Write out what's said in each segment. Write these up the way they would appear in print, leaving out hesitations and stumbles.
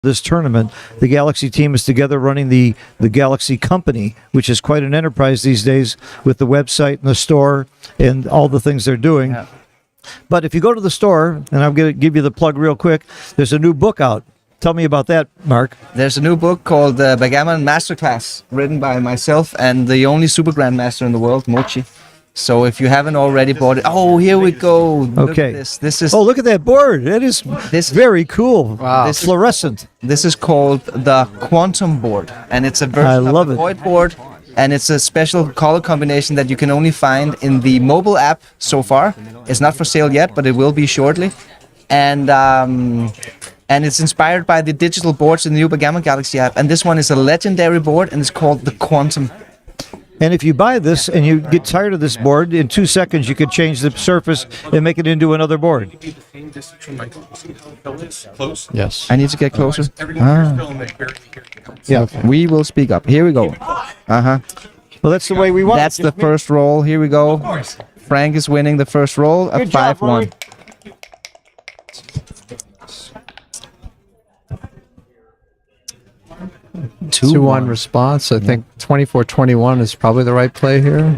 this tournament. The Galaxy team is together running the Galaxy Company, which is quite an enterprise these days with the website and the store and all the things they're doing. Yeah. But if you go to the store, and I'm going to give you the plug real quick, there's a new book out. Tell me about that, Mark. There's a new book called Backgammon Masterclass, written by myself and the only Super Grandmaster in the world, Mochi. So if you haven't already bought it, oh, here we go. Okay. Look at this. This is. Oh, look at that board. It is very cool. Wow. It's fluorescent. This is called the Quantum Board, and it's a version of the Void board, and it's a special color combination that you can only find in the mobile app so far. It's not for sale yet, but it will be shortly. And it's inspired by the digital boards in the new Backgammon Galaxy app. And this one is a legendary board, and it's called the Quantum. And if you buy this and you get tired of this board, in 2 seconds you could change the surface and make it into another board. Yes. I need to get closer. Yeah. We will speak up. Here we go. Well, that's the way we want. That's the first roll. Here we go. Frank is winning the first roll. A 5-1. 2-1 response. I think 24-21 is probably the right play here.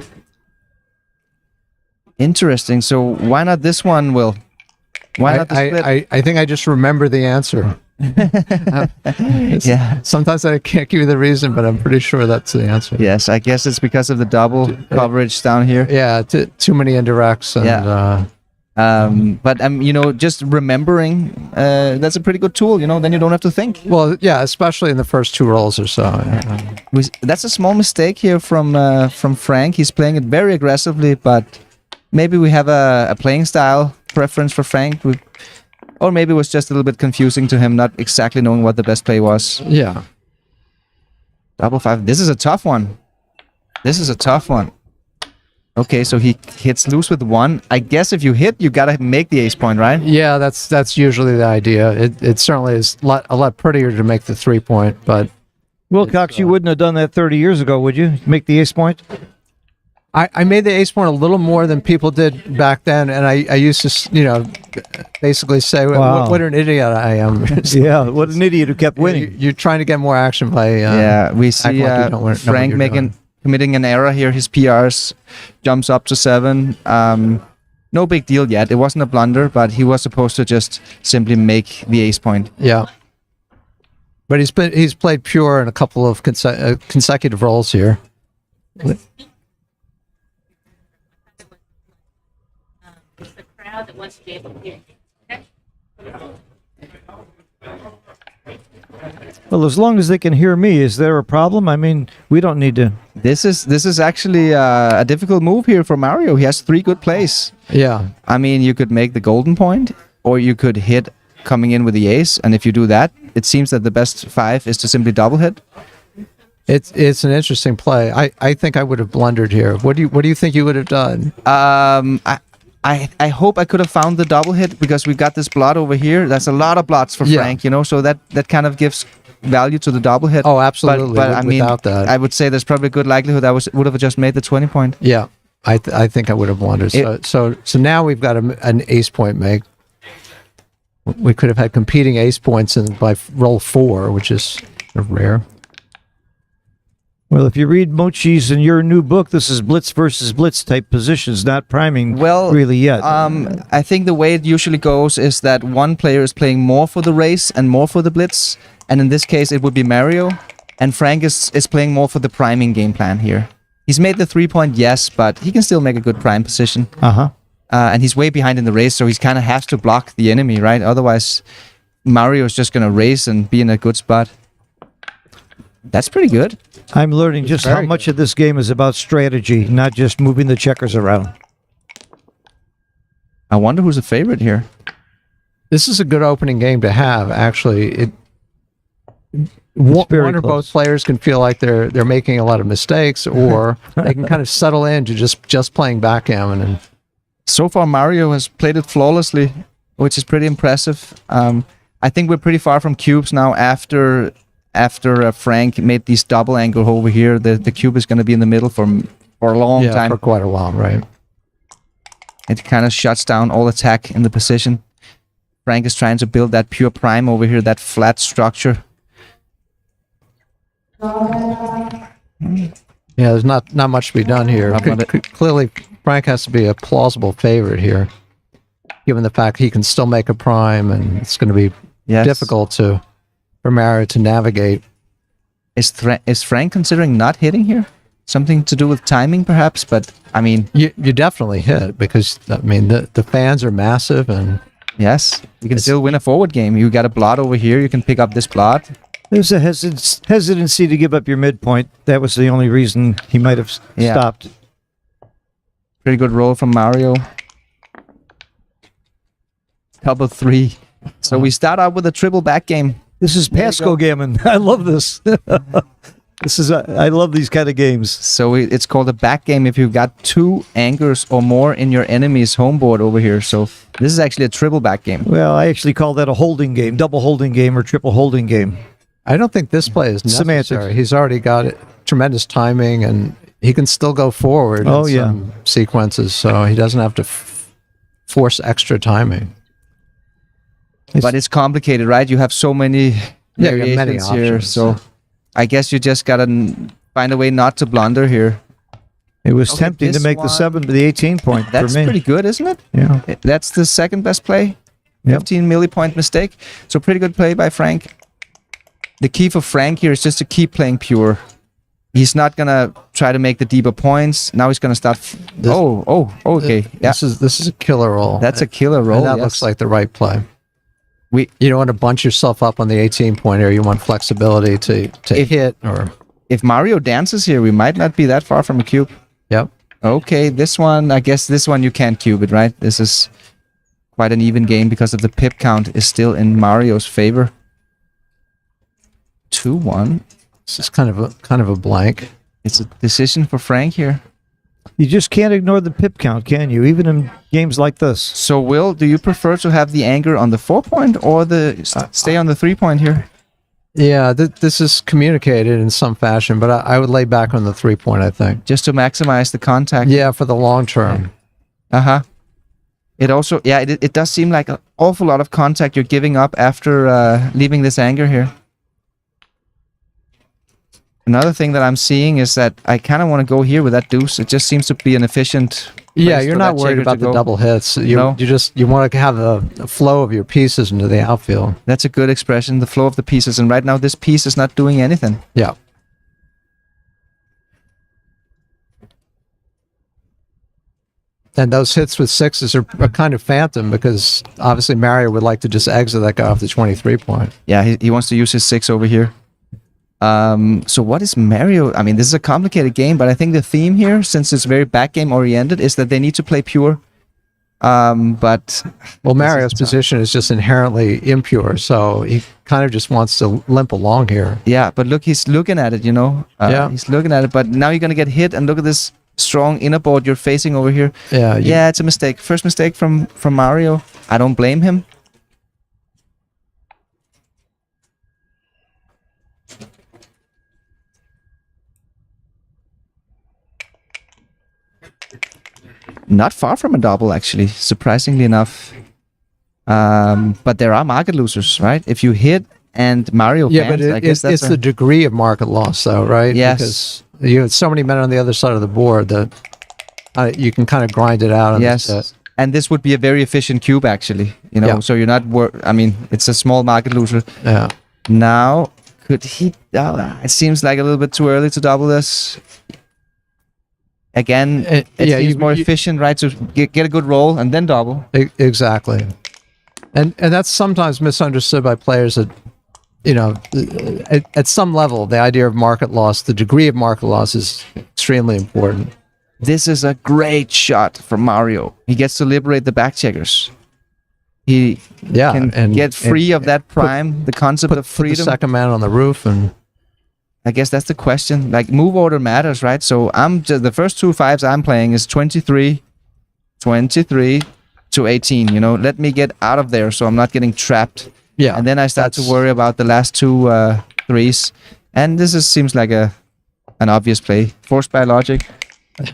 Interesting. So why not this one, Will? Why not the split? I think I just remember the answer. Yeah. Sometimes I can't give you the reason, but I'm pretty sure that's the answer. Yes, I guess it's because of the double coverage down here. Yeah, too many indirects. And, yeah. But just remembering, that's a pretty good tool. Then you don't have to think. Well, yeah, especially in the first 2 rolls or so. That's a small mistake here from Frank. He's playing it very aggressively, but maybe we have a playing style preference for Frank, or maybe it was just a little bit confusing to him, not exactly knowing what the best play was. Yeah. Double 5. This is a tough one. Okay, so he hits loose with 1. I guess if you hit, you gotta make the ace point, right? Yeah, that's usually the idea. It certainly is a lot prettier to make the 3-point, but Wilcox, you wouldn't have done that 30 years ago, would you? Make the ace point? I made the ace point a little more than people did back then, and I used to, basically say, wow. what an idiot I am. Yeah, what an idiot who kept winning. You're trying to get more action by... we see Frank committing an error here. His PRs jumps up to 7. No big deal yet. It wasn't a blunder, but he was supposed to just simply make the ace point. Yeah. But he's played pure in a couple of consecutive rolls here. That wants to be able to hear. Okay? Well, as long as they can hear me, is there a problem? I mean, we don't need to. This is actually a difficult move here for Mario. He has 3 good plays. Yeah. I mean, you could make the golden point, or you could hit coming in with the ace. And if you do that, it seems that the best 5 is to simply double hit. It's an interesting play. I think I would have blundered here. What do you think you would have done? I hope I could have found the double hit, because we got this blot over here. That's a lot of blots for Frank, so that kind of gives value to the double hit. Oh, absolutely. But I mean, without that, I would say there's probably a good likelihood I would have just made the 20 point. Yeah, I think I would have blundered. So now we've got an ace point make. We could have had competing ace points by roll 4, which is rare. Well, if you read Mochi's in your new book, this is blitz versus blitz type positions, not priming really yet. I think the way it usually goes is that one player is playing more for the race and more for the blitz. And in this case, it would be Mario. And Frank is playing more for the priming game plan here. He's made the 3-point, yes, but he can still make a good prime position. And he's way behind in the race, so he kind of has to block the enemy, right? Otherwise, Mario is just going to race and be in a good spot. That's pretty good. I'm learning just how much of this game is about strategy, not just moving the checkers around. I wonder who's the favorite here. This is a good opening game to have, actually. One or both players can feel like they're making a lot of mistakes, or they can kind of settle into just playing backgammon. And so far, Mario has played it flawlessly, which is pretty impressive. I think we're pretty far from cubes now after Frank made these double angle over here. The cube is going to be in the middle for a long time. For quite a while, right? It kind of shuts down all attack in the position. Frank is trying to build that pure prime over here, that flat structure. Yeah, there's not much to be done here. Clearly, Frank has to be a plausible favorite here, given the fact he can still make a prime, and it's going to be difficult for Mario to navigate. Is Frank considering not hitting here? Something to do with timing, perhaps? But I mean, you definitely hit, because I mean the fans are massive, and yes, you can still win a forward game. You got a blot over here. You can pick up this blot. There's a hesitancy to give up your midpoint. That was the only reason he might have stopped. Pretty good roll from Mario. Double 3. So we start out with a triple back game. This is Backgammon. I love this. I love these kind of games. So it's called a back game if you've got 2 angers or more in your enemy's home board over here. So this is actually a triple back game. Well, I actually call that a holding game, double holding game, or triple holding game. I don't think this play is necessary. Semantics. He's already got tremendous timing, and he can still go forward in some sequences, so he doesn't have to force extra timing. But it's complicated, right? You have so many variations many here, options. so I guess you just gotta find a way not to blunder here. It was tempting to make the 7 to the 18 point That's for me. pretty good, isn't it? Yeah. That's the second best play. Yep. 15 millipoint mistake. So pretty good play by Frank. The key for Frank here is just to keep playing pure. He's not gonna try to make the deeper points. Now he's gonna start. Okay. This is a killer roll. That's a killer roll. And that looks like the right play. We You don't want to bunch yourself up on the 18 pointer. You want flexibility to hit or. If Mario dances here, we might not be that far from a cube. Yep. Okay, this one, I guess this one you can't cube it, right? This is quite an even game because of the pip count is still in Mario's favor. 2-1. This is kind of a blank. It's a decision for Frank here. You just can't ignore the pip count, can you? Even in games like this. So, Will, do you prefer to have the anger on the 4-point or stay on the 3-point here? Yeah, this is communicated in some fashion, but I would lay back on the 3-point, I think. Just to maximize the contact? Yeah, for the long term. Uh-huh. It also, it does seem like an awful lot of contact you're giving up after leaving this anger here. Another thing that I'm seeing is that I kind of want to go here with that deuce. It just seems to be an efficient. Yeah, you're not worried about the double hits. You want to have a flow of your pieces into the outfield. That's a good expression, the flow of the pieces. And right now, this piece is not doing anything. Yeah. And those hits with 6s are kind of phantom, because obviously Mario would like to just exit that guy off the 23-point. Yeah, he wants to use his 6 over here. So what is Mario? I mean, this is a complicated game, but I think the theme here, since it's very back game oriented, is that they need to play pure. But Mario's position is just inherently impure, so he kind of just wants to limp along here. Yeah, but look, he's looking at it, he's looking at it, but now you're gonna get hit, and look at this strong inner board you're facing over here. Yeah, it's a mistake. First mistake from Mario. I don't blame him. Not far from a double, actually, surprisingly enough. But there are market losers, right? If you hit and Mario but it's the degree of market loss, though, right? Yes. Because you have so many men on the other side of the board that you can kind of grind it out. Yes. And this would be a very efficient cube, actually. So you're not. I mean, it's a small market loser. Yeah. Now, could he? It seems like a little bit too early to double this. Again, it seems more efficient, right? To get a good roll and then double. Exactly. And that's sometimes misunderstood by players that, at some level, the idea of market loss, the degree of market loss is extremely important. This is a great shot from Mario. He gets to liberate the back checkers. He can get free of that prime, the concept of freedom. Put the second man on the roof, and I guess that's the question. Like, move order matters, right? So the first 2 5s I'm playing is 23 to 18. Let me get out of there so I'm not getting trapped. Yeah. And then I start to worry about the last 2 3s. And this seems like an obvious play, forced by logic.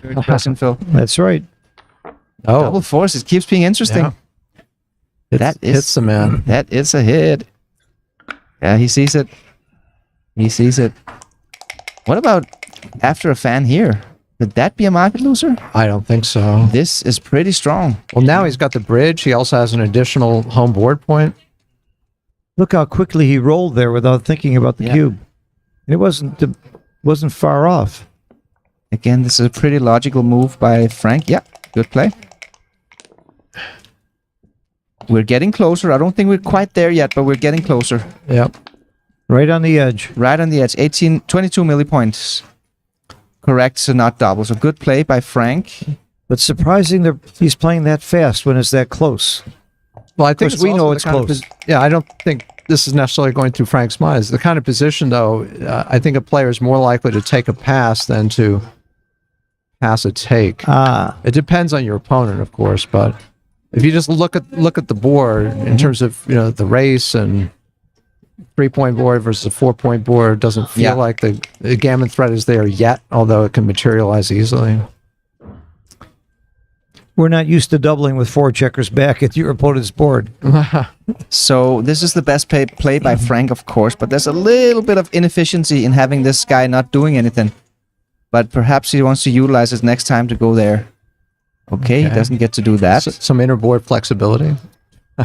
Good question, Phil. That's right. Oh, Double force. It keeps being interesting. Yeah. Hits the man. That is a hit. Yeah, he sees it. He sees it. What about after a fan here? Could that be a market loser? I don't think so. This is pretty strong. Well, now he's got the bridge. He also has an additional home board point. Look how quickly he rolled there without thinking about the cube. And it wasn't far off. Again, this is a pretty logical move by Frank. Yeah, good play. We're getting closer. I don't think we're quite there yet, but we're getting closer. Yep. Right on the edge. Right on the edge. 22 millipoints. Correct, so not double. So good play by Frank. But surprising that he's playing that fast when it's that close. Well, I think Of course, we know it's close. Yeah, I don't think this is necessarily going through Frank's mind. It's the kind of position, though, I think a player is more likely to take a pass than to pass a take. It depends on your opponent, of course, but if you just look at the board in terms of the race and 3-point board versus a 4-point board, it doesn't feel like the gammon threat is there yet, although it can materialize easily. We're not used to doubling with 4 checkers back at your opponent's board. So this is the best play by Frank, of course, but there's a little bit of inefficiency in having this guy not doing anything. But perhaps he wants to utilize it next time to go there. Okay, he doesn't get to do that. Some inner board flexibility.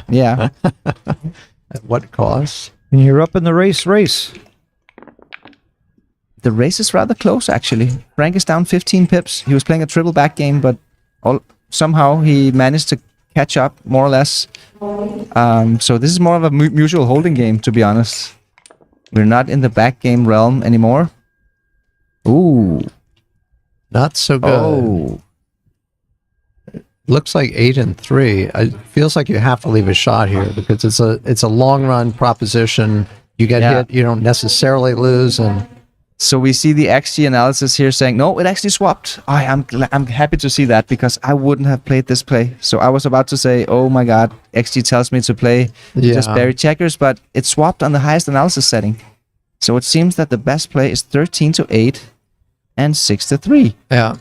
Yeah. At what cost? And you're up in the race. The race is rather close, actually. Frank is down 15 pips. He was playing a triple back game, but somehow he managed to catch up, more or less. So this is more of a mutual holding game, to be honest. We're not in the back game realm anymore. Ooh. Not so good. Oh. Looks like 8 and 3. It feels like you have to leave a shot here because it's a long run proposition. You get hit, you don't necessarily lose, and so we see the XG analysis here saying no, it actually swapped. I'm happy to see that because I wouldn't have played this play. So I was about to say, oh my god, XG tells me to play just bury checkers, but it swapped on the highest analysis setting. So it seems that the best play is 13-8 and 6-3. Yeah,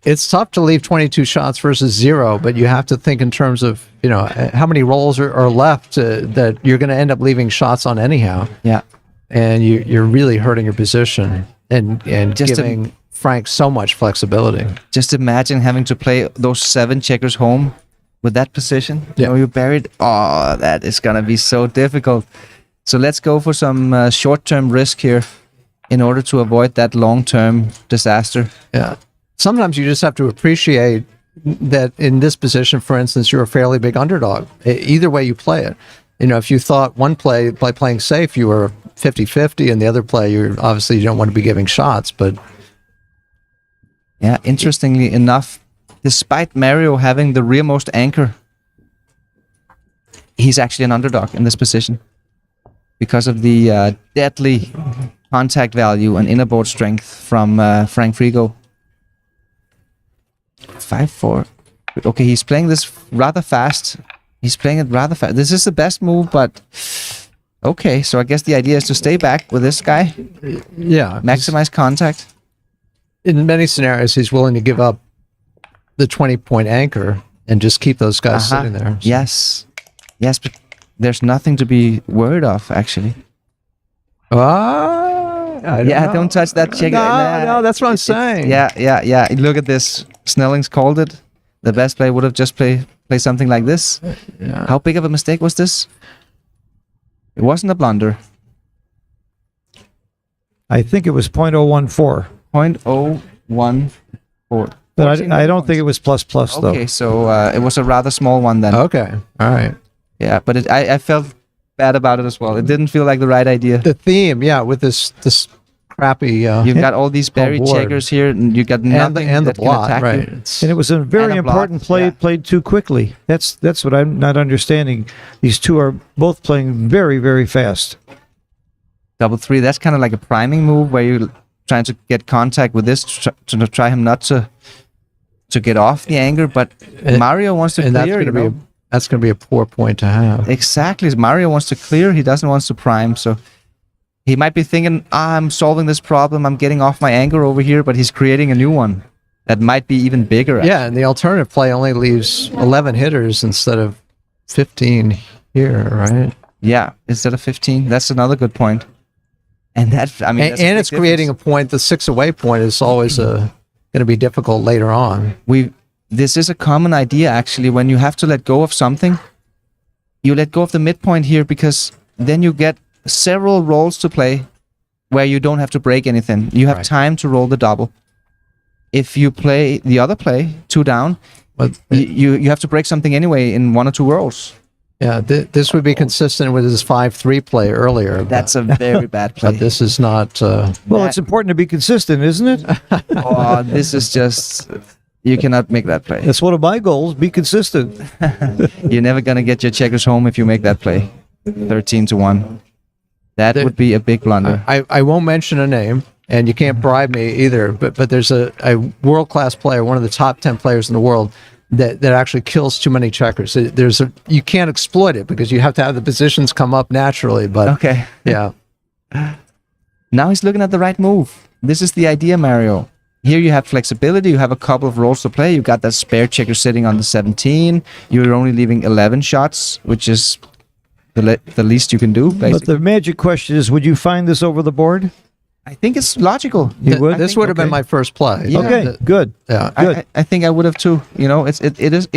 it's tough to leave 22 shots versus 0, but you have to think in terms of how many rolls are left that you're going to end up leaving shots on anyhow. Yeah, and you're really hurting your position and just giving Frank so much flexibility. Just imagine having to play those 7 checkers home with that position. Yeah, you buried. Oh, that is going to be so difficult. So let's go for some short-term risk here in order to avoid that long-term disaster. Yeah. Sometimes you just have to appreciate that in this position, for instance, you're a fairly big underdog. Either way you play it. If you thought one play, by playing safe, you were 50-50, and the other play, you don't want to be giving shots. But yeah, interestingly enough, despite Mario having the rearmost anchor, he's actually an underdog in this position because of the deadly contact value and inner board strength from Frank Frigo. 5-4. Okay, he's playing this rather fast. He's playing it rather fast. This is the best move, but okay. So I guess the idea is to stay back with this guy. Yeah. Maximize contact. In many scenarios, he's willing to give up the 20-point anchor and just keep those guys sitting there. So. Yes. Yes, but there's nothing to be worried of, actually. Don't touch that chicken. No, that's what I'm saying. Yeah. Look at this. Snelling's called it. The best play would have just play something like this. Yeah. How big of a mistake was this? It wasn't a blunder. I think it was .014. 0.014. But I don't think it was plus though. Okay, so it was a rather small one then. Okay, all right. Yeah, but I felt bad about it as well. It didn't feel like the right idea. The theme, with this crappy. You've got all these buried checkers here, and you got nothing and the that can blot, attack right? you. And it was a very important play played too quickly. That's what I'm not understanding. These two are both playing very, very fast. 3-3. That's kind of like a priming move where you're trying to get contact with this to try him not to get off the anchor. But Mario wants to clear. That's going to be a poor point to have. Exactly. Mario wants to clear. He doesn't want to prime. So he might be thinking, I'm solving this problem. I'm getting off my anchor over here, but he's creating a new one that might be even bigger. Yeah, and the alternative play only leaves 11 hitters instead of 15 here, right? Yeah, instead of 15. That's another good point. And that, I mean, And it's creating a point. The 6 away point is always going to be difficult later on. This is a common idea, actually. When you have to let go of something, you let go of the midpoint here, because then you get several rolls to play where you don't have to break anything. You have time to roll the double. If you play the other play, 2 down, But you have to break something anyway in 1 or 2 rolls. yeah, this would be consistent with his 5-3 play earlier. That's a very bad play. But this is not. Well, it's important to be consistent, isn't it? Oh, this is just... You cannot make that play. That's one of my goals, be consistent. You're never going to get your checkers home if you make that play. 13-1. That would be a big blunder. I won't mention a name, and you can't bribe me either, but there's a world-class player, one of the top 10 players in the world, that actually kills too many checkers. You can't exploit it because you have to have the positions come up naturally, but Okay. yeah. Now he's looking at the right move. This is the idea, Mario. Here you have flexibility. You have a couple of rolls to play. You got that spare checker sitting on the 17. You're only leaving 11 shots, which is the least you can do, basically. But the magic question is, would you find this over the board? I think it's logical. You would? This would have been my first play. Yeah. Okay, good. Yeah. Good. I think I would have too. You know, it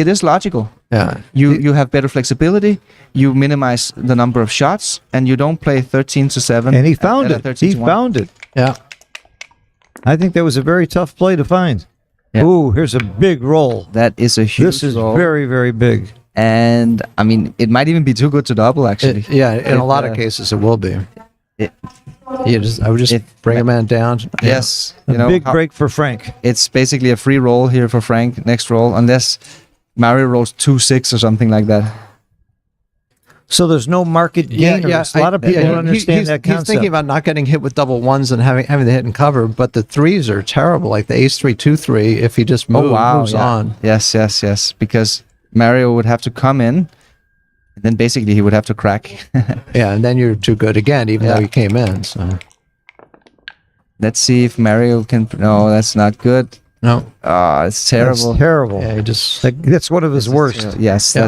is logical. Yeah. You have better flexibility. You minimize the number of shots, and you don't play 13-7. And he found it. He 13-1. found it. Yeah. I think that was a very tough play to find. Yeah. Ooh, here's a big roll. That is a huge This is roll. very, very big. And I mean, it might even be too good to double. Actually, In a lot of cases, it will be. It, I would just bring a man down. yes, A you know, big break for Frank. it's basically a free roll here for Frank. Next roll, unless Mario rolls 2-6 or something like that. So there's no market gainers. A lot of people don't understand that concept. He's thinking about not getting hit with double ones and having the hit and cover, but the threes are terrible. Like the ace-3, 2-3. If he just moves on. Yes. Because Mario would have to come in, and then basically he would have to crack. Yeah, and then you're too good again, even though you came in. So Let's see if Mario can. No, that's not good. no, It's terrible. That's terrible. yeah, he just That's one of his worst. Yes, Yeah.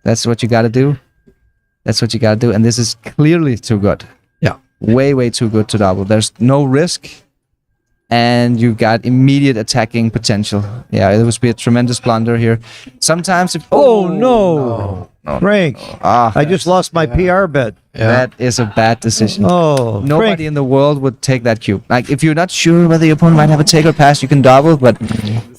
that's what you got to do. That's what you got to do, and this is clearly too good. yeah. Way too good to double. There's no risk, and you've got immediate attacking potential. Yeah, it would be a tremendous blunder here. Sometimes if Oh, no. Frank, I just lost my PR bet. that is a bad decision. Oh, Nobody Frank. in the world would take that cube. Like, if you're not sure whether your opponent might have a take or pass, you can double, but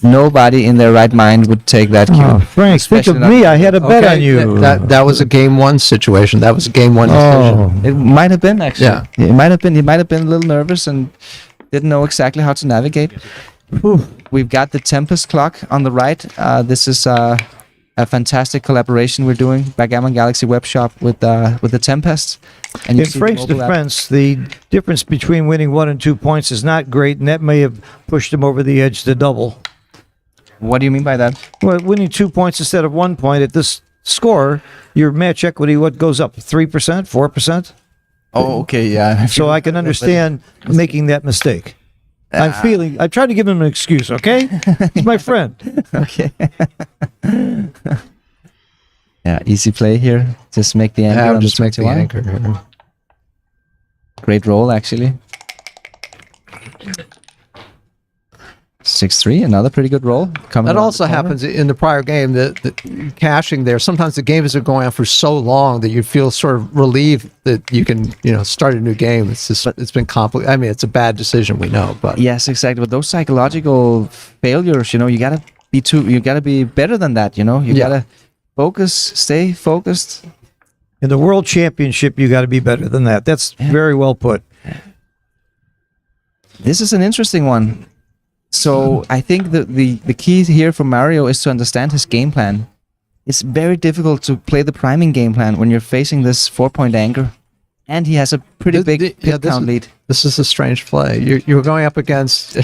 nobody in their right mind would take that cube. Oh, Frank, think of Especially not- me. I had a bet on you. That was a game one situation. That was a game one decision. Oh, It might have been, actually. Yeah. It might have been. He might have been a little nervous and didn't know exactly how to navigate. We've got the Tempest clock on the right. This is a fantastic collaboration we're doing. Backgammon Galaxy Web Shop with the Tempest. And in see the Frank's mobile app. defense, the difference between winning 1 and 2 points is not great, and that may have pushed him over the edge to double. What do you mean by that? Well, winning 2 points instead of 1 point at this score, your match equity, what goes up? 3%, 4%? Oh, okay, yeah. So I can understand making that mistake. I'm trying to give him an excuse, okay? He's my friend. Okay. Yeah, easy play here. Just make the anchor. Yeah, on just make the 21. anchor here. Great roll, actually. 6-3, another pretty good roll. Coming That around also the corner. happens in the prior game. The caching there. Sometimes the games are going on for so long that you feel sort of relieved that you can, start a new game. It's just it's been complicated. I mean, it's a bad decision, we know, but Yes, exactly. But those psychological failures, you gotta be better than that. You gotta focus, stay focused. In the World Championship, you got to be better than that. That's very well put. This is an interesting one. So I think the key here for Mario is to understand his game plan. It's very difficult to play the priming game plan when you're facing this 4-point anchor, and he has a pretty big pit count lead. This is a strange play. You're going up against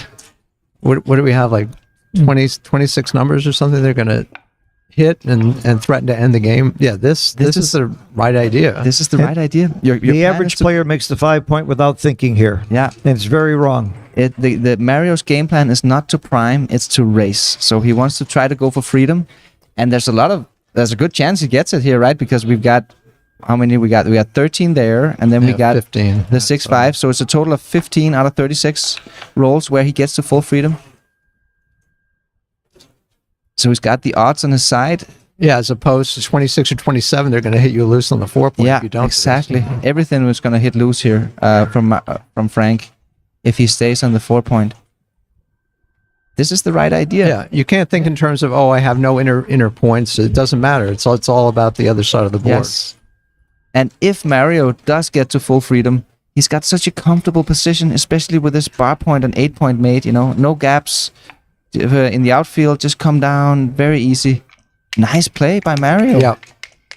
what do we have, like 26 numbers or something? They're going to hit and threaten to end the game. Yeah, this is the right idea. This is the right idea. Your The plan average is to- player makes the 5 point without thinking here. Yeah. And it's very wrong. The Mario's game plan is not to prime, it's to race. So he wants to try to go for freedom, and there's a lot of there's a good chance he gets it here, right? Because we've got how many we got? We got 13 there, and then we got 15. the 6-5. So it's a total of 15 out of 36 rolls where he gets to full freedom. So he's got the odds on his side. Yeah, as opposed to 26 or 27, they're going to hit you loose on the 4 point. Yeah, if you don't exactly. Everything was going to hit loose here from Frank if he stays on the 4 point. This is the right idea. Yeah, you can't think in terms of, I have no inner points. It doesn't matter. It's all about the other side of the board. Yes. And if Mario does get to full freedom, he's got such a comfortable position, especially with this bar point and 8 point made, no gaps in the outfield, just come down, very easy. Nice play by Mario. Yeah.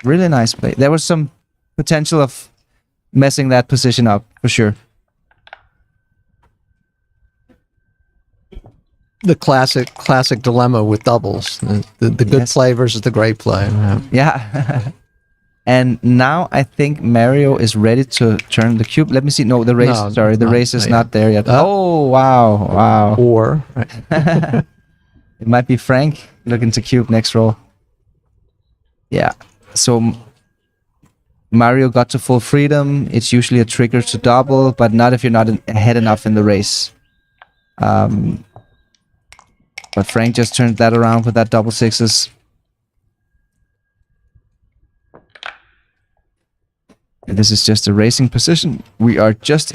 Really nice play. There was some potential of messing that position up, for sure. The classic dilemma with doubles. The good play versus the great play. Yeah. And now I think Mario is ready to turn the cube. Let me see. No, the race. The race is not there yet. Oh, wow. Or it might be Frank looking to cube next roll. Yeah. So Mario got to full freedom. It's usually a trigger to double, but not if you're not ahead enough in the race. But Frank just turned that around with that double sixes. And this is just a racing position. We are just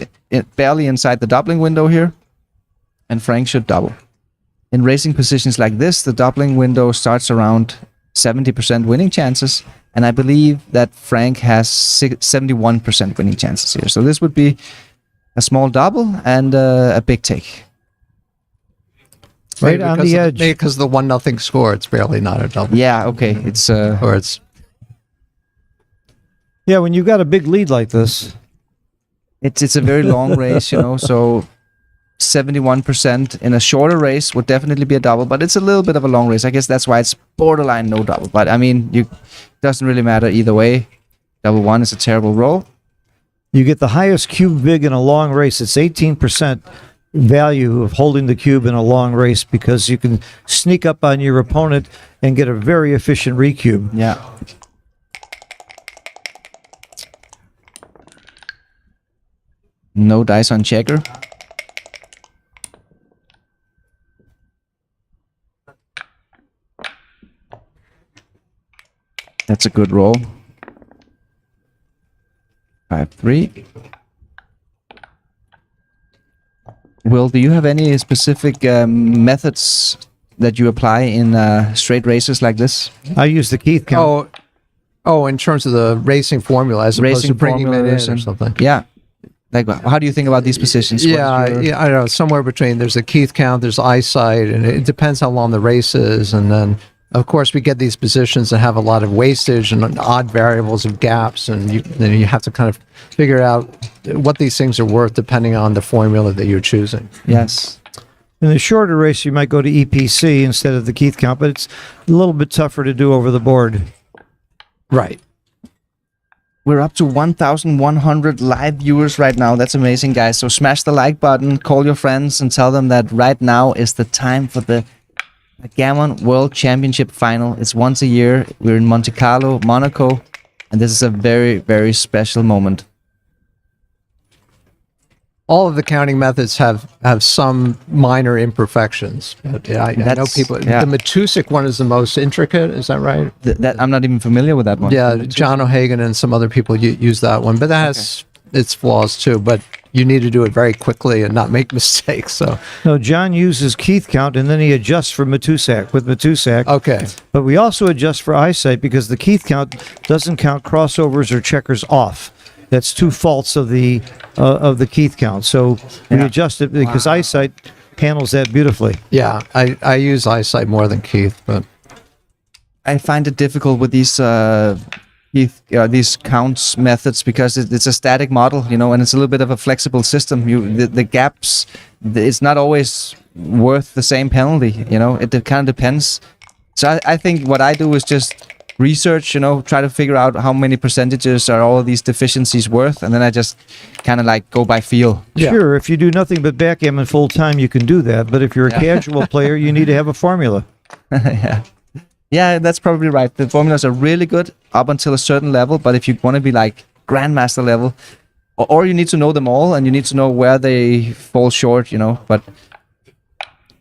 barely inside the doubling window here. And Frank should double. In racing positions like this, the doubling window starts around 70% winning chances. And I believe that Frank has 71% winning chances here. So this would be a small double and a big take. Right on the edge. Because the 1-0 score, it's barely not a double. Yeah, okay. It's or it's Yeah, when you've got a big lead like this. It's a very long race, so 71% in a shorter race would definitely be a double, but it's a little bit of a long race. I guess that's why it's borderline no double. But I mean, it doesn't really matter either way. Double one is a terrible roll. You get the highest cube vig in a long race. It's 18% value of holding the cube in a long race because you can sneak up on your opponent and get a very efficient recube. Yeah. No dice on checker. That's a good roll. 5-3. Will, do you have any specific methods that you apply in straight races like this? I use the Keith count. Oh, in terms of the racing formula, as opposed to bringing it in or something. Yeah. Like, how do you think about these positions? Yeah, I don't know. Somewhere between, there's a Keith count, there's eyesight, and it depends how long the race is. And then, of course, we get these positions that have a lot of wastage and odd variables of gaps, and then you have to kind of figure out what these things are worth depending on the formula that you're choosing. Yes. In the shorter race, you might go to EPC instead of the Keith count, but it's a little bit tougher to do over the board. Right. We're up to 1,100 live viewers right now. That's amazing, guys. So smash the like button, call your friends, and tell them that right now is the time for the Backgammon World Championship Final. It's once a year. We're in Monte Carlo, Monaco, and this is a very, very special moment. All of the counting methods have some minor imperfections. But I know people. Yeah. The Matusik one is the most intricate. Is that right? That I'm not even familiar with that one. Yeah, John O'Hagan and some other people use that one, but that has its flaws too. But you need to do it very quickly and not make mistakes. So No, John uses Keith count, and then he adjusts for Matusak with Matusak. okay, But we also adjust for eyesight because the Keith count doesn't count crossovers or checkers off. That's two faults of the Keith count. So we adjust it because eyesight handles that beautifully. yeah, I use eyesight more than Keith, but I find it difficult with these counts methods because it's a static model, and it's a little bit of a flexible system. The gaps, it's not always worth the same penalty. It kind of depends. So I think what I do is just research, try to figure out how many percentages are all of these deficiencies worth, and then I just kind of like go by feel. Yeah. Sure, if you do nothing but backgammon full time, you can do that. But if you're a casual player, you need to have a formula. Yeah. Yeah, that's probably right. The formulas are really good up until a certain level, but if you want to be like grandmaster level, or you need to know them all and you need to know where they fall short, you know. But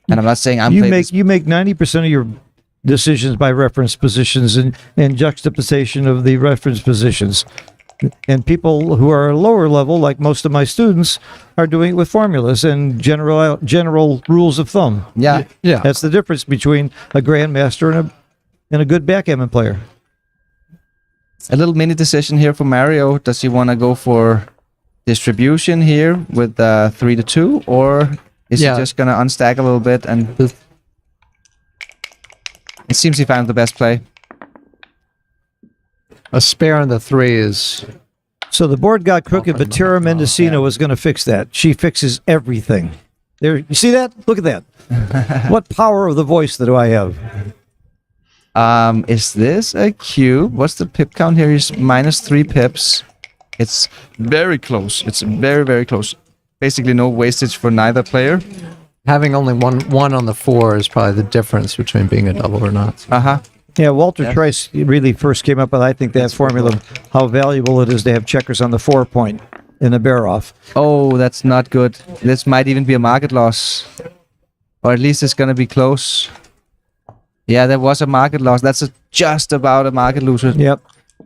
and I'm not saying I'm you make 90% of your decisions by reference positions and juxtaposition of the reference positions. And people who are lower level, like most of my students, are doing it with formulas and general rules of thumb. Yeah. That's the difference between a grandmaster and a good backgammon player. A little mini decision here for Mario. Does he want to go for distribution here with 3-2, or is he just gonna unstack a little bit? And it seems he found the best play. A spare on the 3 is... So the board got crooked, but Tara Mendocino was going to fix that. She fixes everything. There, you see that? Look at that. What power of the voice do I have? Is this a cube? What's the pip count here? Is -3 pips. It's very close. It's very, very close. Basically no wastage for neither player. Having only one on the 4 is probably the difference between being a double or not. Yeah, Walter Trice really first came up with, I think, that formula of how valuable it is to have checkers on the 4 point in a bear off. Oh, that's not good. This might even be a market loss. Or at least it's going to be close. Yeah, there was a market loss. That's just about a market loser. Yep.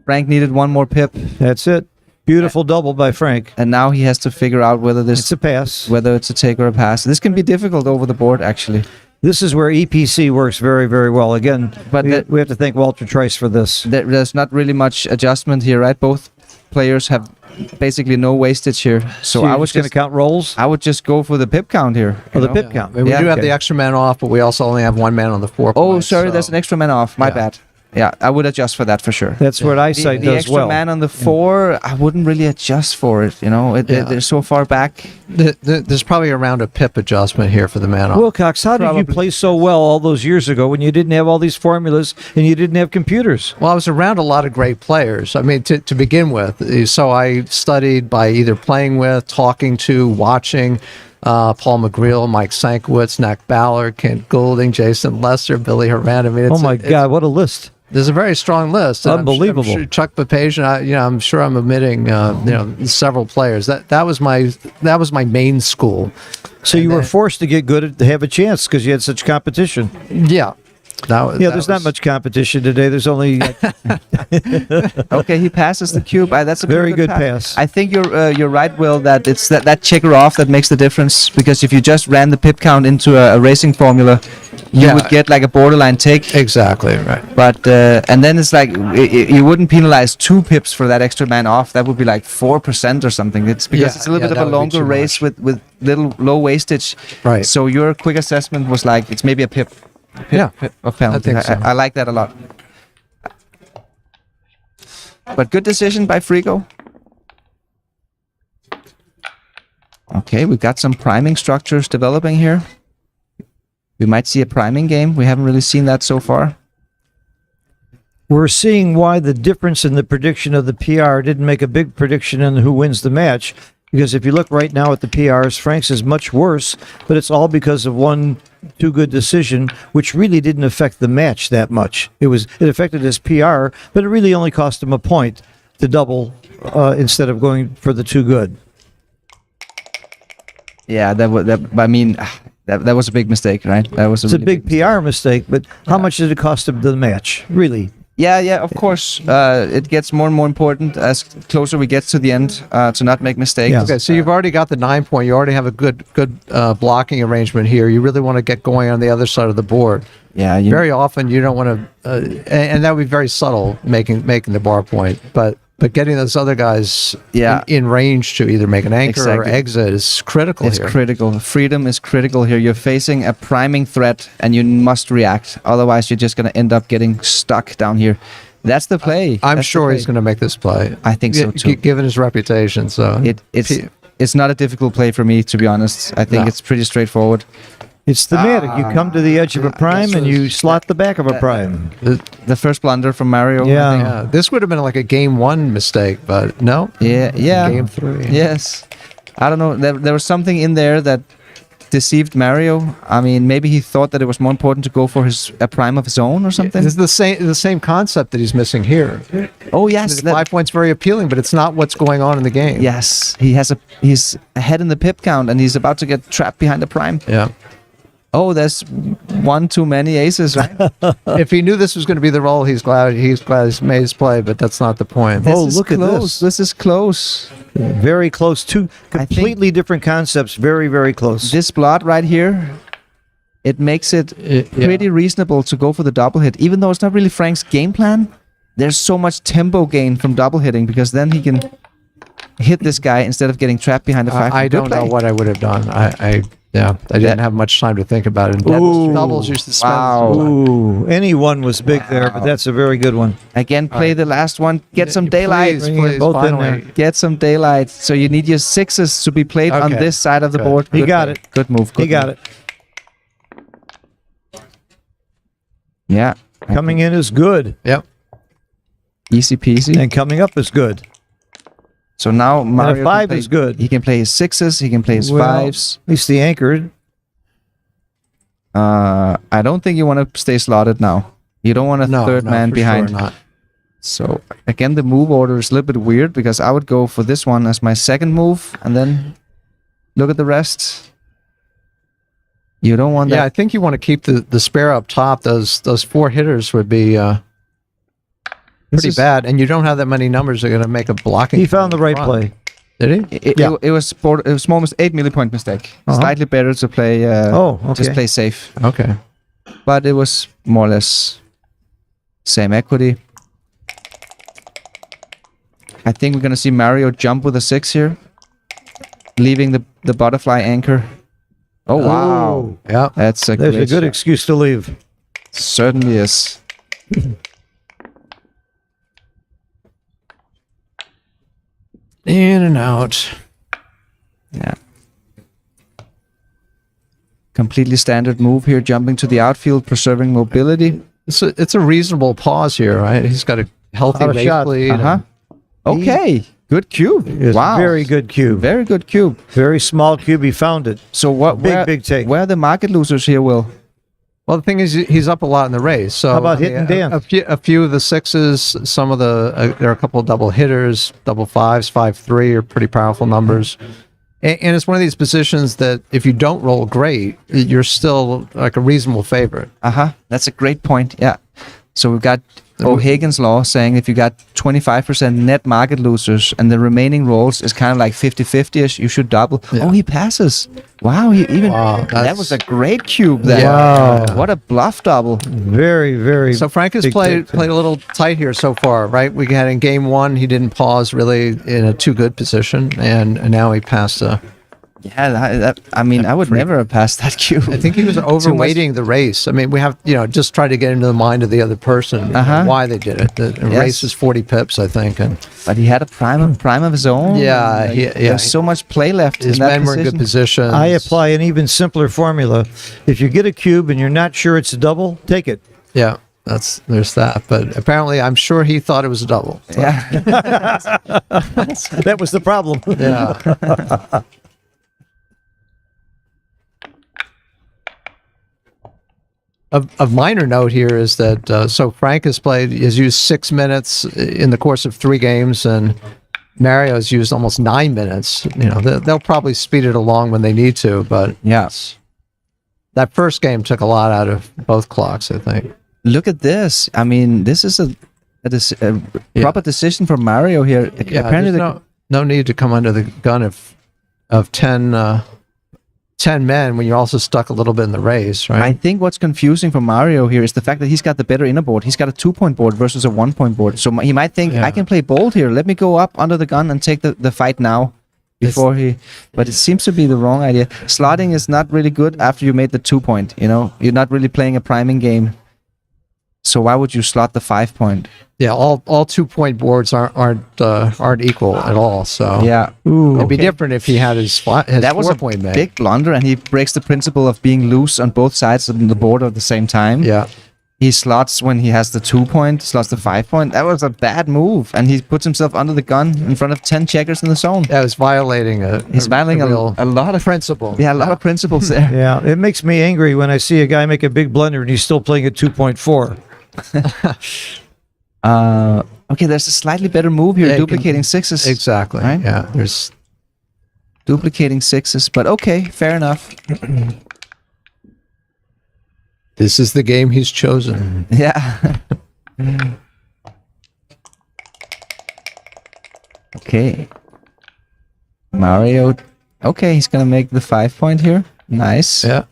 Frank needed one more pip. That's it. Beautiful double by Frank. And now he has to figure out whether it's a pass. Whether it's a take or a pass. This can be difficult over the board, actually. This is where EPC works very, very well. Again, but we have to thank Walter Trice for this. There's not really much adjustment here, right? Both players have basically no wastage here. So I was going to count rolls? I would just go for the pip count here. Oh, the pip count. We do have the extra man off, but we also only have 1 man on the 4 Oh, point, sorry, there's an extra man off. My bad. Yeah, I would adjust for that for sure. That's what eyesight the does extra well. man on the 4, I wouldn't really adjust for it. You know, they're so far back. There's probably around a pip adjustment here for the man off. Wilcox, how did you play so well all those years ago when you didn't have all these formulas and you didn't have computers? Well, I was around a lot of great players. I mean, to begin with. So I studied by either playing with, talking to, watching. Paul McGreal, Mike Sankiewicz, Knack Ballard, Kent Goulding, Jason Lester, Billy Horan. I mean, oh my God, what a list! There's a very strong list. Unbelievable. I'm sure Chuck Papazian, I'm sure I'm omitting, several players. That was my main school. So you were forced to get good to have a chance because you had such competition. Yeah. There's not much competition today. There's only okay, he passes the cube. That's a very good pass. I think you're right, Will. That it's that checker off that makes the difference. Because if you just ran the pip count into a racing formula, you would get like a borderline take. Exactly right. But and then it's like you wouldn't penalize 2 pips for that extra man off. That would be like 4% or something. It's because it's a little bit of a longer race with little low wastage. Right. So your quick assessment was like it's maybe a pip. Of penalty. I think so. I like that a lot. But good decision by Frigo. Okay, we've got some priming structures developing here. We might see a priming game. We haven't really seen that so far. We're seeing why the difference in the prediction of the PR didn't make a big prediction on who wins the match. Because if you look right now at the PRs, Frank's is much worse, but it's all because of one too good decision, which really didn't affect the match that much. It affected his PR, but it really only cost him a point to double instead of going for the too good. Yeah, that was a big mistake, right? That was a big PR mistake, but how much did it cost him the match, really? Yeah, of course. It gets more and more important as closer we get to the end to not make mistakes. Yeah. Okay, so you've already got the 9 point. You already have a good blocking arrangement here. You really want to get going on the other side of the board. Yeah. Very often you don't want to, and that would be very subtle, making the bar point. But getting those other guys in range to either make an anchor or exit is critical here. It's critical. Freedom is critical here. You're facing a priming threat and you must react. Otherwise, you're just going to end up getting stuck down here. That's the play. I'm sure he's going to make this play. I think so too. Given his reputation. So it's not a difficult play for me, to be honest. I think it's pretty straightforward. It's thematic. You come to the edge of a prime and you slot the back of a prime. The first blunder from Mario. Yeah. This would have been like a game 1 mistake, but no. Yeah. Game 3. Yes. I don't know. There was something in there that deceived Mario. I mean, maybe he thought that it was more important to go for a prime of his own or something. This is the same concept that he's missing here. Oh yes, The 5 points very appealing, but it's not what's going on in the game. yes. He's ahead in the pip count, and he's about to get trapped behind the prime. Yeah. Oh, there's one too many aces, right? If he knew this was going to be the role, he's glad he's made his play, but that's not the point. Oh, This is look at close. this. This is close. Very close. Two I think- completely different concepts. Very, very close. This blot right here, it makes it Yeah. pretty reasonable to go for the double hit, even though it's not really Frank's game plan. There's so much tempo gain from double hitting because then he can hit this guy instead of getting trapped behind the five. I don't know what I would have done. I didn't have much time to think about it. Ooh. Doubles used to spend. Wow. Ooh, any one was big there, but that's a very good one. Again, play the last one. Get some daylight. Please, Bring it please, both in finally. there. Get some daylight. So you need your sixes to be played on Okay. this side of the Good. board. He Good got move. it. Good move. He got it. Yeah. Coming in is good, Yep. Easy peasy. and coming up is good. So now Mario can five play- is good. He can play his sixes. He can play his Well, fives. At least the anchored. I don't think you want to stay slotted now. You don't want a No, third no, man for behind. Sure not. So again, the move order is a little bit weird because I would go for this one as my second move and then look at the rest. You don't want Yeah, I that. think you want to keep the spare up top. Those 4 hitters would be pretty is- bad, and you don't have that many numbers that are going to make a blocking. He found the right front. play. Did he? Yeah. It was almost 8 millipoint mistake. Uh-huh. Slightly better to play. Oh, Just okay. play safe. Okay. But it was more or less same equity. I think we're gonna see Mario jump with a 6 here, leaving the butterfly anchor. Oh wow, Yeah. that's a There's great a good shot. excuse to leave. Certainly is. In and out. Yeah. Completely standard move here, jumping to the outfield, preserving mobility. It's a reasonable pause here, right? He's got a healthy Not a base shot. lead. Uh-huh. Okay, good cube. It's Wow, very good cube. very good cube. Very small cube. He found it. So what? Big take. Where are the market losers here, Will? Well, the thing is, he's up a lot in the race. So How about hit and dance? A few of the sixes, some of the there are a couple of double hitters, double fives, 5-3 are pretty powerful numbers. And it's one of these positions that if you don't roll great, you're still like a reasonable favorite. That's a great point. Yeah. So we've got O'Hagan's law saying if you got 25% net market losers and the remaining rolls is kind of like 50-50ish, you should double. Yeah. Oh, he passes. Wow, that that's- was a great cube there. Wow. What a bluff double. Very, very. So Frank has big played take. a little tight here so far, right? We had in game 1, he didn't pause really in a too good position, and now he passed a. Yeah, I would never have passed that cube. I think he was overweighting the race. I mean, we have, just try to get into the mind of the other person, why they did it. The race is 40 pips, I think. But he had a prime of his own. Yeah, There's so much play left His in that men were in good position. position. I apply an even simpler formula. If you get a cube and you're not sure it's a double, take it. Yeah, there's that. But apparently, I'm sure he thought it was a double. So, Yeah. That was the problem. yeah. Of minor note here is that so Frank has used 6 minutes in the course of 3 games, and Mario has used almost 9 minutes. They'll probably speed it along when they need to, but Yes. that first game took a lot out of both clocks, I think. Look at this. I mean, this is a proper decision from Mario here. Yeah, Apparently, there's no need to come under the gun of 10 men when you're also stuck a little bit in the race, right? I think what's confusing for Mario here is the fact that he's got the better inner board. He's got a 2-point board versus a 1-point board. So he might think, Yeah. I can play bold here. Let me go up under the gun and take the fight now. Before but it seems to be the wrong idea. Slotting is not really good after you made the 2-point. You're not really playing a priming game. So why would you slot the 5-point? Yeah, all 2-point boards aren't equal at all. So Yeah. it'd be different if he had his That was a 4-point made. big blunder, and he breaks the principle of being loose on both sides of the board at the same time. Yeah, He slots when he has the 2 point, slots the 5 point. That was a bad move, and he puts himself under the gun in front of 10 checkers in the zone. That was violating He's violating a lot of principle. Yeah, a lot of principles there. Yeah, it makes me angry when I see a guy make a big blunder and he's still playing at 2.4. Okay, there's a slightly better move here, Yeah, duplicating sixes. Exactly. Right? Yeah, there's Duplicating sixes, but okay, fair enough. this is the game he's chosen. Yeah. Okay. Mario. Okay, he's gonna make the 5 point here. Nice. Yeah.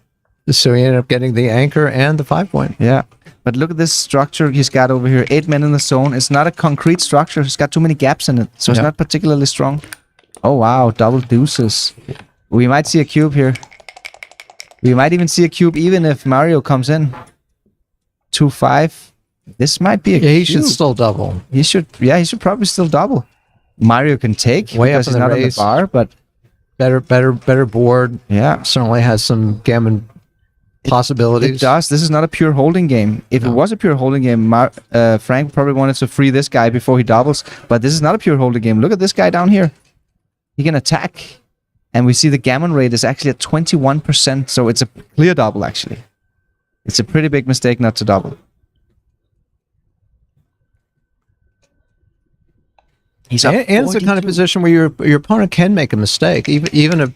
So he ended up getting the anchor and the 5 point. Yeah. But look at this structure he's got over here. 8 men in the zone. It's not a concrete structure. It's got too many gaps in it. So it's Yeah. not particularly strong. Oh, wow. Double deuces. We might see a cube here. We might even see a cube even if Mario comes in. 2-5. This might be a Yeah, cube. he should still double. He should probably still double. Mario can take Way up because in he's the not race. on the bar, but Better board. yeah. Certainly has some gammon possibilities. It does. This is not a pure holding game. If it was a pure holding game, Frank probably wanted to free this guy before he doubles. But this is not a pure holding game. Look at this guy down here. He can attack. And we see the gammon rate is actually at 21%. So it's a clear double, actually. It's a pretty big mistake not to double. He's up And it's the kind of 42. position where your opponent can make a mistake, even a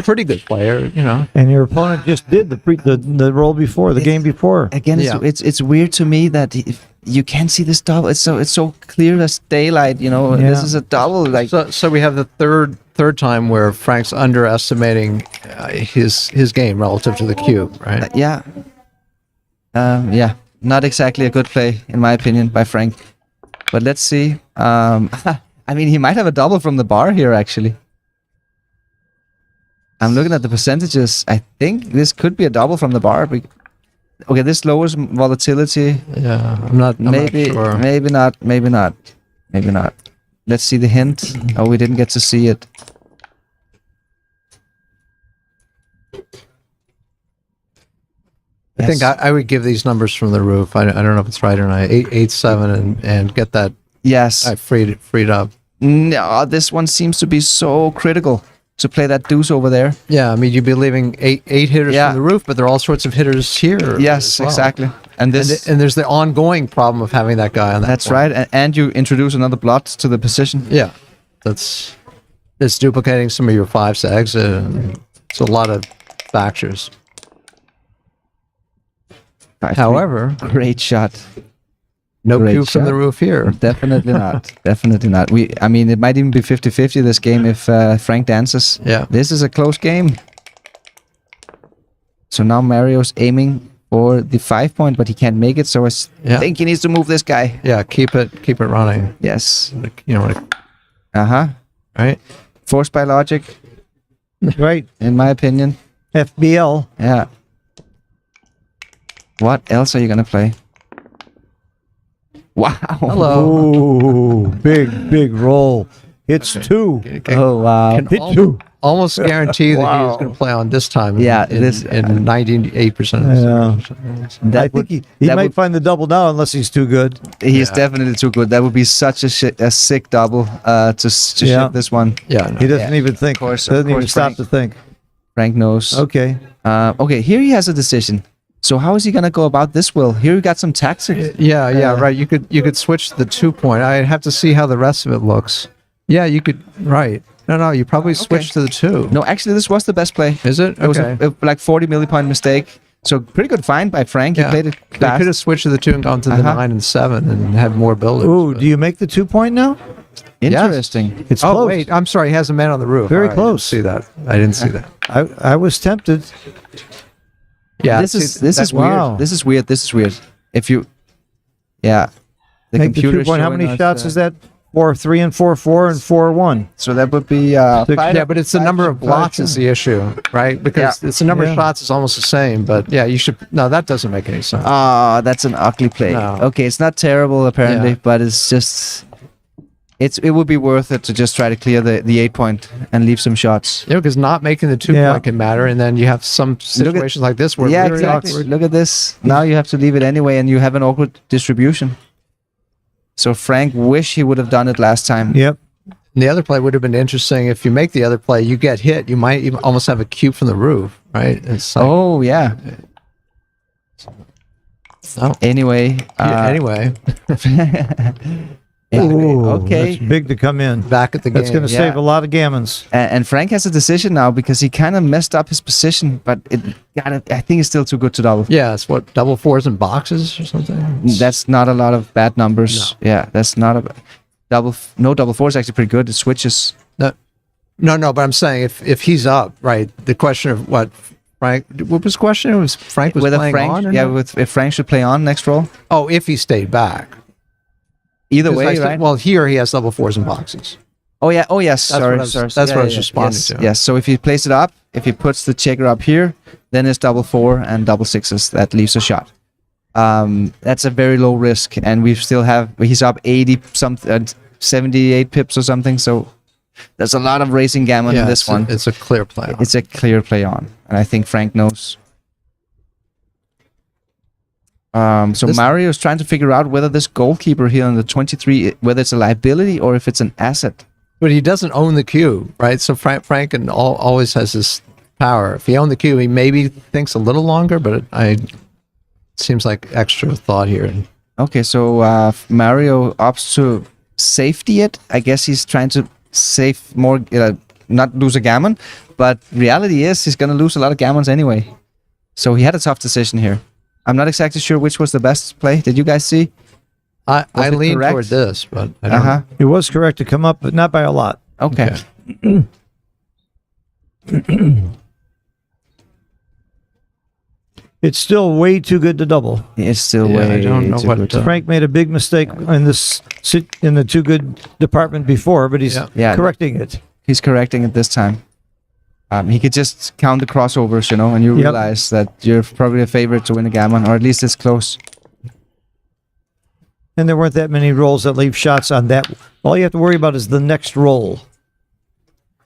pretty good player, you know. And your opponent just did the roll before, the game before. Again, Yeah. it's weird to me that you can't see this double. It's so clear as daylight. You know, Yeah. this is a double. Like So we have the third time where Frank's underestimating his game relative to the cube, right? yeah, not exactly a good play in my opinion by Frank. But let's see. I mean, he might have a double from the bar here. Actually, I'm looking at the percentages. I think this could be a double from the bar. Okay, this lowers volatility. Yeah, I'm not sure. Maybe not. Let's see the hint. Oh, we didn't get to see it. I think I would give these numbers from the roof. I don't know if it's right or not. 8, 7, and get that Yes. freed up. No, this one seems to be so critical to play that deuce over there. Yeah, I mean you'd be leaving eight hitters Yeah. from the roof, but there are all sorts of hitters here. Yes, as well. exactly. And this. And there's the ongoing problem of having that guy on that. That's point. right. And you introduce another blot to the position. Yeah, it's duplicating some of your 5 sags. It's a lot of factors. However, Great shot. no Great cube from shot. the roof here. Definitely not. Definitely not. I mean, it might even be 50-50 this game if Frank dances. Yeah. This is a close game. So now Mario's aiming for the 5 point, but he can't make it. So I think he needs to move this guy. Yeah, keep it running. Yes. You know, right? Forced by logic, Right. in my opinion. FBL. Yeah. What else are you gonna play? Wow. Hello. Ooh, big roll. It's 2. Oh wow. Can Hit 2. almost guarantee that he was Wow. going to play on this time. Yeah, in, this- in 98% of the That I think he that might would- find the double now unless he's too good. He's definitely too good. That would be such a sick double to Yeah. ship this one. Yeah, no. He doesn't even think. course, Doesn't of even course, stop Frank. to think. Frank knows. Okay. Okay, here he has a decision. So how is he gonna go about this, Will? Here we got some tactics. Yeah, right. You could switch to the 2 point. I'd have to see how the rest of it looks. Yeah, you could. Right. No, you probably switch to the 2. No, actually, this was the best play. Is it? It was Okay. like 40 millipoint mistake. So pretty good find by Frank. He Yeah. played it They fast. could have switched to the 2 and gone to the 9 and 7 and had more builders. Ooh, but- do you make the 2 point now? Interesting. It's Oh close. wait, I'm sorry. He has a man on the roof. Very All right, close. I didn't see that. I was tempted. Yeah, This is wow. weird. This is weird. If you, the Make the 2 point. How many shots is that? 4, 3, and 4, 4, and 4, 1. So that would be Yeah, but it's the number of blots is the issue, right? Because it's the number of Yeah. shots is almost the same. But yeah, you should. No, that doesn't make any sense. Ah, that's an ugly play. No. Okay, it's not terrible apparently, Yeah. but it's just it would be worth it to just try to clear the 8 point and leave some shots. Yeah, because not making the 2 point can matter, and then you have some situations like this where yeah, very exactly. awkward. Look at this. Now you have to leave it anyway, and you have an awkward distribution. So Frank wish he would have done it last time. Yep. And the other play would have been interesting. If you make the other play, you get hit. You might even almost have a cube from the roof, right? It's like, Oh yeah. oh, Anyway. anyway, Ooh, okay. That's big to come in. back at the game. That's going to save a lot of gammons. And Frank has a decision now because he kind of messed up his position, but I think it's still too good to double. Yeah, it's what, double fours and boxes or something? That's not a lot of bad numbers. No. Yeah, that's not a double four is actually pretty good. It switches. No, but I'm saying if he's up, right, the question of what was the question? It was Frank was Whether playing Frank, on or yeah, not? if Frank should play on next roll. Oh, if he stayed back. Either 'Cause way, right? Well, here he has double fours and boxes. Oh yeah. Oh yes. That's Sorry. what I was- sorry. that's what I was yeah. responding yes, to. Yes. So if he plays it up, if he puts the checker up here, then it's double four and double sixes. That leaves a shot. That's a very low risk, and he's up 80 something, 78 pips or something. So there's a lot of racing gammon in this one. It's a clear play. It's a clear play on, and I think Frank knows. So Mario's trying to figure out whether this goalkeeper here on the 23, whether it's a liability or if it's an asset. But he doesn't own the cube, right? So Frank always has this power. If he owned the cube, he maybe thinks a little longer, but it seems like extra thought here. Okay, so Mario opts to safety it. I guess he's trying to save more, not lose a gammon, but reality is he's going to lose a lot of gammons anyway. So he had a tough decision here. I'm not exactly sure which was the best play. Did you guys see? I it lean correct? toward this, but I don't know. It was correct to come up, but not by a lot. Okay. It's still way too good to double. It's still Yeah, way I don't know too what good. to- Frank made a big mistake in the too good department before, but he's Yeah. correcting it. He's correcting it this time. He could just count the crossovers, and you Yep. realize that you're probably a favorite to win a gammon, or at least it's close. And there weren't that many rolls that leave shots on that. All you have to worry about is the next roll.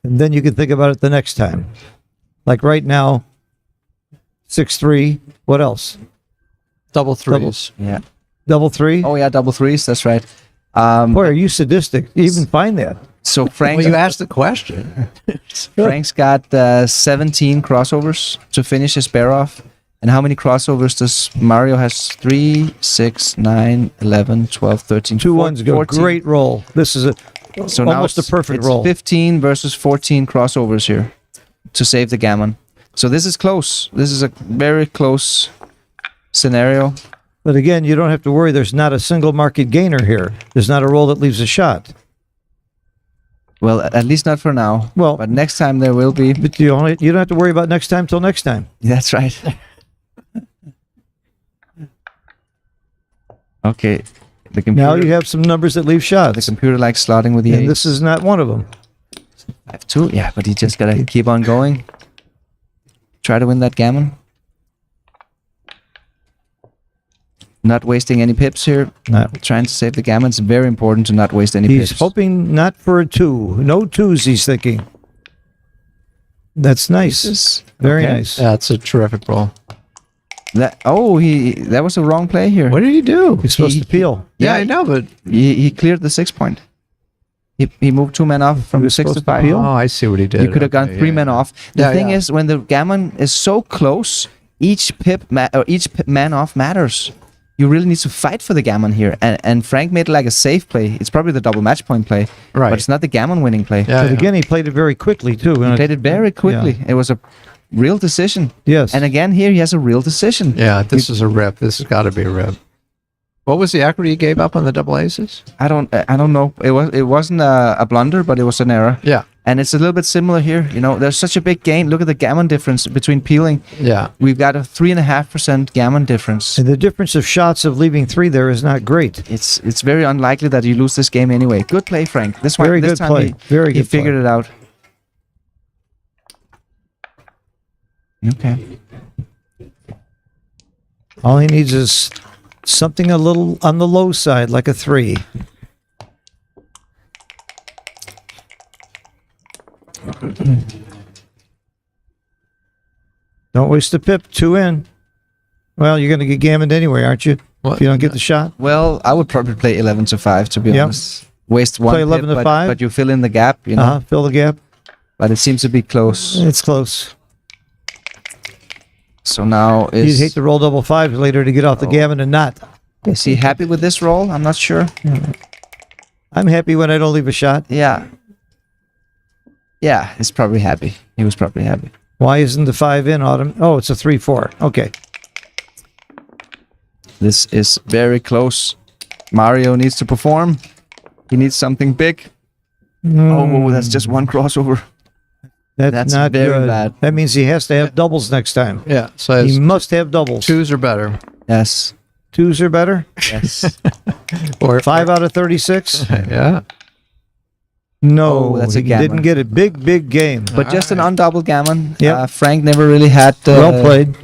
And then you can think about it the next time. Like right now, 6-3. What else? Double threes. Yeah. Double three? Oh yeah, double threes. That's right. Boy, are you sadistic. You even find that. So Frank, Well, you asked the question. Frank's got 17 crossovers to finish his bear off. And how many crossovers does Mario has? 3, 6, 9, 11, 12, 13, 2 ones go. 14. Great roll. This is So now almost a perfect it's roll. 15 versus 14 crossovers here to save the gammon. So this is close. This is a very close scenario. But again, you don't have to worry. There's not a single market gainer here. There's not a roll that leaves a shot. Well, at least not for now. Well- but next time there will be. But you don't have to worry about next time till next time. That's right. Okay. The computer, Now you have some numbers that leave the shots. computer likes slotting with the And eight. this is not one of them. 5-2. Yeah, but you just gotta keep on going. Try to win that gammon. Not wasting any pips here. Not. Trying to save the gammon. It's very important to not waste any He's pips. hoping not for a 2. No 2s, he's thinking. That's nice. This is- Very okay. nice. That's a terrific roll. That was a wrong play here. What did he do? He's supposed to peel. Yeah, Yeah, I know, but He cleared the 6 point. He moved 2 men off from was 6 to supposed to 5. peel? oh, I see what he did. You could have gone Okay, 3 yeah, men yeah. off. The Yeah, thing yeah. is, when the gammon is so close, each man off matters. You really need to fight for the gammon here. And Frank made it like a safe play. It's probably the double match point play. Right. But it's not the gammon winning play. Yeah, But yeah. again, he played it very quickly, too. He played it very quickly. It was a real decision. Yes. And again, here he has a real decision. Yeah, this is a rip. This has got to be a rip. What was the equity you gave up on the double aces? I don't know. It wasn't a blunder, but it was an error. Yeah, And it's a little bit similar here. There's such a big gain. Look at the gammon difference between peeling. yeah. We've got a 3.5% gammon difference. And the difference of shots of leaving 3 there is not great. It's very unlikely that you lose this game anyway. Good play, Frank. This Very this good time play. Very he good play. figured it out. Okay. All he needs is something a little on the low side, like a 3. Don't waste a pip. 2 in. Well, you're going to get gammoned anyway, aren't you? What? If you don't get the shot. Well, I would probably play 11 to 5 to be Yep. honest. Waste one Play 11 pip, to 5? but you fill in the gap, you know. Fill the gap. But it seems to be close. It's close. So now You'd is hate to roll double 5s later to get off the gammon and not. is he happy with this roll? I'm not sure. I'm happy when I don't leave a shot. Yeah. Yeah, he's probably happy. He was probably happy. Why isn't the 5 in, Autumn? Oh, it's a 3-4. Okay. This is very close. Mario needs to perform. He needs something big. Oh, that's just one crossover. That's not very good. bad. That means he has to have doubles next time. Yeah, so He his must have doubles. 2s are better. Yes. 2s are better. Yes. Or 5 out of 36. Yeah. No, Oh, that's a he gammon. didn't get it. Big game. But just an undoubled gammon. Yep. Frank never really had Well played.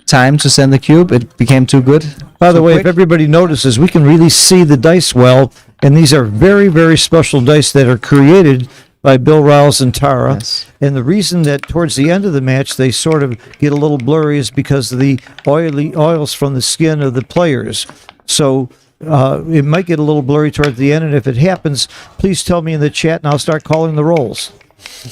time to send the cube. It became too good. By the too way, quick. if everybody notices, we can really see the dice well, and these are very, very special dice that are created by Bill Riles and Tara. Yes. And the reason that towards the end of the match they sort of get a little blurry is because of the oils from the skin of the players. So it might get a little blurry towards the end, and if it happens, please tell me in the chat, and I'll start calling the rolls.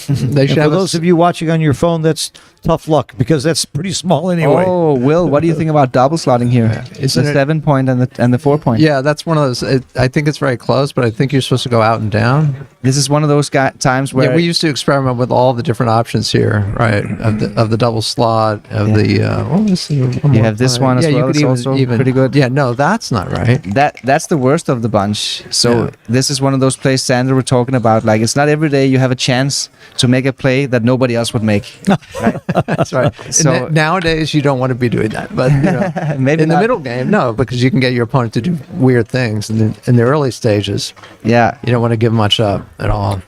They And should for have those of you watching on your phone, that's tough luck because that's pretty small anyway. Oh, Will, what do you think about double slotting here? It's Isn't the it- 7 point and the 4 point. Yeah, that's one of those. I think it's very close, but I think you're supposed to go out and down. This is one of those times where Yeah, we used to experiment with all the different options here, right? Of the double slot, of the. What was the one you more have this time? one as Yeah, you well. could It's also pretty good. Yeah, no, that's not right. That's the worst of the bunch. So Yeah. this is one of those plays Sandra were talking about. Like, it's not every day you have a chance to make a play that nobody else would make. That's right. So- Nowadays, you don't want to be doing that, but you know, Maybe in the not. middle game, no, because you can get your opponent to do weird things. And in the early stages, Yeah, you don't want to give much up at all.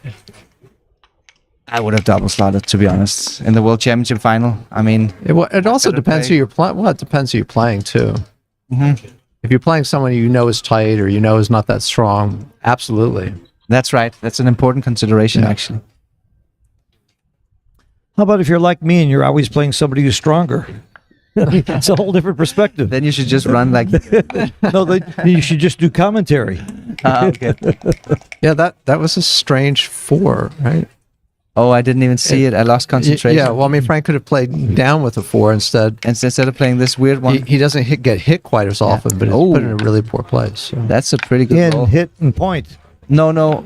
I would have double slotted, to be honest, in the World Championship final. I mean, It also Better depends play. who you're playing. Well, it depends who you're playing too. Mm-hmm. If you're playing someone you know is tight or you know is not that strong, absolutely. that's right. That's an important consideration, Yeah. actually. How about if you're like me and you're always playing somebody who's stronger? It's a whole different perspective. Then you should just run like. No, you should just do commentary. Okay. Yeah, that was a strange 4, right? Oh, I didn't even see it. I lost concentration. Yeah, well, I mean, Frank could have played down with a 4 instead. And instead of playing this weird one, He doesn't get hit quite as often, but he's Oh. put in a really poor place. So. that's a pretty good In, roll. hit, and point. No.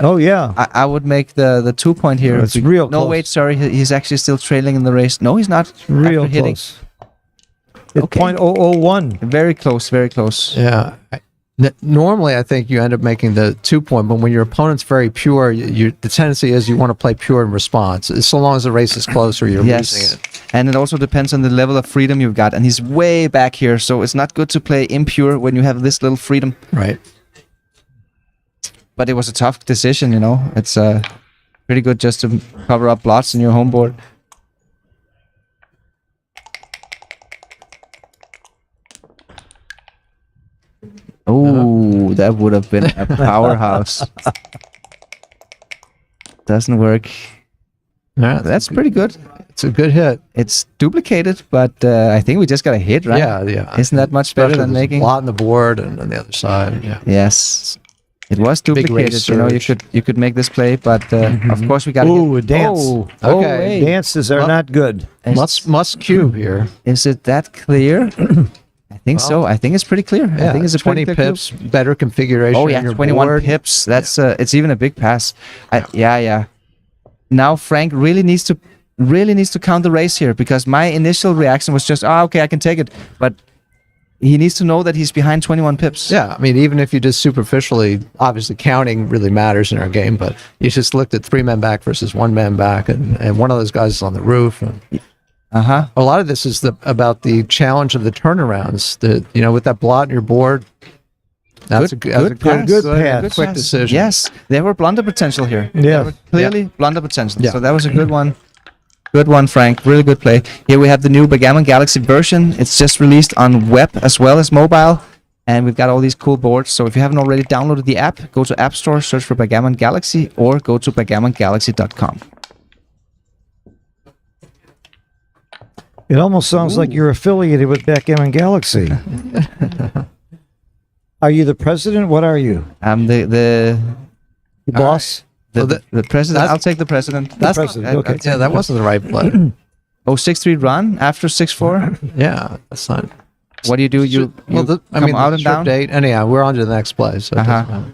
Oh, yeah. I would make the 2 point here. It's real No, close. wait, sorry. He's actually still trailing in the race. No, he's not. Real After hitting. close. It's Okay. .001. Very close, very close. Yeah. Normally, I think you end up making the 2 point, but when your opponent's very pure, the tendency is you want to play pure in response. So long as the race is close or you're losing Yes. it. And it also depends on the level of freedom you've got. And he's way back here, so it's not good to play impure when you have this little freedom. Right. But it was a tough decision, you know. It's pretty good just to cover up blots in your home board. Oh, that would have been a powerhouse. Doesn't work. Yeah, That's pretty good. it's a good hit. It's duplicated, but I think we just got a hit, right? Yeah. Isn't that much better Especially than there's making? a lot on the board and on the other side. Yeah. Yes. It was Big duplicated, race you know. surge. You could make this play, but of course we got Ooh, a dance. Oh, Okay. wait. Dances are Well- not good. Must cube here. Is it that clear? I think so. I think it's pretty clear. Yeah, I think it's a 20 pretty clear pips, better configuration. Oh on yeah, your 21 board. pips. That's it's even a big pass. Yeah. Now Frank really needs to count the race here because my initial reaction was just, okay, I can take it, but he needs to know that he's behind 21 pips. Yeah, I mean, even if you just superficially, obviously counting really matters in our game, but you just looked at 3 men back versus 1 man back, and one of those guys is on the roof. And a lot of this is about the challenge of the turnarounds. With that blot in your board, that's Good a good pass. quick decision. Yes, there were blunder potential here. Yeah. There were clearly blunder potential. Yeah. So that was a good one. Good one, Frank. Really good play. Here we have the new Backgammon Galaxy version. It's just released on web as well as mobile. And we've got all these cool boards. So if you haven't already downloaded the app, go to App Store, search for Backgammon Galaxy, or go to backgammongalaxy.com. It almost sounds like you're affiliated with Backgammon Galaxy. Are you the president? What are you? I'm the Boss? the president. I'll take the president. That's president. Okay. Yeah, that wasn't the right play. Oh, 6-3 run after 6-4. Yeah, that's not. What do? You come out and down. Date. Anyhow, we're on to the next play. So it doesn't matter.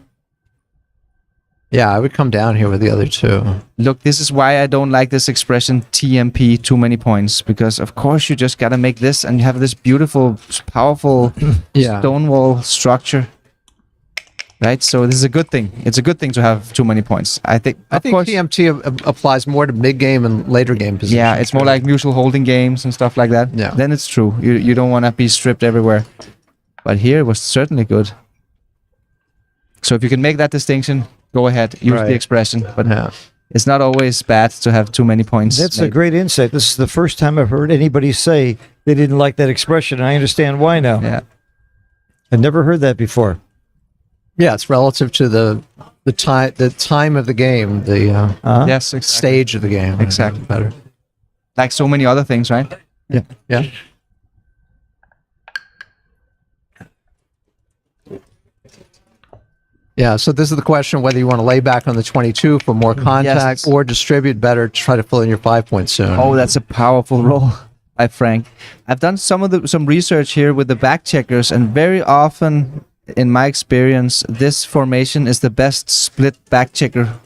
Yeah, I would come down here with the other two. Look, this is why I don't like this expression TMP, too many points, because of course you just gotta make this, and you have this beautiful, powerful stone wall structure, right? So this is a good thing. It's a good thing to have too many points. I think. I think TMT applies more to mid game and later game positions. Yeah, it's more like mutual holding games and stuff like that. Yeah. Then it's true. You don't want to be stripped everywhere. But here it was certainly good. So if you can make that distinction, go ahead, use the expression. But it's not always bad to have too many points. That's a great insight. This is the first time I've heard anybody say they didn't like that expression. And I understand why now. Yeah. I've never heard that before. Yeah, it's relative to the time of the game, the yes, exactly. stage of the game. Exactly. Better. Like so many other things, right? Yeah. Yeah. Yeah, so this is the question whether you want to lay back on the 22 for more contact or distribute better to try to fill in your 5 points soon. Oh, that's a powerful roll by Frank. I've done some research here with the back checkers, and very often, in my experience, this formation is the best split back checker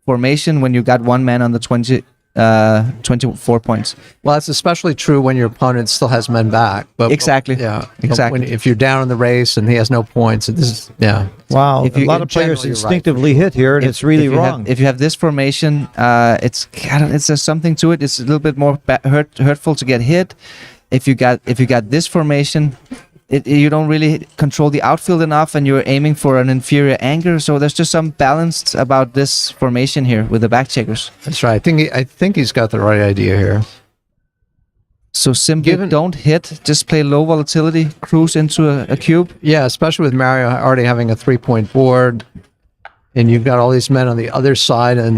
formation when you got one man on the 24 points. Well, that's especially true when your opponent still has men back. But exactly. Yeah. Exactly. If you're down in the race and he has no points, this is Wow. A lot of players instinctively hit here, and it's really wrong. If you have this formation, it's there's something to it. It's a little bit more hurtful to get hit. If you got this formation, you don't really control the outfield enough, and you're aiming for an inferior anchor. So there's just some balance about this formation here with the back checkers. That's right. I think he's got the right idea here. So simply don't hit. Just play low volatility, cruise into a cube. Yeah, especially with Mario already having a 3-point board, and you've got all these men on the other side, and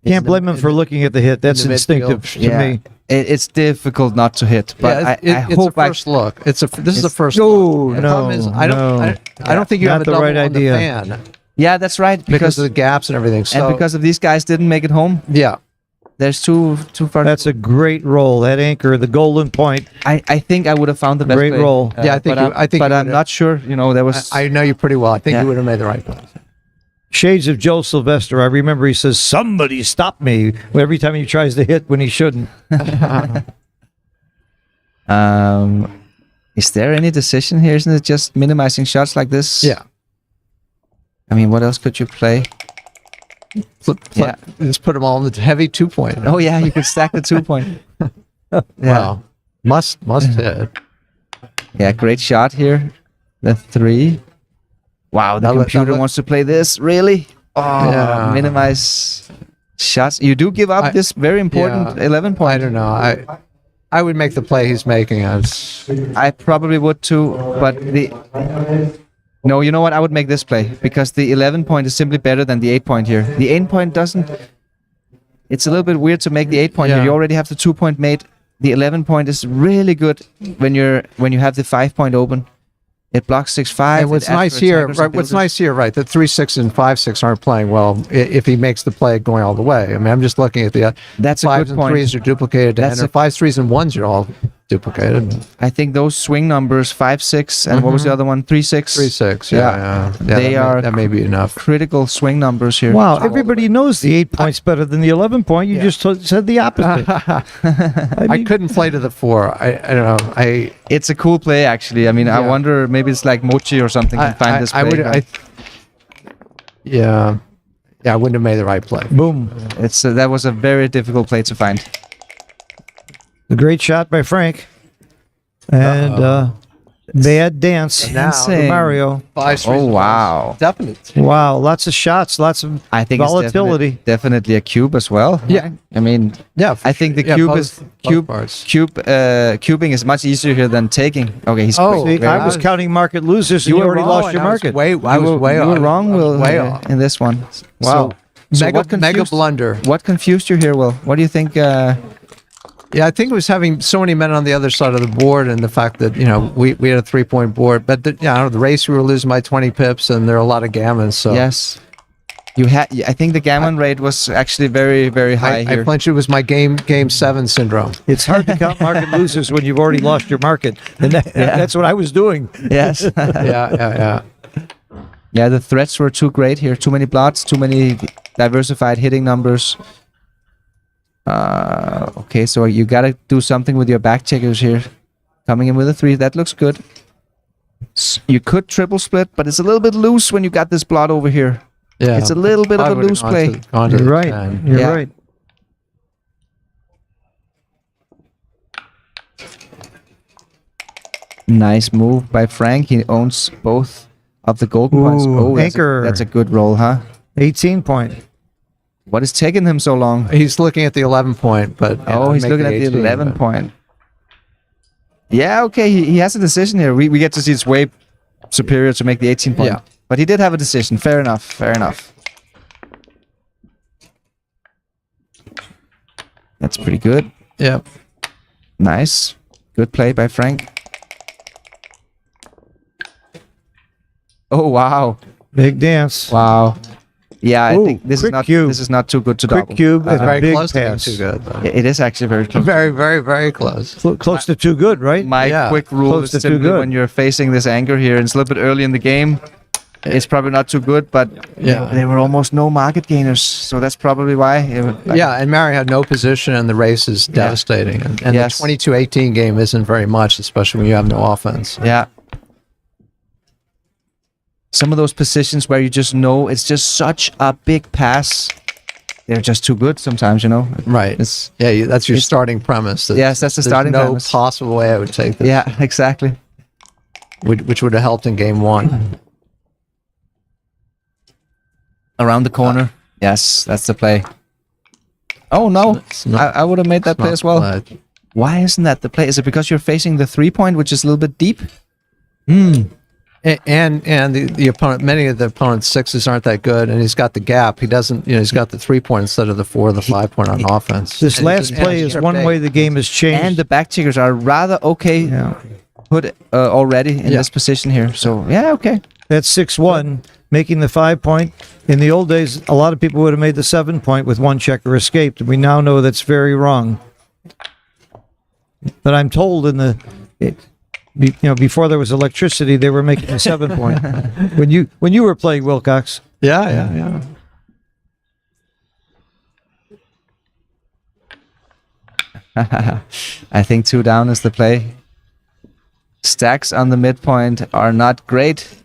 can't blame him for looking at the hit. That's instinctive to me. It's difficult not to hit, but I hope it's a first look. This is the first look. The problem is, I don't think you have a double right idea. on the fan. Yeah, that's right. Because of the gaps and everything. So, and because of these guys didn't make it home. Yeah. There's too far. That's a great roll. That anchor, the golden point. I think I would have found the best great play. roll. Yeah, I think. But I'm not sure. There was. I know you pretty well. I think you would have made the right play. Shades of Joe Sylvester. I remember he says, "Somebody stop me!" every time he tries to hit when he shouldn't. Is there any decision here? Isn't it just minimizing shots like this? Yeah. I mean, what else could you play? Yeah. Just put them all in the heavy 2-point. Oh yeah, you could stack the 2-point. Wow. Must hit. Yeah, great shot here. The 3. Wow, the computer wants to play this. Really? Oh, minimize shots. You do give up this very important 11 point. I don't know. I would make the play he's making. I probably would too, but no, you know what? I would make this play because the 11 point is simply better than the 8 point here. The 8 point doesn't. It's a little bit weird to make the 8 point here. You already have the 2 point made. The 11 point is really good when you have the 5 point open. It blocks 6-5. And what's nice here, right? What's nice here, right? The 3-6 and 5-6 aren't playing well if he makes the play going all the way. I mean, I'm just looking at the that's 5s and 3s are duplicated, and 5s, 3s, and 1s are all duplicated. I think those swing numbers 5-6 and what was the other one? 3-6. 3-6. Yeah. That may be enough. Critical swing numbers here. Wow, everybody knows the 8 points better than the 11 point. You just said the opposite. I couldn't play to the 4. I don't know. It's a cool play, actually. I mean, I wonder maybe it's like Mochi or something can find this play. I wouldn't have made the right play. Boom. That was a very difficult play to find. A great shot by Frank. And bad dance for Mario. Oh, wow. Definitely. Wow, lots of shots, lots of volatility. It's definitely a cube as well. Yeah. I mean, I think the cubing is much easier here than taking. Okay, he's See, I was counting market losers, and you already lost your market. I was way off. You were wrong, Will, way off in this one. Wow. So mega blunder. What confused you here, Will? What do you think? Yeah, I think it was having so many men on the other side of the board, and the fact that we had a 3-point board, but I don't know, the race we were losing by 20 pips, and there are a lot of gammons. So yes, I think the gammon rate was actually very, very high here. I flinched. It was my game 7 syndrome. It's hard to count market losers when you've already lost your market, and that's what I was doing. Yes. Yeah. Yeah, the threats were too great here. Too many blots, too many diversified hitting numbers. Okay, so you gotta do something with your back checkers here. Coming in with a 3, that looks good. You could triple split, but it's a little bit loose when you got this blot over here. Yeah, it's a little bit of a loose play. You're right. You're right. Nice move by Frank. He owns both of the golden points. Oh, anchor. That's a good roll, huh? 18 point. What is taking him so long? He's looking at the 11 point, but he's looking at the 11 point. Yeah, okay. He has a decision here. We get to see it's way superior to make the 18 point. Yeah. But he did have a decision. Fair enough. Fair enough. That's pretty good. Yeah. Nice. Good play by Frank. Oh, wow. Big dance. Wow. Yeah, I think this quick cube. This is not too good to Quick double. cube and a Very big close to being pass. too good. Though. It is actually very close. Very, very, very close. Close to too good, right? My quick rule Close is to too simply good. when you're facing this anchor here, and it's a little bit early in the game, it's probably not too good, but there were almost no market gainers, so that's probably why. And Mary had no position, and the race is devastating. And Yes. the 22-18 game isn't very much, especially when you have no offense. Yeah. Some of those positions where you just know it's just such a big pass, they're just too good sometimes, Right. That's your starting premise. Yes, that's the starting no premise. possible way I would take this. Yeah, exactly. Which would have helped in game 1. Around the corner. Yes, that's the play. Oh, no. It's not- I would have made that play not as well. glad. Why isn't that the play? Is it because you're facing the 3-point, which is a little bit deep? And the opponent, many of the opponent's 6s aren't that good, and he's got the gap. He doesn't, he's got the 3-point instead of the 4 or the 5-point on offense. This last play is one way the game has changed. And the back checkers are rather okay put already in this position here. So, yeah, okay. That's 6-1, making the 5-point. In the old days, a lot of people would have made the 7-point with one checker escaped. We now know that's very wrong. But I'm told before there was electricity, they were making a 7-point. when you were playing, Wilcox. Yeah. I think 2 down is the play. Stacks on the midpoint are not great.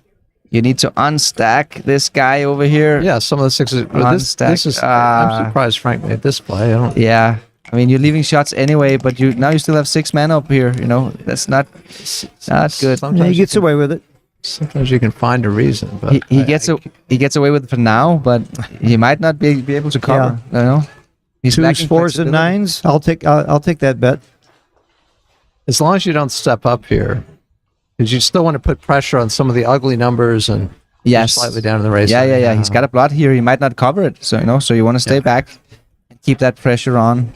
You need to unstack this guy over here. Yeah, some of the 6s. But this is. I'm surprised Frank made this play. Yeah. I mean, you're leaving shots anyway, but now you still have 6 men up here. That's not good. He gets away with it. Sometimes you can find a reason, but he gets away with it for now, but he might not be able to cover. He's 2s, lacking 4s, and flexibility. 9s. I'll take that bet. as long as you don't step up here, because you still want to put pressure on some of the ugly numbers and Yes. slightly down in the race. Yeah. He's got a blot here. He might not cover it. So, so you want to stay back and keep that pressure on.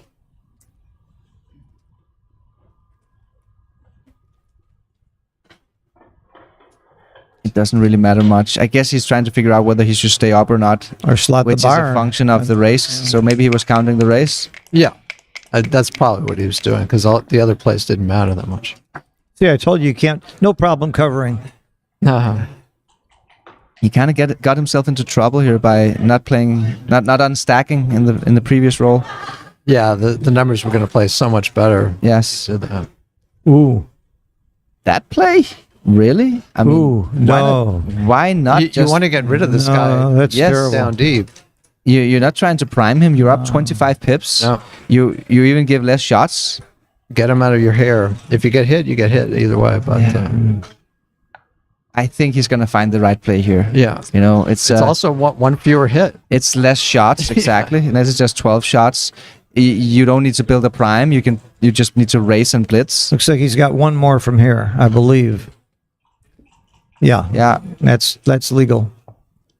It doesn't really matter much. I guess he's trying to figure out whether he should stay up or not. Or slot which the bar. is a function of the race. So maybe he was counting the race. Yeah. That's probably what he was doing, because the other plays didn't matter that much. See, I told you can't. No problem covering. Uh-huh. He kind of got himself into trouble here by not playing, not unstacking in the previous roll. Yeah, the numbers were going to play so much better. Yes. Did that. Ooh. That play? Really? I mean, Ooh, no. Why not You want to get rid of this guy. That's Yes. terrible. Down deep. You're not trying to prime him. You're up 25 pips. No. You even give less shots. Get him out of your hair. If you get hit, you get hit either way. But I think he's gonna find the right play here. yeah, It's it's also one fewer hit. it's less shots exactly. And this is just 12 shots. You don't need to build a prime. You just need to race and blitz. Looks like he's got one more from here, I believe. Yeah. Yeah, That's legal.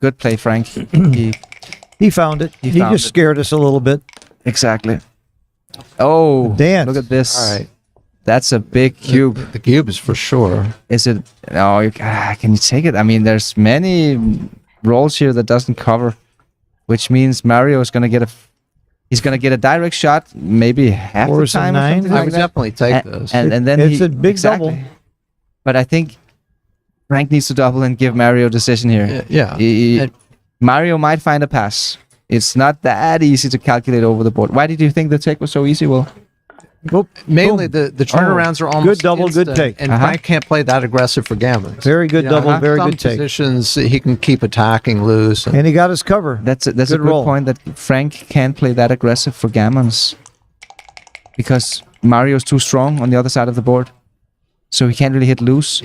good play, Frank. He found it. He found just it. scared us a little bit. Exactly. Oh, Dance. look at this. All right. That's a big cube. The cube is for sure. Is it? Oh, can you take it? I mean, there's many rolls here that doesn't cover, which means Mario is gonna get he's gonna get a direct shot, maybe half the Fours and time. Or nines. something I like would that. definitely take this. And then It's a big double. But I think Frank needs to double and give Mario a decision here. Yeah. And- Mario might find a pass. It's not that easy to calculate over the board. Why did you think the take was so easy, Will? Mainly the turnarounds are almost Good double, good instant, take. and Frank can't play that aggressive for gammon. Very good double, very Some good take. positions he can keep attacking loose. And he got his cover. That's a Good good roll. point, that Frank can't play that aggressive for gammons because Mario's too strong on the other side of the board, so he can't really hit loose.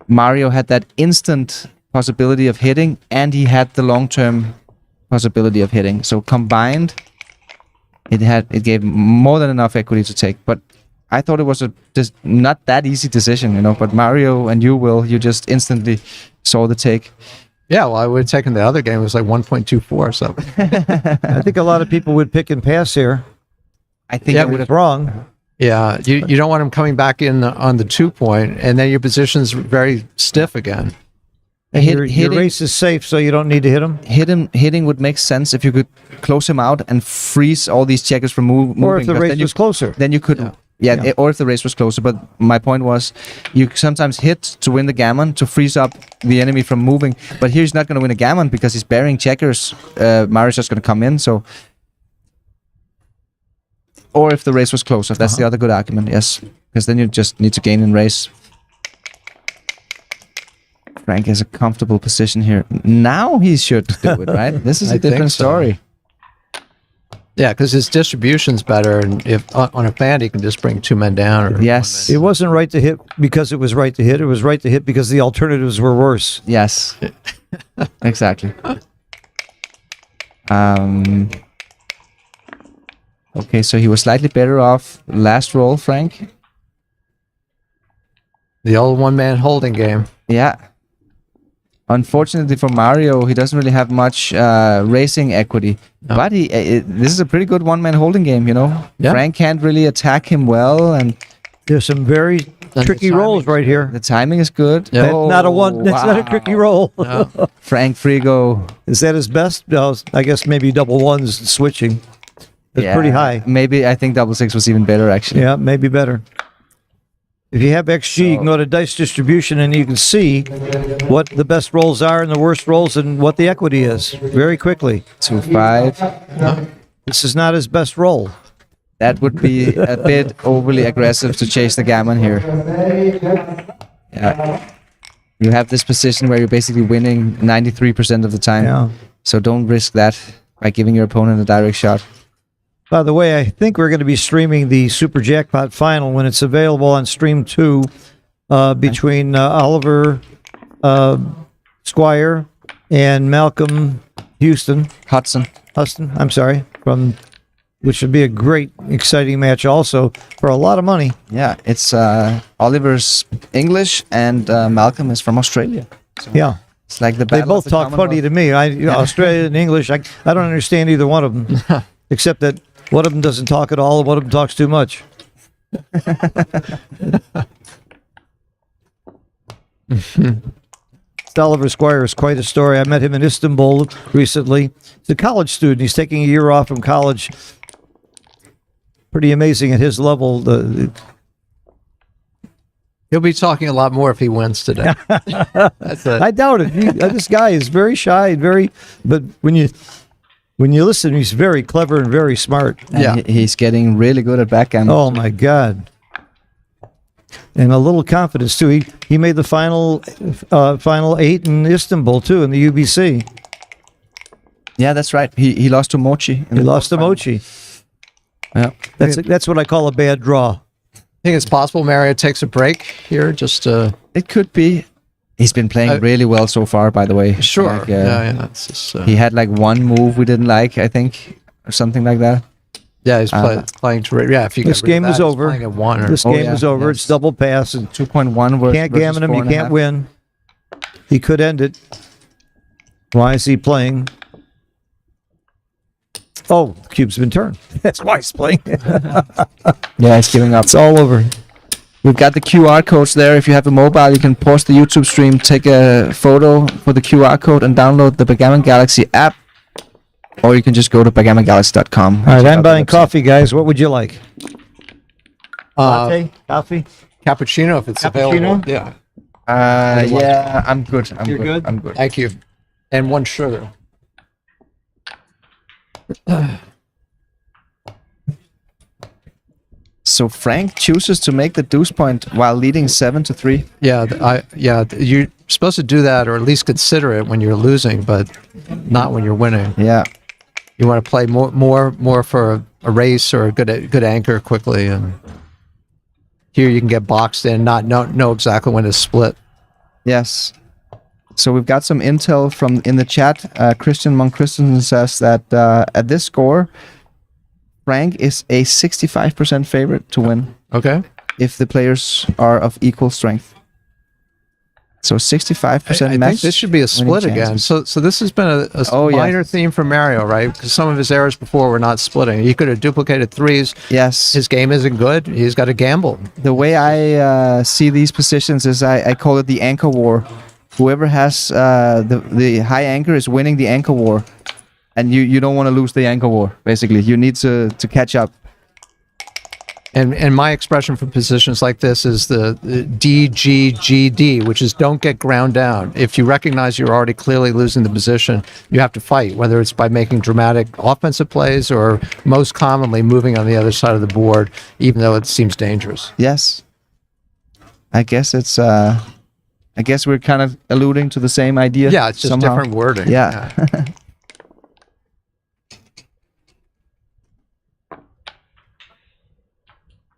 Mario had that instant possibility of hitting, and he had the long-term possibility of hitting. So combined, it gave more than enough equity to take. But I thought it was just not that easy decision, But Mario and you just instantly saw the take. Yeah, well, I would have taken the other game. It was like 1.24 or something. I think a lot of people would pick and pass here. I think Yeah, I but would It's have. wrong. Yeah, you don't want him coming back in on the 2-point, and then your position's very stiff again. And your Hitting- race is safe, so you don't need to hit him. Hitting would make sense if you could close him out and freeze all these checkers from moving. Or if the 'cause race then you, was closer. then you could. Yeah, or if the race was closer. But my point was, you sometimes hit to win the gammon to freeze up the enemy from moving. But here he's not going to win a gammon because he's burying checkers. Mario's just going to come in. So, or if the race was closer, that's the other good argument. Yes, because then you just need to gain in race. Frank has a comfortable position here. Now he should do it, right? This is I a different think so. story. Yeah, because his distribution's better, and if on a fan he can just bring 2 men down. Or Yes. It wasn't right to hit because it was right to hit. It was right to hit because the alternatives were worse. Yes. Exactly. Okay, so he was slightly better off last roll, Frank. The old one-man holding game. Yeah. Unfortunately for Mario, he doesn't really have much racing equity. No. But this is a pretty good one-man holding game, Yeah. Frank can't really attack him well, and There's some very tricky rolls right here. the timing is good. Yeah. That's not a one. That's not a wow. tricky roll. Frank Frigo. Is that his best? No, I guess maybe double ones switching. It's pretty high. Maybe I think double six was even better, actually. Yeah, maybe better. If you have XG, you can go to dice distribution and you can see what the best rolls are and the worst rolls and what the equity is very quickly. 2-5. This is not his best roll. That would be a bit overly aggressive to chase the gammon here. Yeah. You have this position where you're basically winning 93% of the time. Yeah. So don't risk that by giving your opponent a direct shot. By the way, I think we're going to be streaming the Super Jackpot Final when it's available on Stream 2 between Oliver Squire and Malcolm Hudson. I'm sorry, which would be a great, exciting match also for a lot of money. Yeah, it's Oliver's English and Malcolm is from Australia. So Yeah. it's like the They battle of both the talk funny to me. Australian and English, I don't understand either one of them, except that one of them doesn't talk at all and one of them talks too much. Oliver Squire is quite a story. I met him in Istanbul recently. He's a college student. He's taking a year off from college. Pretty amazing at his level. He'll be talking a lot more if he wins today. That's it. I doubt it. This guy is very shy, but when you listen, he's very clever and very smart. And Yeah. he's getting really good at backgammon. Oh my God. And a little confidence too. He made the final 8 in Istanbul too in the UBC. Yeah, that's right. He lost to Mochi. He lost to Mochi. Yeah. That's what I call a bad draw. I think it's possible Mario takes a break here. Just It could be. He's been playing really well so far, by the way. sure. Like, Yeah. It's just, He had like one move we didn't like, I think, or something like that. yeah, he's playing to. Yeah, if you This get rid of game that, is he's over. playing at 1 or This Oh, game yeah, is over. yes. It's double pass and 2.1 versus can't gammon him. You can't win. He could end it. Why is he playing? Oh, the cube's been turned. That's why he's playing. Yeah, he's giving up. It's all over. We've got the QR codes there. If you have a mobile, you can pause the YouTube stream, take a photo for the QR code, and download the Backgammon Galaxy app. Or you can just go to backgammongalaxy.com. All right, I'm buying coffee, guys. What would you like? Latte? Coffee? Cappuccino, if it's Cappuccino? available. Yeah. Yeah, I'm good. You're good? I'm good. Thank you. And 1 sugar. So Frank chooses to make the deuce point while leading 7-3. You're supposed to do that, or at least consider it when you're losing, but not when you're winning. Yeah. You want to play more for a race or a good anchor quickly, and here you can get boxed in, not know exactly when to split. Yes. So we've got some intel from in the chat. Christian Monk Christensen says that at this score, Frank is a 65% favorite to win Okay. if the players are of equal strength. So 65% I match. think this should be a split again. So this has been a minor theme for Mario, right? Because some of his errors before were not splitting. He could have duplicated threes. Yes. His game isn't good. He's got to gamble. The way I see these positions is I call it the anchor war. Whoever has the high anchor is winning the anchor war. And you don't want to lose the anchor war, basically. You need to catch up. And my expression for positions like this is the DGGD, which is don't get ground down. If you recognize you're already clearly losing the position, you have to fight, whether it's by making dramatic offensive plays or most commonly moving on the other side of the board, even though it seems dangerous. Yes. I guess it's I guess we're kind of alluding to the same idea. Yeah, it's just somehow. different wording. Yeah.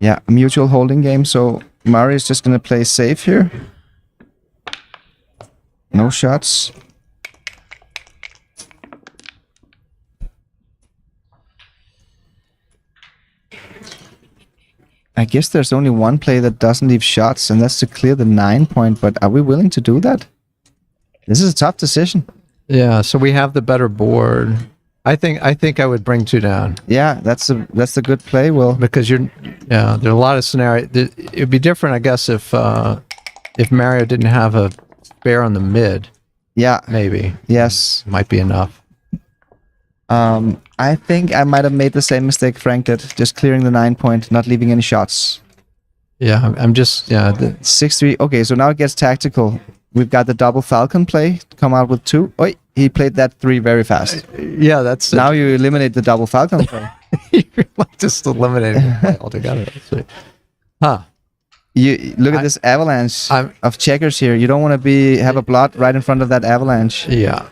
Yeah, a mutual holding game. So Mario is just gonna play safe here. No shots. I guess there's only one play that doesn't leave shots, and that's to clear the 9 point. But are we willing to do that? This is a tough decision. Yeah, so we have the better board. I think I would bring 2 down. Yeah, that's a good play, Will. Because there are a lot of scenarios. It'd be different, I guess, if Mario didn't have a spare on the mid. Yeah. Maybe. Yes. Might be enough. I think I might have made the same mistake Frank did, just clearing the 9 point, not leaving any shots. Yeah, I'm just 6-3. Okay, so now it gets tactical. We've got the double Falcon play to come out with 2. Oh, he played that 3 very fast. Yeah, that's now you eliminate the double Falcon play. You're like just eliminating it altogether. Huh. You look at this avalanche of checkers here. You don't want to have a blot right in front of that avalanche. Yeah.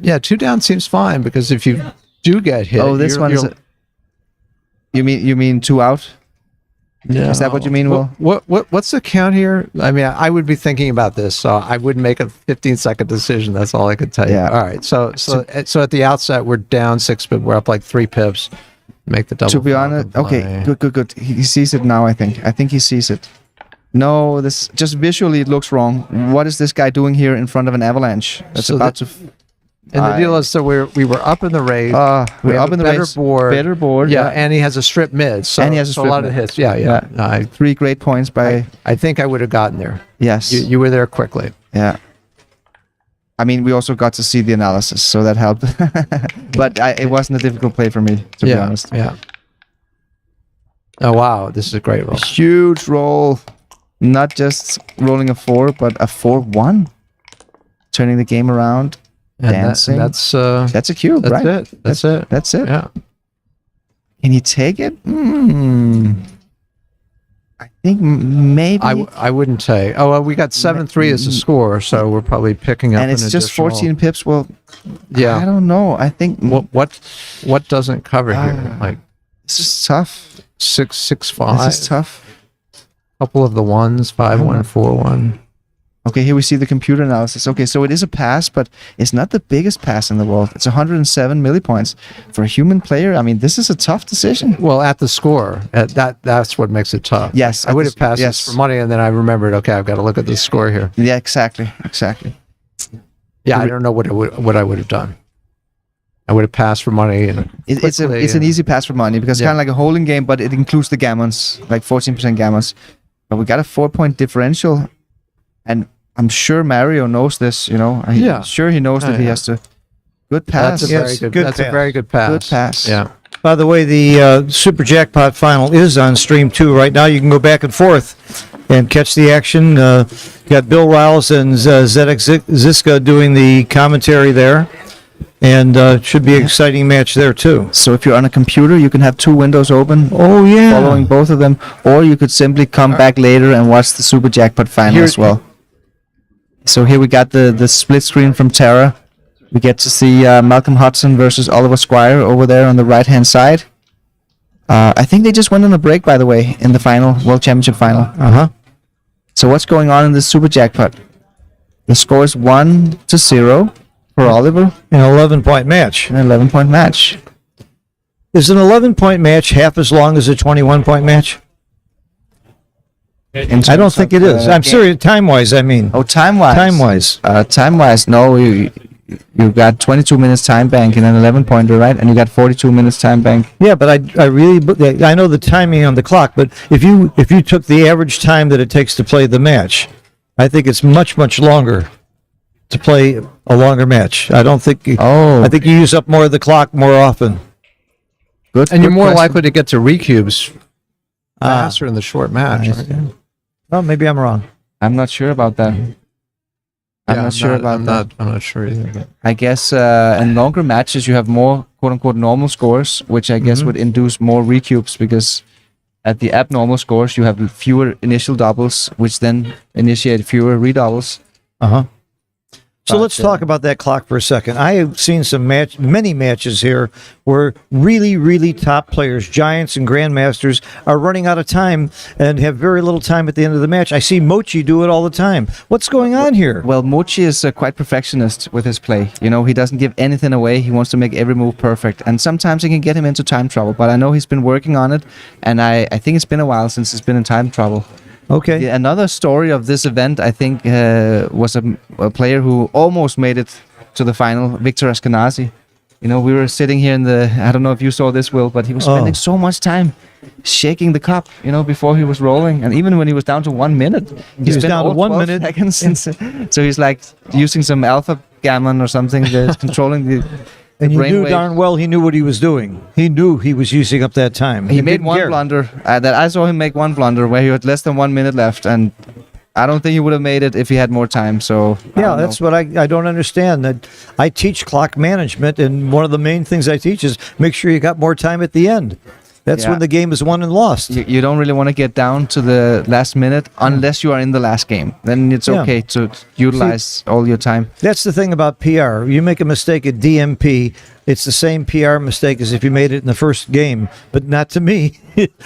Yeah, 2 down seems fine because if you do get hit, this one is. You mean 2 out? Yeah. Is that what you mean, Will? What's the count here? I mean, I would be thinking about this, so I wouldn't make a 15-second decision. That's all I could tell you. Yeah. All right. So at the outset, we're down 6 pips. We're up like 3 pips. Make the double. To be honest, okay, good. He sees it now. I think he sees it. No, this just visually it looks wrong. What is this guy doing here in front of an avalanche? That's about to. And the deal is that we were up in the race. We're up in the race. Better board. Yeah, and he has a strip mid. So, and he has a strip lot mid. of hits. Yeah. 3 great points by. I think I would have gotten there. Yes. You were there quickly. Yeah. I mean, we also got to see the analysis, so that helped. But it wasn't a difficult play for me, to be honest. Yeah. Oh wow, this is a great roll. Huge roll. Not just rolling a 4, but a 4-1. Turning the game around. And dancing. That's a cube, that's right? It. That's it. Yeah. Can you take it? I think maybe. I wouldn't say. Oh, well, we got 7-3 as a score, so we're probably picking up. And it's just 14 pips. Well, yeah. I don't know. I think what doesn't cover here? Like this is tough. 6-6-5. This is tough. Couple of the 1s, 5-1, 4-1. Okay, here we see the computer analysis. Okay, so it is a pass, but it's not the biggest pass in the world. It's 107 millipoints. For a human player, I mean, this is a tough decision. Well, at the score, that's what makes it tough. Yes. I would have passed this for money, and then I remembered, okay, I've got to look at the score here. Yeah, exactly. Yeah, I don't know what I would have done. I would have passed for money. And It's an easy pass for money because it's kind of like a holding game, but it includes the gammons, like 14% gammons. But we got a 4-point differential, and I'm sure Mario knows this. I'm sure he knows that he has to. Good pass. That's a very good pass. Good pass. Yeah. By the way, the Super Jackpot final is on stream too right now. You can go back and forth and catch the action. Got Bill Riles and Zedek Ziska doing the commentary there. And should be an exciting match there too. So if you're on a computer, you can have 2 windows open. Oh yeah. Following both of them, or you could simply come back later and watch the Super Jackpot final as well. So here we got the split screen from Terra. We get to see Malcolm Hudson versus Oliver Squire over there on the right-hand side. I think they just went on a break, by the way, in the final World Championship final. So what's going on in this Super Jackpot? The score is 1-0 for Oliver. An 11-point match. An 11-point match. Is an 11-point match half as long as a 21-point match? I don't think it is. I'm serious, time-wise, I mean. Oh, time-wise? Time-wise. Time-wise, no. You got 22 minutes time bank in an 11-pointer, right? And you got 42 minutes time bank. Yeah, but I know the timing on the clock, but if you took the average time that it takes to play the match, I think it's much, much longer to play a longer match. I don't think I think you use up more of the clock more often. Good. And you're more likely to get to recubes faster in the short match. Right? Well, maybe I'm wrong. I'm not sure about that. I'm not sure about that. I'm not sure either. But. I guess in longer matches you have more quote-unquote normal scores, which I guess would induce more recubes, because at the abnormal scores you have fewer initial doubles, which then initiate fewer redoubles. So let's talk about that clock for a second. I have seen many matches here where really, really top players, giants and grandmasters, are running out of time and have very little time at the end of the match. I see Mochi do it all the time. What's going on here? Well, Mochi is quite perfectionist with his play. He doesn't give anything away. He wants to make every move perfect. And sometimes it can get him into time trouble. But I know he's been working on it. And I think it's been a while since he's been in time trouble. Okay. Another story of this event, I think, was a player who almost made it to the final, Victor Ashkenazi. We were sitting here I don't know if you saw this, Will, but he was spending so much time shaking the cup, before he was rolling. And even when he was down to 1 minute, he was down to 1 minute. Seconds. So he's like using some alpha gammon or something that's controlling the. And you knew darn well he knew what he was doing. He knew he was using up that time. He made one blunder. That I saw him make one blunder where he had less than 1 minute left, and I don't think he would have made it if he had more time. So yeah, that's what I don't understand. That I teach clock management, and one of the main things I teach is make sure you got more time at the end. That's when the game is won and lost. You don't really want to get down to the last minute unless you are in the last game. Then it's okay to utilize all your time. That's the thing about PR. You make a mistake at DMP, it's the same PR mistake as if you made it in the first game, but not to me.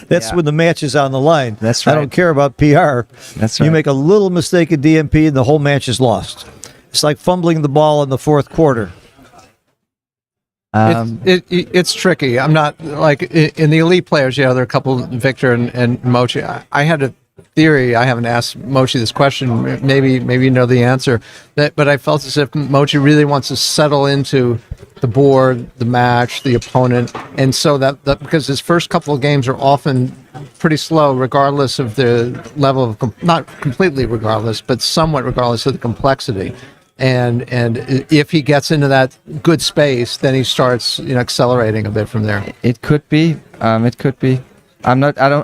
That's when the match is on the line. That's right. I don't care about PR. That's right. You make a little mistake at DMP and the whole match is lost. It's like fumbling the ball in the fourth quarter. It's tricky. I'm not like in the elite players. There are a couple, Victor and Mochi. I had a theory. I haven't asked Mochi this question. Maybe you know the answer. But I felt as if Mochi really wants to settle into the board, the match, the opponent, and so that because his first couple of games are often pretty slow, regardless of the level of not completely regardless, but somewhat regardless of the complexity. And if he gets into that good space, then he starts accelerating a bit from there. It could be. It could be. I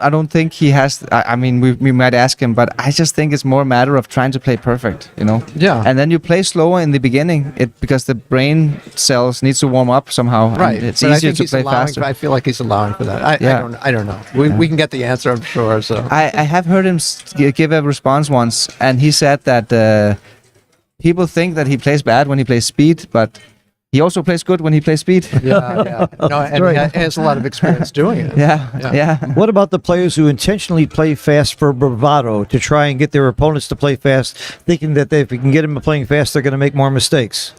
don't think he has. I mean, we might ask him, but I just think it's more a matter of trying to play perfect. Yeah. And then you play slower in the beginning, because the brain cells needs to warm up somehow. Right. It's easier to play faster. I feel like he's allowing for that. I don't know. We can get the answer, I'm sure. So I have heard him give a response once, and he said that. People think that he plays bad when he plays speed, but he also plays good when he plays speed. Yeah. No, and he has a lot of experience doing it. Yeah. What about the players who intentionally play fast for bravado to try and get their opponents to play fast, thinking that if we can get them playing fast, they're going to make more mistakes?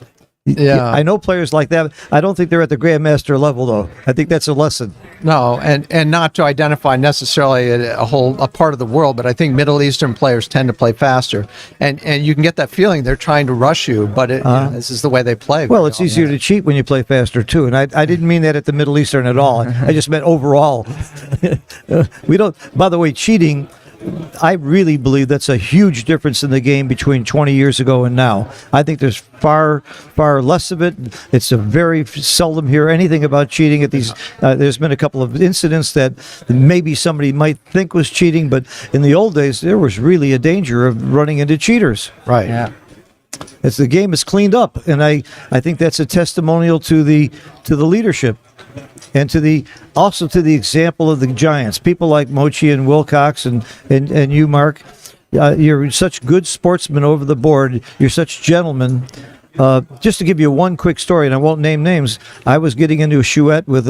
Yeah. I know players like that. I don't think they're at the grandmaster level, though. I think that's a lesson. No, and not to identify necessarily a part of the world, but I think Middle Eastern players tend to play faster, and you can get that feeling they're trying to rush you, but this is the way they play. Well, it's easier to cheat when you play faster too, and I didn't mean that at the Middle Eastern at all. I just meant overall. We don't. By the way, cheating. I really believe that's a huge difference in the game between 20 years ago and now. I think there's far less of it. It's a very seldom hear anything about cheating at these. There's been a couple of incidents that maybe somebody might think was cheating, but in the old days, there was really a danger of running into cheaters. Right. Yeah. As the game is cleaned up, and I think that's a testimonial to the leadership. And also to the example of the giants, people like Mochi and Wilcox and you, Mark. You're such good sportsmen over the board. You're such gentlemen. Just to give you one quick story, and I won't name names, I was getting into a chouette with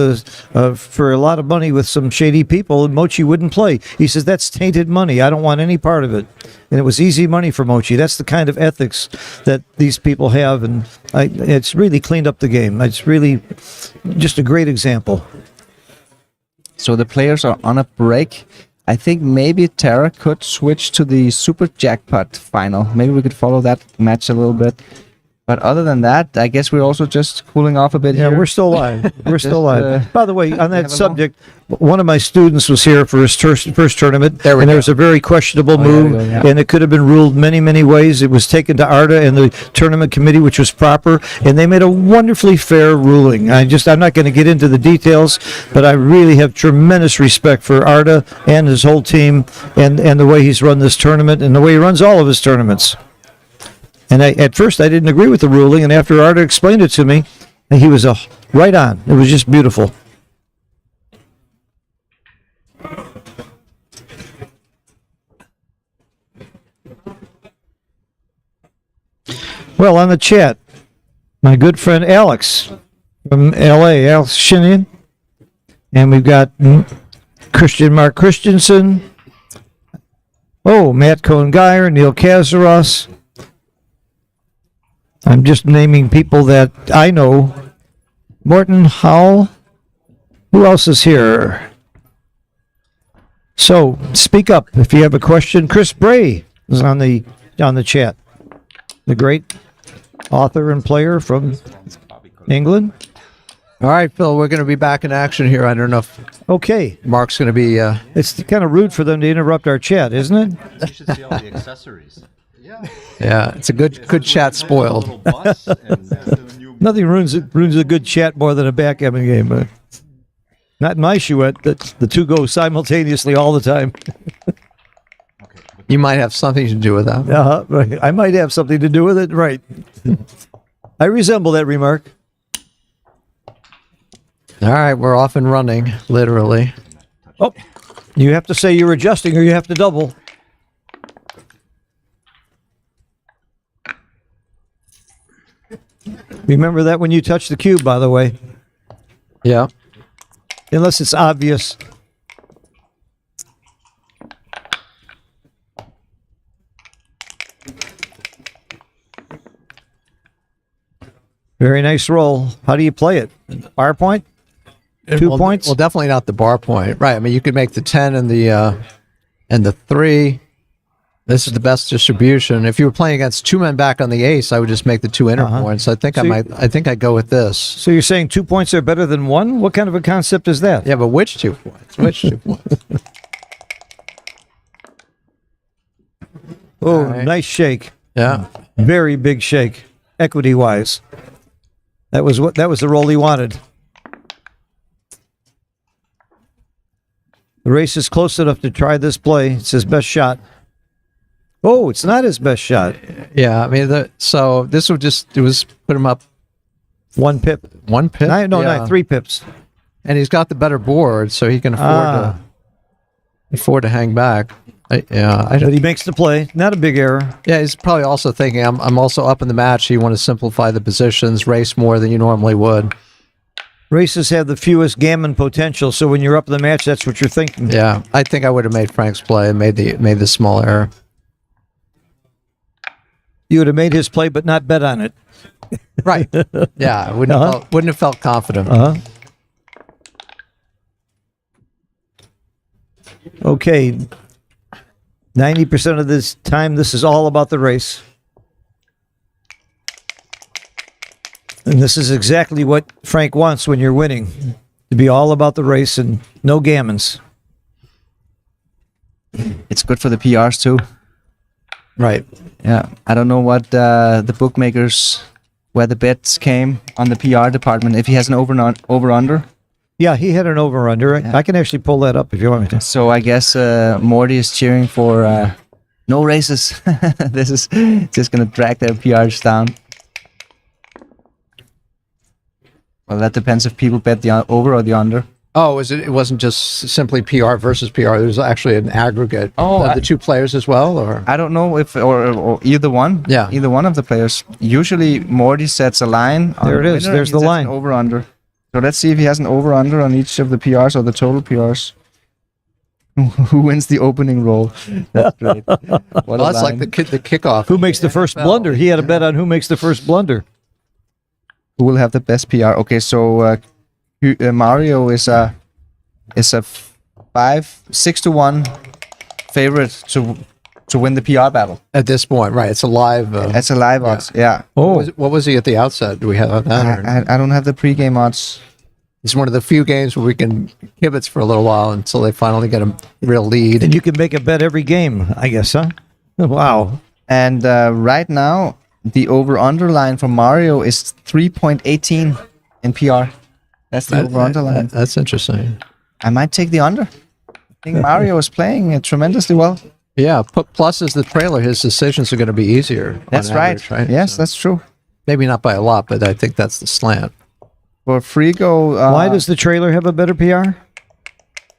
for a lot of money with some shady people, and Mochi wouldn't play. He says, that's tainted money. I don't want any part of it. And it was easy money for Mochi. That's the kind of ethics that these people have, and it's really cleaned up the game. It's really just a great example. So the players are on a break. I think maybe Tara could switch to the Super Jackpot final. Maybe we could follow that match a little bit. But other than that, I guess we're also just cooling off a bit here. Yeah, we're still live. We're still live. By the way, on that have a subject, one of my students was here for his first tournament, There we and go. there was a very questionable move, yeah, yeah. and it could have been ruled many, many ways. It was taken to ARDA and the tournament committee, which was proper, and they made a wonderfully fair ruling. I'm not going to get into the details, but I really have tremendous respect for ARDA and his whole team, and the way he's run this tournament, and the way he runs all of his tournaments. And at first I didn't agree with the ruling, and after Arda explained it to me, he was right on. It was just beautiful. Well, on the chat, my good friend Alex from L.A., Alex Shinian, and we've got Mark Christensen, Matt Cohen-Geyer, Neil Kazaros. I'm just naming people that I know. Morton Howell. Who else is here? So speak up if you have a question. Chris Bray is on the chat. The great author and player from England. All right, Phil, we're going to be back in action here. I don't know if Okay. Mark's going to be... It's kind of rude for them to interrupt our chat, isn't it? You should see all the accessories. Yeah, it's a good chat spoiled. Little bus and new Nothing ruins a good chat more than a backgammon game. But not in my chouette. The two go simultaneously all the time. You might have something to do with that. Right. I might have something to do with it. Right. I resemble that remark. All right, we're off and running, literally. Oh, you have to say you're adjusting or you have to double. Remember that when you touch the cube, by the way. Yeah. Unless it's obvious. Very nice roll. How do you play it? Bar point? 2 points? Well, definitely not the bar point. Right. I mean, you could make the 10 and the 3. This is the best distribution. If you were playing against two men back on the ace, I would just make the two inner points. I think I think I'd go with this. So you're saying 2 points are better than one? What kind of a concept is that? Yeah, but which 2 points? Which 2 points? Oh, right. Nice shake. Yeah. Very big shake, equity-wise. That was the roll he wanted. The race is close enough to try this play. It's his best shot. Oh, it's not his best shot. Yeah, I mean, so this would put him up 1 pip. 1 pip. No, 3 pips. And he's got the better board, so he can afford to hang back. But he makes the play. Not a big error. Yeah, he's probably also thinking, I'm also up in the match. You want to simplify the positions, race more than you normally would. Races have the fewest gammon potential, so when you're up in the match, that's what you're thinking. Yeah, I think I would have made Frank's play and made the small error. You would have made his play, but not bet on it. Right. Yeah, wouldn't have felt confident. Okay. 90% of this time, this is all about the race. And this is exactly what Frank wants when you're winning. To be all about the race and no gammons. It's good for the PRs too. Right. Yeah, I don't know what the bookmakers, where the bets came on the PR department. If he has an over under. Yeah, he had an over-under. Yeah. I can actually pull that up if you want me to. So I guess Morty is cheering for no races. This is just gonna drag their PRs down. Well, that depends if people bet the over or the under. Oh, it wasn't just simply PR versus PR. There's actually an aggregate of the two players as well, or I don't know if or either one. Yeah. Either one of the players. Usually Morty sets a line. On There it the is. winner, There's he the sets line. an over under. So let's see if he has an over under on each of the PRs or the total PRs. Who wins the opening roll? That's great. What well, that's like the kickoff. Who makes the first blunder? He had a bet on who makes the first blunder. Who will have the best PR? Okay, so Mario is a 6-1 favorite to win the PR battle. At this point, right? It's a live. That's a live odds. Yeah. Oh, What was he at the outset? Do we have that? or- I don't have the pregame odds. It's one of the few games where we can kibitz for a little while until they finally get a real lead. and you can make a bet every game, I guess, huh? Wow. And right now, the over-under line for Mario is 3.18 in PR. That's the over-under line. That's interesting. I might take the under. I think Mario is playing tremendously well. Yeah. Plus, as the trailer, his decisions are going to be easier. That's on average, right. Yes, So that's true. maybe not by a lot, but I think that's the slant. For Frigo, Why does the trailer have a better PR?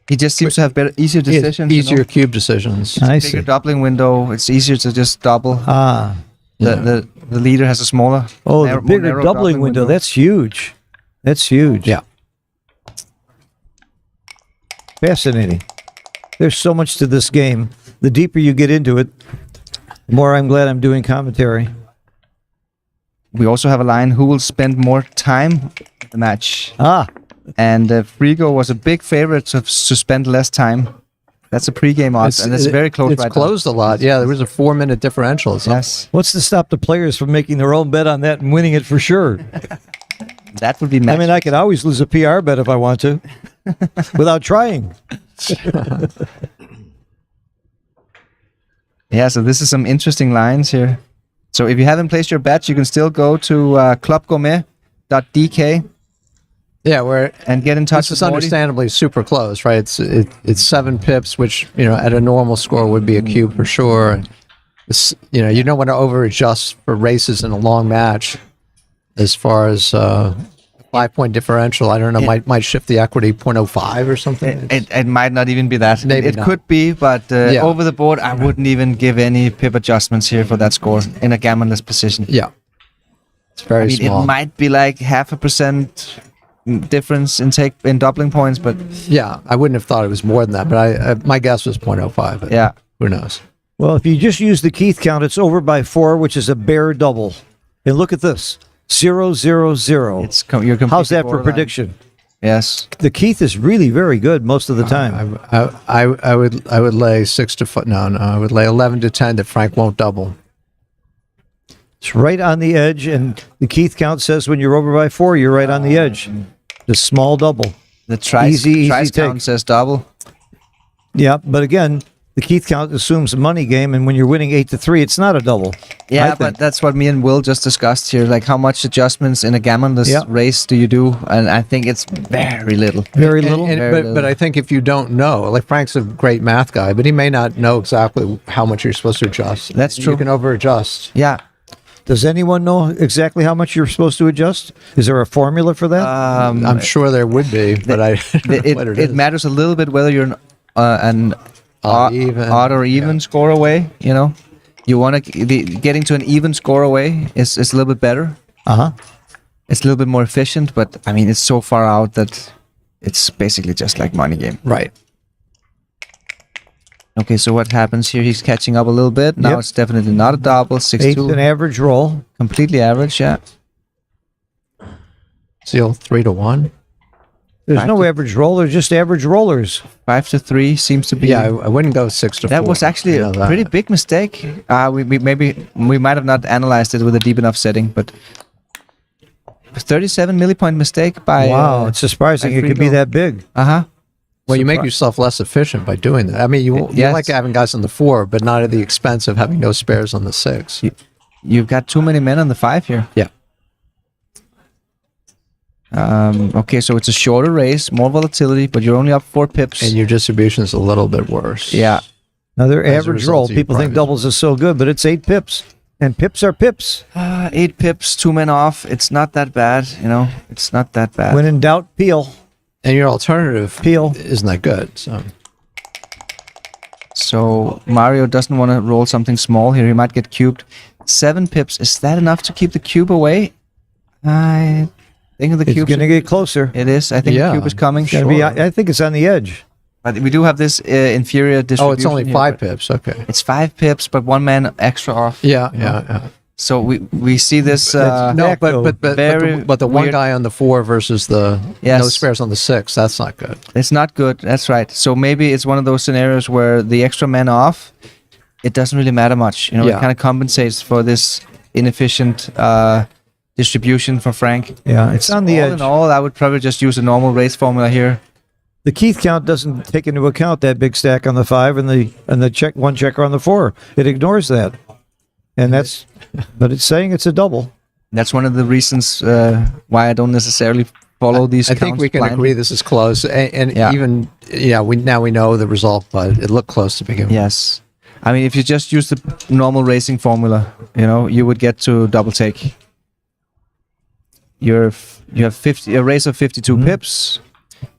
he just seems to have easier decisions. Easier cube decisions. I Bigger see. doubling window. It's easier to just double. Ah. The leader has a smaller. Oh, narrow- the more bigger narrow doubling window. That's huge. That's huge. Yeah. Fascinating. There's so much to this game. The deeper you get into it, the more I'm glad I'm doing commentary. We also have a line: who will spend more time in the match? Ah, And Frigo was a big favorite to spend less time. That's a pregame odds, and it's very close. It's right closed a lot. Yeah, there was a 4-minute differential. So now. Yes, what's to stop the players from making their own bet on that and winning it for sure? that would be. Match. I mean, I could always lose a PR bet if I want to, without trying. Yeah, so this is some interesting lines here. So if you haven't placed your bets, you can still go to clubgourmet.dk yeah, where and get in touch this with is Morty. understandably super close, right? It's 7 pips, which at a normal score would be a cube for sure. And this, you don't want to over adjust for races in a long match. As far as 5-point differential, I don't know, might shift the equity 0.05 or something. It might not even be that. Maybe it not. could be, but Yeah. over the board, I wouldn't even give any pip adjustments here for that score in a gammonless position. Yeah, it's very I mean, small. it might be like 0.5% difference in doubling points, but Yeah, I wouldn't have thought it was more than that, but my guess was 0.05. But yeah. who knows? Well, if you just use the Keith count, it's over by 4, which is a bare double. And look at this. 0, 0, 0. You're completely How's that for borderline. prediction? Yes. The Keith is really very good most of the time. I would lay 6 to 5. No, I would lay 11 to 10 that Frank won't double. It's right on the edge, and the Keith count says when you're over by 4, you're right on the edge. Just small double. The trice Easy count take. says double. Yeah, but again, the Keith count assumes a money game, and when you're winning 8 to 3, it's not a double. Yeah, I but think. that's what me and Will just discussed here. Like, how much adjustments in a gammonless Yeah. race do you do? And I think it's very little. Very little. Very But I think if you don't know, like Frank's a great math guy, but he may not know exactly how much you're supposed to adjust. That's true. You can over adjust. Yeah. Does anyone know exactly how much you're supposed to adjust? Is there a formula for that? I'm sure there would be, but I don't know what It is. matters a little bit whether you're an Even. odd or even score away. You want to getting to an even score away is a little bit better. Uh-huh. It's a little bit more efficient, but I mean it's so far out that it's basically just like money game. Right. Okay, so what happens here? He's catching up a little bit. Now Yep. it's definitely not a double. 8's an 6-2, average roll. completely average. Yeah. Seal 3 to 1. There's no average roll. There's just average rollers. 5 to 3 seems to be. Yeah, I wouldn't go 6 to 4. That was actually You know a that. pretty big mistake. We might have not analyzed it with a deep enough setting, but 37 millipoint mistake by. Wow, it's surprising it could be that big. Well, you make yourself less efficient by doing that. I mean, you Yes. like having guys on the 4, but not at the expense of having no spares on the 6. You've got too many men on the 5 here. Yeah. Okay, so it's a shorter race, more volatility, but you're only up 4 pips. And your distribution is a little bit worse. Yeah. Another As a average result roll. of your People think price. doubles is so good, but it's 8 pips. And pips are pips. 8 pips, 2 men off. It's not that bad, you know. It's not that bad. When in doubt, peel. And your alternative Peel. isn't that good. So Mario doesn't want to roll something small here. He might get cubed. 7 pips. Is that enough to keep the cube away? I think the It's cube. going to get closer. It is. I think Yeah. the cube is coming. It's gonna be, I think it's on the edge. But we do have this inferior distribution. Oh, it's only here, 5 but pips. Okay. It's 5 pips, but 1 man extra off. Yeah. So we see this. That's No, Back, though. but Very the one weird. guy on the 4 versus the Yes. no spares on the 6, that's not good. It's not good. That's right. So maybe it's one of those scenarios where the extra man off, it doesn't really matter much. You know, Yeah. it kind of compensates for this inefficient distribution for Frank. Yeah, it's on the all edge. in all, I would probably just use a normal race formula here. The Keith count doesn't take into account that big stack on the 5 and the one checker on the 4. It ignores that. And that's, but it's saying it's a double. That's one of the reasons why I don't necessarily follow these. I think counts we can blindly. agree this is close, and Yeah. even we know the result, but it looked close to begin with. Yes, I mean if you just use the normal racing formula, you know, you would get to double take. You have 50 a race of 52 pips.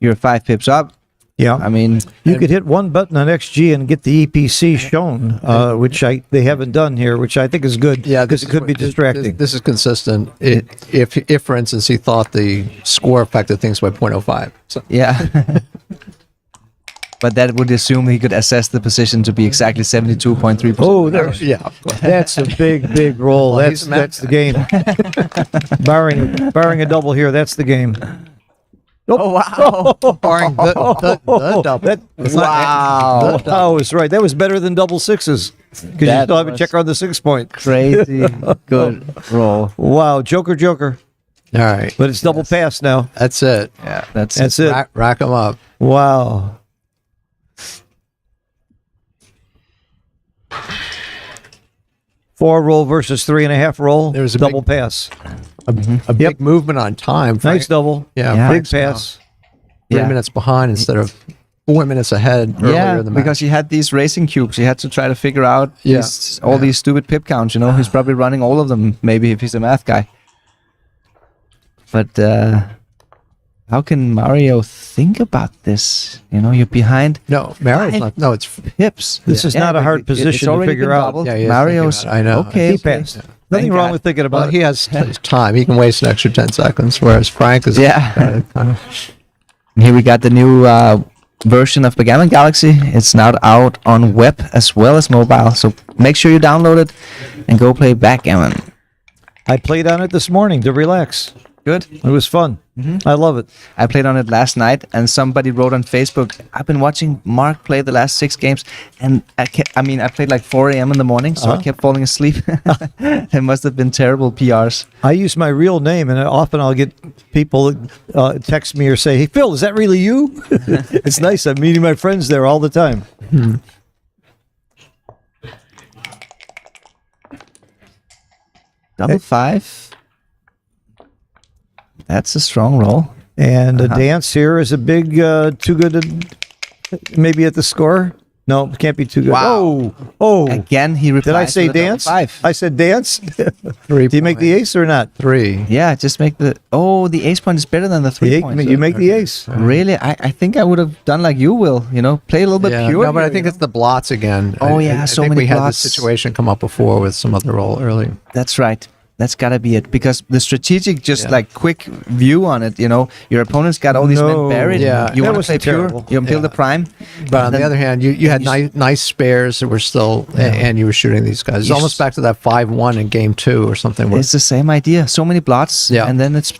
You're 5 pips up. Yeah. I mean, You could hit one button on XG and get the EPC shown, which they haven't done here, which I think is good. Yeah, because it could be distracting. This is consistent. If for instance he thought the score affected things by 0.05. So yeah. But that would assume he could assess the position to be exactly 72.3%. Oh, there's, yeah, of course. that's a big roll. Well, That's the game. barring a double here, that's the game. Oh wow! barring the double. That, Wow! wow is right. That was better than double sixes because you That still have a was- checker on the 6 point. Crazy good roll. Wow, Joker. All right, But it's double pass now. that's it. Yeah, that's it. Rack them up. Wow. Four roll versus 3.5 roll. There's a double big- pass. A big movement on time. Nice double. Yeah, Yeah. Big Frank's now pass. 3 Yeah. minutes behind instead of 4 minutes ahead earlier in the match. because he had these racing cubes. He had to try to figure out Yeah. all these stupid pip counts. You know, he's probably running all of them. Maybe if he's a math guy. But how can Mario think about this? You know, you're behind No, Mario's not. No, it's pips. This is not a hard position to already figure been out. doubled. Yeah, he is Mario's. thinking about it. I know. Okay. He passed. Nothing Thank wrong God. with thinking about well, it. he has time. He can waste an extra 10 seconds, whereas Frank is Yeah. kind of And here we got the new version of Backgammon Galaxy. It's now out on web as well as mobile. So make sure you download it and go play Backgammon. I played on it this morning to relax. Good. It was fun. I love it. I played on it last night, and somebody wrote on Facebook, I've been watching Mark play the last 6 games, and I played like 4 a.m. in the morning, so I kept falling asleep. It must have been terrible PRs. I use my real name, and often I'll get people text me or say, "Hey, Phil, is that really you?" It's nice. I'm meeting my friends there all the time. Double 5. That's a strong roll. And a dance here is a big, too good to, maybe at the score. No, it can't be too good. Wow. Oh. Again, he replies Did I say with a double dance? 5. I said dance. 3. Do you make the ace or not? 3. Yeah, just make the... Oh, the ace point is better than the 3 point. You make the ace. Really? I think I would have done like you will, you know, play a little bit Yeah, pure. no, but I here, think you it's the blots again. Oh, I- yeah, I so think many we had blots. this situation come up before with some other roll earlier. know? That's right. That's gotta be it. Because the strategic, just Yeah. like quick view on it, you know, your opponent's got all these No. men buried. Yeah. You That want to was play pure. terrible. You build the prime. But on then- the other hand, you had nice spares that were still, and you were shooting these guys. It's Yes. almost back to that 5-1 in game 2 or something. Where, It's the same idea. So many blots. Yeah. And then it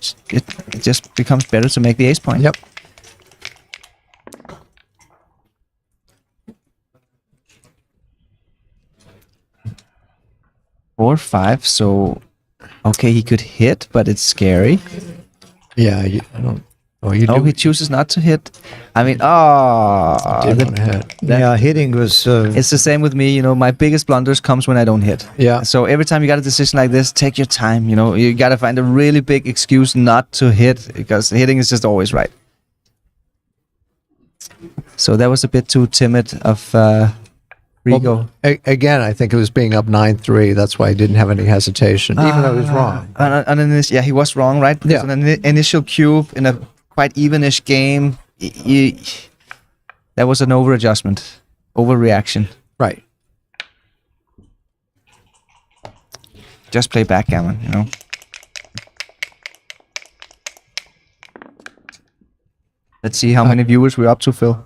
just becomes better to make the ace point. Yep. 4-5. So, okay, he could hit, but it's scary. Yeah, I don't. Oh, you Oh, do. he chooses not to hit. I mean, Did want to hit. Yeah, hitting was. it's the same with me. You know, my biggest blunders comes when I don't hit. Yeah. So every time you got a decision like this, take your time. You know, you got to find a really big excuse not to hit because hitting is just always right. So that was a bit too timid of Rigo. Well, again, I think it was being up 9-3. That's why he didn't have any hesitation, even though he was wrong. Yeah, he was wrong, right? Because Yeah. an initial cube in a quite evenish game, that was an over-adjustment, overreaction. Right. Just play backgammon, you know. Let's see how many viewers we're up to, Phil.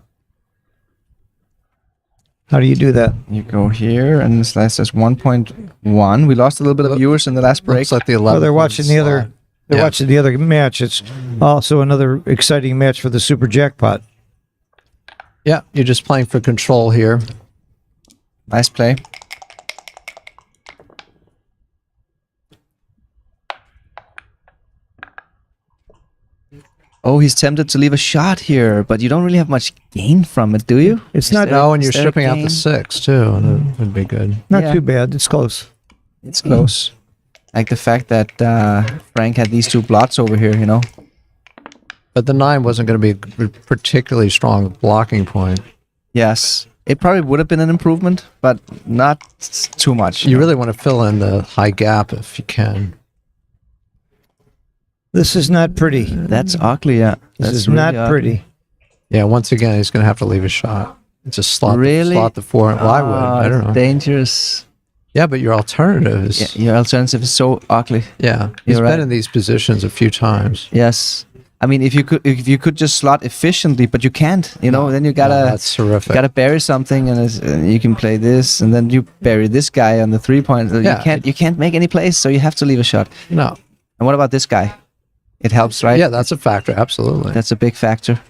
How do you do that? You go here, and this last says 1.1. We lost a little bit of viewers in the last break. Looks like the 11th. Well, they're watching the other. They're Yeah. watching the other match. It's also another exciting match for the Super Jackpot. Yeah, you're just playing for control here. Nice play. Oh, he's tempted to leave a shot here, but you don't really have much gain from it, do you? It's not No, and you're is there a stripping out the gain? 6 too. That would be good. not Yeah. too bad. It's close. It's close. Like the fact that Frank had these two blots over here, you know? But the 9 wasn't going to be a particularly strong blocking point. Yes. It probably would have been an improvement, but not too much. You really want to fill in the high gap if you can. This is not pretty. That's ugly, yeah. This That's is really not ugly. pretty. Yeah, once again, he's going to have to leave a shot. Just slot, Really? slot the 4. Well, I would. I don't it's know. Dangerous. Yeah, but your alternative is... Yeah, your alternative is so ugly. Yeah, he's You're been right. in these positions a few times. Yes. I mean, if you could just slot efficiently, but you can't, you know, then you gotta that's terrific. gotta bury something, and you can play this, and then you bury this guy on the 3-point. Yeah. You can't make any plays, so you have to leave a shot. No. And what about this guy? It helps, right? Yeah, that's a factor. Absolutely. That's a big factor.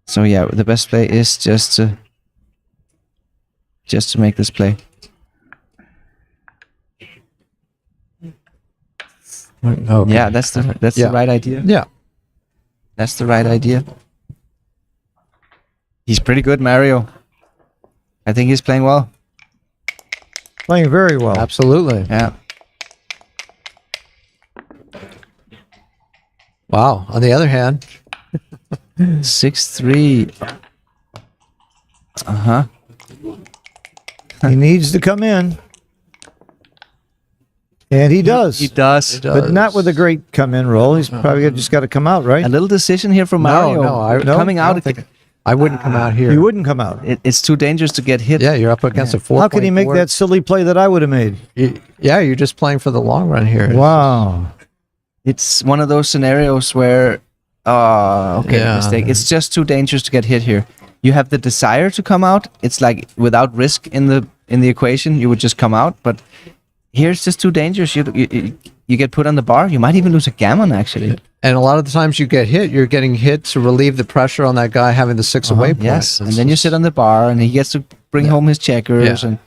So yeah, the best play is just to make this play. Okay. Yeah, that's the Yeah. right idea. Yeah. That's the right idea. He's pretty good, Mario. I think he's playing well. Playing very well. Absolutely. Yeah. Wow. On the other hand, 6-3. Uh-huh. He needs to come in. And he does. He does. But not with a great come in roll. He's probably just got to come out, right? A little decision here from Mario. no, Coming I out, don't think- I wouldn't come out here. He wouldn't come out. it's too dangerous to get hit. Yeah, you're up against a 4. How could he make that silly play that I would have made? Yeah, you're just playing for the long run here. Wow. It's one of those scenarios where, okay, Yeah. mistake. It's just too dangerous to get hit here. You have the desire to come out. It's like without risk in the equation, you would just come out. But here it's just too dangerous. You get put on the bar. You might even lose a gammon, actually. And a lot of the times you get hit, you're getting hit to relieve the pressure on that guy having the 6 away point. Yes, and then you sit on the bar, and he gets to bring home his checkers, Yeah. and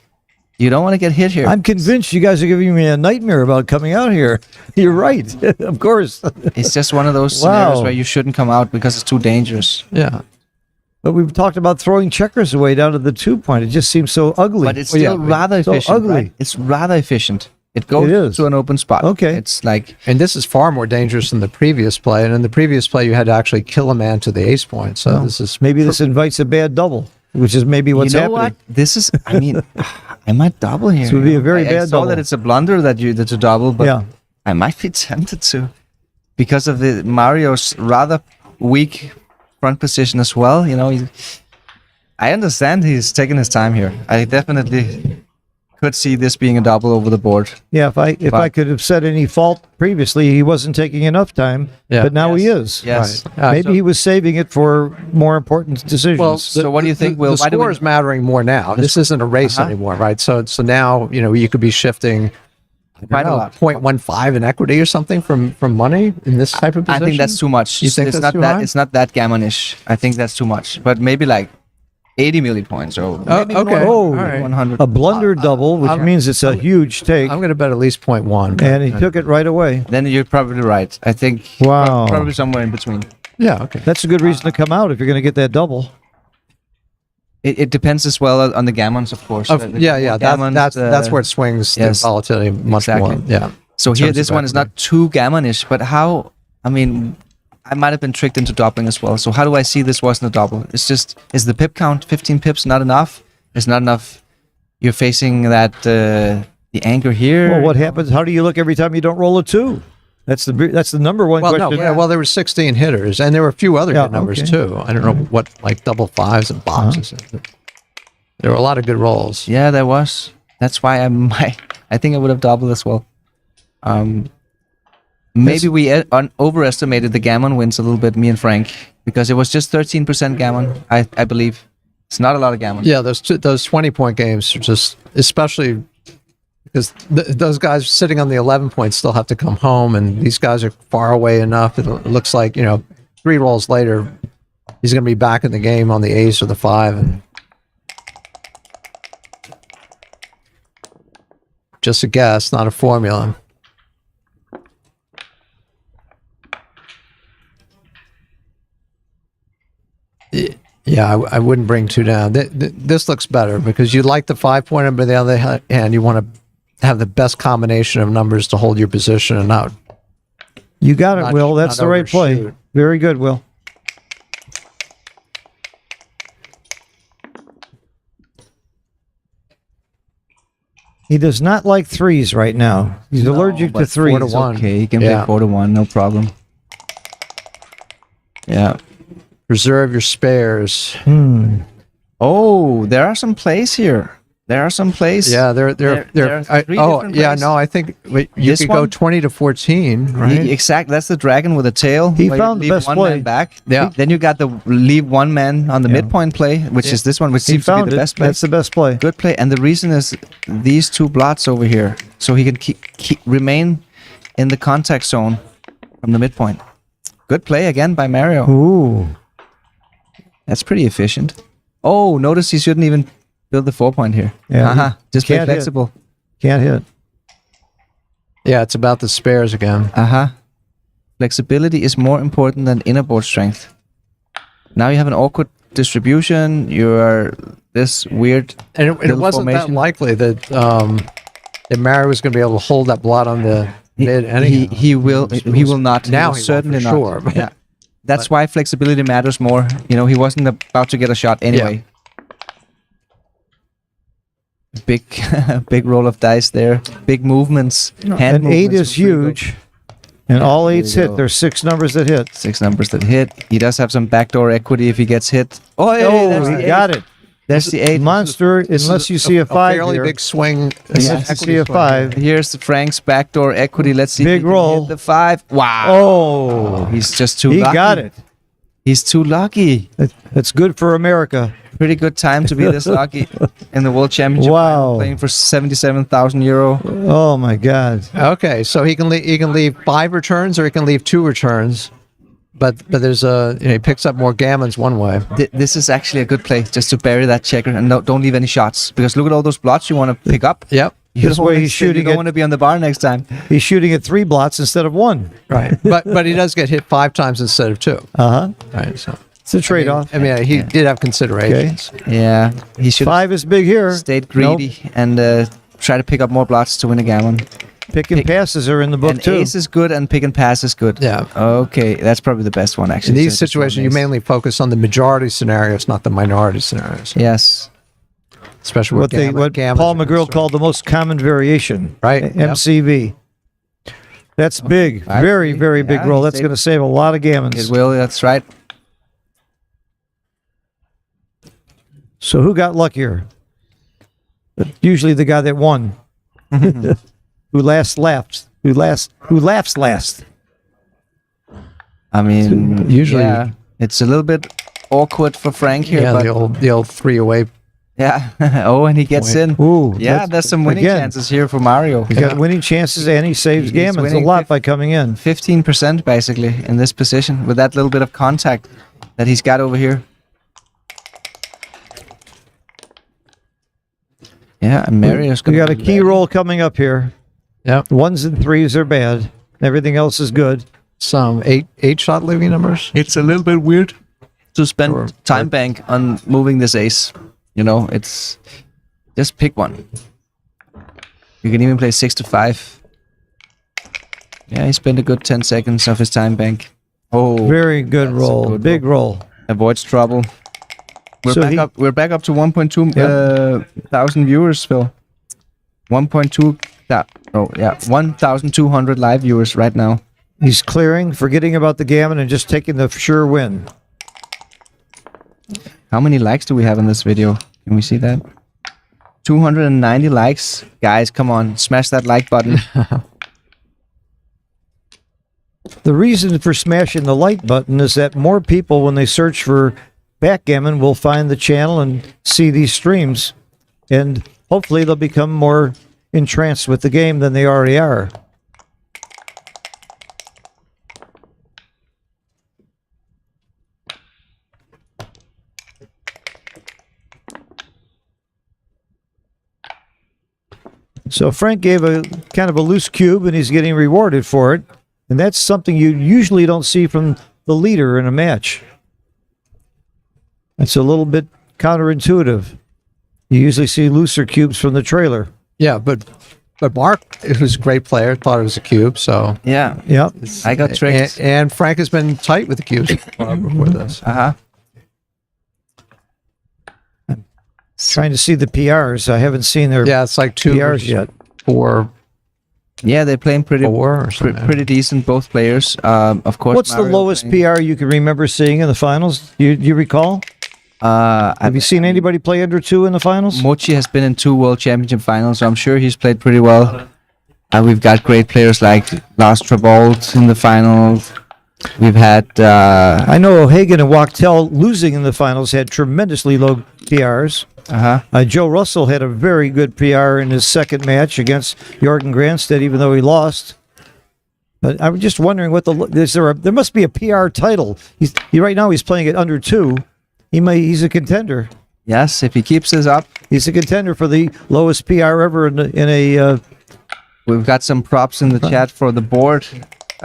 you don't want to get hit here. I'm convinced you guys are giving me a nightmare about coming out here. You're right. Of course. It's just one of those Wow. scenarios where you shouldn't come out because it's too dangerous. Yeah. But we've talked about throwing checkers away down to the 2-point. It just seems so ugly. But it's Well, yeah, still rather so efficient. ugly. Right? It's rather efficient. It goes It is. to an open spot. Okay. It's like And this is far more dangerous than the previous play. And in the previous play, you had to actually kill a man to the ace point. So Well, this is maybe this invites a bad double, which is maybe what's you know happening. what? This is. I mean, I might double here. This would be a very I bad saw double. that it's a blunder that to double, but Yeah. I might be tempted to because of the Mario's rather weak front position as well. You know, I understand he's taking his time here. I definitely could see this being a double over the board. Yeah, if I But- could have said any fault previously, he wasn't taking enough time, Yeah. but now he is. Yes. Right. Maybe he was saving it for more important decisions. well. So what do you think, The, Will? the Why do we- score is mattering more now. This isn't a race Uh-huh. anymore, right? So now you could be shifting Quite a lot. 0.15 in equity or something from money in this type of I position. think that's too much. You think it's that's not too that high? it's not that gammonish. I think that's too much. But maybe like 80 million points. So Oh, maybe even okay. Oh, All right. 100. A blunder double, which means it's a huge take, I'm going to bet at least 0.1. and he took it right away. Then you're probably right. I think Wow. probably somewhere in between. Yeah, okay. That's a good reason to come out if you're going to get that double. It depends as well on the gammons, of course. Yeah. Gammons, That's where it swings yes, the volatility much exactly. more. Yeah. So in here, terms this of one is not too gammonish, but how? I mean, I might have been tricked into doubling as well. So how do I see this wasn't a double? It's just, is the pip count 15 pips not enough? It's not enough. You're facing that the anchor here. Well, what happens? How do you look every time you don't roll a 2? That's the number one Well, question. no, well, there were 16 hitters, and there were a few other Yeah, good numbers okay. too. I don't know what, like double fives and boxes. There were a lot of good rolls. Yeah, there was. That's why I think I would have doubled as well. Maybe we overestimated the gammon wins a little bit, me and Frank, because it was just 13% gammon, I believe. It's not a lot of gammon. Yeah, those 20-point games are just, especially because those guys sitting on the 11 points still have to come home, and these guys are far away enough. It looks like 3 rolls later, he's going to be back in the game on the ace or the 5, and just a guess, not a formula. Yeah, I wouldn't bring 2 down. This looks better because you like the 5-pointer, but on the other hand, you want to have the best combination of numbers to hold your position and not. You got it, Not- Will. That's not the right play. overshoot. Very good, Will. He does not like 3s right now. He's allergic to but 3s. 4 to 1. Okay, you can Yeah. play 4-1, no problem. Yeah. Reserve your spares. Oh, there are some plays here. There are some plays. Yeah, they're There are 3 oh, different yeah, plays. no, I think you This could go one? 20 to 14, right? Exactly. That's the dragon with a tail. He where you found the leave best one play. man back. Yeah. Then you got the leave one man on the Yeah. midpoint play, which is this one, which He seems to be found the it. best play. That's the best play. Good play. And the reason is these 2 blots over here, so he can remain in the contact zone from the midpoint. Good play again by Mario. Ooh. That's pretty efficient. Oh, notice he shouldn't even build the 4-point here. Yeah, Just play can't hit. flexible. Can't hit. Yeah, it's about the spares again. Flexibility is more important than inner board strength. Now you have an awkward distribution. You are this weird. And it little wasn't that formation. likely that Mario was going to be able to hold that blot on the mid anyhow. He will not. Now will he won't certainly for not. sure, but- Yeah. That's why flexibility matters more. He wasn't about to get a shot anyway. Big, big roll of dice there. Big movements. Hand An 8 movements is from Frigo. huge. And all 8s you hit. go. There's 6 numbers that hit. 6 numbers that hit. He does have some backdoor equity if he gets hit. Oh, yeah, Oh, that's he the got eight. it. That's the 8. Monster, unless you see a 5 fairly here. big swing. Unless you see a 5. Here's Frank's backdoor equity. Let's see. if Big he can roll. hit the 5. Wow. Oh, He's just too he lucky. got it. He's too lucky. That's good for America. Pretty good time to be this lucky in the World Championship. Wow. Final, playing for 77,000 euro. Oh my God. Okay, so he can leave 5 returns or he can leave 2 returns, but there's he picks up more gammons one way. This is actually a good play, just to bury that checker and don't leave any shots. Because look at all those blots you want to pick up. Yep. You This don't way wanna he's stay- shooting You don't it- want to be on the bar next time. He's shooting at 3 blots instead of 1. Right. but he does get hit 5 times instead of 2. Right. So It's a trade-off. I mean, he did have considerations. Yeah, he should have 5 is big here. stayed greedy and try to pick up more blots to win a gammon. Pick and passes are in the book And too. ace is good and pick and pass is good. Yeah. Okay, that's probably the best one actually. In these So just one situations, you ace. mainly focus on the majority scenarios, not the minority scenarios. Yes. Especially what Paul McGrill called the most common variation. Right, yep. MCV. That's big. Five, Very, three. very big Yeah, roll. he That's saved- going to save a lot of gammons. It will, that's right. So who got luckier? Usually the guy that won. Who laughs last. I mean, Usually- yeah, it's a little bit awkward for Frank here, Yeah, but the old 3 away. yeah. Oh, and he gets in. Ooh, Yeah, there's some winning again, chances here for Mario. He's got winning chances and he saves He's gammons a winning lot by coming in. 15% basically in this position with that little bit of contact that he's got over here. Yeah, and Mario's We gonna got a be key ready. roll coming up here. Yep. 1s and 3s are bad. Everything else is good. Some eight shot leaving numbers. It's a little bit weird to spend Sure. time bank on moving this ace. You know, it's just pick one. You can even play 6 to 5. Yeah, he spent a good 10 seconds of his time bank. Oh, Very good that's a roll. good Big roll. avoids trouble. We're So back he- up. We're back up to 1.2 Yep. thousand viewers, Phil. 1.2. Oh yeah, 1,200 live viewers right now. He's clearing, forgetting about the gammon, and just taking the sure win. How many likes do we have in this video? Can we see that? 290 likes. Guys, come on, smash that like button. The reason for smashing the like button is that more people, when they search for Backgammon, will find the channel and see these streams, and hopefully they'll become more entranced with the game than they already are. So Frank gave a kind of a loose cube, and he's getting rewarded for it. And that's something you usually don't see from the leader in a match. It's a little bit counterintuitive. You usually see looser cubes from the trailer. Yeah, but Mark, who's a great player, thought it was a cube. So Yeah, Yep. I got tricked. and Frank has been tight with the cubes before this. Uh-huh. Trying to see the PRs. I haven't seen their Yeah, it's like 2 PRs versus yet. 4, Yeah, they're playing pretty 4 or something. pretty decent, both players. Of course. What's the Mario lowest playing- PR you can remember seeing in the finals? You recall? Have you seen anybody play under 2 in the finals? Mochi has been in 2 World Championship finals, so I'm sure he's played pretty well. We've got great players like Lars Trabolt in the finals. We've had I know O'Hagan and Wachtel losing in the finals had tremendously low PRs. Joe Russell had a very good PR in his second match against Jorgen Granstedt, even though he lost. But I'm just wondering what there must be a PR title. Right now he's playing at under 2. He's a contender. yes, if he keeps this up. He's a contender for the lowest PR ever in a. We've got some props in the chat for the board.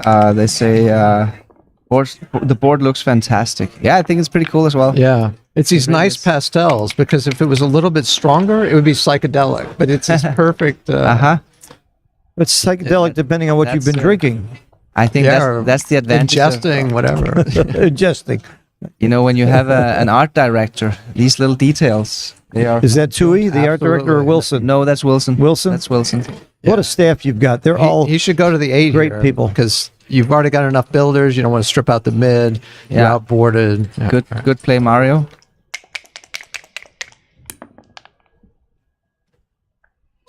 They say the board looks fantastic. Yeah, I think it's pretty cool as well. Yeah. It's these really nice is. pastels, because if it was a little bit stronger, it would be psychedelic. But it's this perfect. It's psychedelic depending on what you've been That's, drinking. I think Yeah, or that's the advantage. ingesting, whatever. Ingesting. You know, when you have an art director, these little details, they are. Is that Tui, the art director, or Absolutely. Wilson? No, that's Wilson. Wilson? That's Wilson. What a staff you've got. They're all He should go to the 8 great people. because you've already got enough builders. You don't want to strip out the mid. You're Yeah. outboarded. Yeah. Good play, Mario.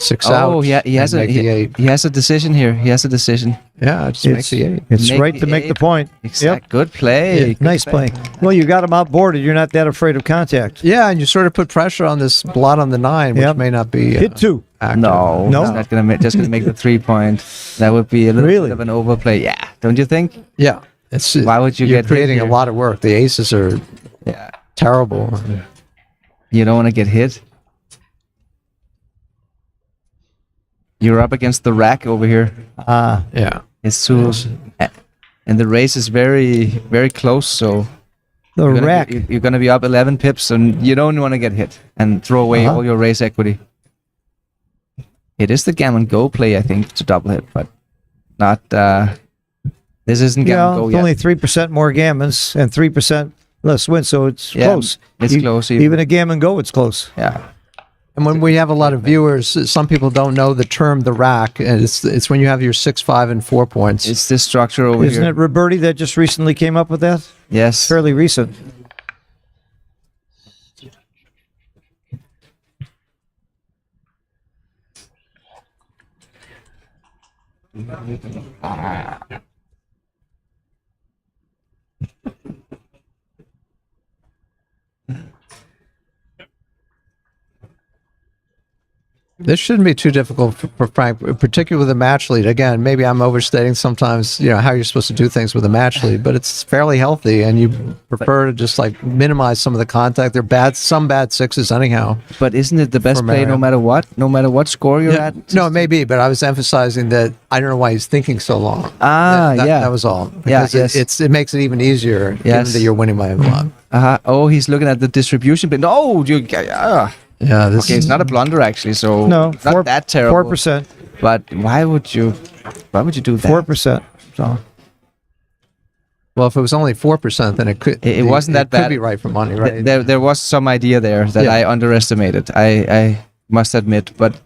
6 out. Oh, yeah, he has and a make the 8. he has a decision here. He has a decision. Yeah, just make It's, the 8. it's Make right the to make the 8. point. Exact. Yep. Good play. Yeah, Good nice play. play. Well, you got him outboarded. You're not that afraid of contact. Yeah, and you sort of put pressure on this blot on the 9, which Yep. may not be Hit 2. active. No, No? he's not gonna just gonna make the 3-point. That would be a little Really? bit of an overplay. Yeah, don't you think? Yeah. It's, Why would you you're get hit creating a here? lot of work. The aces are Yeah, terrible. you don't want to get hit. You're up against the rack over here. Yeah. It's too, and the race is very, very close. So The you're gonna rack. you're gonna be up 11 pips, and you don't want to get hit and throw away all your race equity. It is the gammon go play, I think, to double hit, but not. This isn't Yeah, gammon go it's yet. only 3% more gammons and 3% less win, so it's Yeah, close. it's close even. Even a gammon go, it's close. Yeah. And when we have a lot of viewers, some people don't know the term the rack. And it's when you have your 6, 5, and 4 points. It's this structure over Isn't here. it Roberti that just recently came up with that? Yes. Fairly recent. This shouldn't be too difficult for Frank, particularly with a match lead. Again, maybe I'm overstating sometimes, how you're supposed to do things with a match lead, but it's fairly healthy, and you prefer to just like minimize some of the contact. They're some bad sixes anyhow. But isn't it the best play no matter what? No matter what score you're at? No, it may be, but I was emphasizing that I don't know why he's thinking so long. That was all. Because it makes it even easier given that you're winning by a lot. Oh, he's looking at the distribution. But no, Yeah, this it's not a blunder actually, so No, not that terrible. 4%. But why would you do that? 4%. So well, if it was only 4%, then it could. It wasn't that bad. Could be right for money, right? There was some idea there that I underestimated. I must admit, but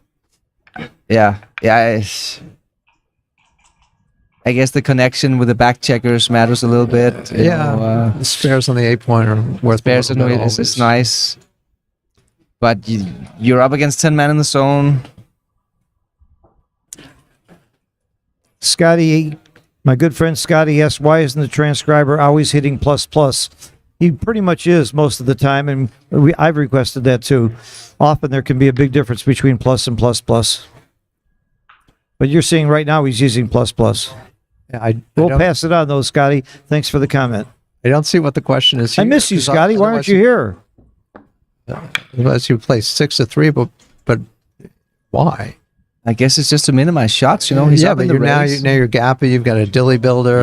I guess the connection with the back checkers matters a little bit. The spares on the 8-pointer worth. Spares on the is nice, but you're up against 10 men in the zone. Scotty, my good friend Scotty asks, why isn't the transcriber always hitting plus plus? He pretty much is most of the time, and I've requested that too. Often there can be a big difference between plus and plus plus. But you're seeing right now he's using plus plus. Yeah, we'll pass it on though, Scotty. Thanks for the comment. I don't see what the question is here. I miss you, Scotty. Why aren't you here? Unless you play 6-3, but why? I guess it's just to minimize shots, He's up but in the race. now you're gappy. You've got a dilly builder.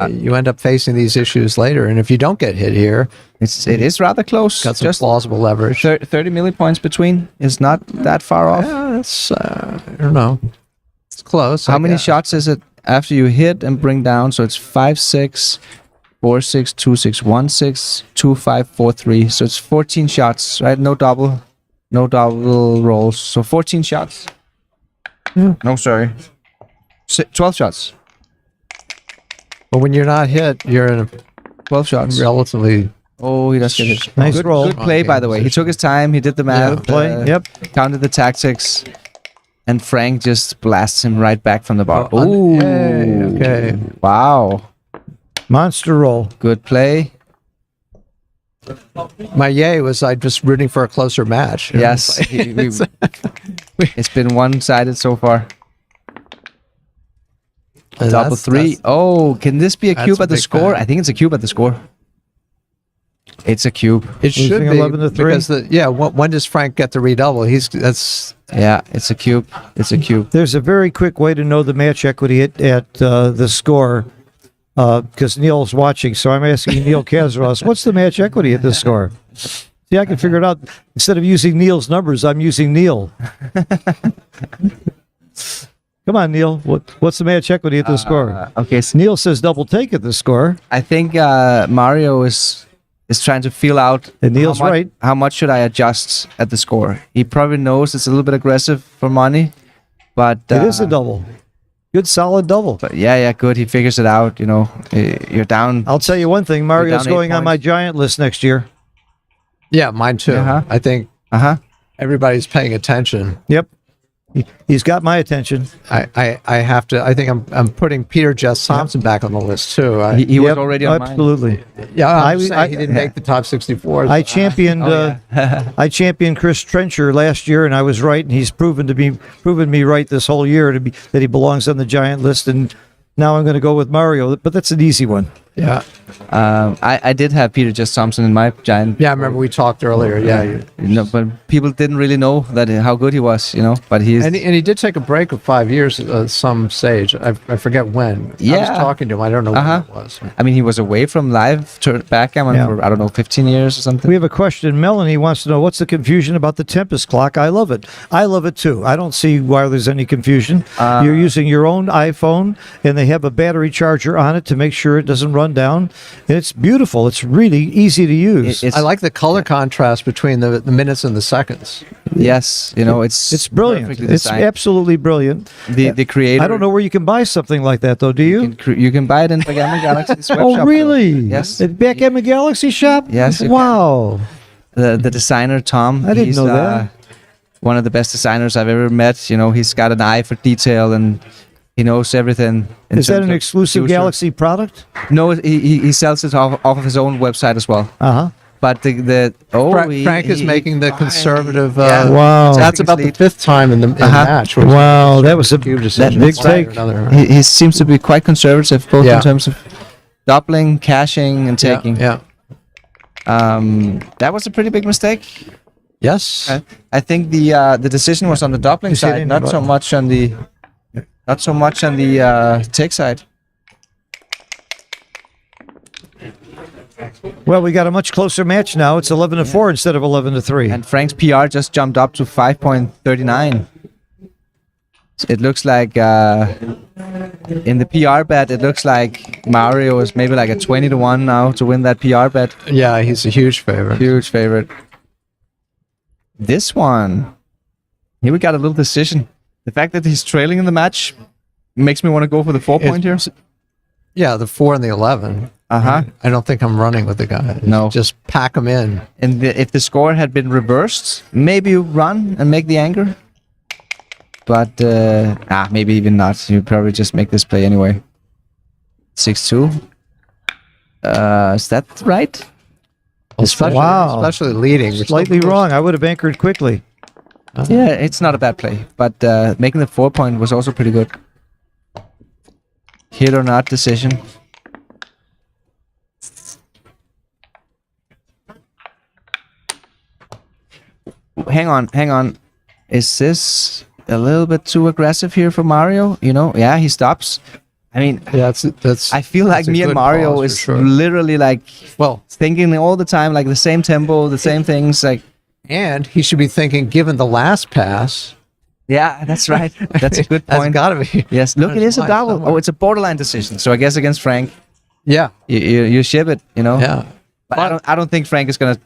You end up facing these issues later, and if you don't get hit here, it is rather close. Got some just plausible leverage. 30 millipoints between is not that far off. Yeah, it's I don't know. It's close. How many shots is it after you hit and bring down? So it's 5-6, 4-6, 2-6, 1-6, 2-5, 4-3. So it's 14 shots, right? No double rolls. So 14 shots. Yeah. No, sorry. 12 shots. But when you're not hit, you're in a 12 shots. Relatively. Oh, he does get it. Nice roll. Good play, by the way. He took his time. He did the math. Play. Counted the tactics. And Frank just blasts him right back from the bar. Ooh. Okay. Wow. Monster roll. Good play. My yay was I just rooting for a closer match. Yes. It's been one-sided so far. Double three. Oh, can this be a cube at the score? I think it's a cube at the score. It's a cube. It should be 11-3. Because when does Frank get to redouble? It's a cube. It's a cube. There's a very quick way to know the match equity at the score, because Neil's watching. So I'm asking Neil Kazaros, what's the match equity at this score? See, I can figure it out. Instead of using Neil's numbers, I'm using Neil. Come on, Neil. What's the match equity at the score? Okay, so Neil says double take at the score. I think Mario is trying to feel out. And Neil's right. How much should I adjust at the score? He probably knows it's a little bit aggressive for money, but it is a double. Good, solid double. But good. He figures it out. You're down. I'll tell you one thing. Mario's going on my giant list next year. Yeah, mine too. I think everybody's paying attention. Yep. He's got my attention. I have to. I think I'm putting Peter Jess Thompson back on the list too. He was already on mine. Absolutely. Yeah, I he didn't make the top 64. I championed I championed Chris Trencher last year, and I was right, and he's proven me right this whole year that he belongs on the giant list, and now I'm going to go with Mario, but that's an easy one. Yeah. I did have Peter Jess Thompson in my giant. Yeah, I remember we talked earlier. Yeah. But people didn't really know how good he was, But he's and he did take a break of 5 years at some stage. I forget when. Yeah. I was talking to him. I don't know when it was. I mean, he was away from live backgammon for, I don't know, 15 years or something. We have a question. Melanie wants to know, what's the confusion about the Tempest clock? I love it. I love it too. I don't see why there's any confusion. You're using your own iPhone, and they have a battery charger on it to make sure it doesn't run down. And it's beautiful. It's really easy to use. I like the color contrast between the minutes and the seconds. Yes, it's brilliant. It's absolutely brilliant. The creator. I don't know where you can buy something like that, though. Do you? You can buy it in Backgammon Galaxy's web oh, shop. really? Yes. At Backgammon Galaxy shop? Yes. Wow. The designer Tom. I didn't know that. One of the best designers I've ever met. He's got an eye for detail and he knows everything. Is that an exclusive Galaxy product? No, he sells it off of his own website as well. But Frank is making the conservative. Wow. That's about the fifth time in the match. which Wow, that was a cube big decision. take. he seems to be quite conservative, both Yeah. in terms of doubling, cashing, and taking. Yeah. That was a pretty big mistake. Yes. I think the decision was on the doubling He's side, hitting not the so button. much on the take side. Well, we got a much closer match now. It's 11-4 instead of 11-3. And Frank's PR just jumped up to 5.39. It looks like in the PR bet, it looks like Mario is maybe like a 20-1 now to win that PR bet. Yeah, he's a huge favorite. Huge favorite. This one, here we got a little decision. The fact that he's trailing in the match makes me want to go for the 4-point here. Yeah, the 4 and the 11. Uh-huh. I don't think I'm running with the guy. No. Just pack him in. And if the score had been reversed, maybe you run and make the anger. But maybe even not. You probably just make this play anyway. 6-2. Is that right? Especially leading. Slightly wrong. I would have anchored quickly. Yeah, it's not a bad play. But making the 4-point was also pretty good. Hit or not decision. Hang on. Is this a little bit too aggressive here for Mario? Yeah, he stops. I mean, Yeah, that's. I feel like that's a me and good Mario pause for is sure. literally like Well, thinking all the time, like the same tempo, the same things. Like, and he should be thinking, given the last pass, yeah, that's right. That's a good that's point. got to be. Yes, look, it is a Line double. somewhere. Oh, it's a borderline decision. So I guess against Frank, Yeah, you ship it. yeah, But I don't think Frank is gonna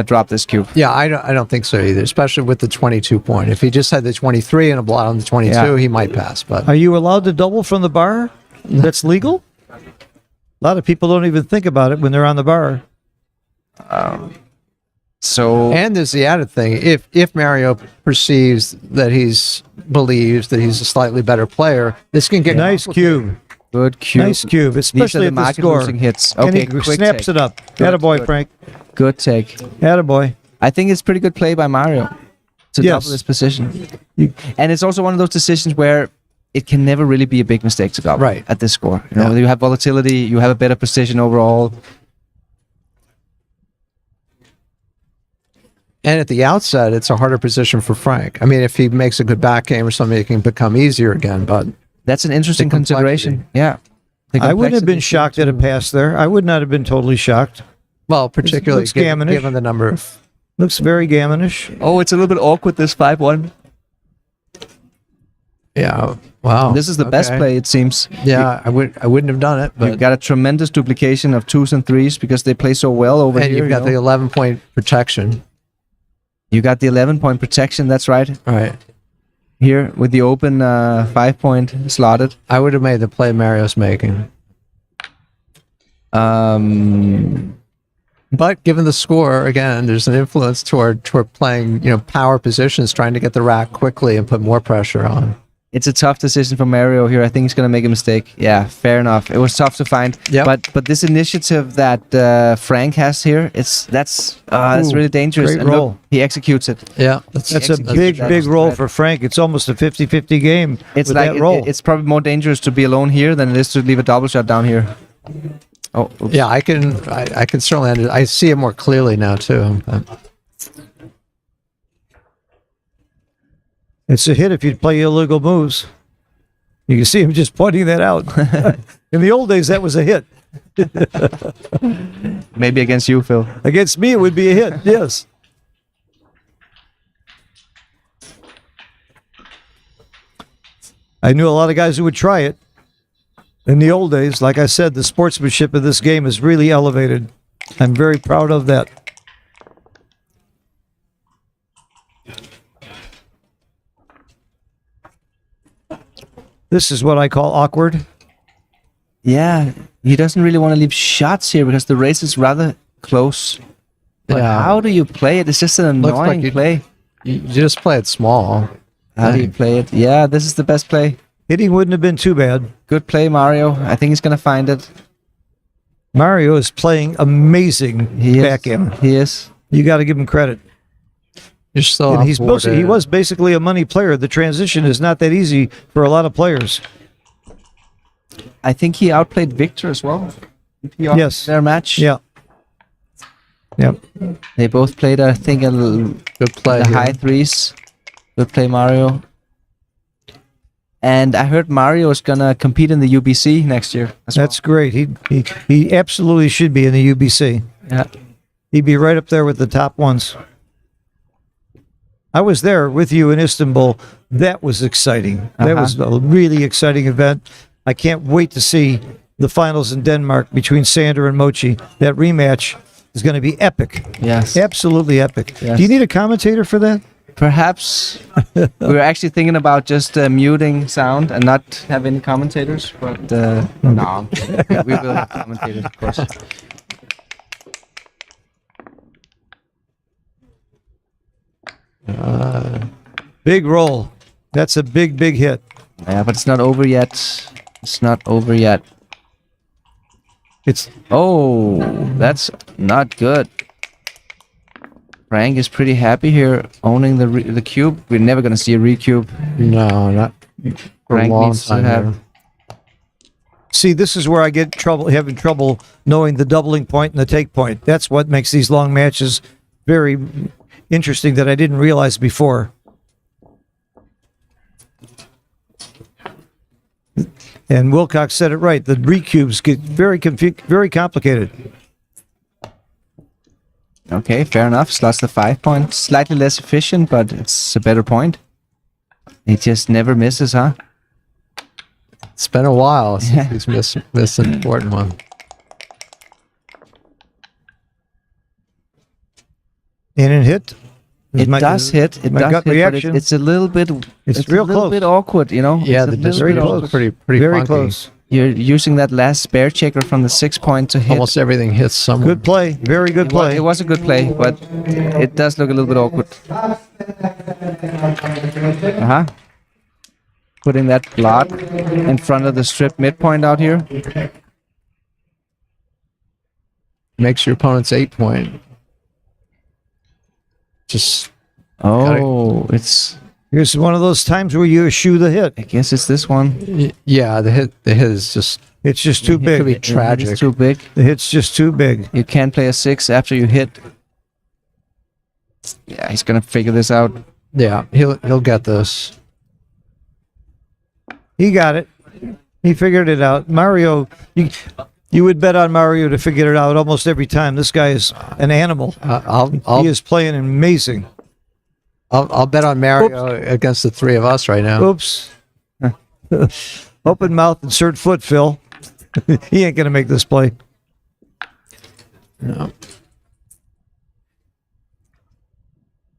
drop this cube. yeah. I don't think so either. Especially with the 22 point. If he just had the 23 and a blot on the 22, Yeah. he might pass. But Are you allowed to double from the bar? That's legal? A lot of people don't even think about it when they're on the bar. So and there's the added thing: if Mario believes that he's a slightly better player, this can get Nice cube. good cube. Nice cube, These are especially the at the market score. losing hits. And Okay, he quick snaps take. it up. Good, Attaboy, good. Frank. Good take. Attaboy. I think it's pretty good play by Mario to Yes. double this position. And it's also one of those decisions where it can never really be a big mistake to double Right. at this score. Yeah. You have volatility, you have a better precision overall. And at the outset, it's a harder position for Frank. I mean, if he makes a good back game or something, it can become easier again. But That's an interesting The complexity. consideration. Yeah. The I wouldn't have been complexity shocked at a pass there. I would not have been totally shocked. well, particularly looks gammonish. given the number of. Looks very gammonish. Oh, it's a little bit awkward, this 5-1. Yeah. Wow. This is the best Okay. play, it seems. Yeah, I wouldn't have done it. You've But got a tremendous duplication of 2s and 3s because they play so well over and here. you've got the 11-point protection. You got the 11-point protection, that's right. All right. Here with the open 5-point slotted. I would have made the play Mario's making. But given the score, again, there's an influence toward playing, power positions, trying to get the rack quickly and put more pressure on. It's a tough decision for Mario here. I think he's going to make a mistake. Yeah, fair enough. It was tough to find. Yep. But this initiative that Frank has here, that's Ooh, really dangerous. great And roll. look, he executes it. Yeah. That's a executed big, that big roll spread. for Frank. It's almost a 50-50 game It's with like that roll. it's probably more dangerous to be alone here than it is to leave a double shot down here. Oh, oops. Yeah, I can certainly I see it more clearly now too. It's a hit if you play illegal moves. You can see him just pointing that out. In the old days, that was a hit. Maybe against you, Phil. Against me, it would be a hit. Yes. I knew a lot of guys who would try it. In the old days, like I said, the sportsmanship of this game is really elevated. I'm very proud of that. This is what I call awkward. Yeah, he doesn't really want to leave shots here because the race is rather close. But Yeah. how do you play it? It's just an Looks like annoying you- play. You just play it small. How do you play it? Yeah, this is the best play. Hitting wouldn't have been too bad. Good play, Mario. I think he's gonna find it. Mario is playing amazing backgammon. He is. You got to give him credit. You're still And on he board. was basically a money player. The transition is not that easy for a lot of players. I think he outplayed Victor as well. Yes. Their match. Yeah. Yep. They both played, I think, Good play. the here. high threes. Good play, Mario. And I heard Mario is gonna compete in the UBC next year. That's great. He absolutely should be in the UBC. Yeah. He'd be right up there with the top ones. I was there with you in Istanbul. That was exciting. That was a really exciting event. I can't wait to see the finals in Denmark between Sander and Mochi. That rematch is going to be epic. Yes. Absolutely epic. Yes. Do you need a commentator for that? Perhaps we were actually thinking about just muting sound and not have any commentators, but no, we will have commentators, of course. Big roll. That's a big, big hit. Yeah, but it's not over yet. It's not over yet. It's Oh, that's not good. Frank is pretty happy here, owning the cube. We're never gonna see a recube. No, not for a Frank long needs to time. have- here. See, this is where I get having trouble knowing the doubling point and the take point. That's what makes these long matches very interesting that I didn't realize before. And Wilcox said it right. The recubes get very very complicated. Okay, fair enough. Slots the 5 point. Slightly less efficient, but it's a better point. He just never misses, huh? It's been a while since Yeah. he's missed an important one. And it hit. It does hit. It my does gut hit, reaction. but it's a little bit. It's a real little close. bit awkward, you know. Yeah, It's the a little very bit distribution close. is pretty very funky. close. You're using that last spare checker from the 6 point to hit. Almost everything hits someone. Good play. Very good play. It was a good play, but it does look a little bit awkward. Putting that block in front of the strip midpoint out here. Makes your opponent's 8 point. Just Oh, it's. Here's one of those times where you eschew the hit. I guess it's this one. yeah, the hit is just It's just too it could be big. tragic. It's too big. The hit's just too big. You can't play a 6 after you hit. Yeah, he's gonna figure this out. Yeah, he'll get this. He got it. He figured it out. Mario, you would bet on Mario to figure it out almost every time. This guy is an animal. I'll He is playing amazing. I'll bet on Mario against the three of us right now. Oops. Open mouth, insert foot, Phil. He ain't going to make this play. No.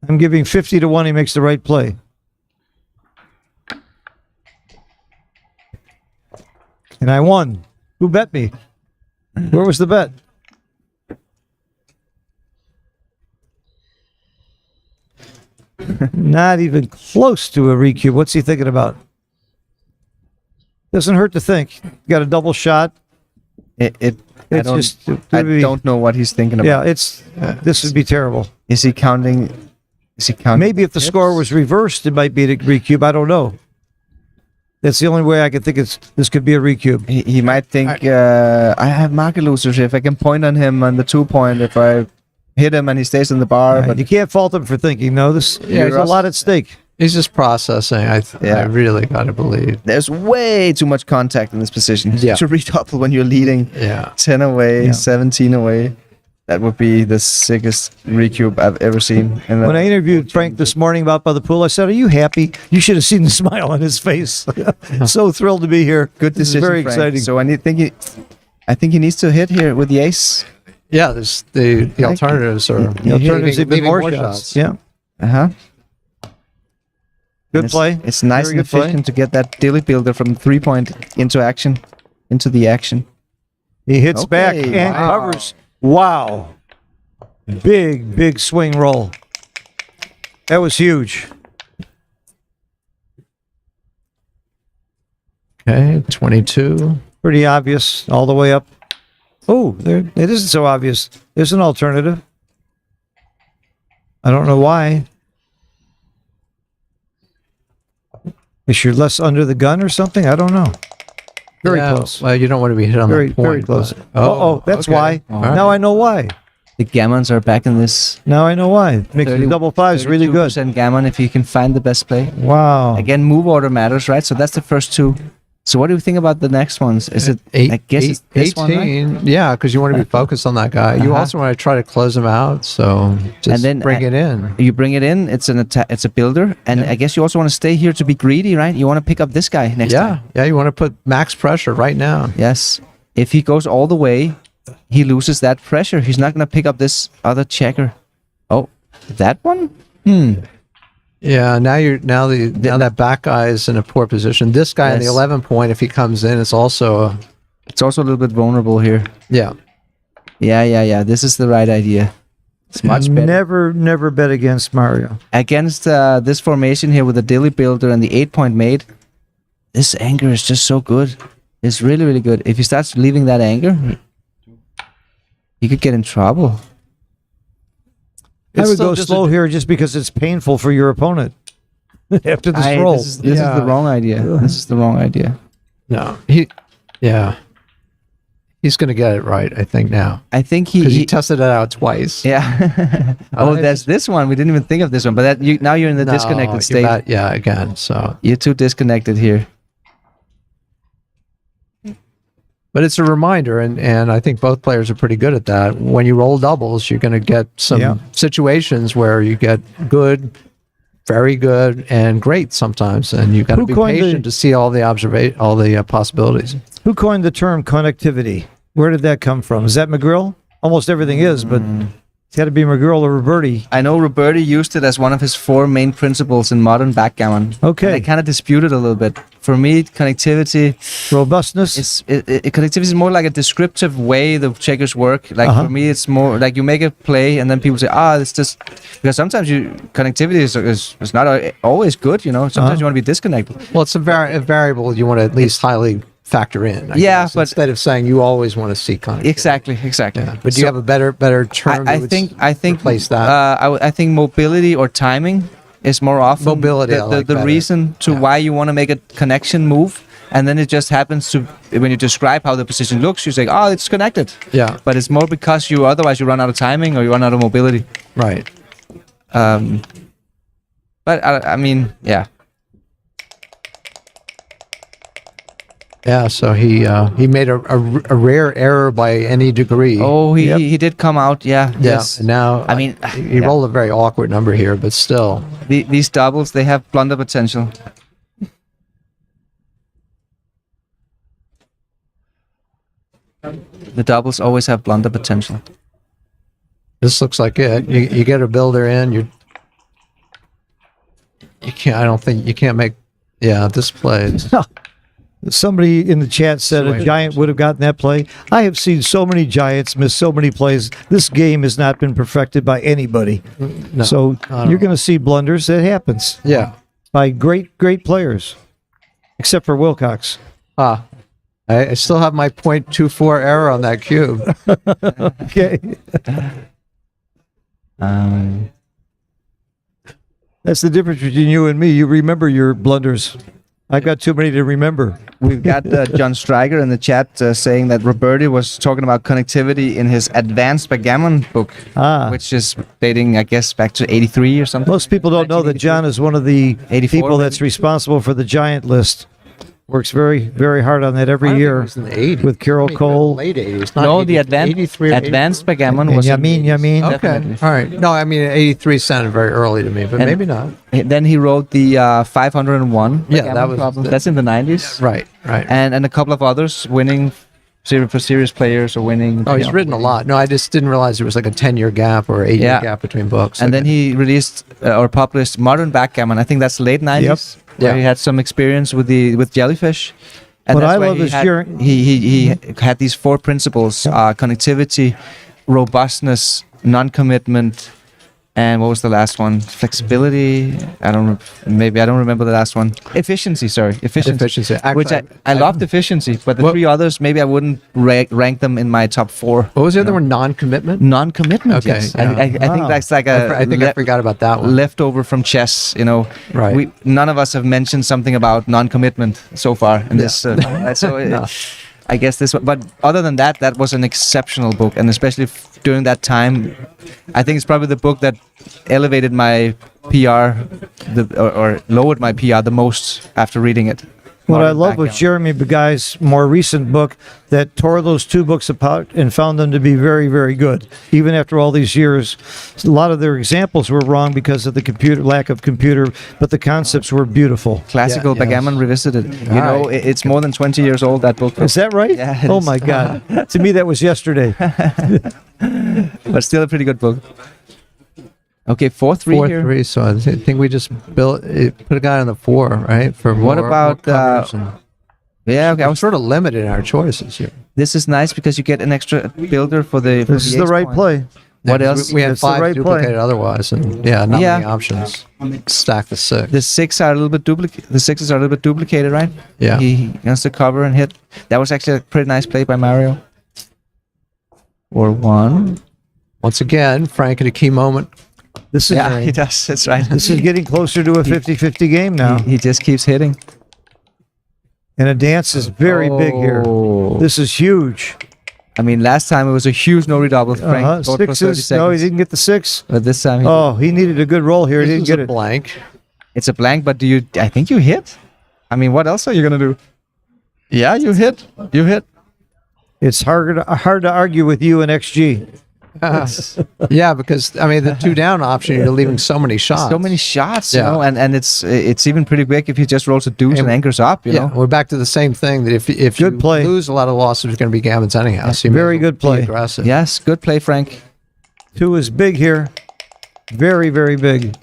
I'm giving 50 to 1 he makes the right play. And I won. Who bet me? Where was the bet? Not even close to a recube. What's he thinking about? Doesn't hurt to think. Got a double shot. I It's don't, just I don't know what he's thinking about. Yeah, this would be terrible. Is he counting? Maybe if the score was reversed, it might be a recube. I don't know. That's the only way I can think this could be a recube. He might think I have market losers. If I can point on him on the 2 point, if I hit him and he stays in the bar, Right, but you can't fault him for thinking. No, there's a lot at stake. He's just processing. I really got to believe. there's way too much contact in this position Yeah. to redouble when you're leading Yeah. 10 away, Yeah. 17 away. That would be the sickest recube I've ever seen. And When I interviewed Frank this morning out by the pool, I said, "Are you happy?" You should have seen the smile on his face. So thrilled to be here. good This is decision, very Frank. exciting. So I think he needs to hit here with the ace. Yeah, there's the alternatives are The alternatives even leaving more shots. Yeah, Uh-huh. good play. It's nice Very and good play. efficient to get that dilly builder from 3 point into action, into the action. He hits Okay, back and wow. covers. Wow. Big swing roll. That was huge. okay. 22. Pretty obvious all the way up. Oh, there it isn't so obvious. There's an alternative. I don't know why. Is you're less under the gun or something? I don't know. Very close. Well, you don't want to be hit on Very, that point. very close. but- Oh, that's okay. why. All right. Now I know why. The gammons are back in this. Now I know why. It makes the double fives really good. 32% gammon if you can find the best play. Wow. Again, move order matters, right? So that's the first two. So what do you think about the next ones? Is it? I guess it's this one, right? 18, yeah, because you want to be focused on that guy. You also want to try to close him out, so just And then, bring it in. You bring it in. It's an attack. It's a builder, and I guess you also want to stay here to be greedy, right? You want to pick up this guy next time. Yeah, you want to put max pressure right now. Yes. If he goes all the way, he loses that pressure. He's not going to pick up this other checker. Oh, that one? Yeah, now that back guy is in a poor position. This guy in the Yes. 11 point, if he comes in, it's also It's also a little bit vulnerable here. yeah. Yeah. This is the right idea. It's much better. Never bet against Mario. Against this formation here with the dilly builder and the 8-point mate, this anger is just so good. It's really, really good. If he starts leaving that anger, he could get in trouble. I It's would still go just slow here just because it's painful for your opponent after this roll. This is the wrong idea. This is the wrong idea. No, he's going to get it right, I think now, I think because he he tested it out twice. yeah. Oh, there's this one. We didn't even think of this one. But now you're in the No, disconnected you're state. not- yeah, again. So, You're too disconnected here. but it's a reminder, and I think both players are pretty good at that. When you roll doubles, you're going to get some Yeah. situations where you get good, very good, and great sometimes, and you got to Who be coined patient the- to see all the possibilities. Who coined the term connectivity? Where did that come from? Is that McGrill? Almost everything is, but it's got to be McGrill or Roberti. I know Roberti used it as one of his 4 main principles in modern backgammon. Okay. And I kind of dispute it a little bit. For me, connectivity Robustness. connectivity is more like a descriptive way the checkers work. Like for me, it's more like you make a play and then people say, it's just because sometimes connectivity is not always good. You know, sometimes you want to be disconnected. Well, it's a variable you want to at least highly factor in. I guess, but instead of saying you always want to see connectivity. Exactly. Yeah. But do you have a better term? I that would think replace that. I think mobility or timing is more often Mobility, I like the better. reason to why you want to make a connection move, and then it just happens to when you describe how the position looks, you say, it's connected. Yeah. But it's more because otherwise you run out of timing or you run out of mobility. Right. But I mean, yeah. Yeah, so he made a rare error by any degree. Oh, he did come out, yeah. yeah. Yes. And now, I mean, he rolled a very awkward number here, but still. These doubles, they have blunder potential. The doubles always have blunder potential. This looks like it. You get a builder in. You can't. I don't think you can't make. Yeah, this plays. Somebody in the chat said a giant would have gotten that play. I have seen so many giants miss so many plays. This game has not been perfected by anybody. No, So you're going to see blunders. That happens Yeah. by great players, except for Wilcox. I still have my .24 error on that cube. Okay. That's the difference between you and me. You remember your blunders. I've got too many to remember. We've got John Stryker in the chat saying that Roberti was talking about connectivity in his Advanced Backgammon book, which is dating, I guess, back to 83 or something. Most people don't know that John is one of the 84 people that's responsible for the giant list. Works very, very hard on that every year in the 80s. with Carol Cole. Late 80s. Not No, 80, the 83 or Advanced Backgammon And was. Yamin. Okay. Definitely. All right. No, I mean 83 sounded very early to me, but And- maybe not. Then he wrote the 501. Yeah, Backgammon that was problem. the- That's in the 90s. Right. Right. And a couple of others winning for serious players or winning. Oh, he's written a lot. No, I just didn't realize there was like a 10-year gap or 8-year Yeah. gap between books. And then he released or published Modern Backgammon. I think that's late 90s. Where Yeah. he had some experience with jellyfish. And What that's I why love he is had, hearing- he had these 4 principles: connectivity, robustness, non-commitment, And what was the last one? Flexibility. I don't remember the last one. Efficiency. Sorry, efficiency. Actually, Which I loved efficiency, but the three others maybe I wouldn't rank them in my top 4. What was the other one? Non-commitment. Non-commitment. Okay, Yes. yeah. I think that's like I think I forgot about that one. leftover from chess. You know, Right. None of us have mentioned something about non-commitment so far in this. So. I guess this one, but other than that, that was an exceptional book, and especially during that time, I think it's probably the book that elevated my PR, or lowered my PR the most after reading it. What I love was Jeremy Beguy's more recent book that tore those 2 books apart and found them to be very, very good. Even after all these years, a lot of their examples were wrong because of the lack of computer, but the concepts were beautiful. Classical Backgammon Revisited. You know, it's more than 20 years old, that book. Is that right? Yeah, oh my God. To me, that was yesterday. But still a pretty good book. Okay, 4-3 here. 4-3. So I think we just put a guy on the 4, right? For What more about covers and- yeah? Okay, I I'm was sort of limited in our choices here. This is nice because you get an extra builder for the. This is the right play. What Yeah, 'cause else? We had That's the 5 right play. duplicated otherwise, and not Yeah. many options. Stack the 6. The 6 are a little bit duplicated. The 6s are a little bit duplicated, right? Yeah. He has to cover and hit. That was actually a pretty nice play by Mario. Or 1. Once again, Frank at a key moment. This is Yeah, he does. That's right. this is getting closer to a 50-50 game now. He just keeps hitting. And a dance is very big here. Oh. This is huge. I mean, last time it was a huge no redouble. Frank scored for 30 Sixes. No, he seconds. didn't get the 6. But this time, Oh, he needed a good roll here. He This didn't is get a it. blank. it's a blank. But I think you hit. I mean, what else are you gonna do? Yeah, you hit. You hit. It's hard to argue with you and XG. Yeah, because I mean the 2 down option, you're leaving so many shots. So many shots, Yeah. you know, and it's even pretty quick if he just rolls a deuce and anchors up, you Yeah, know. we're back to the same thing that if Good you play. lose a lot of losses, it's going to be gammons anyhow. So you may Very as well good play. be aggressive. Yes, good play, Frank. 2 is big here. Very, very big.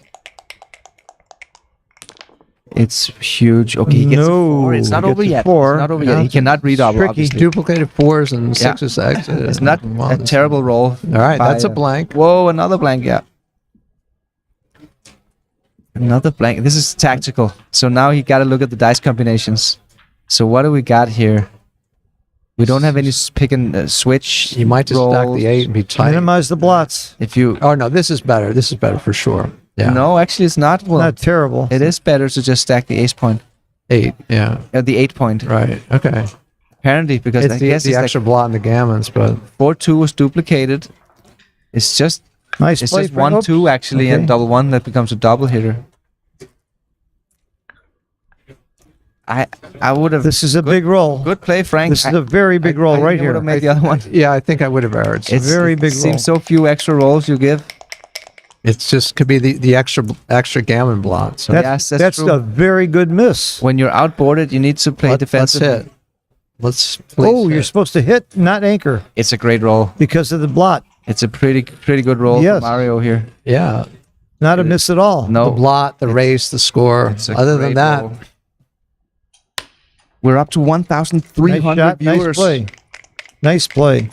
It's huge. Okay, he gets a No, 4. It's not he over gets a yet. 4. It's not over Yeah. yet. He cannot redouble, Tricky. obviously. Duplicated 4s and 6s exit. It's not a terrible roll. All right, by, that's a blank. Whoa, another blank, yeah. Another blank. This is tactical. So now you got to look at the dice combinations. So what do we got here? We don't have any pick and switch. You might just stack rolls. the 8 and be tight. Minimize the blots. If you Oh no, this is better. This is better for sure. Yeah, no, actually, it's not. Well, Not terrible. it is better to just stack the ace point, 8. Yeah, the 8 point. right. Okay. Apparently, because It's I the, guess the it's extra blot in the gammons, but 4-2 was duplicated. It's just Nice it's play. just Frank. 1-2 actually, Okay. and double 1 that becomes a double hitter. I would have. This is a big roll. Good play, Frank. This is a very big roll right Would here. have made the other one. yeah, I think I would have erred. So It's very big It roll. seems so few extra rolls you give. it's just could be the extra gammon blot. So Yes, that's true. a very good miss. When you're outboarded, you need to play let's defensively. hit. Let's please Oh, you're hit. supposed to hit, not anchor, It's a great roll. because of the blot. It's a pretty good roll Yes. for Mario here. Yeah, Not a miss at all. No, the blot, the race, the score. it's a Other than great that, roll. We're up to 1,300 Nice shot, viewers. nice play. Nice play.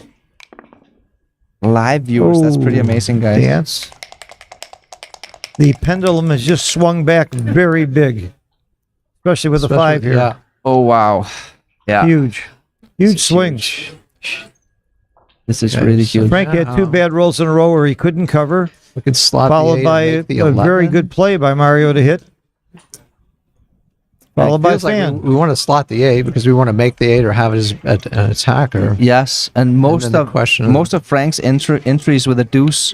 Live viewers. That's pretty Oh, amazing, guys. Dance. The pendulum has just swung back very big, especially with the 5 here. Yeah, Oh wow. Yeah. Huge swing. This is Okay, really so huge. Frank had 2 bad rolls in a row where he couldn't cover, we could slot the followed 8 by and a make the very 11. good play by Mario to hit. It Followed by feels like Fan. we want to slot the 8 because we want to make the 8 or have it as an attacker. Yes, and most then the of question- most of Frank's entries with a deuce,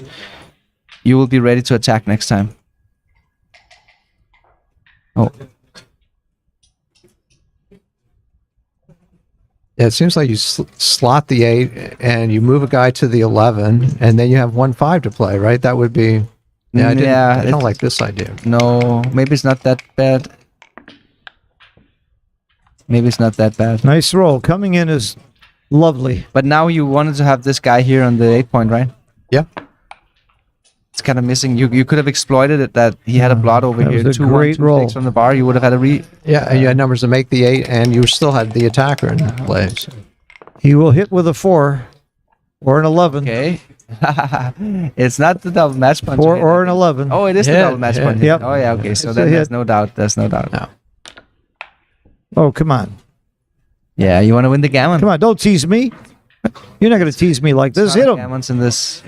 you will be ready to attack next time. Oh, Yeah, it seems like you slot the 8 and you move a guy to the 11, and then you have 1-5 to play, right? That would be. Yeah, I Yeah, don't like this idea. no, maybe it's not that bad. Maybe it's not that bad. Nice roll. Coming in is lovely. But now you wanted to have this guy here on the 8 point, right? Yeah. It's kind of missing. You could have exploited it that he had a blot over That here. was a 2-1, great 2 roll. stakes from the bar. You would have had a Yeah, and you had numbers to make the 8, and you still had the attacker in play. So. He will hit with a 4 or an 11. Okay. It's not the double match punch. Or an 11. Oh, it is the Hit, double match hit. punch. Yep. Oh yeah, okay. So It's then a there's hit. no doubt. There's no doubt. No. Oh, come on. Yeah, you want to win the gammon? Come on, don't tease me. You're not going to tease me like this. Hit him. Gammons in this.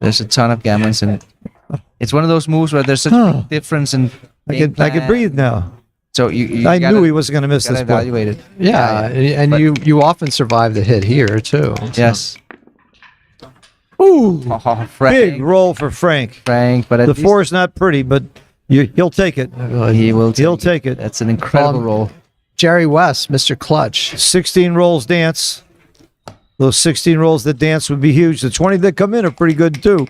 There's a ton of gammons in it. It's one of those moves where there's such a big difference in. I can breathe now. So you I gotta, knew he wasn't going to miss gotta this play. evaluate it. Yeah, and But- you often survive the hit here too. So- Yes. Ooh, Oh, Frank. big roll for Frank. Frank, but at The least 4 is not pretty, but he'll take it. he will. He'll take it. That's an incredible roll. Jerry West, Mr. Clutch. 16 rolls dance. Those 16 rolls that dance would be huge. The 20 that come in are pretty good too.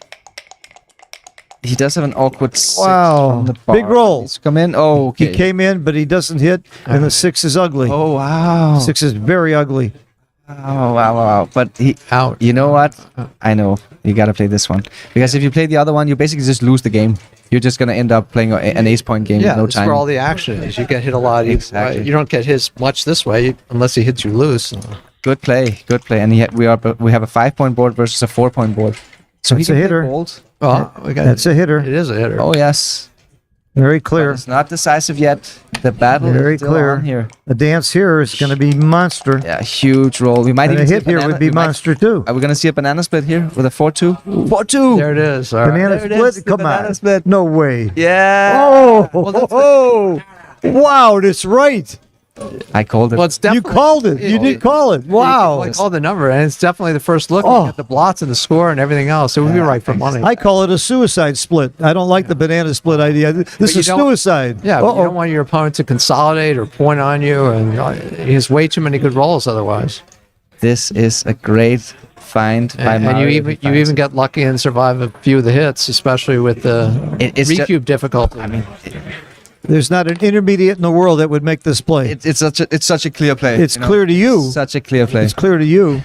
He does have an awkward six Wow. from the bar. Big roll. He's come in. Oh, okay. He came in, but he doesn't hit, and the 6 is ugly. Oh wow. 6 is very ugly. Oh wow. But he. Out. You know what? I know you gotta play this one because if you play the other one, you basically just lose the game. You're just gonna end up playing an ace point game Yeah, with no that's time. where all the action is. You get hit a lot. Exactly. You don't get hit much this way unless he hits you loose. Good play. And we have a 5-point board versus a 4-point board. So That's he a can hitter. play bold. Well, we got, That's a hitter. It is a hitter. Oh yes. Very But clear. it's not decisive yet. The battle Very is still clear. on here. A dance here is going to be monster. Yeah, huge roll. We might And a even see hit here banana- would be we might- monster too. Are we gonna see a banana split here with a 4-2? 4-2. There it is. All right. Banana There it split? is, the Come banana on. split. No way. Yeah. Oh, wow, that's right. I called it. Well, it's You definitely. called it. You did call it. Wow. I called the number, and it's definitely the first look. Oh. You get the blots and the score and everything else. It would be right for money. I call it a suicide split. I don't like the banana split idea. This you is don't- suicide. Yeah, but you Uh-oh. don't want your opponent to consolidate or point on you, and he has way too many good rolls otherwise. This is a great find by And you Mario. even He finds even get lucky and survive a few of the hits, especially with the it's ju- recube difficulty. I mean, There's not an intermediate in the world that would make this play. it's such a clear play. It's clear to you. Such a clear play. It's clear to you.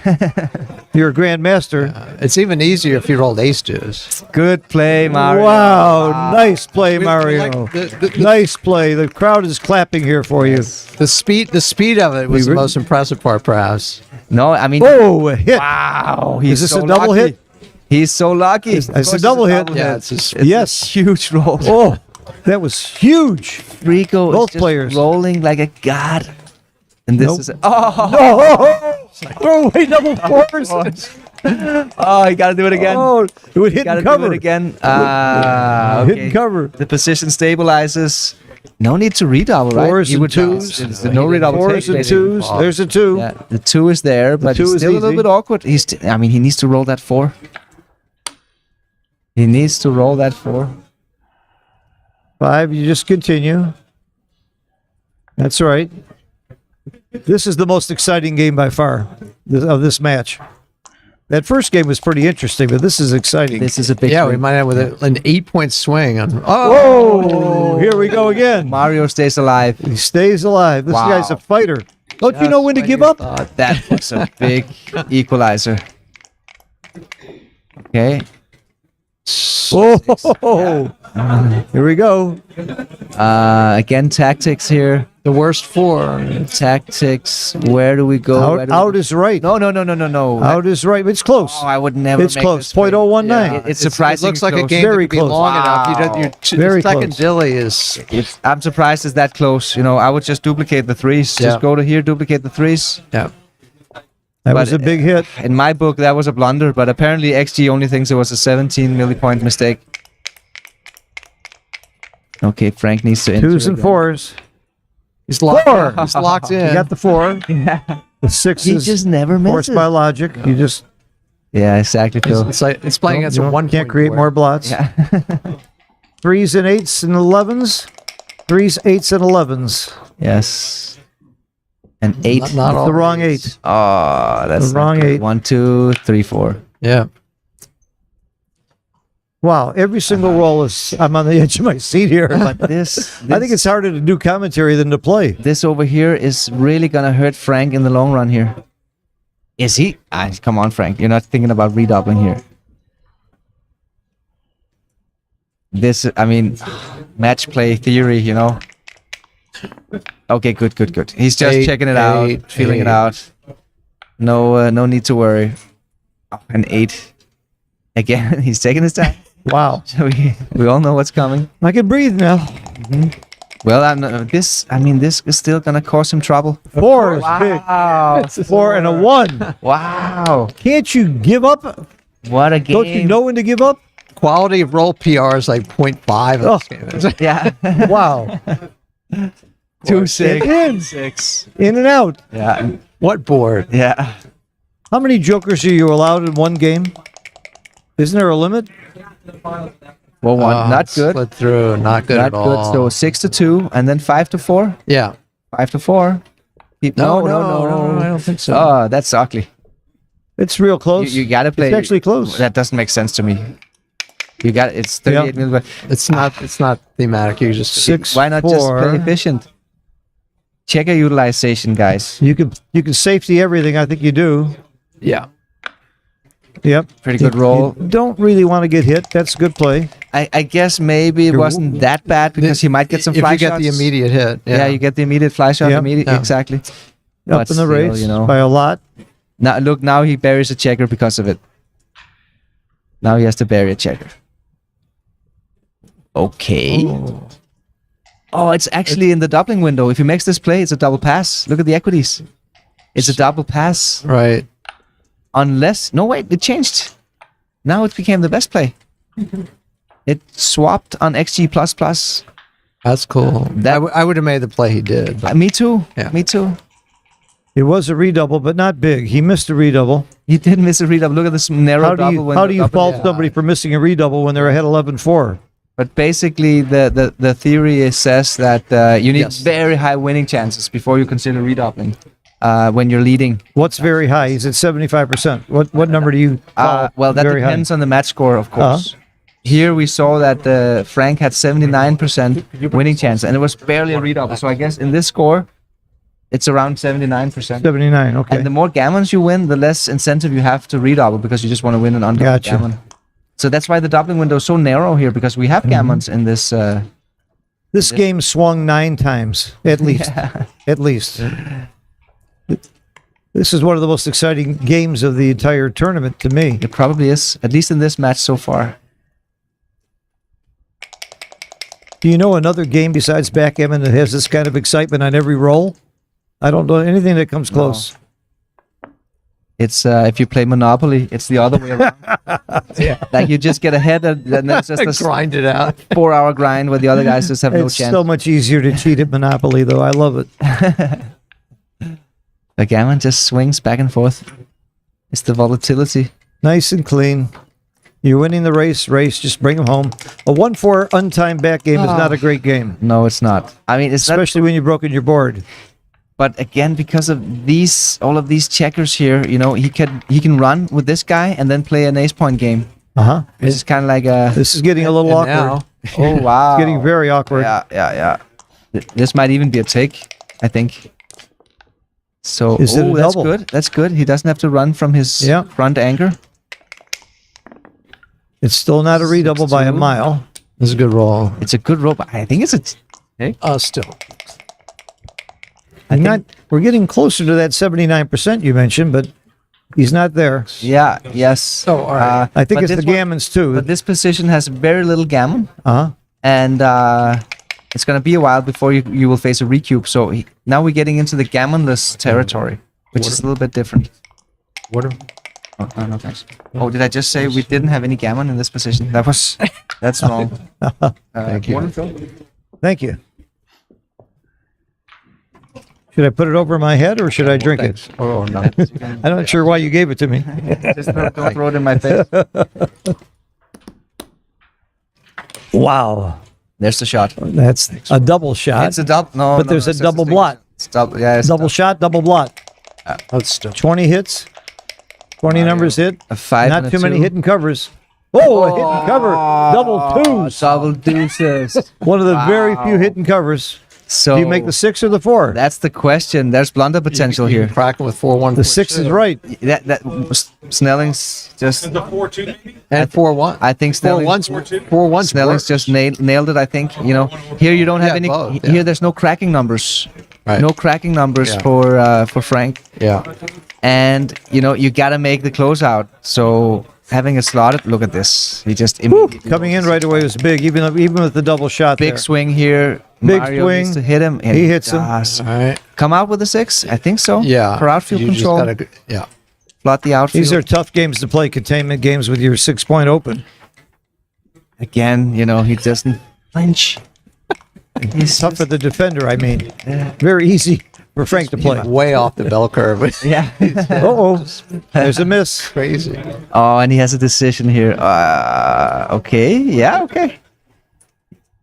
You're a grandmaster. It's even easier if you rolled ace deuce. Good play, Mario. Wow, nice play, Mario. Like the- Nice play. The crowd is clapping here for you. The speed of it was the most impressive part, perhaps. No, I mean, Oh, a hit. wow. Is this so a double lucky. hit? He's so lucky. It's Of a course double hit. Yeah, it's just Yes. a huge roll. Oh, that was huge. Rico Both is just players. rolling like a god. And this Nope. is oh, Oh, throw away double fours. oh, you gotta do it again. Oh, it would hit Gotta and do cover. it again. Hit and Okay. cover. The position stabilizes. No need to redouble, right? Fours He and would twos. There's no redouble. Fours take, and basically. twos. There's a 2. Yeah, the 2 is there, but 2 it's is still a little easy. bit awkward. I mean, he needs to roll that 4. He needs to roll that 4. 5, you just continue. That's right. This is the most exciting game by far of this match. That first game was pretty interesting, but this is exciting. This is a big. yeah. We swing. might have with an 8-point swing on. Oh, here we go again. Mario stays alive. He stays alive. This Wow. guy's a fighter. Don't you know when to give up? That was a big equalizer. Okay. Oh, here we go. Again, tactics here. The worst 4. Tactics. Where do we go? Where Out, do we- out is right. No. Out is right. It's close. Oh, I would never. It's make close. this swing. 0.019. It's It surprising. looks like a close. game Very that could be close. long enough. You don't, Very the second close. dilly is. I'm surprised it's that close. You know, I would just duplicate the 3s. Yeah. Just go to here, duplicate the 3s. Yeah. That But was a big hit. In my book, that was a blunder, but apparently XG only thinks it was a 17 millipoint mistake. Okay, Frank needs to enter 2s and again. 4s. He's locked. Four. He's locked in. You got the 4. The 6 He is just never forced misses. by logic. You just Yeah, exactly, Phil. It's like it's playing against you a don't- 1. can't create more blots. Yeah. 3s and 8s and 11s. 3s, 8s, and 11s. Yes. An 8. Not all The wrong these. 8. Oh, that's The wrong not good. 8. 1, 2, 3, 4. Yeah. Wow, every single roll is. I'm on the edge of my seat here. But this, I think it's harder to do commentary than to play. this over here is really gonna hurt Frank in the long run here. Is he? Come on, Frank. You're not thinking about redoubling here. This, I mean, match play theory, you know. Okay, good. He's just Eight, checking it out, feeling it eight. out. No need to worry. An 8. Again, he's taking his time. Wow. So we all know what's coming. I can breathe now. Well, this is still gonna cause him trouble. 4 is Wow. big. 4 and a 1. Wow. Can't you give up? What a game. Don't you know when to give up? Quality of roll PR is like 0.5. Oh. Yeah. Wow. 2-6. In. 6. In and out. Yeah. What board? Yeah. How many jokers are you allowed in one game? Isn't there a limit? Well, one. Not good. Slid through. Not good Not at all. good. So 6-2, and then 5-4. yeah. 5-4. No, I don't think so. Oh, that's ugly. It's real close. You gotta play. It's actually close. That doesn't make sense to me. You got it's 38 Yeah. minutes. It's not thematic. You just 6. Why not just 4. play efficient? Checker utilization, guys. You can safety everything. I think you do. yeah. Yep. Pretty good roll. You don't really want to get hit. That's a good play. I guess maybe it wasn't that bad because he might get some if fly you get shots. the immediate hit. Yeah, you get the immediate fly shot Yep. immediately. Yeah. Exactly. Up But in the still, race you know. by a lot. Now look, now he buries a checker because of it. Now he has to bury a checker. Okay. Oh, it's actually in the doubling window. If he makes this play, it's a double pass. Look at the equities. It's a double pass. Right. Unless... No, wait. It changed. Now it became the best play. It swapped on XG++. That's cool. I would have made the play he did. But Me too. Yeah. Me too. It was a redouble, but not big. He missed a redouble. He did miss a redouble. Look at this narrow double. How do you fault yeah. somebody for missing a redouble when they're ahead 11-4? But basically, the theory says that you need Yes. very high winning chances before you consider redoubling when you're leading. What's very high? He's at 75%. What number do you call Well, that very depends on the match score, of course. Here we saw that Frank had 79% winning chance, and it was barely a redouble. So I guess in this score, it's around 79%. high? 79, okay. And the more gammons you win, the less incentive you have to redouble because you just want to win an under Gotcha. gammon. So that's why the doubling window is so narrow here because we have gammons in this. This game swung 9 times, at least. At least. This is one of the most exciting games of the entire tournament to me. It probably is, at least in this match so far. Do you know another game besides Backgammon that has this kind of excitement on every roll? I don't know anything that comes close. It's if you play Monopoly, it's the other way around. Like you just get ahead and then it's just a grind it out. 4-hour grind where the other guys just have no It's chance. so much easier to cheat at Monopoly, though. I love it. Backgammon just swings back and forth. It's the volatility. Nice and clean. You're winning the race, just bring them home. A 1-4 untimed back game is not a great game, No, it's not. I mean, it's not. especially when you've broken your board. But again, because of all of these checkers here, you know, he can run with this guy and then play an ace point game. Uh-huh. This is kind of like a. This is getting a little awkward. Now, Oh wow! It's getting very awkward. Yeah. This might even be a take, I think. So Is it a that's double? good. That's good. He doesn't have to run from his Yeah. front anchor. It's still not a redouble by a 6-2. mile. this is a good roll. It's a good roll, but I think it's a. Still. We're getting closer to that 79% you mentioned, but he's not there. Yeah. Yes. Oh, all right. I think but it's the this one- gammons too. But this position has very little gammon, Uh-huh. and it's gonna be a while before you will face a recube. So now we're getting into the gammonless territory, which is a little bit different. What? Oh, no, thanks. Oh, did I just say we didn't have any gammon in this position? That's wrong. Thank you. Water, Phil? Thank you. Should I put it over my head or should I drink it? Oh no. I'm not sure why you gave it to me. Just don't throw it in my face. Wow. There's the shot. That's a double shot. It's a double. No, But no, there's no, a it's double just blot. It's double. Yeah, it's Double shot, double blot. That's still. 20 hits. 20 numbers hit. a 5. Not and a too many 2. hidden covers. Oh, a hidden cover. Double twos. Double deuces. One of the very few hidden covers. So Do you make the 6 or the 4? that's the question. There's blunder potential here. Cracking with 4-1. The 6 is right. That Snelling's just. And 4-1. I think Snelling's 4-1's Snelling's just nailed it. I think here you don't have Yeah, any. both, Here yeah. there's no cracking numbers. Right. No cracking numbers Yeah. for Frank. Yeah. And you gotta make the closeout. So having a slotted, look at this. He just immediately Coming in right away was big, even with the double shot. big there. swing here. Big Mario swing. needs to hit him. And He hits him. does. All right. Come out with a 6. I think so. Yeah. For outfield You just control. gotta- yeah. Flood the outfield. These are tough games to play, containment games with your 6-point open. Again, he doesn't flinch. He's Tough for the defender, I mean. Very easy for Frank to play. Way off the bell curve. yeah. Uh-oh. There's a miss. Crazy. Oh, and he has a decision here. Okay. Yeah, okay.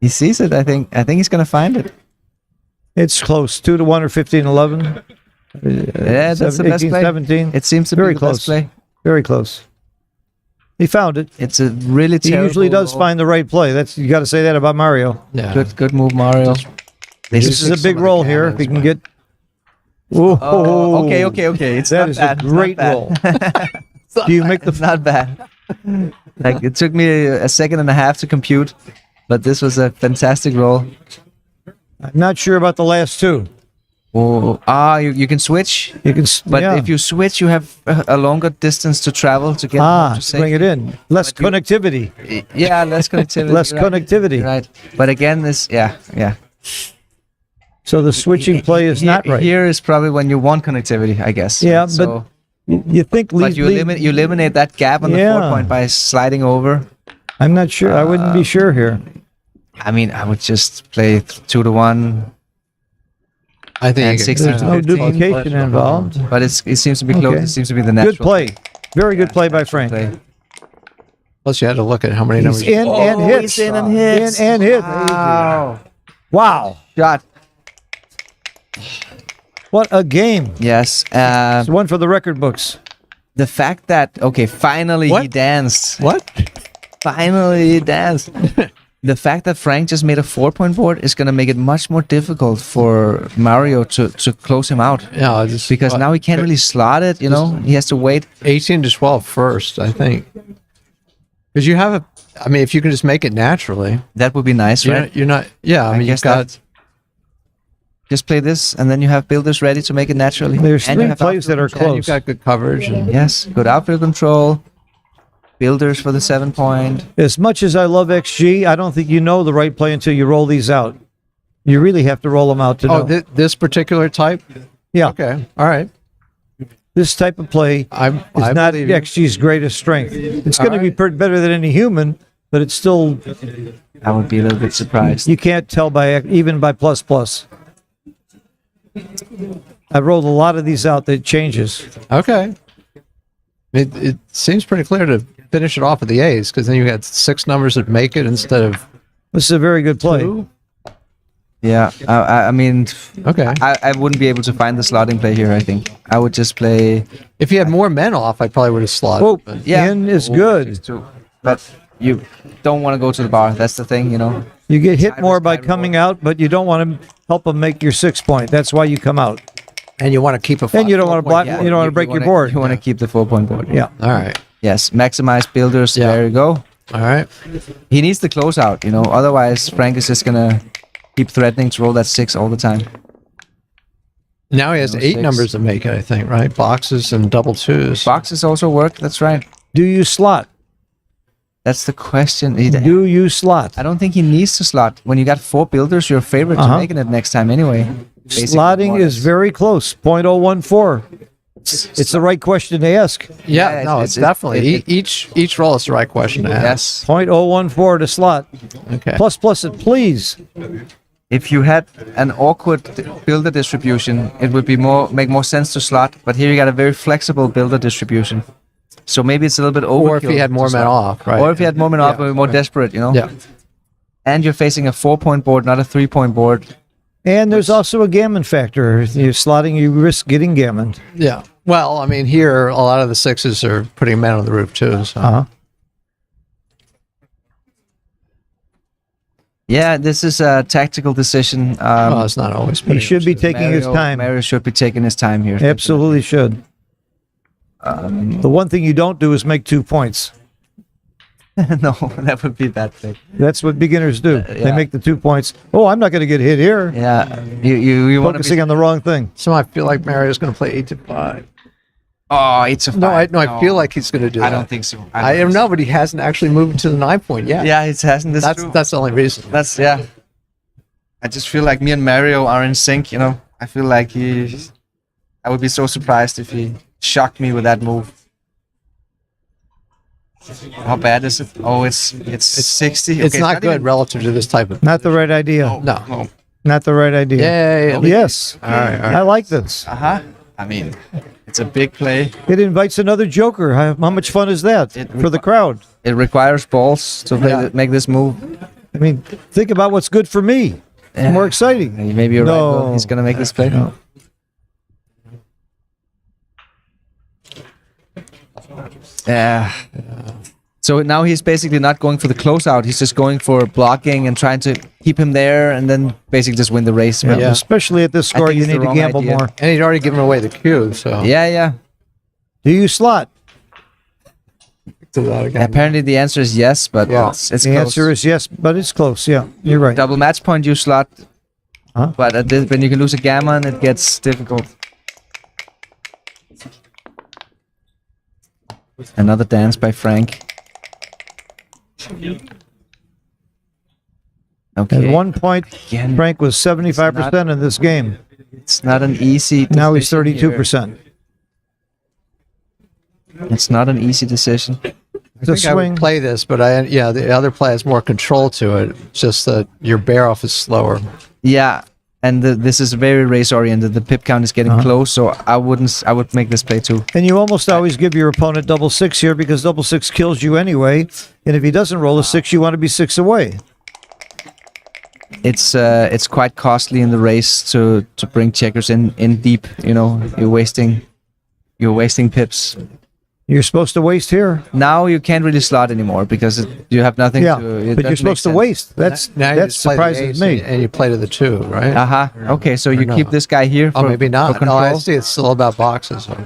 He sees it. I think he's gonna find it. It's close. 2-1 or 15-11. Yeah, that's the best 18, play. 17. It seems to Very be the close. best play. Very close. He found it. It's a really He terrible usually does roll. find the right play. You got to say that about Mario. Yeah. Good move, Mario. This is a big roll here. If he can get. Whoa. Oh, okay. It's That not is bad. a great roll. Do you make the It's not bad. Like it took me a second and a half to compute, but this was a fantastic roll. I'm not sure about the last two. Oh, you can switch, You can, but yeah. if you switch, you have a longer distance to travel to get to to bring it in. Less But you- connectivity. Yeah, less connectivity. Less you're right. connectivity. You're right. But again, yeah. So the switching play is not right. Here is probably when you want connectivity, I guess. Yeah, right? but So, You think but you eliminate that gap on the Yeah. 4-point by sliding over. I'm not sure. I wouldn't be sure here. I mean, I would just play 2-1, I think And you 60 There's to no 15. duplication involved. but it seems to be close. Okay. It seems to be the natural Good play. Very good play by Frank. play. Plus, you had to look at how many He's numbers. in and hits. He's in and hits. In and hits. Wow. Wow. Shot. What a game. Yes. It's one for the record books. The fact that, finally he What? danced. What? Finally he danced. The fact that Frank just made a 4-point board is going to make it much more difficult for Mario to close him out. Yeah, just, Because now he can't really slot it, He has to wait. 18 to 12 first, I think. Because you have if you can just make it naturally, That would be nice, you're right? not, you're not. Yeah, I mean, guess you've got. Just play this, and then you have builders ready to make it naturally. There's And you three have plays that are And you've close. got good coverage. And, Yes, good outfield control. Builders for the 7-point. As much as I love XG, I don't think you know the right play until you roll these out. You really have to roll them out to know. this particular type. Yeah. Okay. All right. This type of play I is not believe you. XG's greatest strength. It's going to be better than any human, but it's still, I would be a little bit surprised. you can't tell even by plus. I've rolled a lot of these out that it changes. Okay. It seems pretty clear to finish it off with the A's because then you got 6 numbers that make it instead of This is a very good play. 2. Yeah, I mean, Okay. I wouldn't be able to find the slotting play here, I think. I would just play... If you had more men off, I probably would have slotted. Whoa, but- Yeah. in is good. But you don't want to go to the bar. That's the thing, You get hit more by High coming out, but you don't want to help them make your 6-point. That's why you come out. And you want to keep a. And you don't want to block. Yeah, You don't want to break your wanna- board. You want to keep the 4-point board. Yeah. All right. Yes, maximize builders. Yeah. There you go. All right. He needs the closeout, Otherwise, Frank is just going to keep threatening to roll that 6 all the time. Now he has 8 6. numbers to make it, I think, right? Boxes and double 2s. Boxes also work. That's right. Do you slot? That's the question. Do you slot? I don't think he needs to slot. When you got 4 builders, you're a favorite to making it next time anyway. Basically, Slotting more or is less. very close. 0.014. It's the right question to ask. Yeah, no, it's definitely. it- each roll is the right question to ask. Yes. 0.014 to slot. Okay. Plus it, please. If you had an awkward builder distribution, it would be make more sense to slot. But here you got a very flexible builder distribution. So maybe it's a little bit overkill. Or if he had more to men slot. off, right? Or if you had more men off, Yeah. maybe more desperate, Yeah. And you're facing a 4-point board, not a 3-point board. And there's also a gammon factor. If you're slotting, you risk getting gammoned. Yeah. Well, I mean, here a lot of the 6s are putting men on the roof too. So. Uh-huh. Yeah, this is a tactical decision. Well, it's not always. He should be taking his time. Mario should be taking his time here. No, that would be bad play. That's what beginners do. They Yeah. make the 2 points. Oh, I'm not going to get hit here. Yeah, you want to Focusing on the wrong thing. So I feel like Mario's going to play 8 to 5. Oh, it's a 5. No, I feel like he's going to do that. I don't think so. I don't know, but he hasn't actually moved to the 9 point yet. Yeah, it hasn't. That's the only reason. That's yeah. I just feel like me and Mario are in sync. You know, I feel like I would be so surprised if he shocked me with that move. How bad is it? Oh, it's 60. It's Okay, not good even- relative to this type of. Not the right idea. No. No. Not the right idea. Yeah. Yes. All right. I like this. I mean, it's a big play. It invites another joker. How much fun is that for the crowd? It requires balls to make this move. I mean, think about what's good for me. It's more exciting. Maybe you're right. No. Will. He's gonna make this play. No. Yeah. So now he's basically not going for the closeout. He's just going for blocking and trying to keep him there, and then basically just win the race. Yeah. Especially at this score, think you it's the need to wrong gamble idea. more. And he'd already given away the cue, so. Yeah. Do you slot? Do that again. Apparently the answer is yes, but Yeah. it's The close. answer is yes, but it's close. Yeah, you're right. Double match point you slot. Huh? But when you can lose a gammon, it gets difficult. Another dance by Frank. Okay. At one point, Again, Frank was 75% in this game. it's not an easy. Now he's decision here. 32%. It's not an easy decision. I The think I swing. would play this, but the other play has more control to it. It's just that your bear off is slower. Yeah, and this is very race oriented. The pip count is getting close, so I would make this play too. And you almost always give your opponent double six here because double six kills you anyway. And if he doesn't roll a six, you want to be six away. It's quite costly in the race to bring checkers in deep. You know, you're wasting pips. You're supposed to waste here. Now you can't really slot anymore because you have nothing Yeah, to. but it you're doesn't supposed make to sense. waste. That's Now you that just play the surprises ace me. and you play to the 2, right? Okay, so you no? keep this guy here. Oh, maybe for not. No, control? I see. It's still about boxes. So.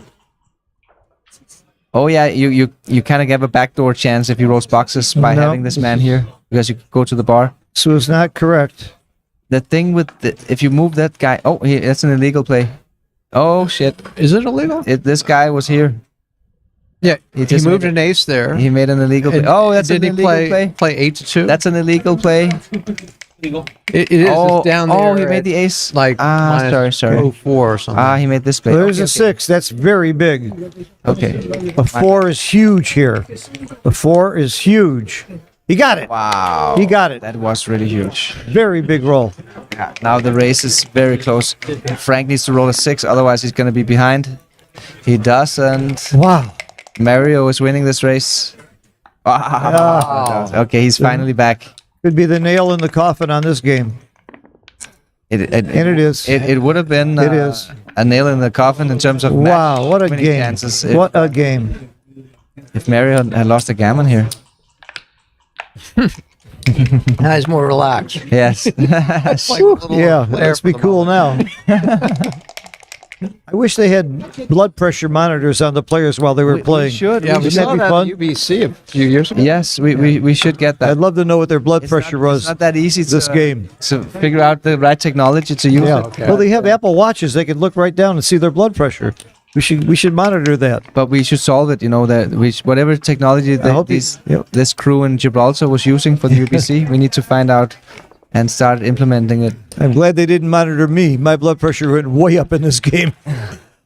Oh yeah, you kind of have a backdoor chance if he rolls boxes by No. having this man here because you could go to the bar. So it's not correct. The thing with if you move that guy, that's an illegal play. Oh shit! Is it illegal? This guy was here. Yeah, He he just moved made an ace there. He made an illegal play. And Oh, that's did an he illegal play. 8 to 2? That's an illegal play. It is. Oh, It's down there. oh, he made at, the ace. like minus sorry. 04 or something. He made this play. There's Okay, a six. That's very big. Okay. A four is huge here. A four is huge. He got it. Wow. He got it. That was really huge. Very big roll. Yeah. Now the race is very close. Frank needs to roll a 6, otherwise he's going to be behind. He does, and Wow. Mario is winning this race. Wow. Okay, he's finally back. Could be the nail in the coffin on this game. And it is. It would have been It is. a nail in the coffin in terms of Wow, what a winning game. chances What a game. if Mario had lost a gammon here. Now he's more relaxed. Yes. Like a little Yeah, flair let's for be the cool moment. now. I wish they had blood pressure monitors on the players while they were playing. should. Yeah, we Wouldn't that saw be that fun? at UBC a few years ago. Yes, we should get that. I'd love to know what their blood It's pressure not, was It's not that easy to, this game. to figure out the right technology to use Yeah. it. Okay. Well, they have Apple Watches. They can look right down and see their blood pressure. We should monitor that. But we should solve it. You know that whatever technology hope you- yep. this crew in Gibraltar was using for the UBC, we need to find out and start implementing it. I'm glad they didn't monitor me. My blood pressure went way up in this game.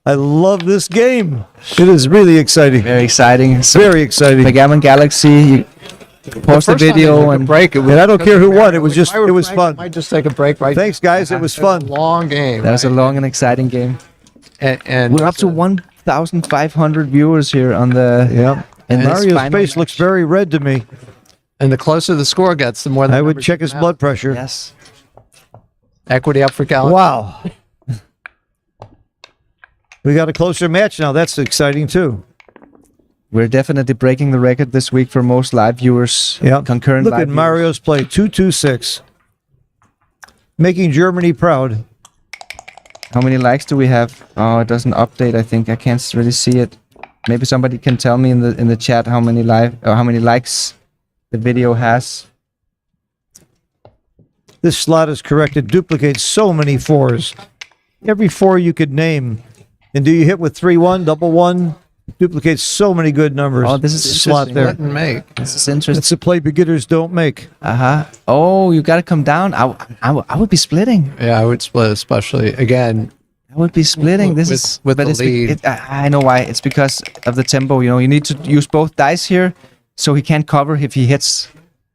I love this game. It is really exciting. Very exciting. So, Very exciting. Backgammon Galaxy. You post the First time they video took a and break. It was, And I don't care who won. It was just If I were it was Frank, fun. I might just take a break right. Thanks, guys. It was fun. A long game. that was a right? long and exciting game. And We're up to 1,500 viewers here on the. Yeah. And Mario's face looks very red to me. And the closer the score gets, the more the I would numbers check his come out. blood pressure. Yes. Equity up for Galaxy. Wow. We got a closer match now. That's exciting too. We're definitely breaking the record this week for most live viewers. Yeah. Concurrent Look live at viewers. Mario's play 226. Making Germany proud. How many likes do we have? Oh, it doesn't update. I think I can't really see it. Maybe somebody can tell me in the chat how many likes the video has. This slot is correct. It duplicates so many 4s. Every 4 you could name. And do you hit with 3-1, double 1? Duplicates so many good numbers. Oh, this is The slot interesting. there. Make. This is interesting. It's a play beginners don't make. Oh, you got to come down. I would be splitting. Yeah, I would split, especially again. I would be splitting. This With- is with but the it's lead. I know why. It's because of the tempo. You know, you need to use both dice here, so he can't cover if he hits.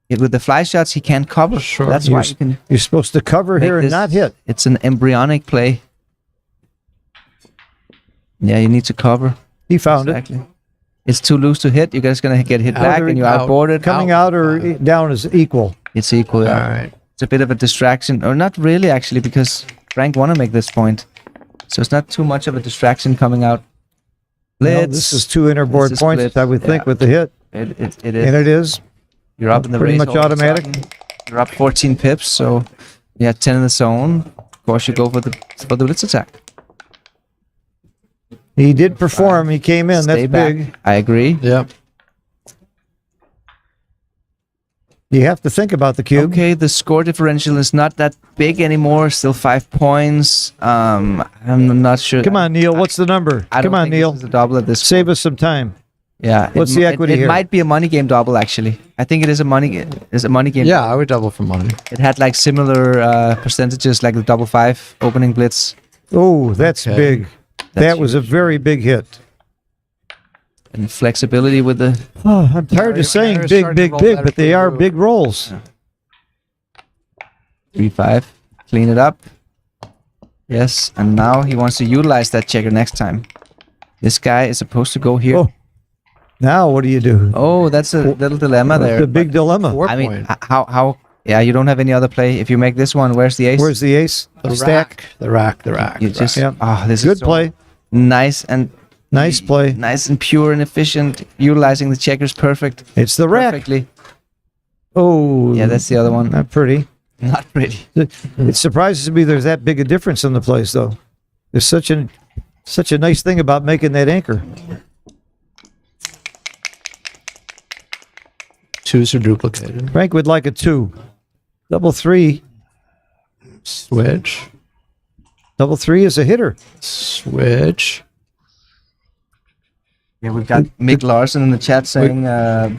With the fly shots, he can't cover. Sure. That's why you can You're supposed to cover make here and this- not hit. It's an embryonic play. Yeah, you need to cover. He found it. Exactly. It's too loose to hit. You're just gonna get hit Out back, or and you're out? outboarded. Coming out or down is equal. It's equal. All Yeah. right. It's a bit of a distraction, or not really actually, because Frank want to make this point, so it's not too much of a distraction coming out. No, Blitz. this is 2 inner-board This is points, split. I would think, Yeah. with the hit. It is. And it is. You're up in the pretty race much all of a automatic. sudden. You're up 14 pips, so you have 10 in the zone. Of course, you go for the blitz attack. He did perform. He came in. Stay That's back. big. I agree. Yep. You have to think about the cube. Okay, the score differential is not that big anymore. Still 5 points. I'm not sure. Come on, Neil. What's the number? I don't Come on, think Neil. This is a double at this. Save us some time. Yeah. What's the equity it here? might be a money game double actually. I think it is a money game. Yeah, I would double for money. It had like similar percentages like the double 5 opening blitz. Oh, that's Okay. big. That was a very big hit. And flexibility with the Oh, I'm tired of saying They're big, starting to big, roll big, better but they for are you. big rolls. 3-5. Clean it up. Yes, and now he wants to utilize that checker next time. This guy is supposed to go here. Oh, now what do you do? Oh, that's a little dilemma That's there. a big dilemma. 4 I mean, point. how? Yeah, you don't have any other play. If you make this one, where's the ace? Where's the ace? The Stack. rack. The rack. You just Yeah. this Good is so play. nice and Nice play. nice and pure and efficient, utilizing the checkers perfect. It's the rack. Perfectly. Oh, Yeah, that's the other one. not pretty. Not pretty. It surprises me there's that big a difference in the plays, though. There's such a nice thing about making that anchor. 2s are duplicated. Frank would like a 2. Double 3. Switch. Double 3 is a hitter. Switch. Yeah, we've got Mick Larson in the chat saying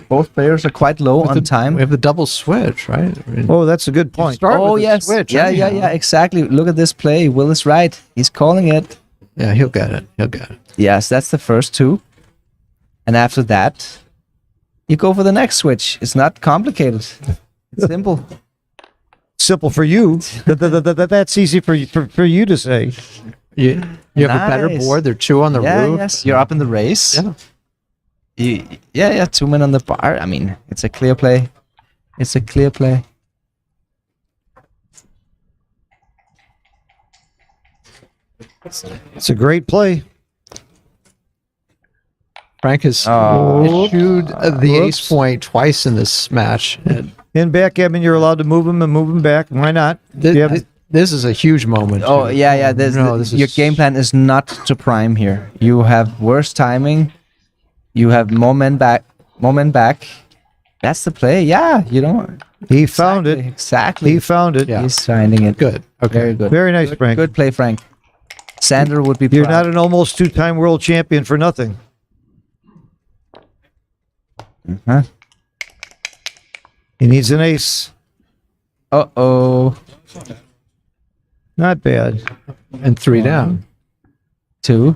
both players are quite low on time. We have the double switch, right? I mean, Oh, that's a good point. start Oh with the yes, switch. yeah, anyhow. exactly. Look at this play. Will is right. He's calling it. Yeah, he'll get it. He'll get it. Yes, that's the first 2, and after that, you go for the next switch. It's not complicated. It's simple. Simple for you. That's easy for you to say. You have a better Nice. board. There are 2 on the Yeah, roof. yes, you're up in the race. Yeah. Yeah, 2 men on the bar. I mean, it's a clear play. It's a clear play. It's a great play. Frank has Oh. issued the Whoops. ace point twice in this match. And In backgammon, you're allowed to move them and move them back. Why not? this is a huge moment. Oh too. yeah. Your game plan is not to prime here. You have worse timing. You have more men back. That's the play. Yeah, you don't. He found it. Exactly. He found it. Yeah. He's finding it. Good. Okay. Very good. Very nice, Frank. Good play, Frank. Sander would be You're proud. not an almost 2-time world champion for nothing. Huh? He needs an ace. Uh-oh. Not bad. And 3 down. 2,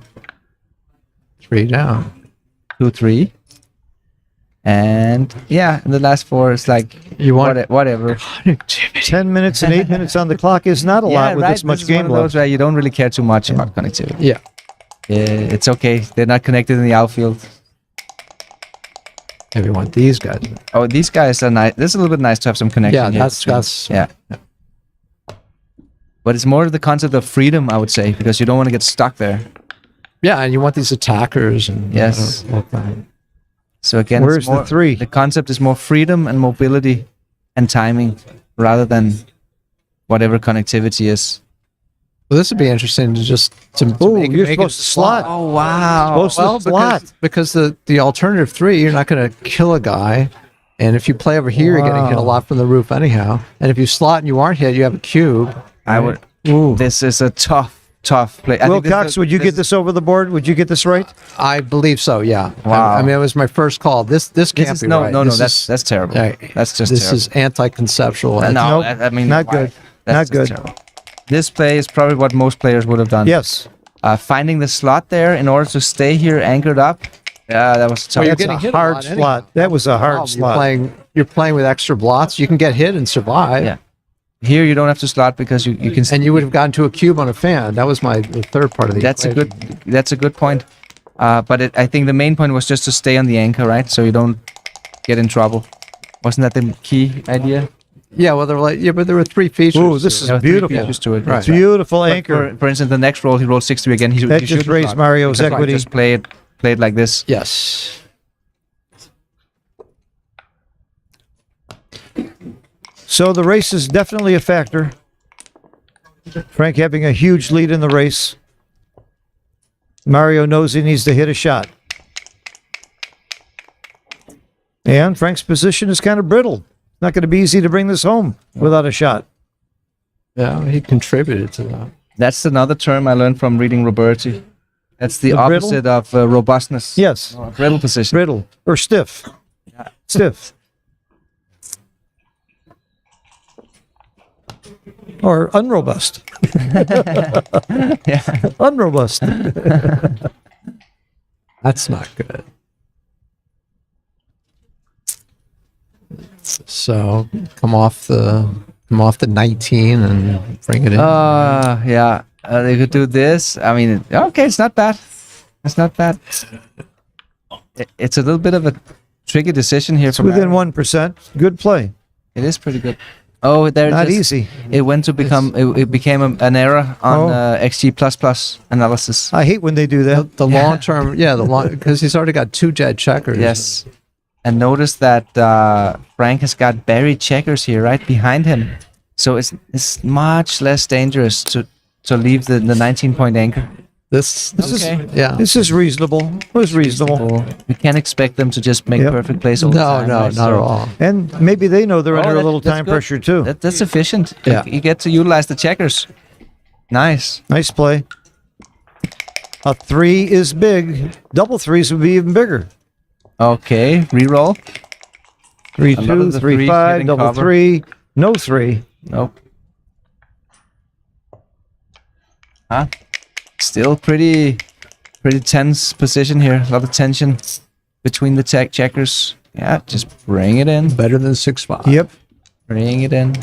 3 down. 2, 3. And yeah, the last 4 is like You want whatever. 10 minutes and 8 minutes on the clock is not a lot with this much is game one of those left. where you don't really care too much about connectivity. Yeah. It's okay. They're not connected in the outfield. If you want these guys. Oh, these guys are nice. This is a little bit nice to have some connection. Yeah, here that's between- yeah. But it's more the concept of freedom, I would say, because you don't want to get stuck there. Yeah, and you want these attackers and Yes. whatnot. So again, Where's it's more, the 3? The concept is more freedom and mobility and timing rather than whatever connectivity is. Well, this would be interesting to just to Oh, make, you're make supposed it to slot. Oh wow! Supposed to slot. because the alternative 3, you're not going to kill a guy, And if you play over here, you're getting hit a lot from the roof anyhow. And if you slot and you aren't hit, you have a cube. I would. This is a tough play. Wilcox, would you get this over the board? Would you get this right? I believe so. Yeah. Wow. I mean, it was my first call. This can't be right. No, This that's terrible. That's just this terrible. is anti-conceptual. No, Nope, I mean, not why? good. That's Not just good. terrible. This play is probably what most players would have done. Yes. Finding the slot there in order to stay here anchored up. Yeah, that was tough. Well, you're That's getting a hit a hard lot slot. anyhow. That was a hard You're slot. playing with extra blots. You can get hit and survive. Yeah. Here you don't have to slot because you can. And you would have gotten to a cube on a fan. That was the third part of the equation. That's a good point. But I think the main point was just to stay on the anchor, right? So you don't get in trouble. Wasn't that the key idea? Yeah, well, but there were 3 features. Ooh, this to is it. There were 3 beautiful. features to it. Right. Beautiful But anchor. For instance, the next roll he rolled 6-3 again. He That he just shouldn't raised slot. Mario's That's right, equity. Just play it like this. Yes. So the race is definitely a factor. Frank having a huge lead in the race. Mario knows he needs to hit a shot. And Frank's position is kind of brittle. Not going to be easy to bring this home without a shot. Yeah, he contributed to that. That's another term I learned from reading Roberti. That's the brittle? opposite of robustness. Yes, Brittle position. brittle or stiff. Stiff. Or unrobust. Yeah. Unrobust. That's not good. So come off the 19 and bring it in. Yeah. They could do this. I mean, okay, it's not bad. It's not bad. It's a little bit of a tricky decision here. It's within 1%. Good play. It is pretty good. Oh, there. Not easy. It went to become. It became an error on XG++ analysis. I hate when they do that. The long term, because he's already got 2 jet checkers. Yes. And notice that Frank has got buried checkers here right behind him. So it's much less dangerous to leave the 19-point anchor. This Okay. is yeah. This is reasonable. It was reasonable. We can't expect them to just make Yep. perfect plays all the No, time. no, right? not So at all. And maybe they know they're under a little that's time good. pressure too. That's efficient. Yeah. You get to utilize the checkers. Nice. Nice play. A 3 is big. Double 3s would be even bigger. Okay, reroll. 3 A lot 2, of the 3 threes 5, getting double cover. 3, no 3. Nope. Huh? Still pretty tense position here. A lot of tension between the checkers. Yeah, just bring it in. Better than 6-5. Yep. Bring it in.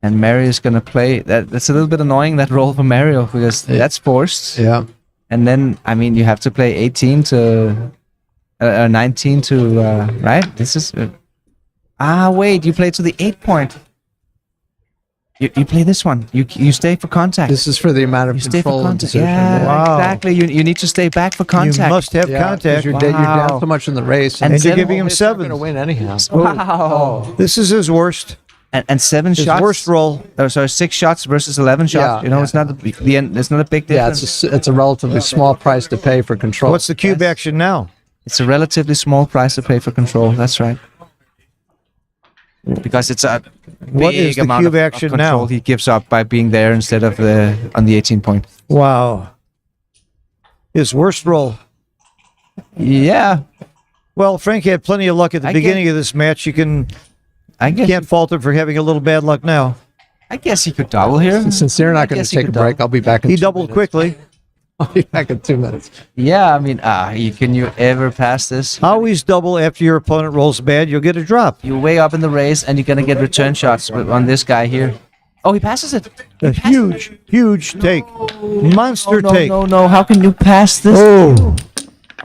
And Mario's gonna play. That's a little bit annoying, that roll for Mario, because that's forced. Yeah. And then, I mean, you have to play 18 to 19 to right. This is wait, you play to the 8-point. You play this one. You stay for contact. This is for the amount of You stay for control and contact. decision. Yeah, Wow. exactly. You need to stay back for contact. You must have Yeah, 'cause contact. You're, you're down Wow. so much in the race, And And you're then- giving him it's not going 7. to win anyhow. Wow. This is his worst. And 7 His shots. worst roll. Oh, sorry, 6 shots versus 11 shots. Yeah, It's not the end. It's not a big Yeah, difference. it's a relatively small price to pay for control. What's the cube action now? It's a relatively small price to pay for control. That's right. Because it's a What big is the amount cube of action control now? he gives up by being there instead of on the 18-point. Wow. His worst roll. Yeah, Well, Frank had plenty of luck at the I beginning of this match. You I guess. can't fault him for having a little bad luck now. I guess he could double here. Since they're I not going guess to he take a could break, I'll be back in He 2 doubled minutes. quickly. I'll be back in 2 minutes. Yeah, I mean, can you ever pass this? Always double after your opponent rolls bad. You'll get a drop. You're way up in the race, and you're gonna get return shots on this guy here. Oh, he passes it. A huge, huge take. Monster take. No! How can you pass this? Oh,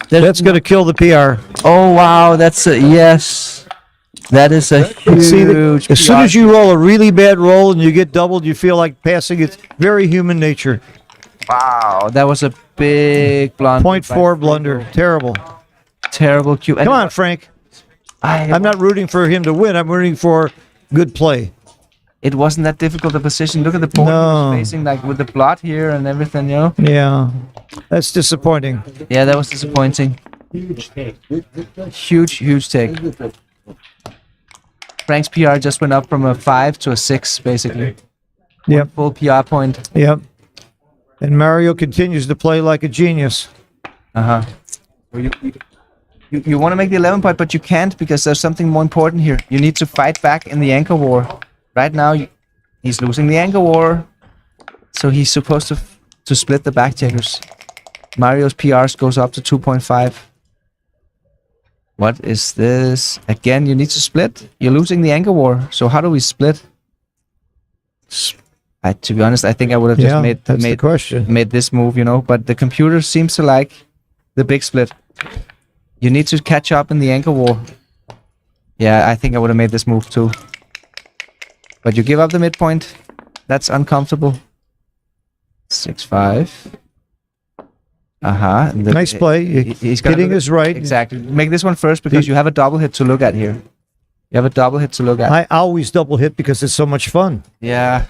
that's going to kill the PR. Oh wow, that's a yes. That is a huge. See, as soon as you roll a really bad roll and you get doubled, you feel like passing. It's very human nature. Wow, that was a big blunder. 0.4 blunder. Terrible. Terrible cue. Come on, Frank. I'm not rooting for him to win. I'm rooting for good play. It wasn't that difficult a position. Look at the board he No. was facing, like with the blot here and everything. Yeah, that's disappointing. Yeah, that was disappointing. Huge take. Frank's PR just went up from a 5 to a 6, basically. Yep. Full PR point. Yep. And Mario continues to play like a genius. Well, you want to make the 11 point, but you can't because there's something more important here. You need to fight back in the anchor war. Right now, he's losing the anchor war, so he's supposed to split the back checkers. Mario's PRs goes up to 2.5. What is this? Again, you need to split. You're losing the anchor war. So how do we split? To be honest, I think I would have just made this move, you know. But the computer seems to like the big split. You need to catch up in the anchor war. Yeah, I think I would have made this move too. But you give up the midpoint. That's uncomfortable. 6-5. Nice play. He's hitting is right. Exactly. Make this one first because you have a double hit to look at here. You have a double hit to look at. I always double hit because it's so much fun. Yeah.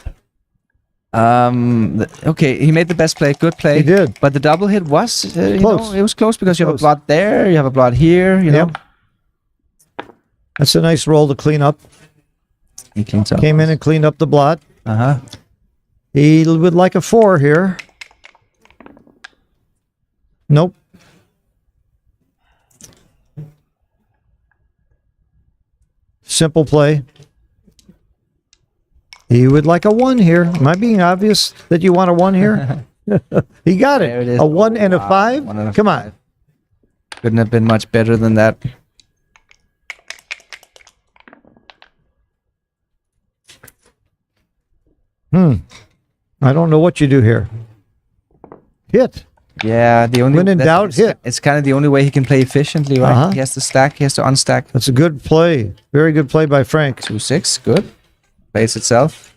Okay, he made the best play. Good play. He did. But the double hit was, close. It was close because you have a blot there, you have a blot here, you know. That's a nice roll to clean up. He cleans up. Came in and cleaned up the blot. He would like a 4 here. Nope. Simple play. He would like a 1 here. Am I being obvious that you want a 1 here? He got it. There it is. A 1 and a 5? 1 and a Come 5. on. Couldn't have been much better than that. I don't know what you do here. Hit. Yeah, the only When in doubt, hit. It's kind of the only way he can play efficiently, right? He has to stack, he has to unstack. That's a good play. Very good play by Frank. 2-6, good. Plays itself.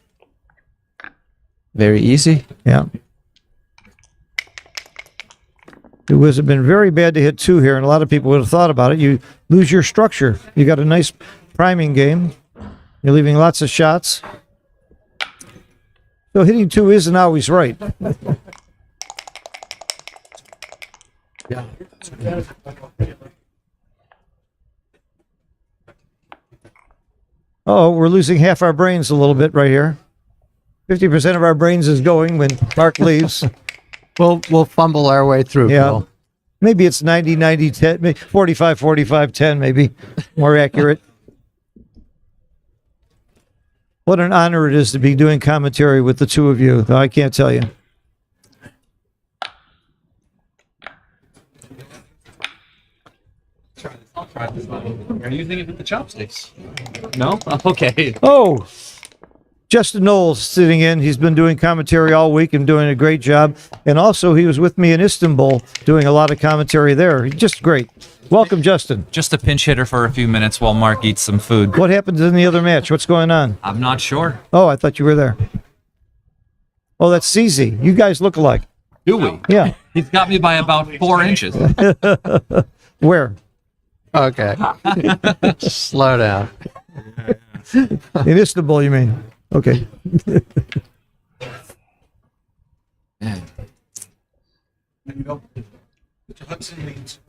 Very easy. Yeah. It would have been very bad to hit 2 here, and a lot of people would have thought about it. You lose your structure. You got a nice priming game. You're leaving lots of shots. So hitting 2 isn't always right. Yeah. Oh, we're losing half our brains a little bit right here. 50% of our brains is going when Mark leaves. We'll fumble our way through. Yeah. Bill. Maybe it's 90, 90, 10, maybe 45, 45, 10, maybe more accurate. What an honor it is to be doing commentary with the two of you, though I can't tell you. Are you using it with the chopsticks? No? Okay. Oh, Justin Knowles sitting in. He's been doing commentary all week and doing a great job. And also, he was with me in Istanbul doing a lot of commentary there. He's just great. Welcome, Justin. Just a pinch hitter for a few minutes while Mark eats some food. What happened in the other match? What's going on? I'm not sure. Oh, I thought you were there. Oh, that's CZ. You guys look alike. Do we? Yeah. He's got me by about 4 inches. Where? Okay. Slow down. In Istanbul, you mean? Okay. Hudson leads.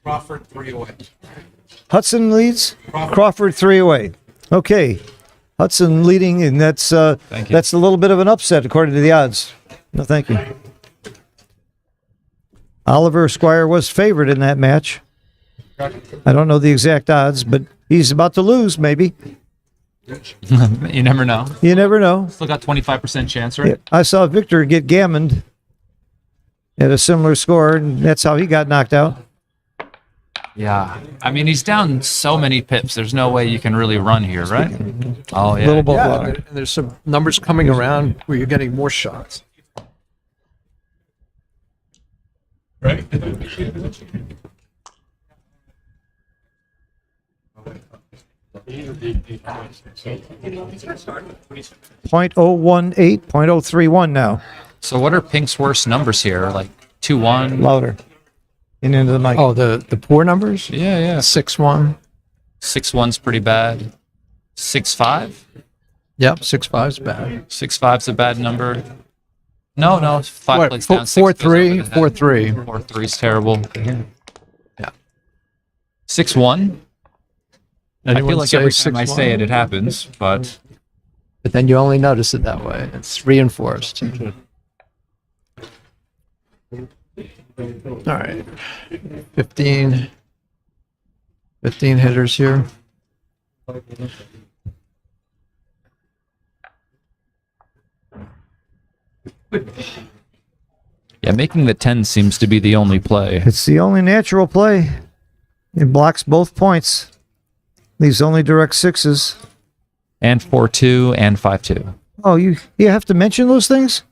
Crawford 3 away. Hudson leads. Crawford 3 away. Okay. Hudson leading, and that's a little bit of an upset according to the odds. No, thank you. Oliver Squire was favored in that match. I don't know the exact odds, but he's about to lose, maybe. You never know. You never know. Still got 25% chance, right? I saw Victor get gammoned at a similar score, and that's how he got knocked out. Yeah. I mean, he's down so many pips. There's no way you can really run here, right? Oh, yeah. Little ball Yeah, blocker. and there's some numbers coming around where you're getting more shots. Right? .018, .031 now. So what are Pink's worst numbers here? Like 2-1? Louder. And into the mic. Oh, the poor numbers? Yeah. 6-1. 6-1's pretty bad. 6-5? Yep, 6-5's bad. 6-5's a bad number. No, 5 What, plays down. 4-3? 4-3. 4-3's terrible. Yeah. 6-1. I Anyone feel like say every time I 6-1? say it, it happens, but But then you only notice it that way. It's reinforced. All right. 15 hitters here. yeah, making the 10 seems to be the only play. It's the only natural play. It blocks both points. Leaves only direct sixes. And 4-2 and 5-2. Oh, you have to mention those things?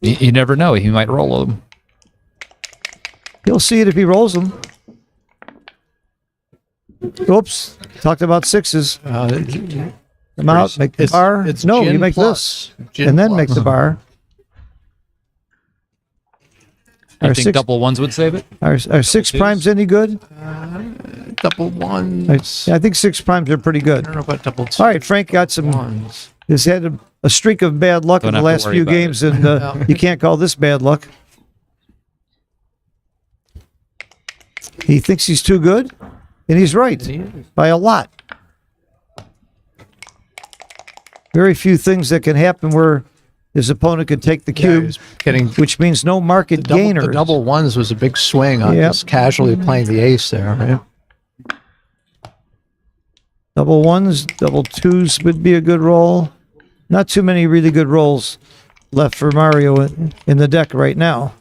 You never know. He might roll them. He'll see it if he rolls them. Oops. Talked about sixes. Come out, make the bar. It's no, you gin make plus. this. Gin And then make plus. the bar. You Our think six- double ones would save it? Are six primes any good? Double ones. I think six primes are pretty I good. don't know about double All right, Frank got some. ones. Has had a streak of bad luck Don't in the have to last worry few about games, it. and you can't call this bad luck. He thinks he's too good, and he's right by a lot. Very few things that can happen where his opponent could take the Yeah, cube, he's getting which means no market gainers. the double ones was a big swing on Yep. just casually playing the ace there, right? Double ones, double twos would be a good roll. Not too many really good rolls left for Mario in the deck right now.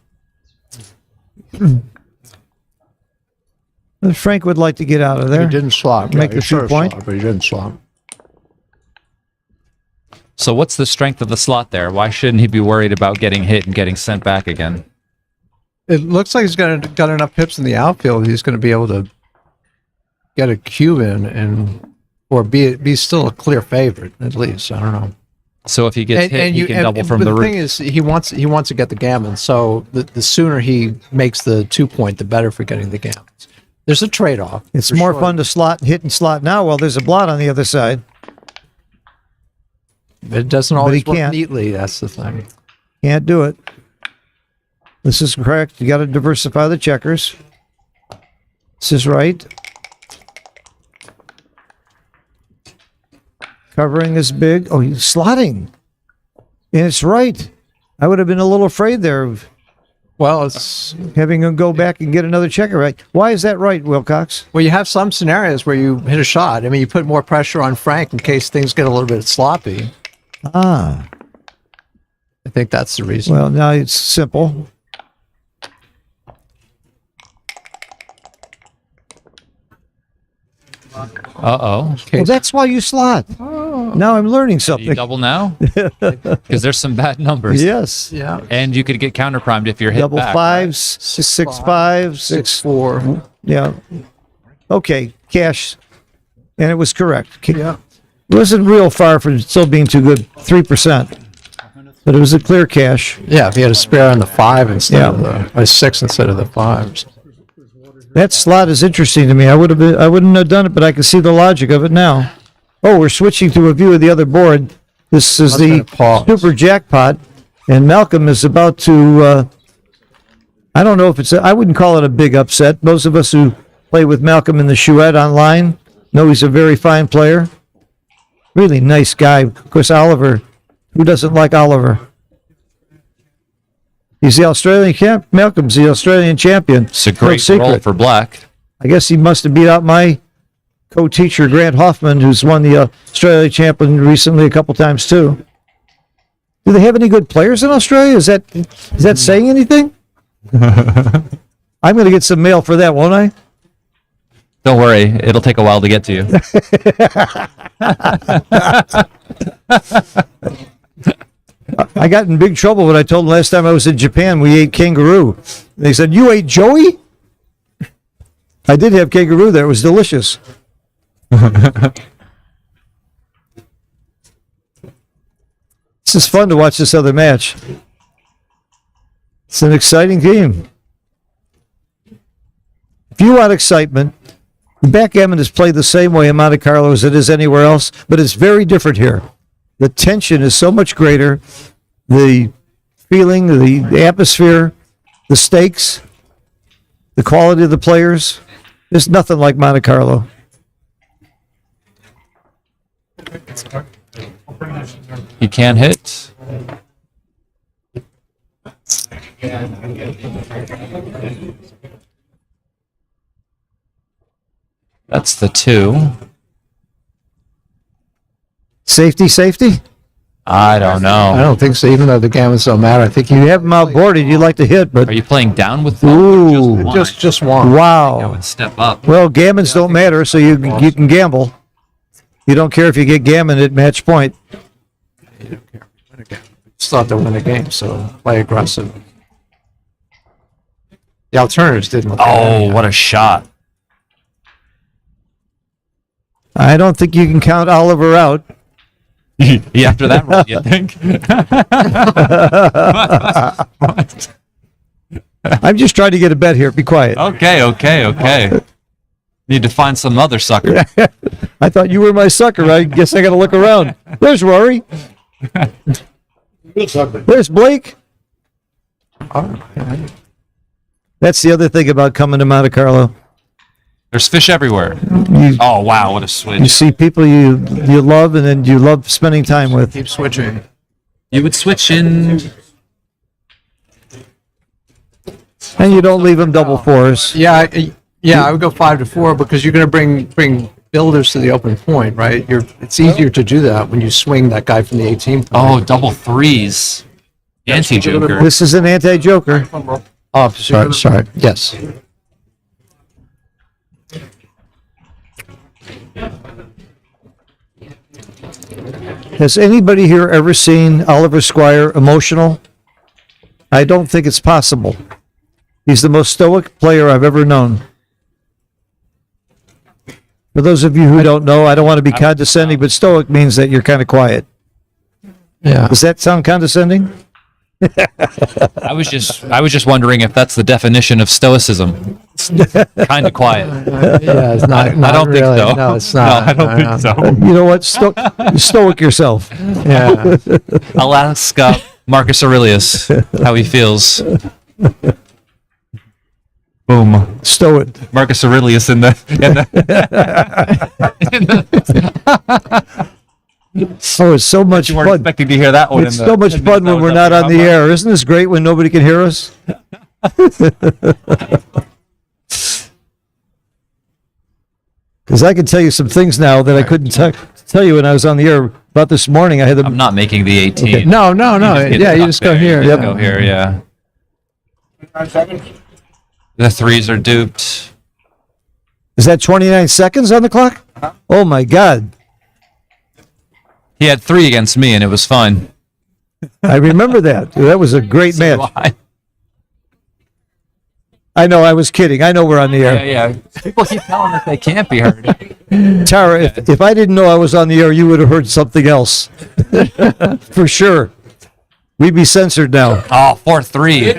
Frank would like to get out of there. He didn't swap. Make yeah, the he should have 2-point. swapped, but he didn't swap. So what's the strength of the slot there? Why shouldn't he be worried about getting hit and getting sent back again? It looks like he's got enough pips in the outfield. He's going to be able to get a cube in and or be still a clear favorite at least. I don't know. So if he gets hit, he can double from but the the roof. thing is, he wants to get the gammon. So the sooner he makes the 2-point, the better for getting the gammons. There's a trade-off. It's for more sure. fun to slot and hit and slot now while there's a blot on the other side. It doesn't he always work can't. neatly. That's the thing. Can't do it. This is correct. You got to diversify the checkers. This is right. Covering is big. Oh, he's slotting. And it's right. I would have been a little afraid there of Well, it's having him go back and get another checker right. Why is that right, Wilcox? well, you have some scenarios where you hit a shot. I mean, you put more pressure on Frank in case things get a little bit sloppy. Ah, I think that's the reason. well, now it's simple. Uh-oh. Okay, Well, that's why you slot. Now I'm learning Do you something. double now? Because there's some bad numbers. Yes. yeah, And you could get counter primed if you're hit Double back. fives, 6-5, 6-4. Yeah. Okay, cash. And it was correct. Yeah. It wasn't real far from still being too good, 3%. But it was a clear cash. Yeah, if he had a spare on the 5 instead Yeah. of the 6 instead of the 5. That slot is interesting to me. I wouldn't have done it, but I can see the logic of it now. Oh, we're switching to a view of the other board. This is I was the gonna pause. super jackpot, and Malcolm is about to. I don't know if it's. I wouldn't call it a big upset. Most of us who play with Malcolm in the Chouette online know he's a very fine player. Really nice guy. Of course, Oliver. Who doesn't like Oliver? He's the Australian champ. Malcolm's the Australian champion. It's a No great secret. roll for black. I guess he must have beat out my co-teacher, Grant Hoffman, who's won the Australia champion recently a couple times too. Do they have any good players in Australia? Is that saying anything? I'm going to get some mail for that, won't I? Don't worry, it'll take a while to get to you. I got in big trouble when I told them last time I was in Japan we ate kangaroo. They said, "You ate Joey?" I did have kangaroo there. It was delicious. This is fun to watch this other match. It's an exciting game. If you want excitement, the backgammon is played the same way in Monte Carlo as it is anywhere else, but it's very different here. The tension is so much greater. The feeling, the atmosphere, the stakes, the quality of the players. There's nothing like Monte Carlo. He can't hit. That's the 2. Safety? I don't I know. don't think so. Even though the gammons don't matter, I think You have him outboarded, you'd like to hit, but Are you playing down with Ooh. one? just one. I wow. would step up. Well, gammons don't matter, so you can gamble. You don't care if you get gammon at match point. Just thought to win the game, so play aggressive. The alternatives didn't look Oh, what a shot. I don't think you can count Oliver out. Yeah, after that roll, you think? I'm just trying to get a bet here. Be quiet. Okay. Need to find some other sucker. I thought you were my sucker. I guess I got to look around. There's Rory. There's Blake. That's the other thing about coming to Monte Carlo. There's fish everywhere. Oh, wow, what a You switch. see people you love, and then you love spending time with. Keep switching. You would switch in. And you don't leave them double fours. Yeah, I would go 5 to 4 because you're going to bring builders to the open point, right? It's easier to do that when you swing that guy from the 18 point. Oh, double 3s. Anti-joker. This is an anti-joker. Oh, sorry. Yes. Has anybody here ever seen Oliver Squire emotional? I don't think it's possible. He's the most stoic player I've ever known. For those of you who don't know, I don't want to be condescending, but stoic means that you're kind of quiet. Yeah. Does that sound condescending? I was just wondering if that's the definition of stoicism. Kind of quiet. Yeah, it's not. I don't think really. so. No, it's not. No, I don't think so. You know what? Stoic yourself. Yeah. I'll ask Marcus Aurelius how he feels. Boom. Stow it. Marcus Aurelius in the Oh, it's so much you weren't fun. expecting to hear that one. It's so much fun when we're not on the air. Isn't this great when nobody can hear us? Because I can tell you some things now that I couldn't tell you when I was on the air. About this morning, I had I'm them. not making the 18. Okay. No. Get Yeah, it you up just go there. here. You Yeah. just go here, yeah. The 3s are duped. Is that 29 seconds on the clock? Oh my God! He had 3 against me, and it was fine. I remember that. That was a great match. Why? I know. I was kidding. I know we're on the Yeah, air. yeah. People keep telling us they can't be heard. Tara, if I didn't know I was on the air, you would have heard something else. For sure. We'd be censored now. Oh, 4-3.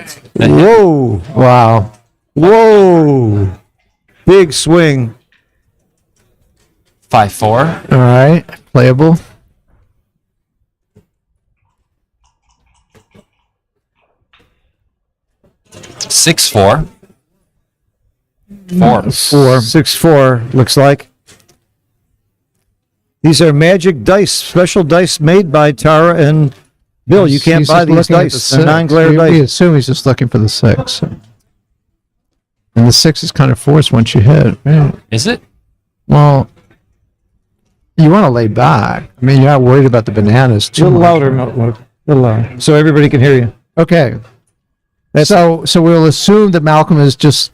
Whoa. Wow. Whoa. Big swing. 5-4. All right. Playable. Six four. 4. 6-4, looks like. These are magic dice, special dice made by Tara and Bill. You can't He's buy just these looking at dice. the They're six. non-glare We dice. assume he's just looking for the 6. And the 6 is kind of forced once you hit. Right? Is it? Well, you want to lay back. I mean, you're not worried about the bananas A too little much. louder, Milton. A little louder, so everybody can hear you. Okay. So we'll assume that Malcolm is just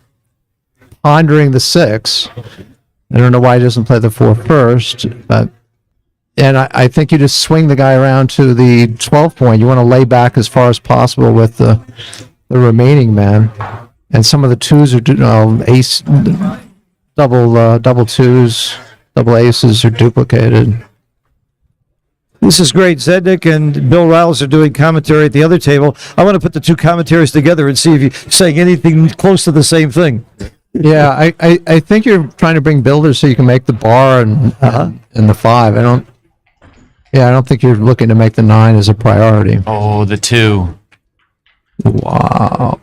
pondering the 6. I don't know why he doesn't play the 4 first, but I think you just swing the guy around to the 12 point. You want to lay back as far as possible with the remaining man, and some of the 2s are ace, double 2s, double aces are duplicated. This is great. Zednik and Bill Riles are doing commentary at the other table. I want to put the two commentaries together and see if you're saying anything close to the same thing. Yeah, I think you're trying to bring builders so you can make the bar and the 5. I don't think you're looking to make the 9 as a priority. Oh, the 2. Wow.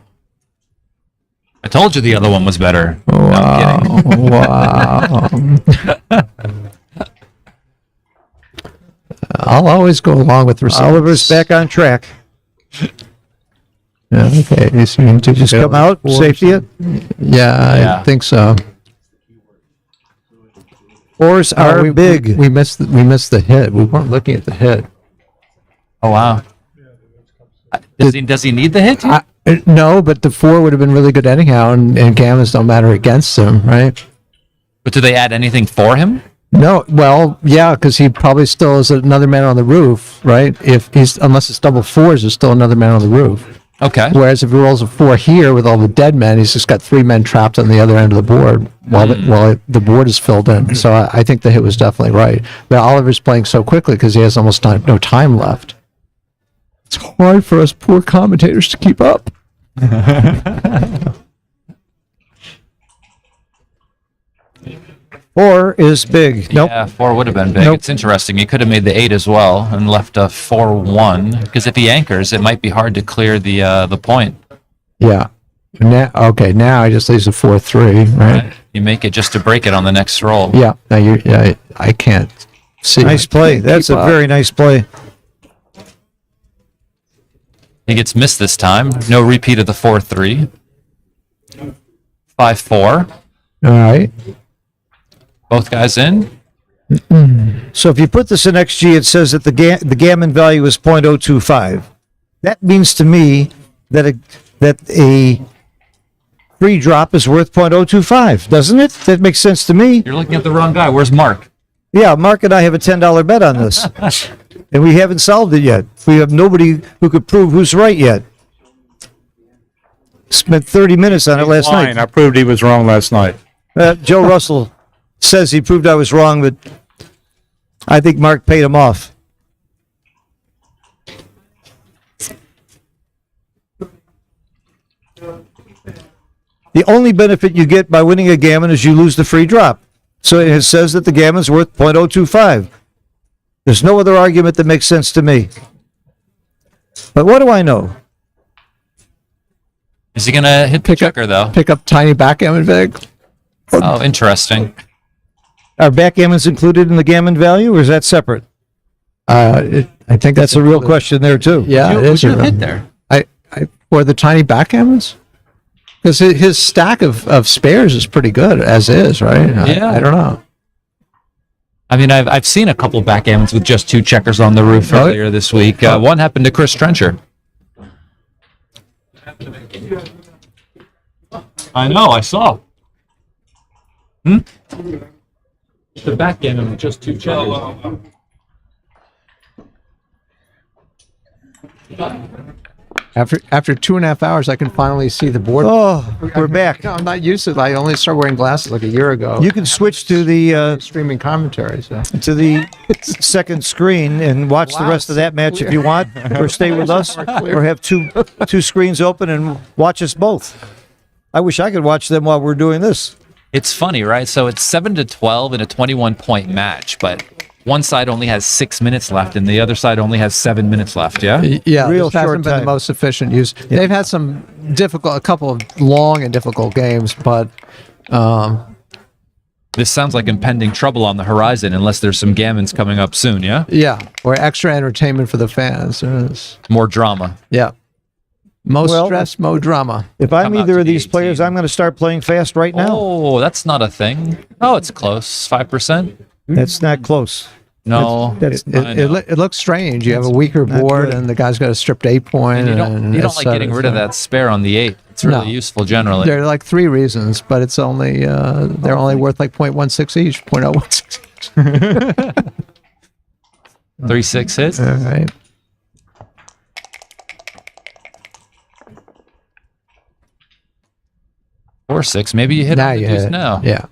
I told you the other one was better. No, Wow. I'm kidding. Wow. I'll always go along with results. Oliver's back on track. Yeah, okay. He's going to Just come out, safety it. Yeah, Yeah. I think so. Fours are big. We missed the hit. We weren't looking at the hit. Oh wow. Does he need the hit? No, but the 4 would have been really good anyhow, and gammons don't matter against him, right? But do they add anything for him? No, well, yeah, because he probably still is another man on the roof, right? Unless it's double 4s, there's still another man on the roof. Okay. Whereas if he rolls a 4 here with all the dead men, he's just got 3 men trapped on the other end of the board while the board is filled in. So I think the hit was definitely right. But Oliver's playing so quickly because he has almost no time left. It's hard for us poor commentators to keep up. 4 is big. Nope. Yeah, 4 would have been big. Nope. It's interesting. He could have made the 8 as well and left a 4-1. Because if he anchors, it might be hard to clear the point. Yeah. Now he just leaves a 4-3, right? You make it just to break it on the next roll. Yeah. Now I can't see. Nice play. That's a very nice play. He gets missed this time. No repeat of the 4-3. 5-4. All right. Both guys in. So if you put this in XG, it says that the gammon value is 0.025. That means to me that a free drop is worth 0.025, doesn't it? That makes sense to me. You're looking at the wrong guy. Where's Mark? Yeah, Mark and I have a $10 bet on this, and we haven't solved it yet. We have nobody who could prove who's right yet. Spent 30 minutes on it last night. I proved he was wrong last night. Joe Russell says he proved I was wrong, but I think Mark paid him off. The only benefit you get by winning a gammon is you lose the free drop. So it says that the gammon's worth 0.025. There's no other argument that makes sense to me. But what do I know? Is he going to hit the checker, though? Pick up tiny backgammon vig. Oh, interesting. Are backgammons included in the gammon value, or is that separate? I think That's a real question there, too. Yeah, it is. What'd you hit there? For the tiny backgammons? Because his stack of spares is pretty good, as is, right? Yeah. I don't know. I mean, I've seen a couple backgammons with just 2 checkers on the roof earlier this week. One happened to Chris Trencher. I know, I saw. The backgammon with just 2 checkers. After 2.5 hours, I can finally see the board. Oh, we're back. No, I'm not used to it. I only started wearing glasses like a year ago. You can switch to the streaming commentary. So. second screen and watch the rest of that match if you want, or stay with us, or have two screens open and watch us both. I wish I could watch them while we're doing this. It's funny, right? So it's 7-12 in a 21-point match, but one side only has 6 minutes left, and the other side only has 7 minutes left. Yeah. Yeah, Real this hasn't short been time. the most efficient use. They've had some a couple of long and difficult games, but This sounds like impending trouble on the horizon, unless there's some gammons coming up soon. Yeah. yeah, or extra entertainment for the fans. More drama. Yeah, most Well, stress, more drama. If I'm Come out either to of the these players, 18. I'm going to start playing fast right now. Oh, that's not a thing. Oh, it's close. 5%. That's not close. No. That's I know. It looks strange. You have a weaker not board, good. and the guy's got a stripped 8-point. And you don't like getting rid of that spare on the 8. It's really No. useful generally. There are like 3 reasons, but it's only they're only worth like 0.16 each, 0.016 each. 3-6 hits. All right. Or 6. Maybe you hit Now on the you deuce hit it. now. Yeah.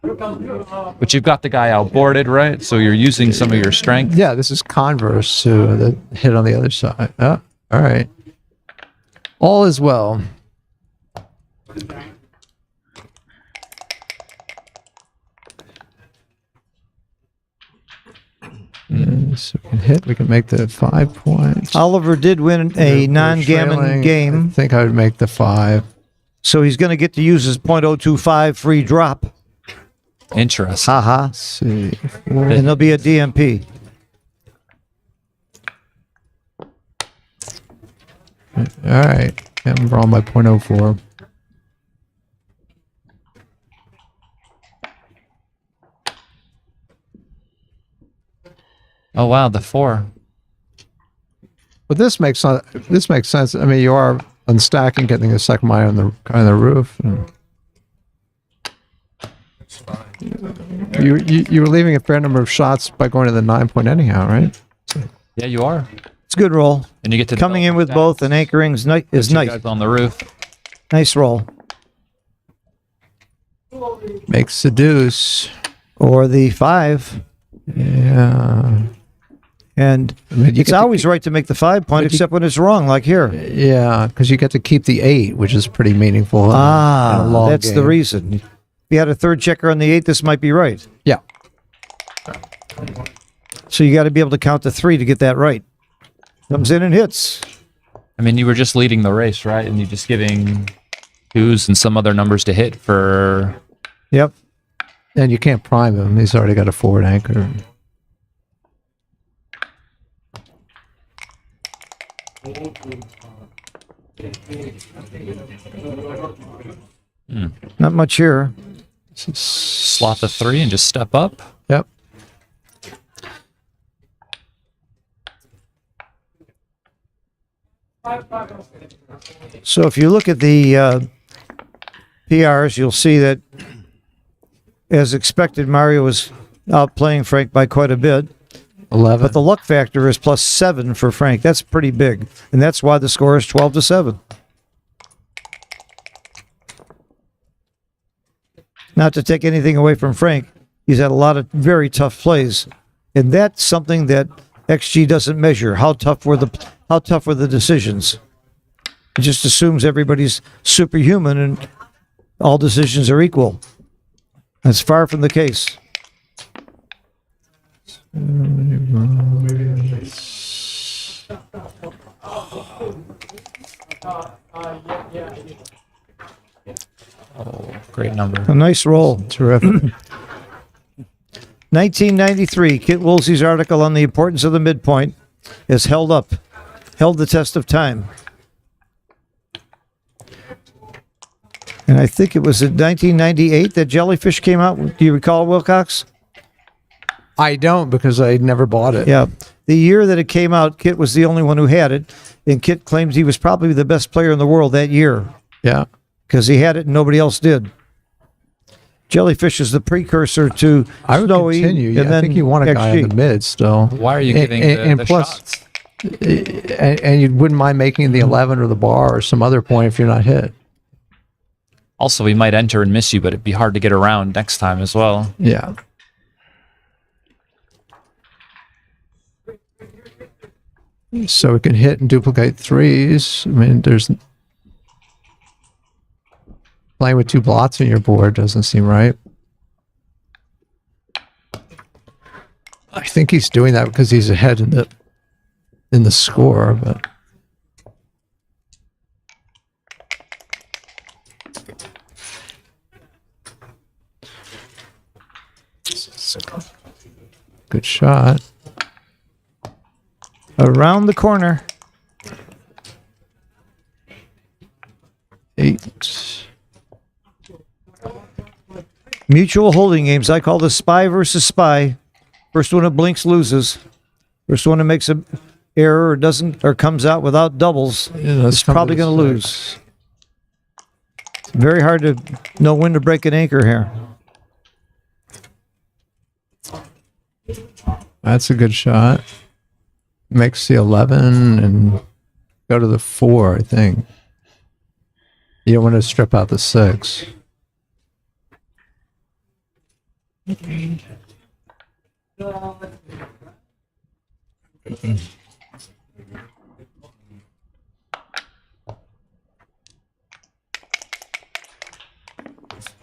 But you've got the guy outboarded, right? So you're using some of your strength. Yeah, this is converse to the hit on the other side. Oh, all right. All is well. So we can hit. We can make the 5 points. Oliver did win a We're non-gammon trailing. I game, think I would make the 5. so he's going to get to use his .025 free drop. Interesting. Haha. Let's see. And there'll be a DMP. All right. I'm wrong by .04. Oh wow, the 4. But this makes sense. I mean, you are unstacking, getting a second mine on the roof. And you were leaving a fair number of shots by going to the 9 point anyhow, right? Yeah, you are. It's a good roll. And you get to Coming in develop with stats. both and anchoring is You nice. guys on the roof. Nice roll. Makes the deuce. Or the 5. Yeah. And I mean, you it's get to always right to make the 5 point, except when it's wrong, like here. Yeah, because you get to keep the 8, which is pretty meaningful. in a long That's the game. reason. If you had a third checker on the 8, this might be right. Yeah. So you got to be able to count to 3 to get that right. Comes in and hits. I mean, you were just leading the race, right? And you're just giving 2s and some other numbers to hit for. Yep. And you can't prime him. He's already got a forward anchor. Not much here. Slot the 3 and just step up. Yep. So if you look at the PRs, you'll see that, as expected, Mario was outplaying Frank by quite a bit. 11. But the luck factor is +7 for Frank. That's pretty big. And that's why the score is 12-7. Not to take anything away from Frank, he's had a lot of very tough plays. And that's something that XG doesn't measure. How tough were the decisions? It just assumes everybody's superhuman and all decisions are equal. That's far from the case. Oh, great number. A nice roll. Terrific. 1993, Kit Woolsey's article on the importance of the midpoint has held the test of time. And I think it was in 1998 that Jellyfish came out. Do you recall, Wilcox? I don't, because I never bought it. Yeah. The year that it came out, Kit was the only one who had it. And Kit claims he was probably the best player in the world that year Yeah. because he had it and nobody else did. Jellyfish is the precursor to I would Snowy. continue. Yeah, and I then think you want a guy in XG. the mid still. Why are you And- giving and the plus- shots? And you wouldn't mind making the 11 or the bar or some other point if you're not hit. Also, we might enter and miss you, but it'd be hard to get around next time as well. Yeah. So we can hit and duplicate 3s. I mean, there's playing with 2 blots on your board doesn't seem right. I think he's doing that because he's ahead in the score, but good shot. Around the corner. 8. Mutual holding games. I call this spy versus spy. First one that blinks loses. First one that makes an error or doesn't or comes out without doubles is probably going to lose. It's very hard to know when to break an anchor here. That's a good shot. Makes the 11 and go to the 4, I think. You don't want to strip out the 6.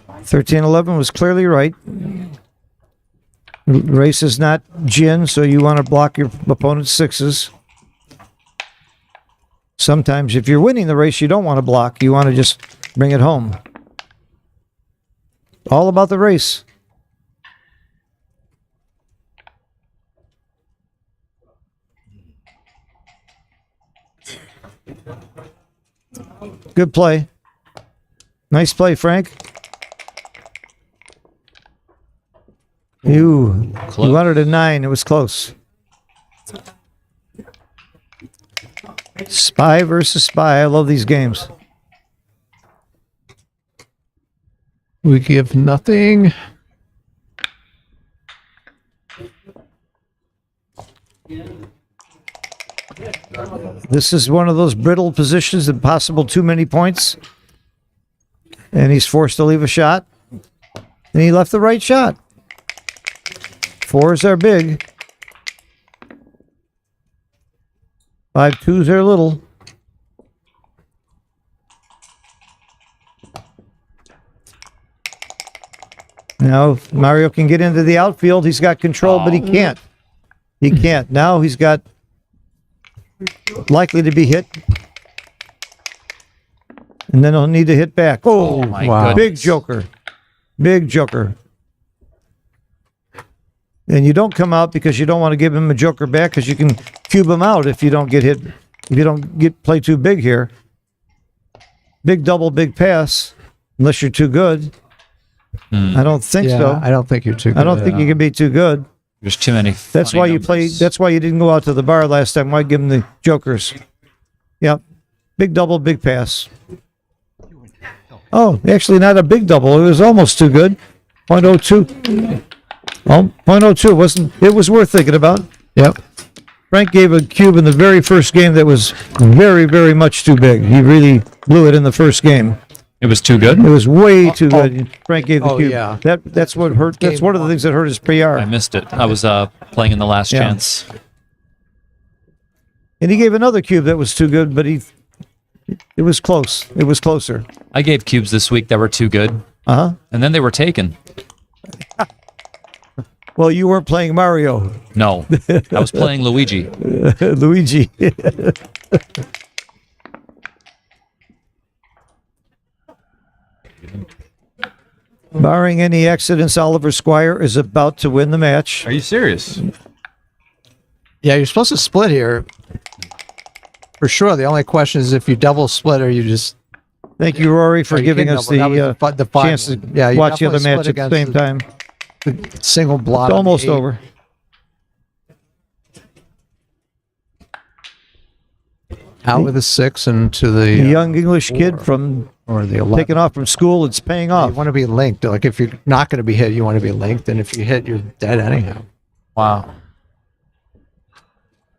$13.11 was clearly right. Race is not gin, so you want to block your opponent's sixes. Sometimes if you're winning the race, you don't want to block. You want to just bring it home. All about the race. Good play. Nice play, Frank. You wanted a 9. It was close. Spy versus spy. I love these games. We give nothing. This is one of those brittle positions, impossible too many points. And he's forced to leave a shot. And he left the right shot. 4s are big. 5-2s are little. Now, if Mario can get into the outfield. He's got control, but he can't. He can't. Now he's got likely to be hit. And then he'll need to hit back. Oh, my wow. goodness. big joker. Big joker. And you don't come out because you don't want to give him a joker back because you can cube him out if you don't get hit. If you don't play too big here. Big double, big pass. Unless you're too good. I don't think Yeah, so. I don't think you're too good. I don't think you can be too good. There's too many. That's funny why you numbers. played. That's why you didn't go out to the bar last time. Why give him the jokers? Yep. Big double, big pass. Oh, actually not a big double. It was almost too good. 0.02. Oh, 0.02. It was worth thinking about. Yep. Frank gave a cube in the very first game that was very, very much too big. He really blew it in the first game. It was too good. It was way too good. Frank gave the Oh, cube. yeah. That's what hurt. That's one of the things that hurt his PR. I missed it. I was playing in the last Yeah. chance. And he gave another cube that was too good, but it was close. It was closer. I gave cubes this week that were too good, Uh-huh. and then they were taken. Well, you weren't playing Mario, No, I was playing Luigi. Luigi. Barring any accidents, Oliver Squire is about to win the match. Are you serious? Yeah, you're supposed to split here. For sure. The only question is if you double split or you just Thank you, Rory, for or you giving can us double. That was the the final. chance to Yeah, you watch the other definitely match split at the same against time. the single blot. It's on almost the 8. over. Out with a 6 and to the The young English kid from or the 11. taking off from school, it's paying You off. want to be linked. Like if you're not going to be hit, you want to be linked, and if you hit, you're dead anyhow. Wow.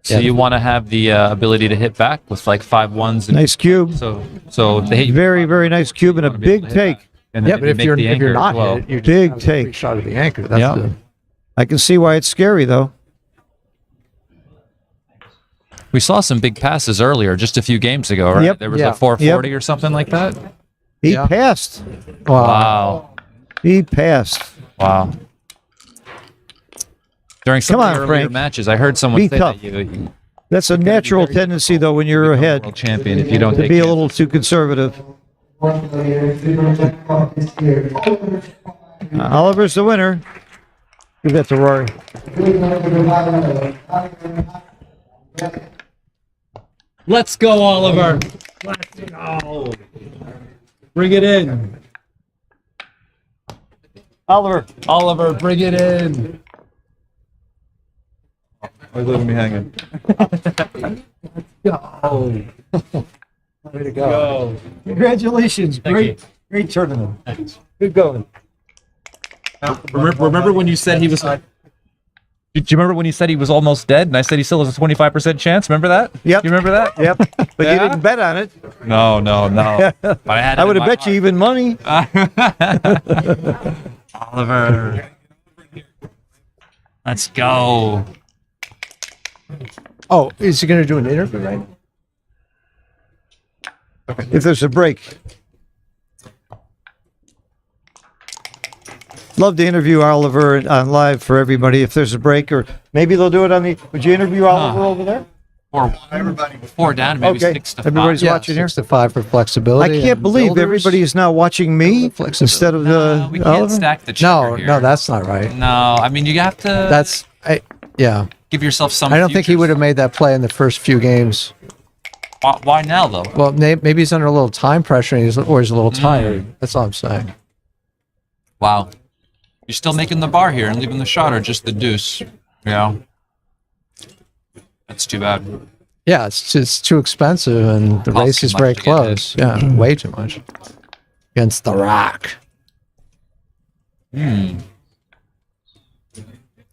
So Yeah. you want to have the ability to hit back with like 5-1s. And Nice cube. So if they hit you, Very, very nice cube and a you wanna be able big to hit back. take. And Yeah, then but you if make you're the if you're anchor not as well. hit, you just Big have a free take. shot of the anchor. That's Yeah. the, I can see why it's scary, though. We saw some big passes earlier, just a few games ago, right? Yep. There was Yeah. a 440 or something like that. He Yeah. passed. Wow. He passed. Wow. During some Come of on, the earlier Frank. matches, I heard someone Be say tough. that you That's a natural tendency, though, when you're become ahead, world champion if you don't to take be a chances. little too conservative. Oliver's the winner. Give that to Rory. Let's go, Oliver. Let's go. Bring it in. Oliver, bring it in. Why leaving me hanging? Way to go. Congratulations. Great tournament. Thanks. Good going. Remember when you said he was? Do you remember when you said he was almost dead, and I said he still has a 25% chance? Remember that? Yep. You remember that? Yep. But you Yeah? didn't bet on it. No. But I had. I would have bet you even money. Oliver. Let's go. oh, is he going to do an interview, right? If there's a break. love to interview Oliver on live for everybody if there's a break, or maybe they'll do it on the. Would you interview Oliver over there? Four down, maybe Okay. 6 to 5. Everybody's Yeah, watching here. 6 to 5 for flexibility. I can't and believe builders. everybody is now watching me Flexibility. instead of the we can't Oliver. stack the checker No, here. no, that's not right. No, I mean, you have to Yeah. give yourself some I don't think he futures. would have made that play in the first few games. Why now, though? Well, maybe he's under a little time pressure or he's a little tired. That's all I'm saying. Wow. You're still making the bar here and leaving the shot, or just the deuce. Yeah. That's too bad. Yeah, it's just too expensive, and the Costs race too is much very to get close. Yeah, way too much. Against the Rock.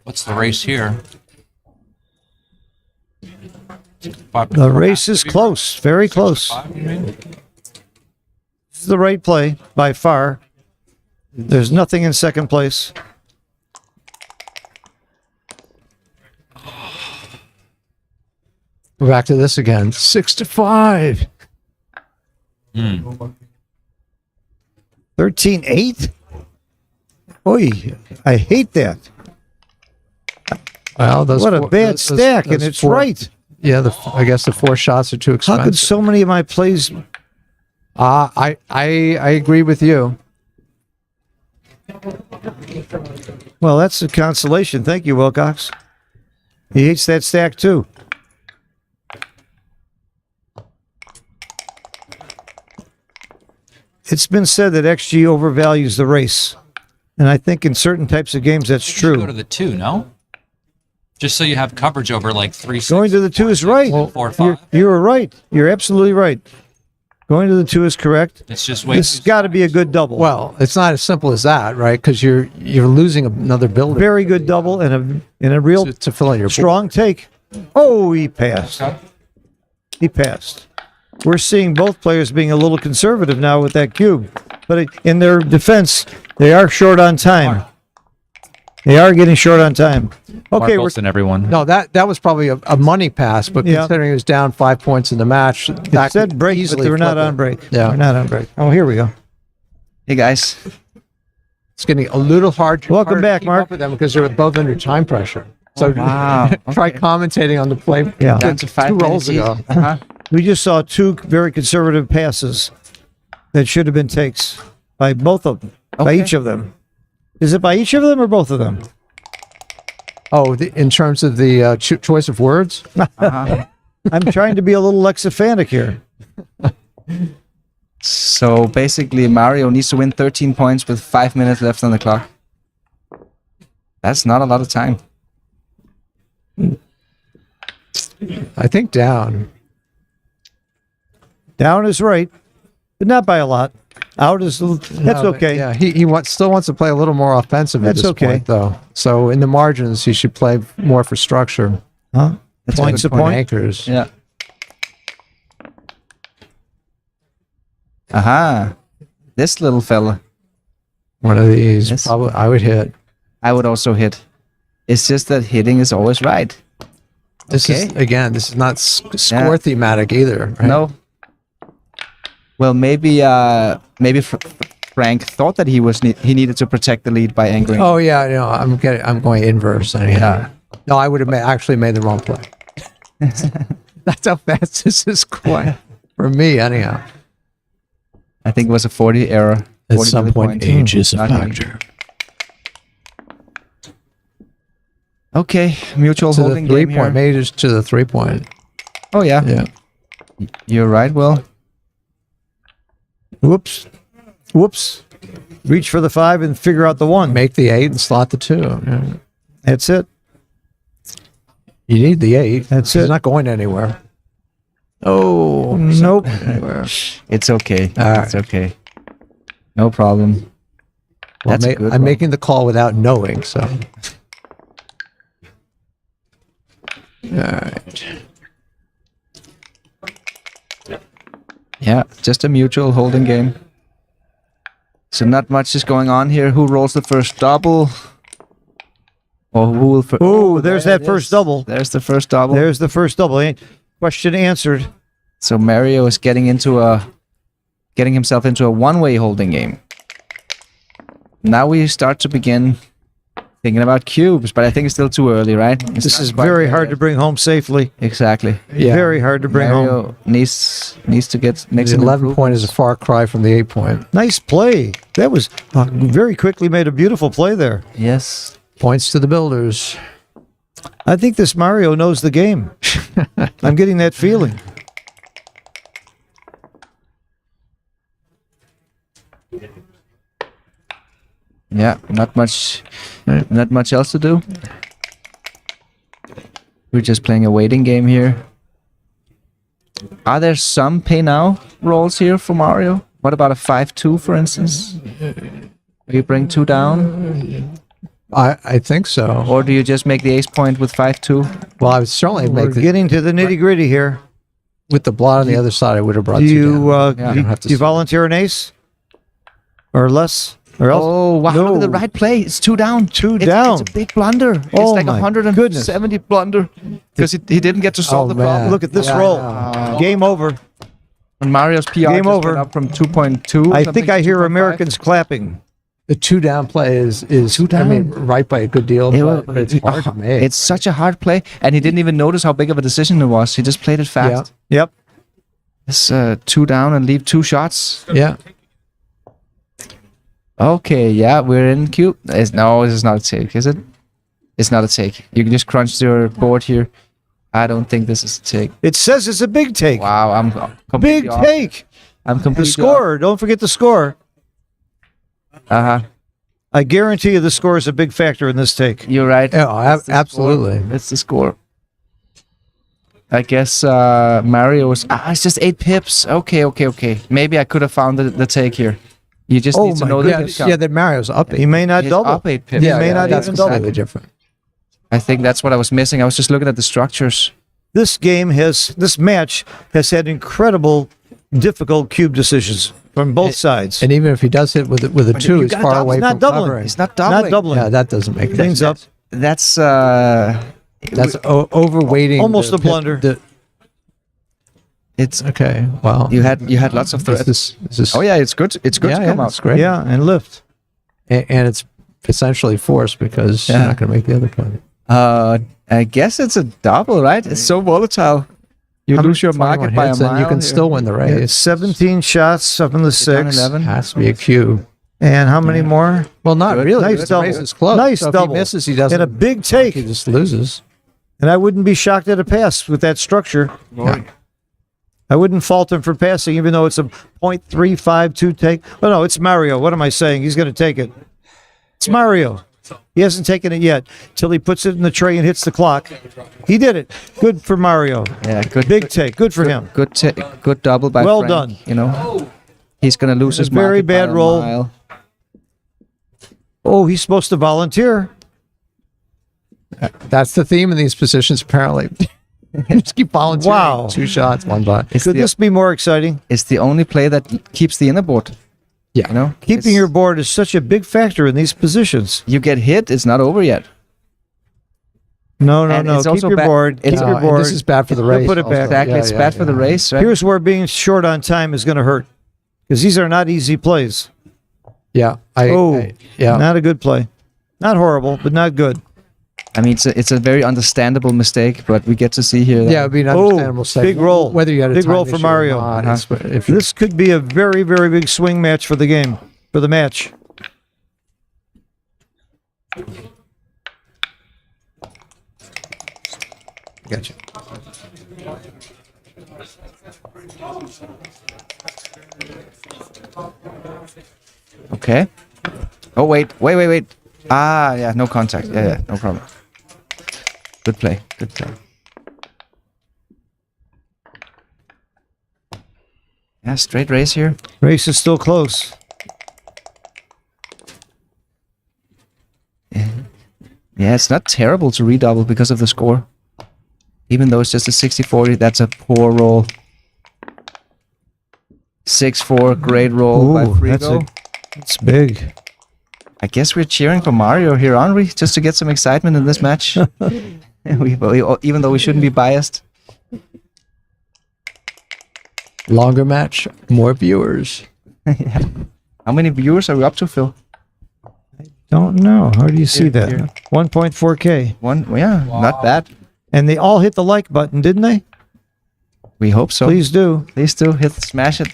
What's the race here? The race is close, very close. This is the right play by far. There's nothing in second place. We're back to this again. 6 to 5. 13-8? Oy, I hate that. Well, What a bad stack, and it's right. Yeah, I guess the 4 shots are too How expensive. could so many of my plays? I agree with you. Well, that's a consolation. Thank you, Wilcox. He hates that stack too. It's been said that XG overvalues the race. And I think in certain types of games that's You should go to true. the 2, no? Just so you have coverage over like 3, 6, Going to the 2 is right. 4, 5. You were right. You're absolutely right. Going to the 2 is correct. It's just way This has got to be a good double. Well, it's not as simple as that, right? Because you're losing another builder Very good double and a real to fill in your board. strong take. Oh, he passed. He passed. We're seeing both players being a little conservative now with that cube. But in their defense, they are short on time. They are getting short on time. Okay, we're Wilson, everyone. No, that was probably a money pass, but Yeah. considering he was down 5 points in the match, it that said could break, but easily they were not flip it. on break. Yeah. We're not on break. Oh, here we go. Hey guys. It's getting a little hard. Welcome harder to back, keep Mark. up with them because they're both under time pressure. So Wow. try commentating on the play. Yeah. Down to 5 2 rolls minutes ago. each. Uh-huh. We just saw 2 very conservative passes that should have been takes by both of them, by Okay. each of them. Is it by each of them or both of them? Oh, in terms of the choice of words? I'm trying to be a little lexophanetic here. So basically, Mario needs to win 13 points with 5 minutes left on the clock. That's not a lot of time. I think down. Down is right, but not by a lot. Out is that's No, but okay. Yeah, he still wants to play a little more offensive at That's this okay. point, though. So in the margins, he should play more for structure. Huh? That's Points a a good point. Anchors. Yeah. Aha. This little fella. One of these, Yes. probably I would hit. I would also hit. It's just that hitting is always right. This Okay. this is not score thematic either. Right? No. Well, maybe Frank thought that he needed to protect the lead by angering. Oh yeah, no, I'm going inverse. Anyhow. No, I would have actually made the wrong play. That's how fast this is going for me, anyhow. I think it was a 40 error. At 40 some point, points. age is a Not me. factor. Okay, mutual To the holding 3 game point, here. maybe just to the 3 point. Oh yeah. Yeah. You're right, Will. Whoops. Whoops. Reach for the 5 and figure out the 1. Make the 8 and slot the 2. Yeah. That's it. You need the 8. That's He's it. not going anywhere. Oh, Nope. anywhere. It's okay. All It's okay. No problem. Well, That's a good I'm one. making the call without knowing, so. All right. Yeah, just a mutual holding game. So not much is going on here. Who rolls the first double? Or who will? Oh, there's that first double. There's the first double. There's the first double. Question answered. So Mario is getting himself into a one-way holding game. now we start to begin thinking about cubes, but I think it's still too early, right? This is very hard to bring home safely. Exactly. Yeah. Very hard to bring home. Mario needs to get The make some 11 point is a far cry from the 8 point. Nice play. That was very quickly made a beautiful play there. Yes. Points to the builders. I think this Mario knows the game. I'm getting that feeling. Yeah, not much else to do. We're just playing a waiting game here. Are there some pay now rolls here for Mario? What about a 5-2, for instance? Do you bring 2 down? I think so. Or do you just make the ace point with 5-2? Well, I would certainly We're make the, getting to the nitty gritty here. with the blot on the other side. I would have brought Do 2 you, down. Yeah. do Don't have to you see. volunteer an ace? Or less? Or else? Oh, wow, look at the No. right play. It's 2 down. Two It's down. a big blunder. It's Oh like my 170 blunder. Because he didn't get to solve Oh, the problem. man. Look at this Yeah, I roll. know. Game over. And Mario's PR Game just over. went up from 2.2. I something think to I hear 2.5. Americans clapping. The 2 down play is 2 I mean, down? right by a good deal, but it's hard to make. It's such a hard play, and he didn't even notice how big of a decision it was. He just played it fast. Yep. It's 2 down and leave 2 shots. yeah. Okay, yeah, we're in cube. No, this is not a take, is it? It's not a take. You can just crunch your board here. I don't think this is a take. It says it's a big take. Wow, I'm completely Big off. take. I'm The completely score. Don't forget the score. Uh huh. I guarantee you the score is a big factor in this take. You're right. Oh, That's the absolutely. score. That's the score. I guess Mario was. It's just 8 pips. Okay. Maybe I could have found the take here. You just Oh need to my know the Yeah, discount. yeah, that Mario's up. He may not He's double. up 8 pips. may not that's even double. completely different. I think that's what I was missing. I was just looking at the structures. This match has had incredible, difficult cube decisions from both sides. And even if he does hit with a 2, he's gotta far double. away He's not from doubling. covering. It's not doubling. Not doubling. Yeah, that doesn't make Things up. That's That's overweighting. Almost the a blunder. it's Okay, well, you had lots of threats. Is this, Oh yeah, it's good. It's good yeah, to come that's out. great. Yeah, and lift. And it's essentially forced because you're Yeah. not going to make the other point. I guess it's a double, right? It's so volatile. You lose your 21 market by a hits mile. and you can here. still win the race. It's 17 shots up in the It's down 6. 11. Has to be a cube. And how many more? Well, not Good. really. Nice The double. race is close. Nice so if double. he misses, he doesn't. And a big He take. just loses. And I wouldn't be shocked at a pass with that structure. Yeah. I wouldn't fault him for passing, even though it's a .352 take. Oh, no, it's Mario. What am I saying? He's going to take it. It's Mario. He hasn't taken it yet till he puts it in the tray and hits the clock. He did it. Good for Mario. Yeah, good. Big take. Good for him. Good double by Well Frank, done. You know, he's gonna lose his Very market by bad a roll. mile. Oh, he's supposed to volunteer. That's the theme in these positions, apparently. Just keep volunteering. Wow. 2 shots, 1 bot. It's Could the, this be more exciting? it's the only play that keeps the inner board. Yeah. You know, Keeping It's- your board is such a big factor in these positions. You get hit, it's not over yet. No. And it's Keep also your bad- board. Keep it's- your And board. this is bad for the He'll race. put it back. also. Exactly, Yeah, it's yeah, bad for the yeah. race, right? Here's where being short on time is going to hurt, because these are not easy plays. Yeah. Yeah. Not a good play. Not horrible, but not good. I mean, it's a very understandable mistake, but we get to see here. That Yeah, it'd be an Oh, understandable big roll. Whether you had a Big time roll for issue or Mario. not, Uh-huh. if you- This could be a very, very big swing match for the game, for the match. Gotcha. Okay. Oh wait. Yeah, no contact. Yeah, no problem. Good play. Yeah, straight race here. Race is still close. Yeah, it's not terrible to redouble because of the score. Even though it's just a 60-40, that's a poor roll. 6-4, great roll by Ooh, Frigo. It's big. I guess we're cheering for Mario here, aren't we? Just to get some excitement in this match. Even though we shouldn't be biased. Longer match, more viewers. How many viewers are we up to, Phil? Don't know. How do you see Here, that? here. 1.4K. Not bad. And they all hit the like button, didn't they? We hope so. Please do. Please do smash it.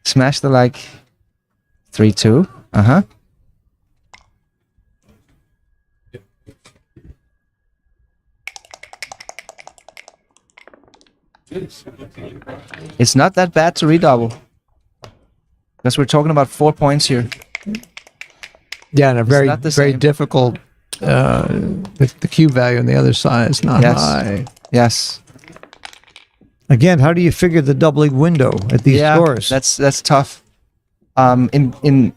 Smash the like. 3-2. Uh-huh. It's not that bad to redouble. Because we're talking about 4 points here. Yeah, and a very not the very same. difficult. The cube value on the other side is not Yes. high. Yes. Again, how do you figure the doubling window at these scores? That's tough. In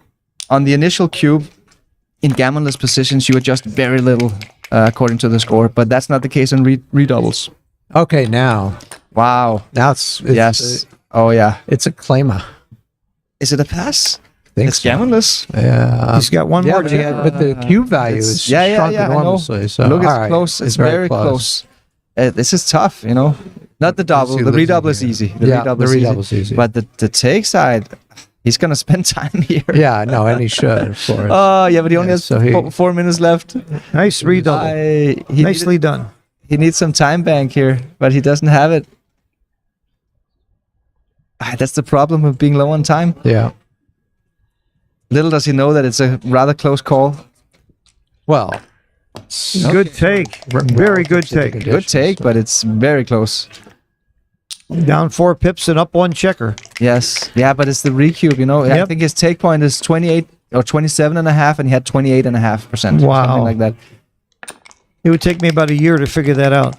on the initial cube, in gammonless positions, you adjust very little according to the score, but that's not the case in redoubles. Okay, now Wow. it's Yes. Oh yeah. it's a claimer. Is it a pass? Think It's so. gammonless. Yeah. He's got one more. But the cube value is shrunk I know. enormously. So Look, it's all right, close. It's very close. This is tough, you know. Not the double. see The who's redouble in is here. easy. Yeah, the redouble's easy. But the take side, he's gonna spend time here. Yeah, no, and he should, of course. Oh yeah, but he only Yeah, has so he- 4 minutes left. Nice redouble. Nicely done. He needs some time bank here, but he doesn't have it. That's the problem of being low on time. Yeah. Little does he know that it's a rather close call. Well, Good take. Very good take. Good take, but it's very close. Down 4 pips and up 1 checker. Yes. Yeah, but it's the recube, you know. I Yep. think his take point is 28 or 27.5, and he had 28.5%. Wow. Something like that. It would take me about a year to figure that out.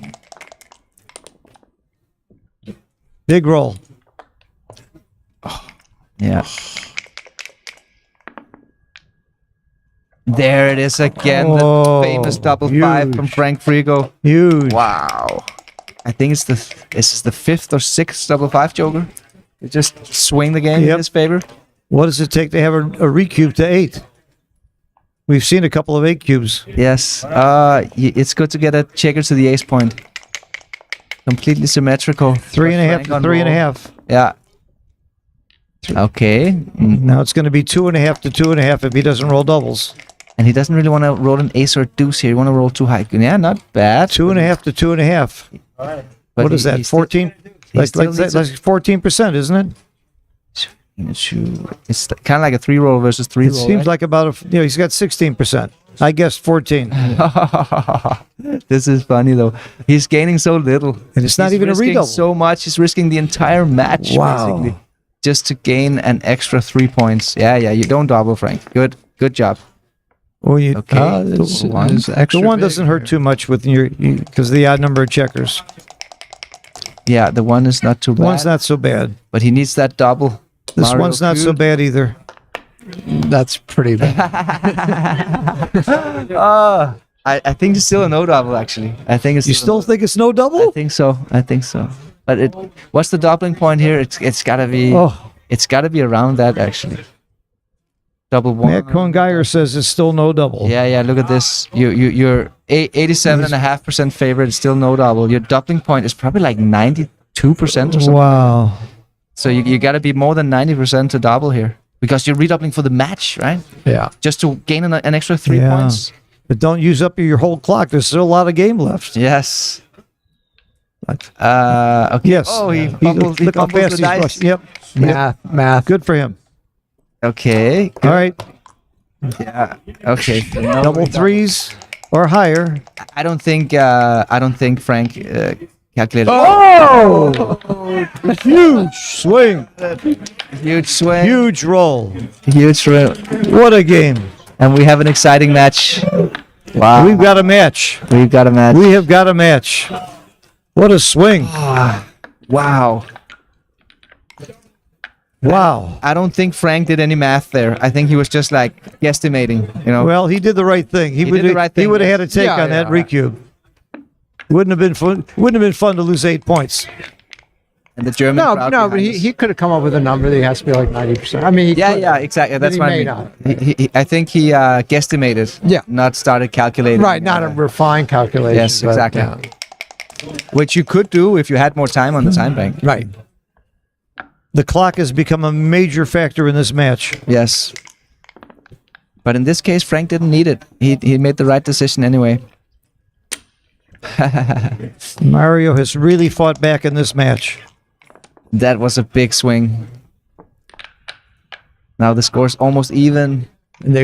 Big roll. Yeah. There it is again. Oh, The famous double 5 huge. from Frank Frigo. Huge. Wow. I think it's this is the 5th or 6th double 5 joker. You just swing the game in Yep. his favor. What does it take to have a recube to 8? We've seen a couple of 8 cubes. Yes. It's good to get a checker to the ace point. Completely symmetrical. 3.5 to 3.5. Yeah. Okay. Now it's going to be 2.5 to 2.5 if he doesn't roll doubles. And he doesn't really want to roll an ace or a deuce here. You want to roll too high. Yeah, not bad. 2.5 to 2.5. But What is that? 14? Like 14%, isn't it? It's kind of like a 3-roll versus 3 It roll. seems like about he's got 16%. I guess 14. This is funny though. He's gaining so little. And it's not He's even a risking redouble. so much. He's risking the entire match Wow. basically just to gain an extra 3 points. Yeah, you don't double, Frank. Good job. Well, you, Okay. it's the extra one big doesn't hurt here. too much with your because of the odd number of checkers. Yeah, the one is not too The bad. one's not so bad. But he needs that double. This Mario one's not so cube. bad either. That's pretty bad. I think it's still a no double actually. I think it's You still think it's no I double? think so. But what's the doubling point here? It's gotta be Oh, it's gotta be around that actually. Double 1. Matt Cohn-Geyer says it's still no double. Yeah, look at this. You're 87.5% favorite, it's still no double. Your doubling point is probably like 92% or something. Wow. So you gotta be more than 90% to double here. Because you're redoubling for the match, right? Yeah. Just to gain an extra 3 Yeah. points. But don't use up your whole clock. There's still a lot of game left. Yes. Okay. Yes. Oh, he Look fumbled, he how fumbled fast the he's dice. rushing. Yep. Math. Good for him. Okay. All right. Yeah. Okay. So no Double threes or higher. I don't think Frank calculated. Oh! Huge swing. Huge swing. Huge roll. Huge swing. What a game. And we have an exciting match. Wow. We've got a match. We've got a match. We have got a match. What a swing. Wow. Wow. I don't think Frank did any math there. I think he was just like guesstimating, you know. Well, he did the right thing. He would did the right he thing, would have yes. had a take Yeah, on that yeah. recube. Wouldn't have been fun. Wouldn't have been fun to lose 8 points. And the German No, crowd no, but behind us. he could have come up with a number that has to be like 90%. I mean, he could Yeah, have. exactly. That's he what I may mean. not. I think he guesstimated. Yeah. Not started calculating. Right, not a refined calculation. Yes, but, exactly. yeah. Which you could do if you had more time on the time bank. Right. The clock has become a major factor in this match. Yes. But in this case, Frank didn't need it. He made the right decision anyway. Mario has really fought back in this match. That was a big swing. Now the score's almost even. And they,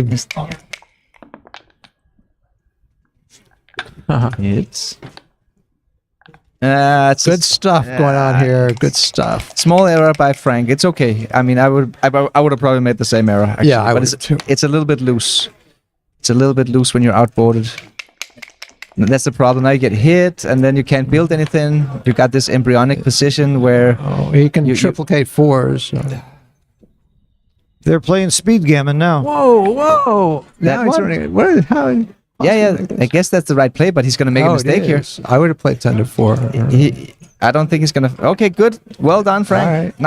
It's good stuff going on here. Good stuff. small error by Frank. It's okay. I mean, I would have probably made the same error. Actually, Yeah, I but would too. it's a little bit loose. It's a little bit loose when you're outboarded. And that's the problem. Now you get hit, and then you can't build anything. You got this embryonic position where Oh, he can triplicate fours. So. They're playing speed gammon now. Whoa, whoa! That Now he's one? running. What? How? yeah. I guess that's the right play, but he's gonna make a mistake here. I would have played 10 to 4. I don't think he's gonna. Okay, good. Well done, Frank. All right.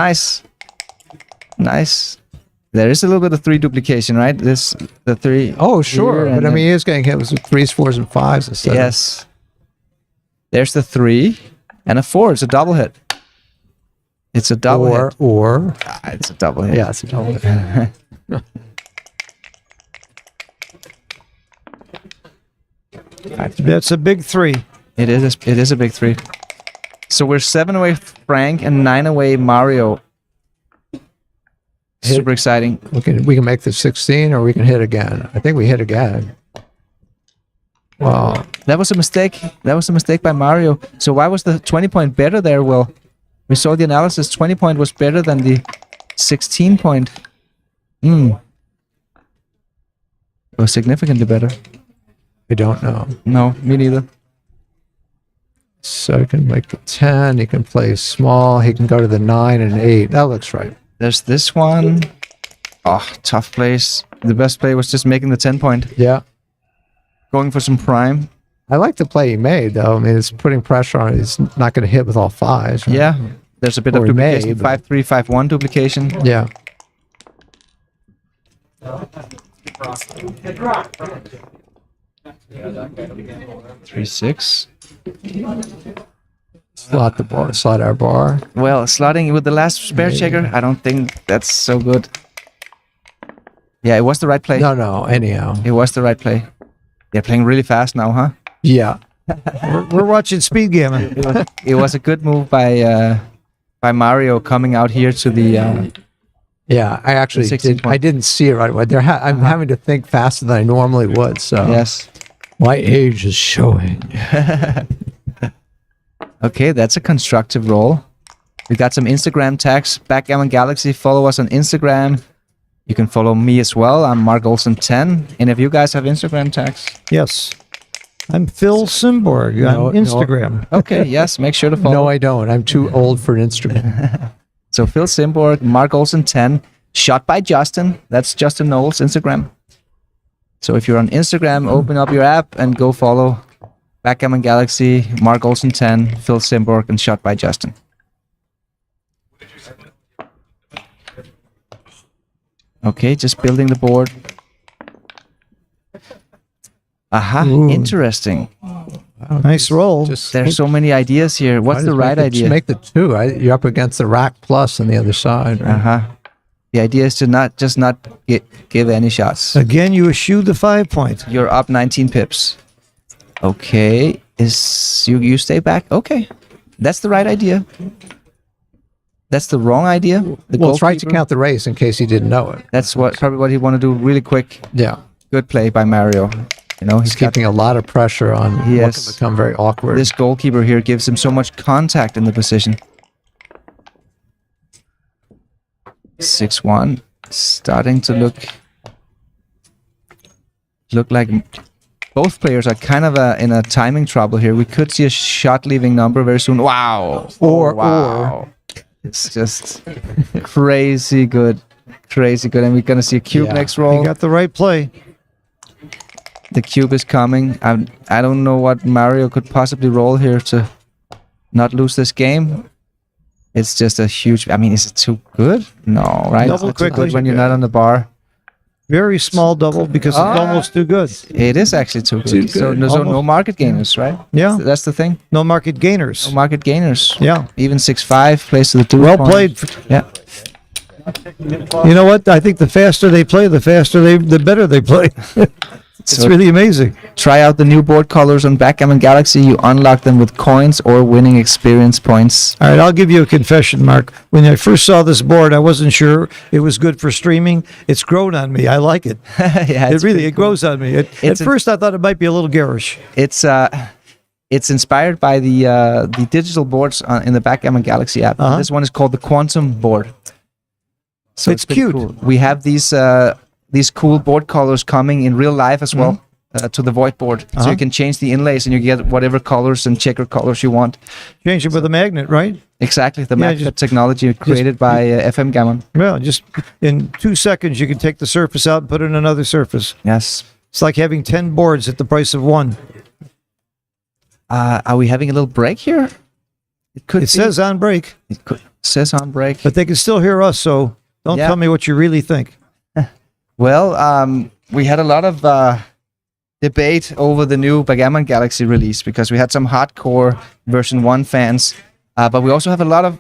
Nice. There is a little bit of 3 duplication, right? The 3. Oh, sure. here, But and I mean, then- he is getting hit with 3s, 4s, and 5s instead. Yes. There's the 3 and a 4. It's a double hit. It's a double hit. Or. It's a double hit. Yeah, it's a double hit. That's a big 3. It is a big 3. So we're 7 away Frank and 9 away Mario. Super exciting. We can make the 16 or we can hit again. I think we hit again. Wow. That was a mistake. That was a mistake by Mario. So why was the 20 point better there, Will? We saw the analysis. 20 point was better than the 16 point. It was significantly better. I don't know. No, me neither. So he can make the 10. He can play small. He can go to the 9 and 8. That looks right. There's this one. Oh, tough place. The best play was just making the 10 point. Yeah. Going for some prime. I like the play he made, though. I mean, it's putting pressure on it. He's not going to hit with all 5s. Right? Yeah. There's a bit Or of he may, duplication. but- 5-3, 5-1 duplication. Yeah. 3-6. Slot our bar. Well, slotting with the last spare checker, I don't think that's so good. Yeah, it was the right play. No, anyhow. It was the right play. They're playing really fast now, huh? Yeah. We're watching speed gammon. It was a good move by Mario coming out here to the. Yeah, I actually 16 did. I didn't see it right away. I'm having to think faster than I normally would. So Yes. my age is showing. Okay, that's a constructive roll. We got some Instagram tags. Backgammon Galaxy. Follow us on Instagram. You can follow me as well. I'm Mark Olsen 10. Any of you guys have Instagram tags? Yes. I'm Phil Simborg No, on Instagram. Okay, yes. Make sure to follow. No, I don't. I'm too old for an instrument. So Phil Simborg, Mark Olsen 10, shot by Justin. That's Justin Knowles' Instagram. So if you're on Instagram, open up your app and go follow Backgammon Galaxy, Mark Olsen 10, Phil Simborg, and shot by Justin. Okay, just building the board. Aha, interesting. Nice roll. There's so many ideas here. What's the right idea? Just make the 2. You're up against the rack plus on the other side. Right? Uh-huh. The idea is to not give any shots. Again, you eschew the 5 point. You're up 19 pips. Okay. You stay back? Okay. That's the right idea. That's the wrong idea. The Well, it's right to goalkeeper- count the race in case he didn't know it. That's probably what he want to do really quick. Yeah. Good play by Mario. You know, He's keeping a lot of pressure on what Yes. can become very awkward. This goalkeeper here gives him so much contact in the position. 6-1. Starting to look like both players are kind of in a timing trouble here. We could see a shot leaving number very soon. Wow. Wow. It's just crazy good. Crazy good. And we're going to see a cube Yeah. next roll. You got the right play. The cube is coming. I don't know what Mario could possibly roll here to not lose this game. It's just a huge. I mean, is it too good? No, right? Double It's not too quickly. good when you're not on the bar. Very small double because it's almost too good. It is actually too good. So no Almost. market gainers, right? Yeah. That's the thing. No market gainers. No market gainers. Yeah. Even 6-5 plays to the 2 Well point. played. Yeah. You know what? I think the faster they play, the better they play. It's So- really amazing. Try out the new board colors on Backgammon Galaxy. You unlock them with coins or winning experience points. All right, I'll give you a confession, Mark. When I first saw this board, I wasn't sure it was good for streaming. It's grown on me. I like it. Yeah, It it's really pretty it cool. grows on me. At It's a- first, I thought it might be a little garish. It's inspired by the digital boards in the Backgammon Galaxy app. Uh-huh. This one is called the Quantum board. So It's pretty cute. Cool. We have these cool board colors coming in real life as well to the Void board. So Uh-huh. you can change the inlays and you get whatever colors and checker colors you want. Change it with a magnet, right? Exactly, the Yeah, magnet just- technology created by FM Gammon. Well, just in 2 seconds, you can take the surface out and put in another surface. Yes. It's like having 10 boards at the price of one. Are we having a little break here? It could. It says on break, says on break. but they can still hear us, so don't Yeah. tell me what you really think. Well, we had a lot of debate over the new Backgammon Galaxy release because we had some hardcore version 1 fans, but we also have a lot of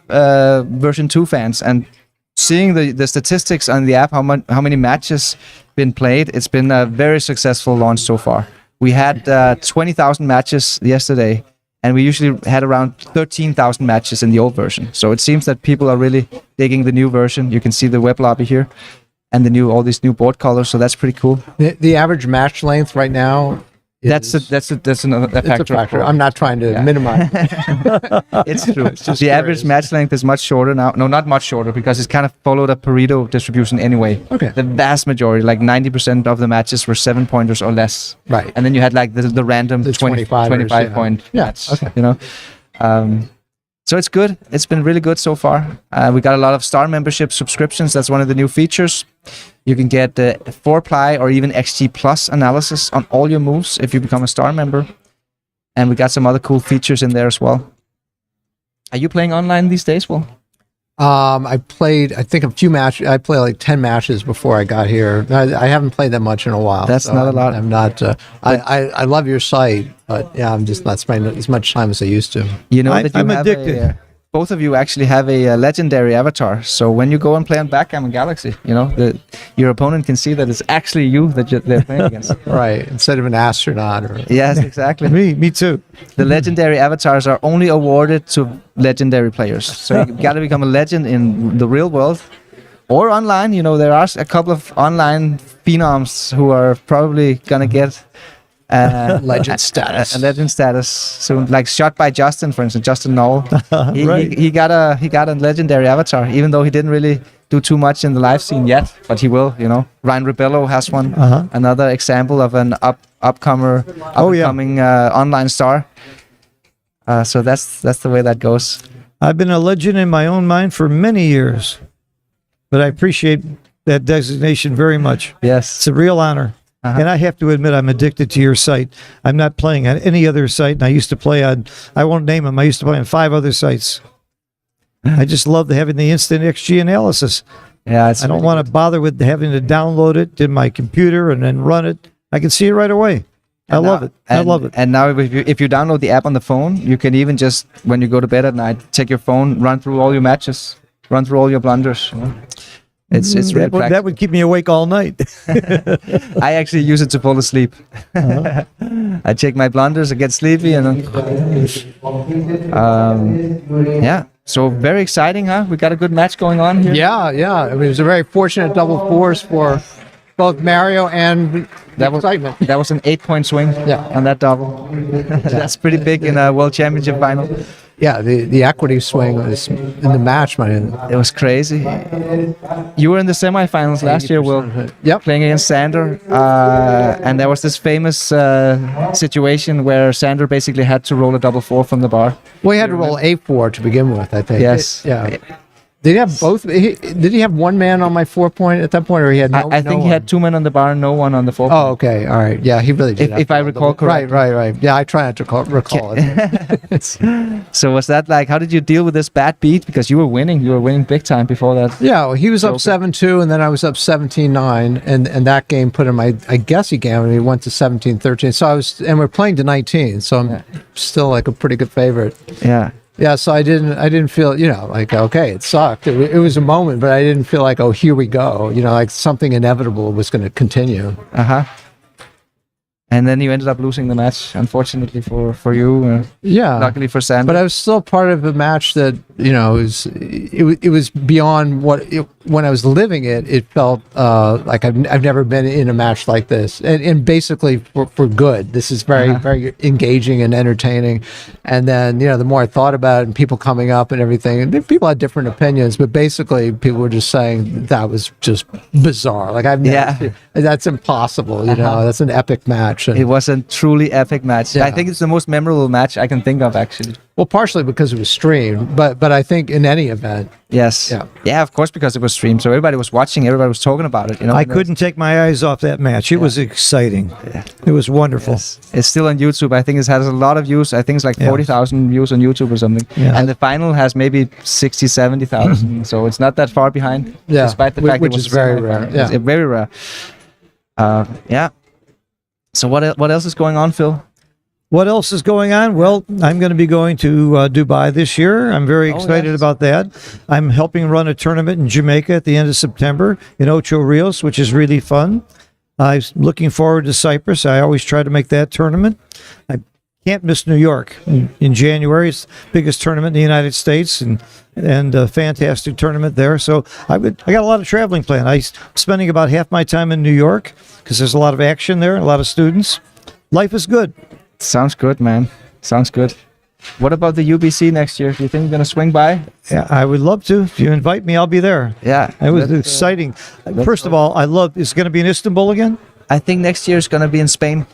version 2 fans. And seeing the statistics on the app, how many matches been played, it's been a very successful launch so far. We had 20,000 matches yesterday, and we usually had around 13,000 matches in the old version. So it seems that people are really digging the new version. You can see the web lobby here. And all these new board colors, so that's pretty cool. The average match length right now. That's another It's a factor. factor. I'm not trying to minimize it. It's true. The average match length is much shorter now. No, not much shorter because it's kind of followed a Pareto distribution anyway. Okay. The vast majority, like 90% of the matches, were 7-pointers or less. Right. And then you had like the random The 25 25ers, point yeah. match. Okay. You know. So it's good. It's been really good so far. We got a lot of star membership subscriptions. That's one of the new features. You can get 4-ply or even XG Plus analysis on all your moves if you become a star member. And we got some other cool features in there as well. Are you playing online these days, Will? I played, I think, a few matches. I played like 10 matches before I got here. I haven't played that much in a while. That's not a lot. I'm not. I love your site, but yeah, I'm just not spending as much time as I used to. You know I- that you I'm have addicted. both of you actually have a legendary avatar. So when you go and play on Backgammon Galaxy, you know your opponent can see that it's actually you that they're playing against. Right, instead of an astronaut or. Yes, exactly. Me too. The legendary avatars are only awarded to legendary players. So you got to become a legend in the real world or online. You know, there are a couple of online phenoms who are probably going to get Legend status. A legend status soon. Like Shot by Justin, for instance, Justin Knoll. Right. He got a legendary avatar, even though he didn't really do too much in the live scene yet, but he will, you know. Ryan Rebello has one. Uh-huh. Another example of an upcoming online star. So that's the way that goes. I've been a legend in my own mind for many years, but I appreciate that designation very much. Yes. It's a real honor. Uh-huh. And I have to admit, I'm addicted to your site. I'm not playing on any other site. And I used to play on, I won't name them, I used to play on 5 other sites. I just love having the instant XG analysis. Yeah, it's I don't really want to bother with having to download it in my computer and then run it. I can see it right away. I love it. I love it. And now if you download the app on the phone, you can even just, when you go to bed at night, take your phone, run through all your matches, run through all your blunders. You know? It's really that, that would keep me awake all night. I actually use it to fall asleep. I check my blunders, I get sleepy, and then yeah. So very exciting, huh? We got a good match going on here. Yeah. I mean, it was a very fortunate double fours for both Mario and excitement. That was an 8-point swing on that double. That's pretty big in a World Championship final. Yeah, the equity swing was in the match, man. It was crazy. You were in the semifinals last year, Will. Yep. Playing against Sander, and there was this famous situation where Sander basically had to roll a double 4 from the bar. Well, he had to roll A4 to begin with, I think. Yes. Yeah. Did he have both? Did he have one man on my 4-point at that point, or he had no? I think no he had one? 2 men on the bar, no one on the 4. Oh, okay, all right. Yeah, he really did. If I recall correctly. Right. Yeah, I try not to recall it. So was that like? How did you deal with this bad beat? Because you were winning. You were winning big time before that. Yeah, well, he was up Joker. 7-2, and then I was up 17-9, and that game put him. I guess he gambled. He went to 17-13. So I was, and we're playing to 19. So I'm still like a pretty good favorite. Yeah. Yeah, so I didn't feel, like, okay, it sucked. It was a moment, but I didn't feel like, oh, here we go. Like something inevitable was going to continue. And then you ended up losing the match, unfortunately for you. Yeah. Luckily for Sander. But I was still part of a match that, it was beyond when I was living it. It felt like I've never been in a match like this, and basically for good. This is very very engaging and entertaining. And then the more I thought about it, and people coming up and everything, and people had different opinions, but basically people were just saying that was just bizarre. Like I've never, that's impossible. That's an epic match. And it was a truly epic match. I think it's the most memorable match I can think of, actually. Well, partially because it was streamed, but I think in any event. Yes. Yeah, of course, because it was streamed. So everybody was watching, everybody was talking about it. I couldn't take my eyes off that match. It was exciting. It was wonderful. Yes. It's still on YouTube. I think it has a lot of views. I think it's like 40,000 views on YouTube or something. Yeah. And the final has maybe 60, 70,000. So it's not that far behind. Yeah. Despite the fact which it was is very rare. Yeah. It's very rare. Yeah. So what else is going on, Phil? What else is going on? Well, I'm going to be going to Dubai this year. I'm very excited about that. I'm helping run a tournament in Jamaica at the end of September in Ocho Rios, which is really fun. I'm looking forward to Cyprus. I always try to make that tournament. I can't miss New York in January. It's the biggest tournament in the United States, and a fantastic tournament there. So I got a lot of traveling planned. I'm spending about half my time in New York because there's a lot of action there, a lot of students. Life is good. Sounds good, man. Sounds good. What about the UBC next year? Do you think you're going to swing by? Yeah, I would love to. If you invite me, I'll be there. Yeah. It was exciting. First of all, it's going to be in Istanbul again? I think next year is going to be in Spain.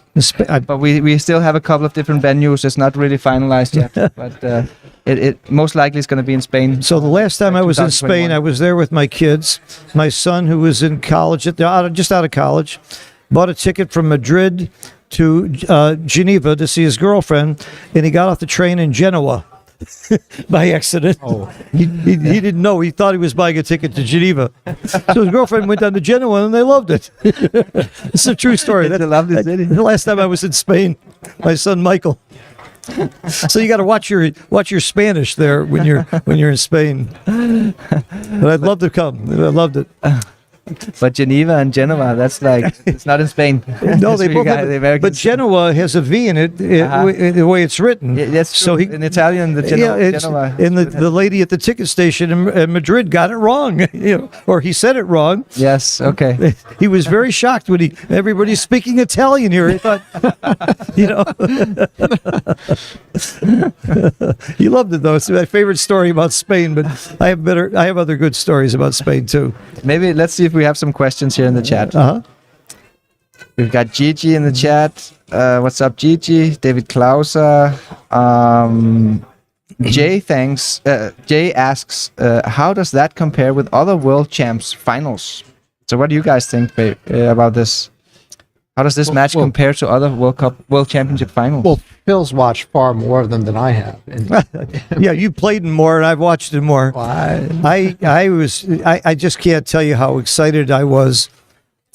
But we still have a couple of different venues. It's not really finalized yet. But it most likely is going to be in Spain. So the last time I was in Spain, I was there with my kids. My son, who was in college, just out of college, bought a ticket from Madrid to Geneva to see his girlfriend, and he got off the train in Genoa by accident. He didn't know. He thought he was buying a ticket to Geneva. So his girlfriend went down to Genoa, and they loved it. It's a true story. It's a lovely city. The last time I was in Spain, my son Michael. So you got to watch your Spanish there when you're in Spain. But I'd love to come. I loved it. But Geneva and Genoa, that's like, it's not in Spain. No, they both have, but Genoa has a V in it, the way it's written. Yeah, that's true. So in Italian, the Genoa. And the lady at the ticket station in Madrid got it wrong, or he said it wrong. Yes, okay. He was very shocked when everybody's speaking Italian here. He thought, he loved it though. It's my favorite story about Spain, but I have other good stories about Spain too. Maybe let's see if we have some questions here in the chat. We've got Gigi in the chat. What's up, Gigi? David Klauser. Jay asks, how does that compare with other World Champs finals? So what do you guys think about this? How does this match compare to other World Championship finals? Well, Phil's watched far more of them than I have. Yeah, you played in more, and I've watched it more. I just can't tell you how excited I was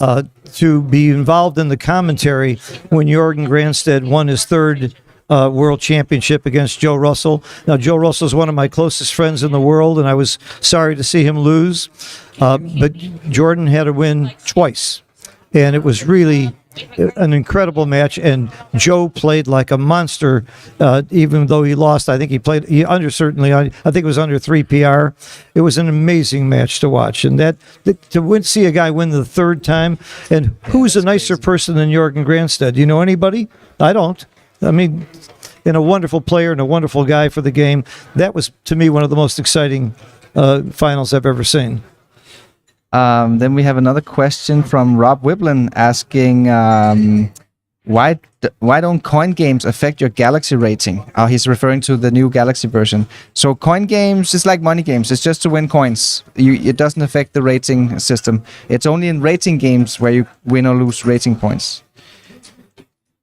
to be involved in the commentary when Jorgen Granstedt won his third World Championship against Joe Russell. Now, Joe Russell is one of my closest friends in the world, and I was sorry to see him lose. But Jordan had to win twice, and it was really an incredible match, and Joe played like a monster, even though he lost. I think I think it was under 3 PR. It was an amazing match to watch, and see a guy win the third time. And who's a nicer person than Jorgen Granstedt? Do you know anybody? I don't. I mean, and a wonderful player and a wonderful guy for the game. That was, to me, one of the most exciting finals I've ever seen. Then we have another question from Rob Wiblin asking, why don't coin games affect your Galaxy rating? He's referring to the new Galaxy version. So coin games is like money games. It's just to win coins. It doesn't affect the rating system. It's only in rating games where you win or lose rating points.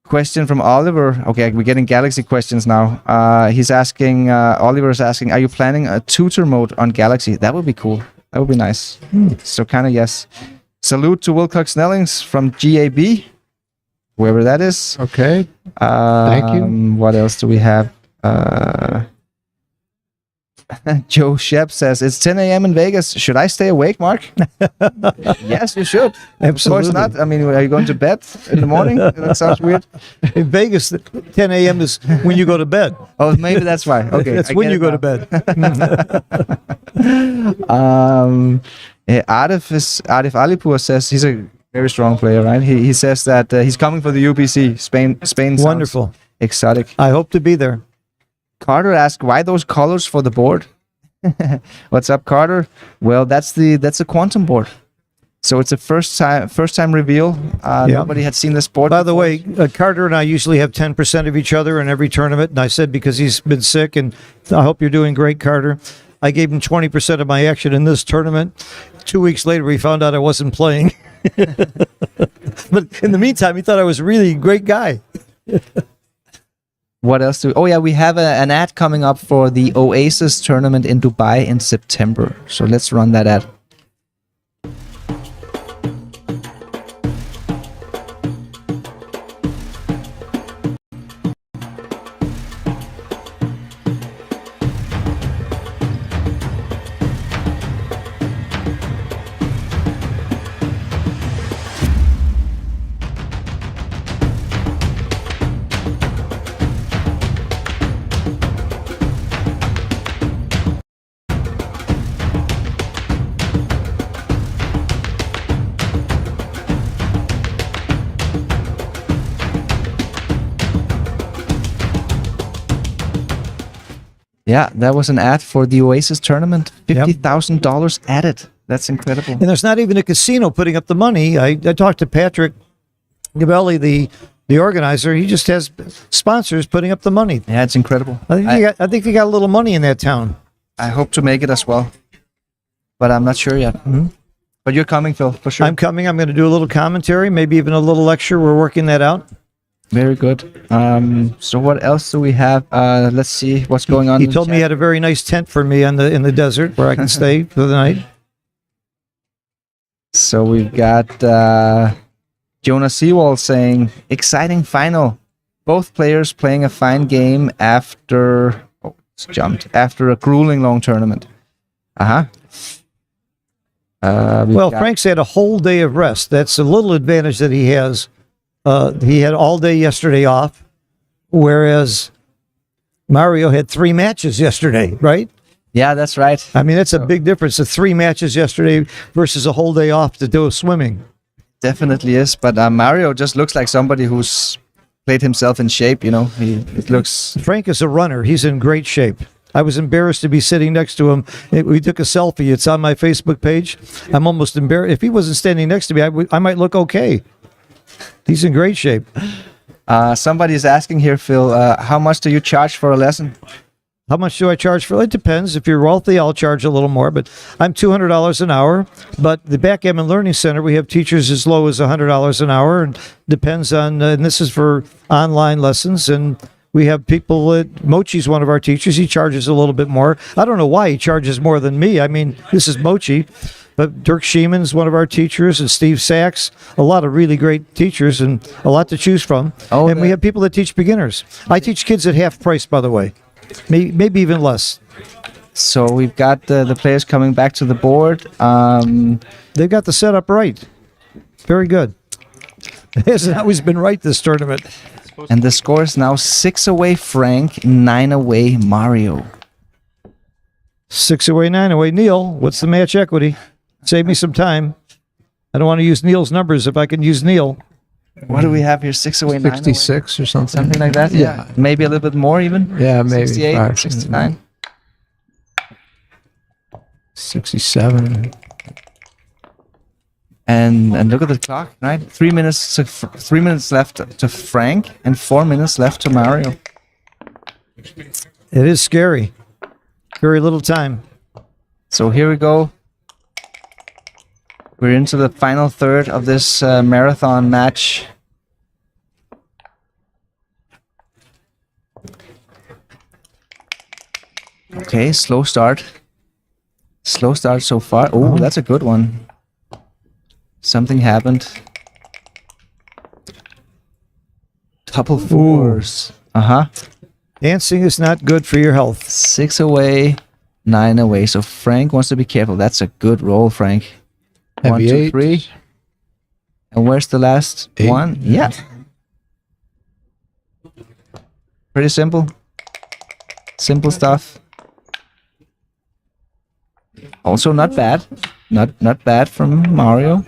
Question from Oliver. Okay, we're getting Galaxy questions now. He's asking, Oliver is asking, are you planning a tutor mode on Galaxy? That would be cool. That would be nice. So kind of yes. Salute to Wilcox Snellings from GAB, whoever that is. Okay. Thank you. What else do we have? Joe Shep says it's 10 a.m. in Vegas. Should I stay awake, Mark? Yes, you should. Absolutely. Of course not. I mean, are you going to bed in the morning? That sounds weird. In Vegas, 10 a.m. is when you go to bed. Oh, maybe that's why. Okay, That's I when get you it go now. to bed. Arif Alipur says he's a very strong player, right? He says that he's coming for the UPC. Spain sounds Wonderful. exotic. I hope to be there. Carter asked, "Why those colors for the board?" What's up, Carter? Well, that's a quantum board. So it's a first time reveal. Nobody had seen this board. By the before. way, Carter and I usually have 10% of each other in every tournament. And I said, because he's been sick, and I hope you're doing great, Carter. I gave him 20% of my action in this tournament. 2 weeks later, we found out I wasn't playing. But in the meantime, he thought I was a really great guy. What else do? Oh yeah, we have an ad coming up for the Oasis tournament in Dubai in September. So let's run that ad. Yeah, that was an ad for the Oasis tournament. $50,000 added. That's incredible. And there's not even a casino putting up the money. I talked to Patrick Gabelli, the organizer. He just has sponsors putting up the money. Yeah, it's incredible. I think they got a little money in that town. I hope to make it as well, but I'm not sure yet. Mm-hmm. But you're coming, Phil, for sure. I'm coming. I'm going to do a little commentary, maybe even a little lecture. We're working that out. Very good. So what else do we have? Let's see what's going on. He in the told me he chat. had a very nice tent for me in the desert where I can stay for the night. So we've got Jonas Sewell saying, exciting final. Both players playing a fine game after after a grueling long tournament. Well, Frank's had a whole day of rest. That's a little advantage that he has. He had all day yesterday off, whereas Mario had 3 matches yesterday, right? Yeah, that's right. I mean, that's a big difference. The 3 matches yesterday versus a whole day off to do swimming. Definitely is. But Mario just looks like somebody who's played himself in shape, you know. It looks... Frank is a runner. He's in great shape. I was embarrassed to be sitting next to him. We took a selfie. It's on my Facebook page. I'm almost embarrassed. If he wasn't standing next to me, I might look okay. He's in great shape. Somebody's asking here, Phil, how much do you charge for a lesson? How much do I charge for it? It depends. If you're wealthy, I'll charge a little more, but I'm $200 an hour. But the Backgammon Learning Center, we have teachers as low as $100 an hour, and depends on, and this is for online lessons, and we have people that, Mochi's one of our teachers. He charges a little bit more. I don't know why he charges more than me. I mean, this is Mochi. But Dirk Schieman's one of our teachers, and Steve Sachs, a lot of really great teachers and a lot to choose from. And we have people that teach beginners. I teach kids at half price, by the way, maybe even less. So we've got the players coming back to the board. They've got the setup right. Very good. It hasn't always been right this tournament. And the score is now 6 away Frank, 9 away Mario. 6 away, 9 away. Neil, what's the match equity? Save me some time. I don't want to use Neil's numbers if I can use Neil. What do we have here? 6 away, 9 away? 66 or something. Something like that? Yeah. Maybe a little bit more even? Yeah, maybe. 68, 5, 69. 67. And look at the clock, right? 3 minutes left to Frank and 4 minutes left to Mario. It is scary. Very little time. So here we go. We're into the final third of this marathon match. Okay, slow start. Slow start so far. Oh, that's a good one. Something happened. Couple fours. Dancing is not good for your health. 6 away. 9 away. So Frank wants to be careful. That's a good roll, Frank. One, Heavy two, eight. 3. And where's the last 8. one? Yeah. Pretty simple. Simple stuff. Also not bad. Not bad from Mario.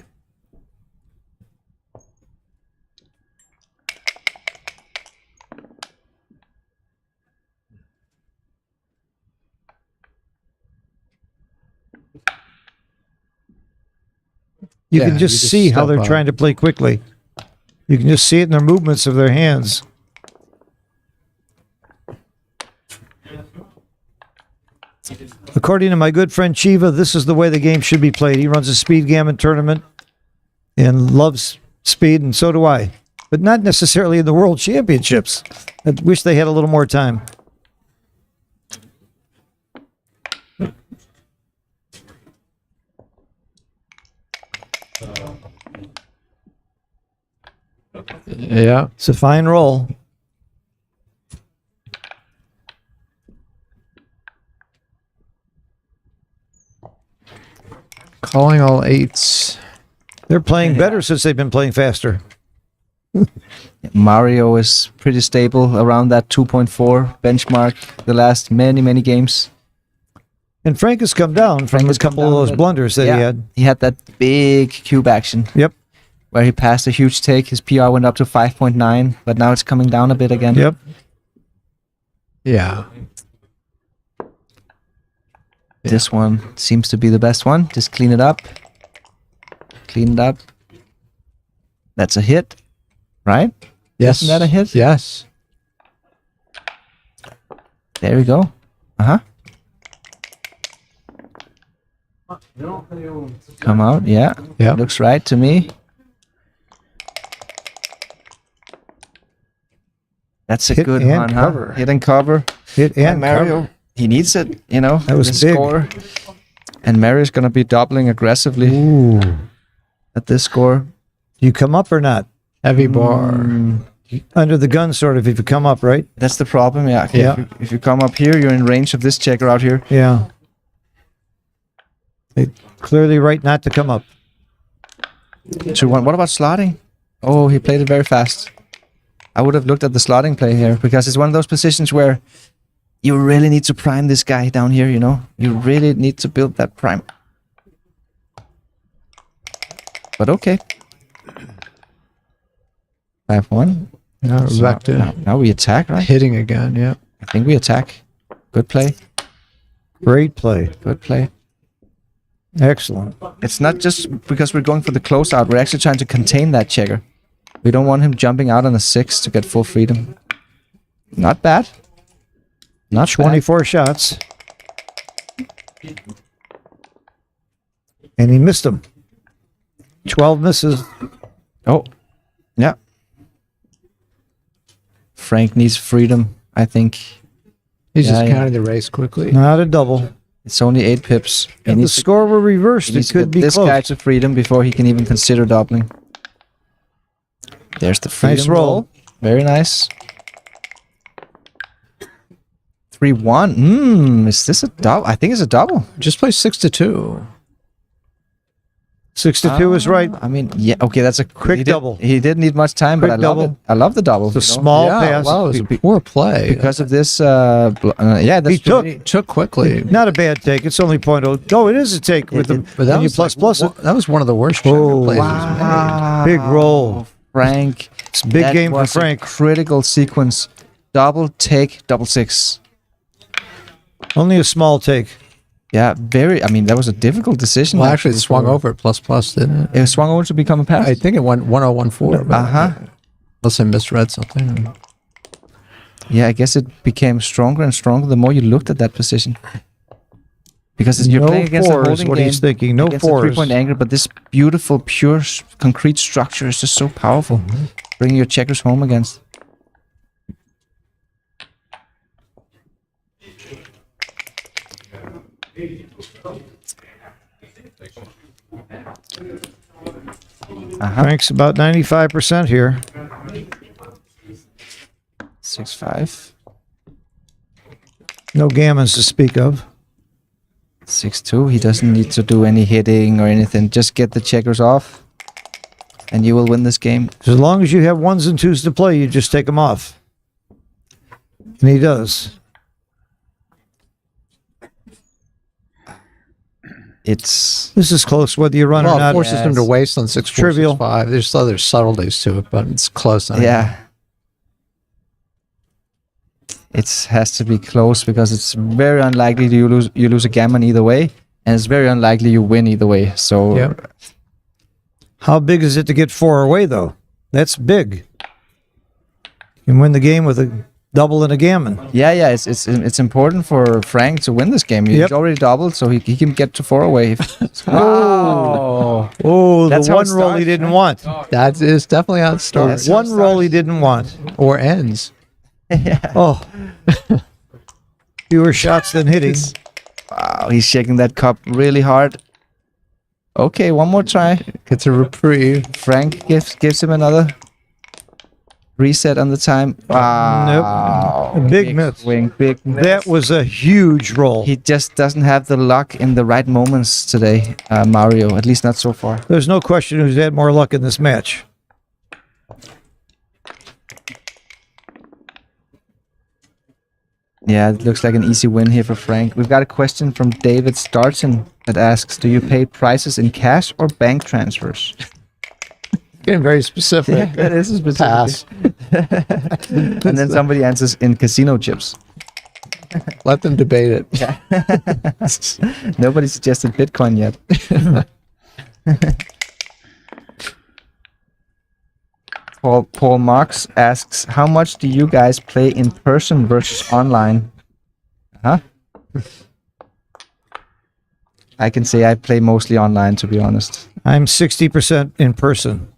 You Yeah, can you just just see how step they're up. trying to play quickly. You can just see it in their movements of their hands. According to my good friend Chiva, this is the way the game should be played. He runs a speed gammon tournament and loves speed, and so do I. But not necessarily in the World Championships. I wish they had a little more time. Yeah. It's a fine roll. Calling all 8s. They're playing better since they've been playing faster. Mario is pretty stable around that 2.4 benchmark the last many games. And Frank has come down Frank from a has come couple of down a those bit. blunders that he had. He had that big cube action Yep, where he passed a huge take. His PR went up to 5.9, but now it's coming down a bit again. yep. Yeah. This one seems to be the best one. Just clean it up. Clean it up. That's a hit, right? Yes. Isn't that a hit? Yes. There we go. Uh-huh. Come out, yeah. Yeah. Looks right to me. That's a Hit good and one, cover. huh? Hit and cover. Hit And and Mario, cover. he needs it, you know. That was his big. score. And Mario's gonna be doubling aggressively Ooh. at this score. You come up or not? Heavy bar. Under the gun, sort of, if you come up, right? That's the problem, yeah. Yeah. If you come up here, you're in range of this checker out here. Yeah. Clearly right not to come up. 2-1. What about slotting? Oh, he played it very fast. I would have looked at the slotting play here because it's one of those positions where you really need to prime this guy down here, you know? You really need to build that prime. But okay. 5-1. Now we're back to Now we attack, right? hitting again. Yeah. I think we attack. Good play. Great play. Good play. Excellent. It's not just because we're going for the closeout. We're actually trying to contain that checker. We don't want him jumping out on a 6 to get full freedom. Not bad. Not 24 shots. And he missed them. 12 misses. bad. Oh, yeah. Frank needs freedom, I think. He's Yeah, just yeah. counting the race quickly. Not a double. It's only 8 pips. He If the needs to, score were reversed, he it needs to could get be this close. guy to freedom before he can even consider doubling. There's the freedom Nice roll. Very nice. 3-1. Is this a double? I think it's a double. Just play 6-2. 62 is right. I mean, yeah, okay, that's a Quick he did- double. He didn't need much time, but Quick I love double. it. I love the double. The you know? small yeah, pass. wow, it was a poor play. Because of this, yeah, that's He took. pretty- Took quickly. Not a bad take. It's only .0. Oh, it is a take with the But that when you was plus like, plus it. that was one of the worst checker Oh, plays he's Wow. Big roll. Frank. It's a big that game for was a Frank. critical sequence. Double take, double 6. Only a small take. Yeah, very. I mean, that was a difficult decision. Well, actually, it swung for- over at plus, didn't it? It swung over to become a pass. I think it went 1014. but Uh-huh. Unless I misread something. Yeah, I guess it became stronger and stronger the more you looked at that position. Because you're No playing against a fours, holding what game, he's thinking. No against a fours. 3-point angle, but this beautiful, pure, concrete structure is just so powerful. Bringing your checkers home against. Frank's about 95% here. 6-5. No gammons to speak of. 6-2. He doesn't need to do any hitting or anything. Just get the checkers off, and you will win this game. As long as you have ones and twos to play, you just take them off. And he does. It's This is close, whether you run Well, or it not. forces him to waste on 6-4, trivial. 6-5. There's other subtleties to it, but it's close. yeah. It has to be close because it's very unlikely you lose a gammon either way, and it's very unlikely you win either way. So Yep. How big is it to get 4 away, though? That's big. You can win the game with a double and a gammon. yeah, it's important for Frank to win this game. He's Yep. already doubled, so he can get to 4 away. Wow. Oh, That's the how one it roll he starts, didn't right? want. That is definitely how it starts. Yes. One roll he didn't want. Or ends. Oh. Fewer shots than hitting. Wow, he's shaking that cup really hard. Okay, one more try. Gets a reprieve. Frank gives him another reset on the time. Wow. Nope. A big miss. Swing, big miss. That was a huge roll. He just doesn't have the luck in the right moments today, Mario. At least not so far. There's no question who's had more luck in this match. Yeah, it looks like an easy win here for Frank. We've got a question from David Starton that asks, do you pay prices in cash or bank transfers? Getting very specific. That is a specific. Pass. And then somebody answers in casino chips. Let them debate it. Nobody suggested Bitcoin yet. Paul Marks asks, how much do you guys play in person versus online? Huh? I can say I play mostly online, to be honest. I'm 60% in person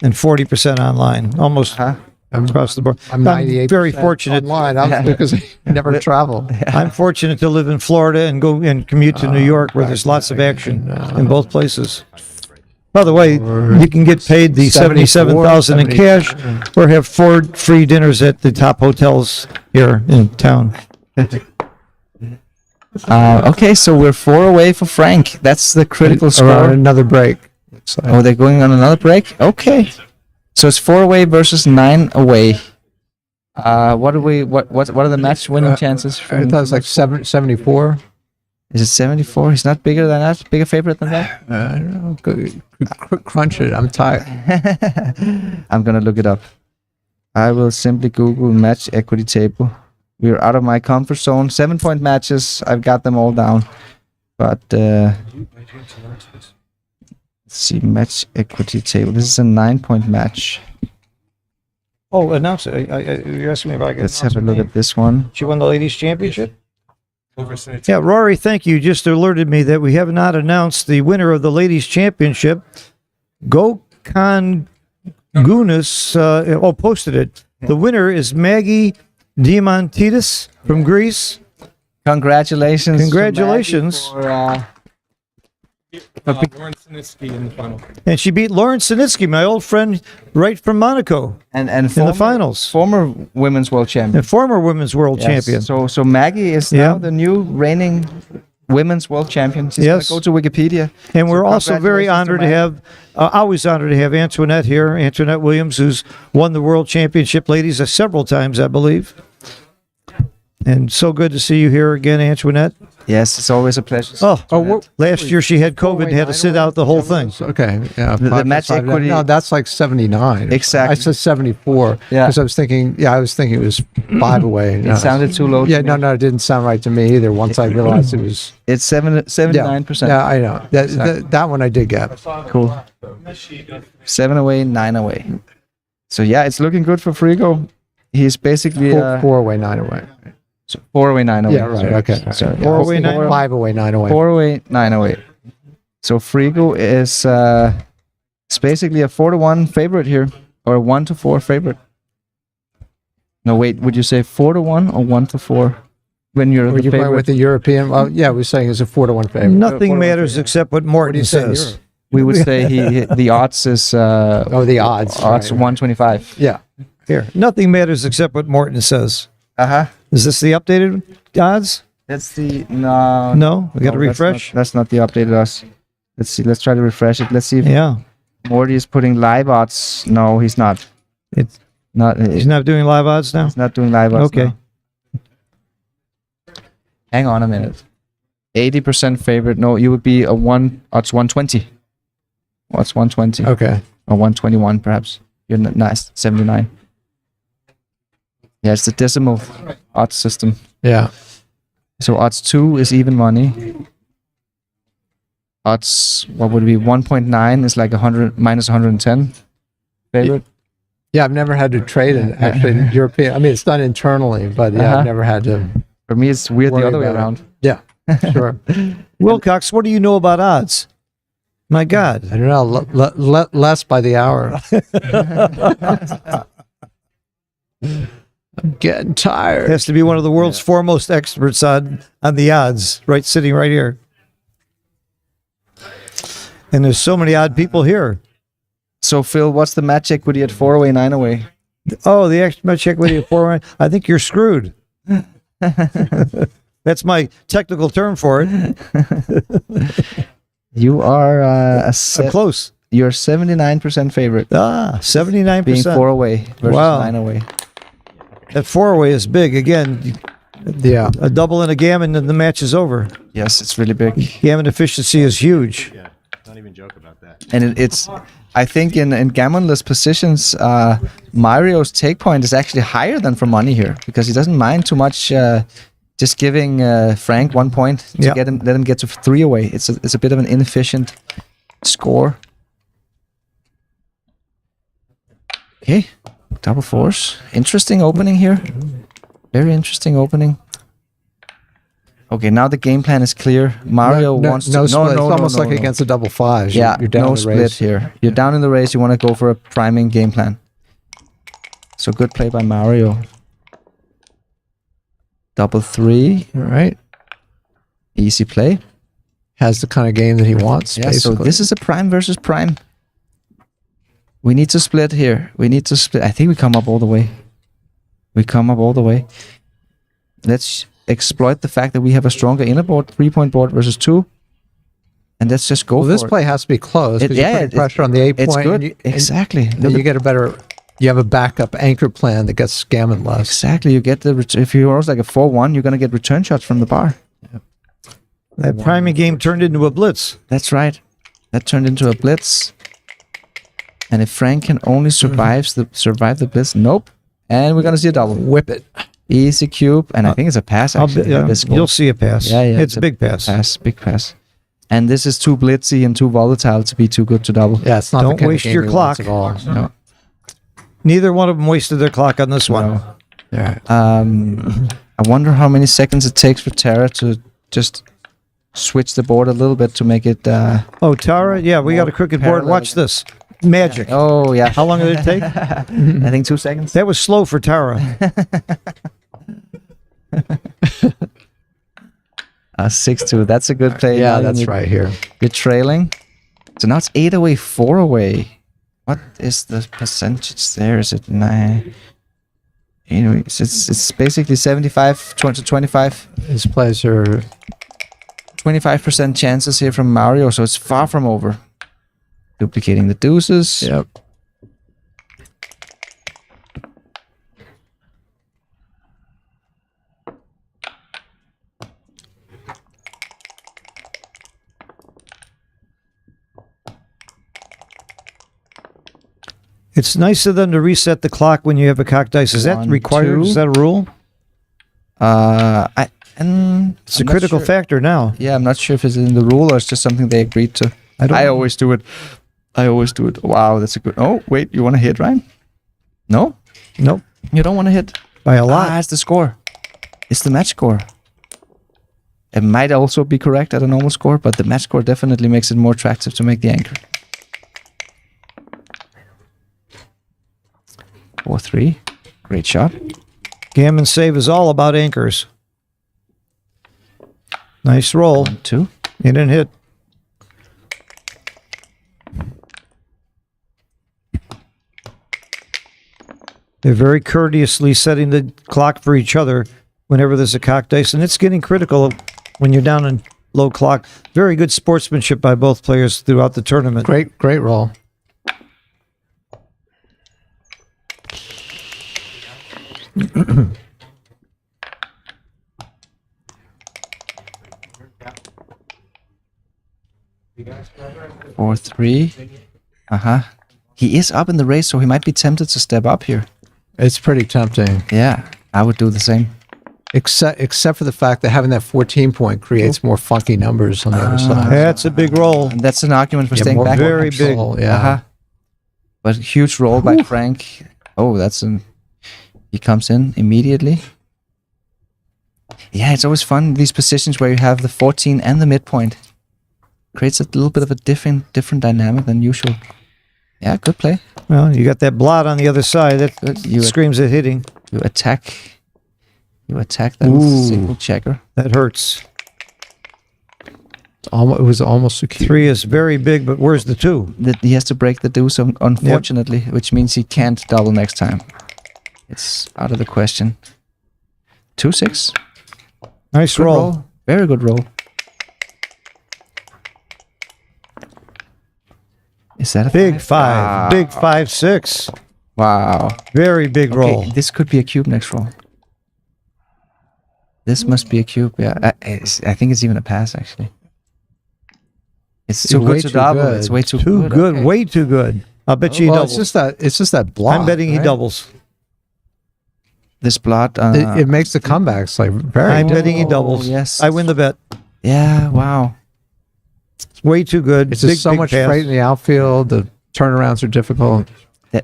and 40% online, almost Huh? across the board. I'm 98% very fortunate. online. I'm because I never travel. I'm fortunate to live in Florida and go and commute to New York, where there's lots of action in both places. By the way, you can get paid the $77,000 in cash, or have 4 free dinners at the top hotels here in town. Okay, so we're 4 away for Frank. That's the critical Around score. another break. So Oh, they're going on another break? Okay. So it's 4 away versus 9 away. What are the match winning chances? I thought it was like 74. Is it 74? He's not bigger than that? Bigger favorite than that? I don't know. Crunch it. I'm tired. I'm gonna look it up. I will simply Google match equity table. We're out of my comfort zone. 7-point matches. I've got them all down. But let's see, match equity table. This is a 9-point match. Oh, announce it. You're asking me if I can. Let's have a look at this one. She won the ladies' championship. Overstate. Yeah, Rory, thank you. Just alerted me that we have not announced the winner of the ladies' championship. Gokhan Gunas posted it. The winner is Maggie Diamantidis from Greece. Congratulations. to Congratulations. Maggie Lauren Sinitsky in the final. And she beat Lauren Sinitsky, my old friend, right from Monaco, and in the finals. Former women's world champion. And former women's world Yes. champion. So Maggie is Yeah. now the new reigning women's world champion. She's Yes. gonna go to Wikipedia. And we're So also very congratulations honored to Maggie. have, always honored to have Antoinette here, Antoinette Williams, who's won the world championship ladies several times, I believe. And so good to see you here again, Antoinette. Yes, it's always a pleasure. Last year she had COVID and had to sit out the whole thing. Okay. Yeah. The match equity- No, that's like 79. Exactly. I said 74. Yeah. Because I was thinking it was 5 away. It sounded too low. Yeah, to me. no, it didn't sound right to me either. Once I realized it was. It's 79%. Yeah, I know. That one I did get. Cool. 7 away, 9 away. So yeah, it's looking good for Frigo. He's basically 4 away, 9 away. 4 away, 9 away. Yeah, right. Okay. Sorry. Yeah, 4 I was away, thinking 9 away. 5 away, 9 away. 4 away, 9 away. So Frigo is it's basically a 4-1 favorite here, or a 1-4 favorite. No, wait. Would you say 4-1 or 1-4 when you're Were the you going favorite? with the European? Well, yeah, we're saying it's a 4-1 favorite. Nothing matters except what What do Morton you say? in says. Europe? We would say the odds is Oh, the odds. odds right. 125. Yeah. Here, nothing matters except what Morton says. Uh huh. Is this the updated odds? That's the no. No, we got to no, refresh. That's not the updated odds. Let's see. Let's try to refresh it. Let's see if Yeah, Morty is putting live odds. No, he's not. it's Not. he's not doing live odds now. He's not doing live odds. Okay. now. Hang on a minute. 80% favorite. No, you would be a odds 120. Odds 120 Okay. or 121 perhaps. You're nice 79. Yeah, it's the decimal odds system. Yeah. So odds 2 is even money. Odds, what would it be? 1.9 is like 100 minus 110 favorite. Yeah, I've never had to trade it actually in European. I mean, it's done internally, but yeah, Uh-huh. I've never had to. For me, it's weird the Worry other way about it. around. Yeah, sure. Wilcox, what do you know about odds? My God. I don't know. Less by the hour. I'm getting tired. Has to be one of the world's foremost experts on the odds, right, sitting right here. And there's so many odd people here. So, Phil, what's the match equity at 4 away, 9 away? Oh, the extra match equity of 4. I think you're screwed. That's my technical term for it. You are I'm close. You're 79% favorite. Ah, 79%. Being 4 away versus Wow. 9 away. That 4-way is big. Again, Yeah. a double and a gammon and the match is over. Yes, it's really big. Gammon efficiency is huge. Don't even joke about that. And it's, I think in gammonless positions, Mario's take point is actually higher than for money here because he doesn't mind too much just giving Frank 1 point to Yeah. let him get to 3 away. It's a bit of an inefficient score. Okay, double fours. Interesting opening here. Very interesting opening. Okay, now the game plan is clear. Mario wants to... no split. It's almost no, like no. against the double fives. Yeah, you're down no the split race. here. You're down in the race. You want to go for a priming game plan. So good play by Mario. Double 3. All right. Easy play. Has the kind of game that he wants. Yeah, basically. so this is a prime versus prime. We need to split here. We need to split. I think we come up all the way. We come up all the way. Let's exploit the fact that we have a stronger inner board, 3-point board versus 2. And let's just go Well, for this it. play has to be close because you're putting pressure on the 8 It's point. good. and you- and Exactly. then you get a better. You have a backup anchor plan that gets gammon less. Exactly. You get the if you rolls like a 4-1, you're gonna get return shots from the bar. That priming game turned into a blitz. That's right. That turned into a blitz. And if Frank can only survive the blitz, nope. And we're gonna see a double. Whip it. Easy cube, and I think it's a pass. Actually, yeah, this score. you'll see a pass. Yeah, yeah. It's a big pass. Big pass. And this is too blitzy and too volatile to be too good to double. Yeah, it's not. Don't the kind waste of game your he wants clock. at all. No. Neither one of them wasted their clock on this one. No. Yeah. I wonder how many seconds it takes for Tara to just switch the board a little bit to make it. Oh, Tara, yeah, we got a crooked board. parallel Watch this. Magic. Oh yeah. How long did it take? I think 2 seconds. That was slow for Tara. 6-2. That's a good play. Yeah, Now that's right here. You're trailing. So now it's 8 away, 4 away. What is the percentage there? Is it 9? Anyway, it's basically 75 to 25. His plays are 25% chances here from Mario, so it's far from over. Duplicating the deuces. Yep. It's nice of them to reset the clock when you have a cock dice. Is that 1, required? 2. Is that a rule? It's a critical factor now. Yeah, I'm not sure if it's in the rule or it's just something they agreed to. I don't I know. always do it. Wow, that's a good. Oh, wait, you want to hit, Ryan? No, Nope. you don't want to hit. By a lot. It's the score. It's the match score. It might also be correct at a normal score, but the match score definitely makes it more attractive to make the anchor. 4-3. Great shot. Gammon save is all about anchors. Nice roll. 2. It didn't hit. They're very courteously setting the clock for each other whenever there's a cock dice, and it's getting critical when you're down in low clock. Very good sportsmanship by both players throughout the tournament. Great roll. Four, three. He is up in the race, so he might be tempted to step up here. It's pretty tempting. Yeah, I would do the same. Except for the fact that having that 14 point creates more funky numbers on the other side. That's a big roll. And that's an argument for staying more back. very big. control, yeah. But huge roll by Frank. Oh, he comes in immediately. Yeah, it's always fun, these positions where you have the 14 and the midpoint. Creates a little bit of a different dynamic than usual. Yeah, good play. Well, you got that blot on the other side. That Good. You screams at hitting. attack that Ooh. single checker. That hurts. It was almost secure. 3 is very big, but where's the 2? That he has to break the deuce, unfortunately, which means he can't double next time. It's out of the question. 2-6. Nice Good roll. Very good roll. Is that a Big 5. Wow. Big 5-6. Wow. Very big roll. Okay, this could be a cube next roll. This must be a cube. Yeah, I think it's even a pass actually. It's too Way good to too double. good. It's way too Too good. Okay. Way too good. I'll bet you he Well, doubles. it's just that block. I'm betting he right? doubles. This blot. It makes the comebacks like very. I'm betting he Oh, doubles. yes. I win the bet. Yeah. Wow. It's way too good. It's just so much pass. freight in the outfield. The turnarounds are difficult.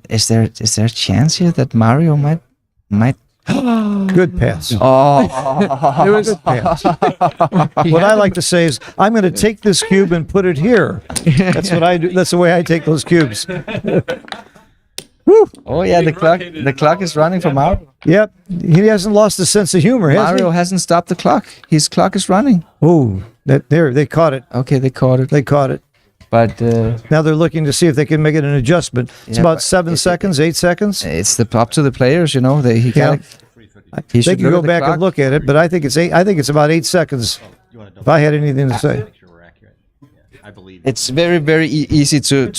Is there a chance here that Mario might? Good pass. Oh. It was Pass. What I like to say is, I'm going to take this cube and put it here. That's what I do. That's the way I take those cubes. Oh yeah. The clock is running for Mario. Yep. He hasn't lost his sense of humor, has Mario hasn't stopped the clock. His clock is running. he? Oh, they caught it. Okay, they caught it. They caught it. But Now they're looking to see if they can make it an adjustment. It's Yeah, about but 7 seconds, 8 seconds. it's up to the players, you know. He Yeah. He They should can look go at the back clock. and look at it, but I think it's 8. I think it's about 8 seconds. If I had anything to say. Make sure we're accurate. Yeah, I believe. It's very, very easy to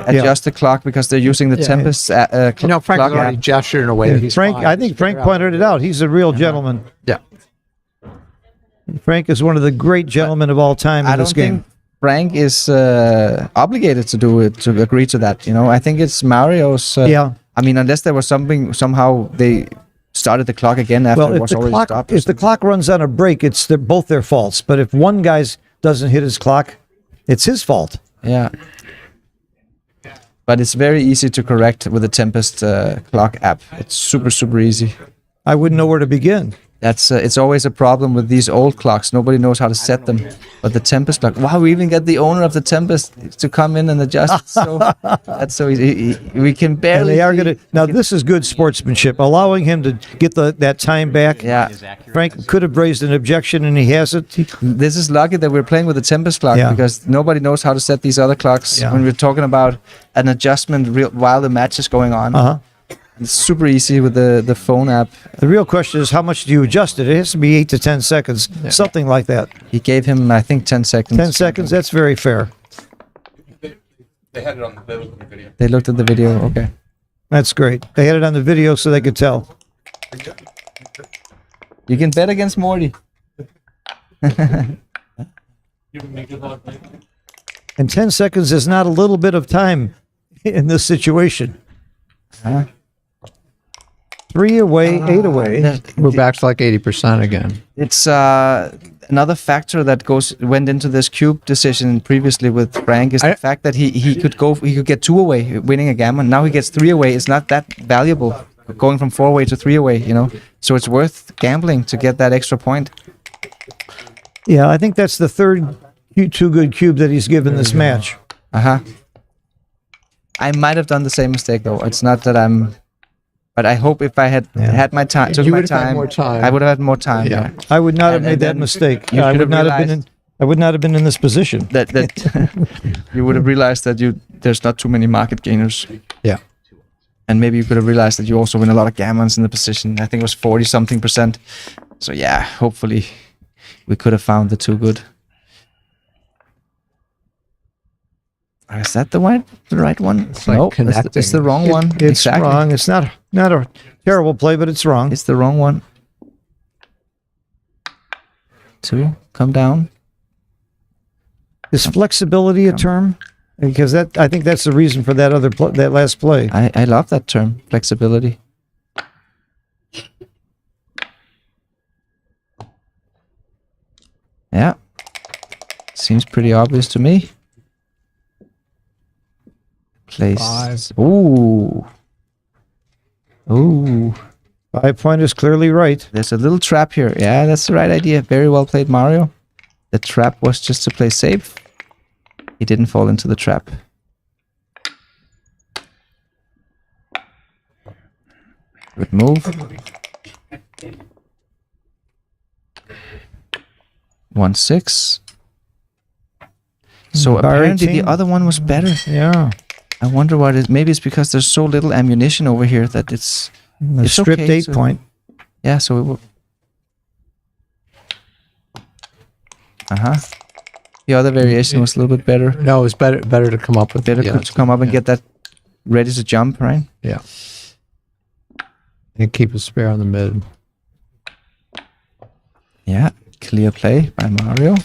adjust the clock because they're using the Yeah, Tempest You know, Frank clock has already app. gestured in a way that he's Frank, fine. I think Frank pointed it out. He's a real gentleman. Yeah. Frank is one of the great gentlemen of all time I in this don't game. think Frank is obligated to do it, to agree to that. You know, I think it's Mario's. Yeah. I mean, unless there was something, somehow they started the clock again after Well, it was already stopped. if the clock runs on a break, it's both their faults. But if one guy doesn't hit his clock, it's his fault. Yeah. But it's very easy to correct with the Tempest clock app. It's super, super easy. I wouldn't know where to begin. That's it's always a problem with these old clocks. Nobody knows how to set them. But the Tempest clock, wow, we even get the owner of the Tempest to come in and adjust. So that's so easy. We can And barely. they are see- going to. Now, this is good sportsmanship, allowing him to get that time back. Yeah, Frank could have raised an objection, and he hasn't. this is lucky that we're playing with the Tempest clock Yeah. because nobody knows how to set these other clocks. Yeah. When we're talking about an adjustment while the match is going on, Uh-huh. it's super easy with the phone app. The real question is, how much do you adjust it? It has to be 8 to 10 seconds, something like that. He gave him, I think, 10 seconds. 10 seconds, that's very fair. They had it on the video. They looked at the video. Okay. That's great. They had it on the video so they could tell. You can bet against Morty. And 10 seconds is not a little bit of time in this situation. Huh? 3 away, 8 away. We're back to like 80% again. It's another factor that went into this cube decision previously with Frank is the fact that he could get 2 away winning a gammon. Now he gets 3 away. It's not that valuable going from 4 away to 3 away, you know. So it's worth gambling to get that extra point. Yeah, I think that's the third too good cube that he's given this match. I might have done the same mistake though. It's not that but I hope if I had had my time, took You my would have had time, more time. I would have had more time. Yeah. Yeah. I would not have And made that then mistake. you I should would have not have been realized- I would not have been in this position. That you would have realized that there's not too many market gainers. Yeah. And maybe you could have realized that you also win a lot of gammons in the position. I think it was 40 something %. So yeah, hopefully we could have found the too good. Is that the right one? It's like Nope, connecting. it's the wrong one. It's wrong. It's not a terrible play, but it's wrong. It's the wrong one. 2, come down. Is flexibility a term? Because I think that's the reason for that that last play. I love that term, flexibility. Yeah. Seems pretty obvious to me. Place. Ooh. Ooh. 5 point is clearly right. There's a little trap here. Yeah, that's the right idea. Very well played, Mario. The trap was just to play safe. He didn't fall into the trap. Good move. 1-6. So apparently the other one was better. Yeah. I wonder what it is. Maybe it's because there's so little ammunition over here that it's Stripped okay, 8 so- point. Yeah, so it will. The other variation was a little bit better. No, it was better to come up with Better to come up and get that ready to jump, right? Yeah. And keep a spare on the mid. Yeah, clear play by Mario.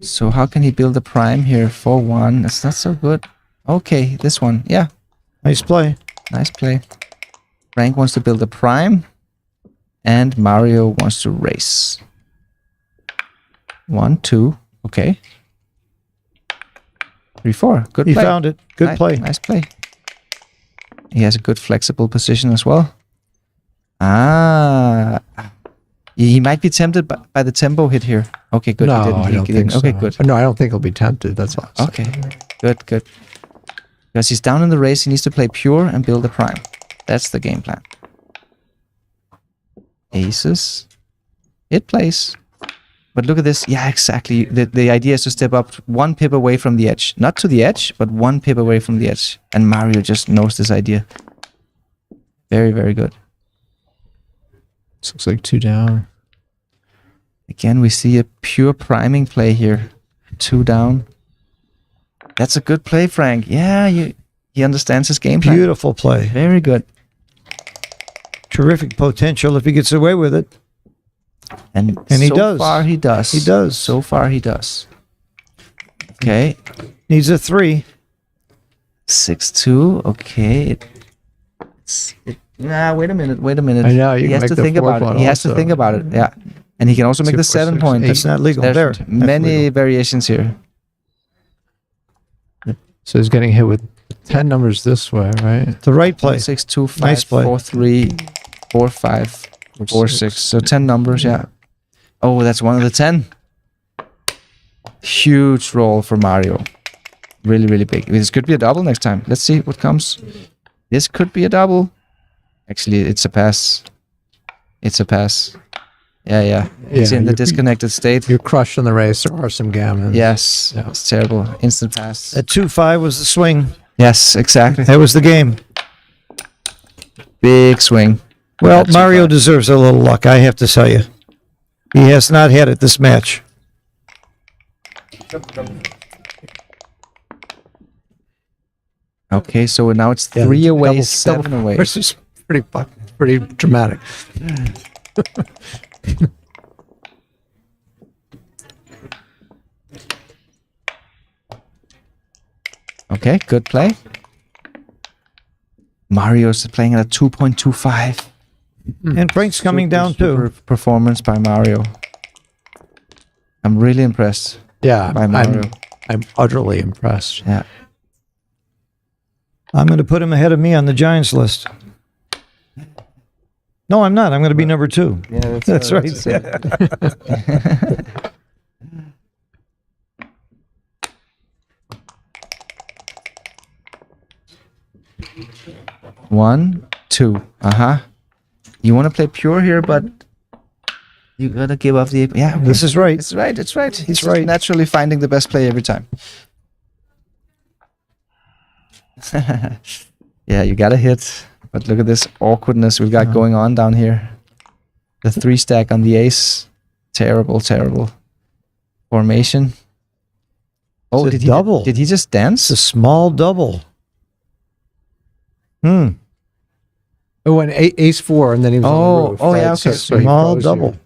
So how can he build a prime here? 4-1. That's not so good. Okay, this one. Yeah, Nice play. nice play. Frank wants to build a prime, and Mario wants to race. 1-2. Okay. 3-4. Good He play. found it. Good play. Nice play. He has a good flexible position as well. Ah. He might be tempted by the tempo hit here. Okay, good. No, He didn't. I don't think so. Okay, good. No, I don't think he'll be tempted. That's all. Okay, good, good. Because he's down in the race, he needs to play pure and build a prime. That's the game plan. Aces. It plays. But look at this. Yeah, exactly. The idea is to step up 1 pip away from the edge. Not to the edge, but 1 pip away from the edge. And Mario just knows this idea. Very, very good. This looks like 2 down. Again, we see a pure priming play here. 2 down. That's a good play, Frank. Yeah, he understands his game plan. Beautiful play. Very good. Terrific potential if he gets away with it. And he so does. far he does. He does. So far he does. Okay. Needs a 3. 6-2. Okay. Wait a minute. I know, you He can has make to the think 4 about it. point He has to also. think about it. Yeah. And he can also make 2, the 4, 7 6, point. 8. It's not legal. There's There. That's many legal. variations here. So he's getting hit with 10 numbers this way, right? The right play. 6, 2, 5, Nice play. 4, 3, 4, 5, 4, 6. So 10 numbers, yeah. Oh, that's one of the 10. Huge roll for Mario. Really, really big. This could be a double next time. Let's see what comes. This could be a double. Actually, it's a pass. It's a pass. Yeah. It's Yeah, in the you're- disconnected state. You're crushed in the race. There are some gammons. Yes, Yeah. it's terrible. Instant pass. That 2-5 was the swing. Yes, exactly. That was the game. Big swing. Well, That's Mario 2-5. deserves a little luck, I have to tell you. He has not had it this match. Okay, so now it's Yeah, 3 away, double- 7 away. This is pretty dramatic. Okay, good play. Mario's playing at a 2.25. And Frank's coming down Super too. performance by Mario. I'm really impressed Yeah, by Mario. I'm utterly impressed. Yeah. I'm going to put him ahead of me on the Giants list. No, I'm not. I'm going to be number 2. Yeah, That's right. One, two. You want to play pure here, but you gotta give up the. Yeah, okay. This is right. It's right. It's right. He's just right. naturally finding the best play every time. Yeah, you gotta hit. But look at this awkwardness we've got going on down here. The 3 stack on the ace. Terrible formation. Oh, It's a did he double. Did he just dance? It's a small double. Oh, and ace 4, and then he was on the roof. Oh, yeah, right? okay. So he Small froze double. here.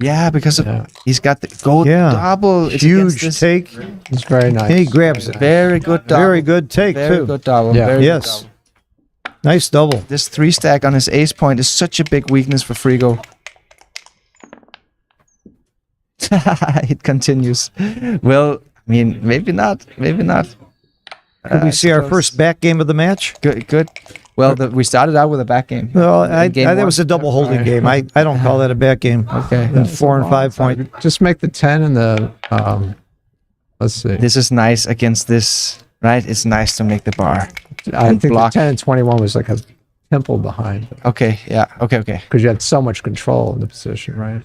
Yeah, because of, Yeah. he's got the gold Yeah. double. It's against Huge this take. It's very nice. And he grabs it. Very good double. Very good take, Very too. good double. Yeah. Very good Yes. double. Nice double. This 3 stack on his ace point is such a big weakness for Frigo. It continues. Well, I mean, maybe not. Maybe not. Could we see our first back game of the match? Good. Well, we started out with a back game. No, Game that one. was a double holding game. I don't call that a back game. Okay. And 4 and 5 point. Just make the 10 and the, let's see. This is nice against this, right? It's nice to make the bar. I and think block. the 10 and 21 was like a temple behind. Okay, yeah. Okay. Because you had so much control in the position, right?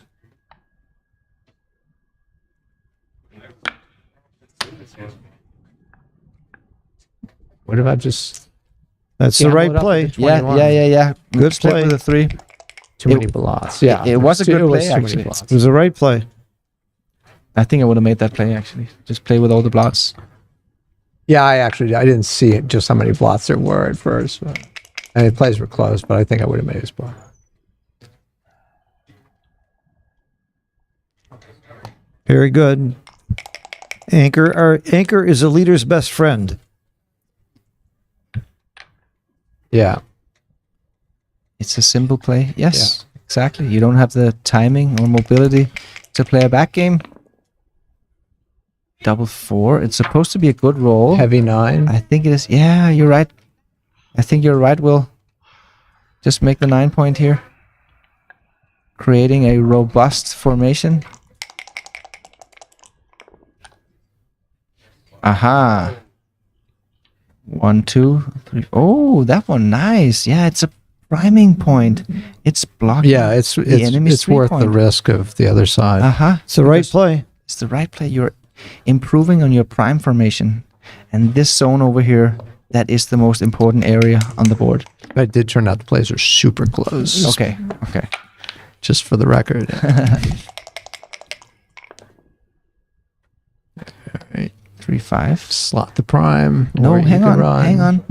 What if I just That's the gamble right it up play. to 21? Yeah. Good Split play. with a 3. Too many blots. Yeah, it was a good it was play, too many actually. blots. It was the right play. I think I would have made that play actually. Just play with all the blots. Yeah, I didn't see it, just how many blots there were at first. And the plays were close, but I think I would have made his block. Very good. Anchor is a leader's best friend. Yeah. It's a simple play. Yes, exactly. You don't have the timing or mobility to play a back game. Double 4. It's supposed to be a good roll. Heavy 9. I think it is. Yeah, you're right. I think you're right, Will. Just make the 9 point here. Creating a robust formation. Aha. 1, 2, 3. Oh, that one nice. Yeah, it's a priming point. It's blocking. Yeah, it's enemy's worth the 3 point. risk of the other side. Uh-huh. It's the right play. It's the right play. You're improving on your prime formation. And this zone over here, that is the most important area on the board. It did turn out the plays are super close. Okay. Just for the record. 3, 5. Slot the prime. No, or you hang can on. run. Hang on.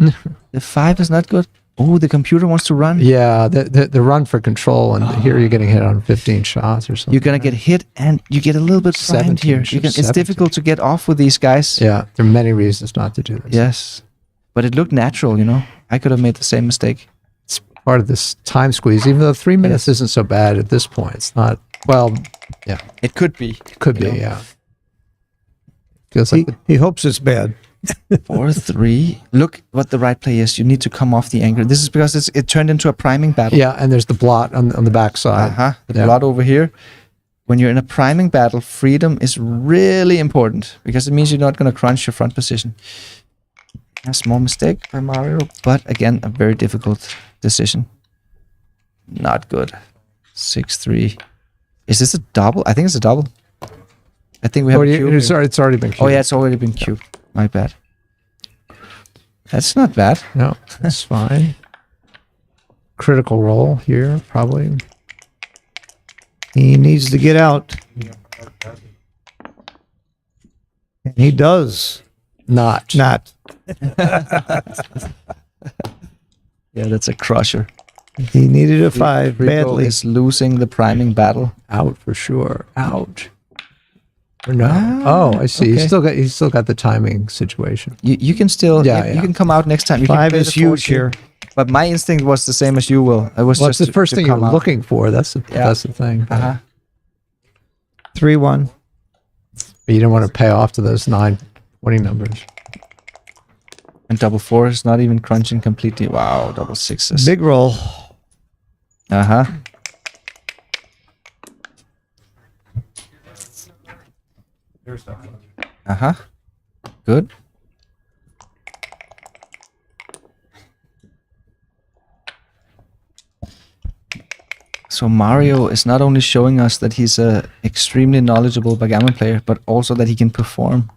The 5 is not good. Oh, the computer wants to run. Yeah, the run for control, and here you're getting hit on 15 shots or something. You're gonna get hit, and you get a little bit primed 17, here. It's 17. difficult to get off with these guys. Yeah, there are many reasons not to do this. Yes, but it looked natural. I could have made the same mistake. It's part of this time squeeze, even though 3 minutes isn't so bad at this point. It's not, well, yeah, It could be. could be, yeah. Feels like He hopes it's bad. 4, 3. Look what the right play is. You need to come off the anchor. This is because it turned into a priming battle. yeah, and there's the blot on the backside. The Yeah. blot over here. When you're in a priming battle, freedom is really important because it means you're not going to crunch your front position. A small mistake by Mario, but again, a very difficult decision. Not good. 6, 3. Is this a double? I think it's a double. I think we have a cube It's here. already been cubed. Oh yeah, it's already been cubed. My bad. That's not bad. No, that's fine. Critical roll here, probably. He needs to get out. And he does Not. not. Yeah, that's a crusher. He needed a 5 Rico badly. is losing the priming battle. Out for sure. Out. Or no. Ah, I see. okay. He's still got the timing situation. You can still you can come out next time. You can 5 play is the fourth huge here. But my instinct was the same as you, Will. It was Well, just it's the first to thing you're come out. looking for. That's the thing. Uh-huh. 3-1. But you don't want to pay off to those 9 winning numbers. And double 4 is not even crunching completely. Wow, double 6s. Big roll. Uh-huh. Uh-huh. Good. So Mario is not only showing us that he's a extremely knowledgeable backgammon player, but also that he can perform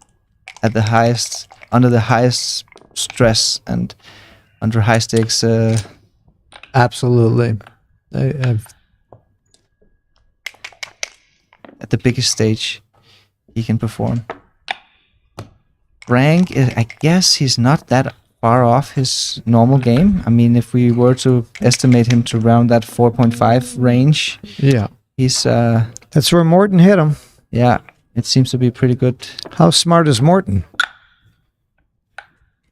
at the highest, under the highest stress and under high stakes. Absolutely. at the biggest stage he can perform. Frank, I guess he's not that far off his normal game. I mean, if we were to estimate him to around that 4.5 range, Yeah. he's That's where Morton hit him. yeah, it seems to be pretty good. How smart is Morton?